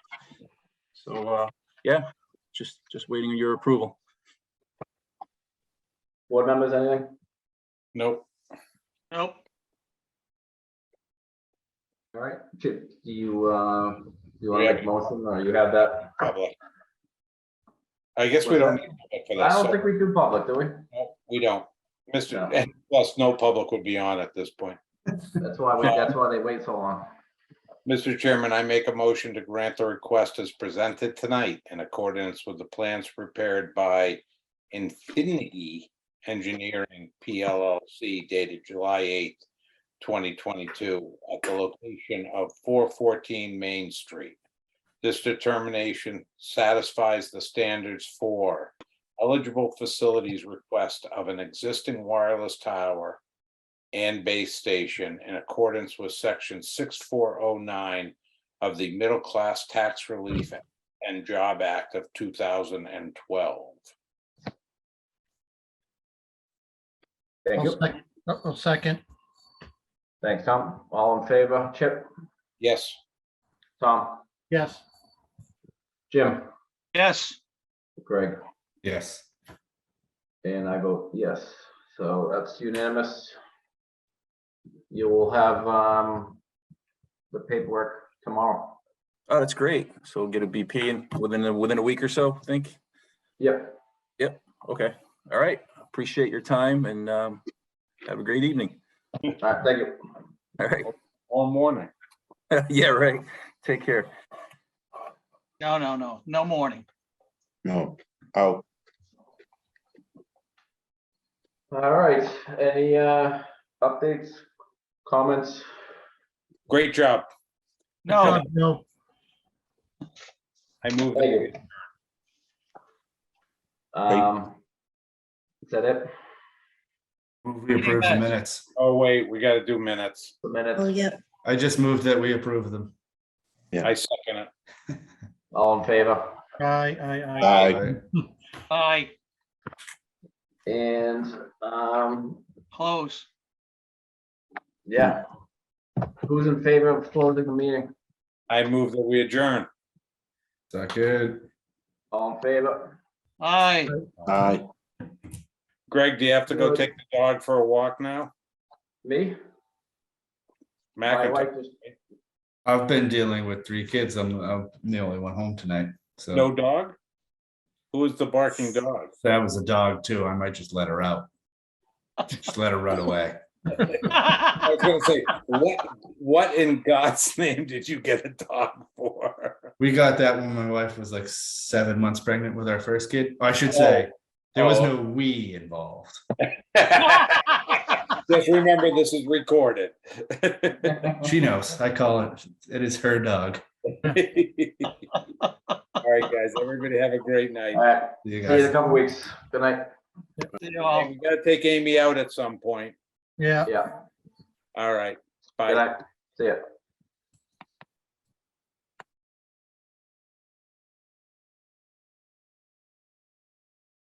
So yeah, just waiting on your approval. Board members, anything? Nope. Nope. All right, Chip, do you want to make a motion, or you have that? Public. I guess we don't need public for I this. don't so- think we do public, do we? No, we don't. Mr. No. And plus, no public would be on at this point. That's why they wait so long. Mr. Chairman, I make a motion to grant the request as presented tonight in accordance with the plans prepared by Infinity Engineering PLLC dated July 8th, 2022 at the location of 414 Main Street. This determination satisfies the standards for eligible facilities request of an existing wireless tower and base station in accordance with section 6409 of the Middle Class Tax Relief and Job Act of 2012. Thank you. I'll second. Thanks, Tom. All in favor? Chip? Yes. Tom? Yes. Jim? Yes. Greg? Yes. And I vote yes. So that's unanimous. You will have the paperwork tomorrow. Oh, that's great. So we'll get a BP in within a week or so, I think. Yep. Yep. Okay. All right. Appreciate your time and have a great evening. All right, thank you. All right. All morning. Yeah, right. Take care. No morning. No. Oh, All right, any updates, comments? Great job. No, No. I move. Thank you. Is that it? We approve the minutes. Oh, wait, we gotta do minutes. The minutes. Oh, yeah. I just moved that we approve them. I second it. All in favor? Aye. Aye, And, close. yeah. Who's in favor of closing the meeting? I move that we adjourn. Second. All in favor? Aye. Aye. Greg, do you have to go take the dog for a walk now? Me? My McIntyre. wife is, I've been dealing with 3 kids. I'm the only one home tonight. So No dog? Who is the barking dog? that was a dog too. I might just let her out. Just let her run away. I was gonna say, what in God's name did you get a dog for? We got that when my wife was like 7 months pregnant with our first kid. I should say there was no we involved. Just remember, this is recorded. She knows. I call it. It is her dog. All right, guys, everybody have a great night. all right, See you see you guys. in a couple weeks. Good night. See you all. Hey, we gotta take Amy out at some point. Yeah. Yeah, All right, good bye. night. See ya.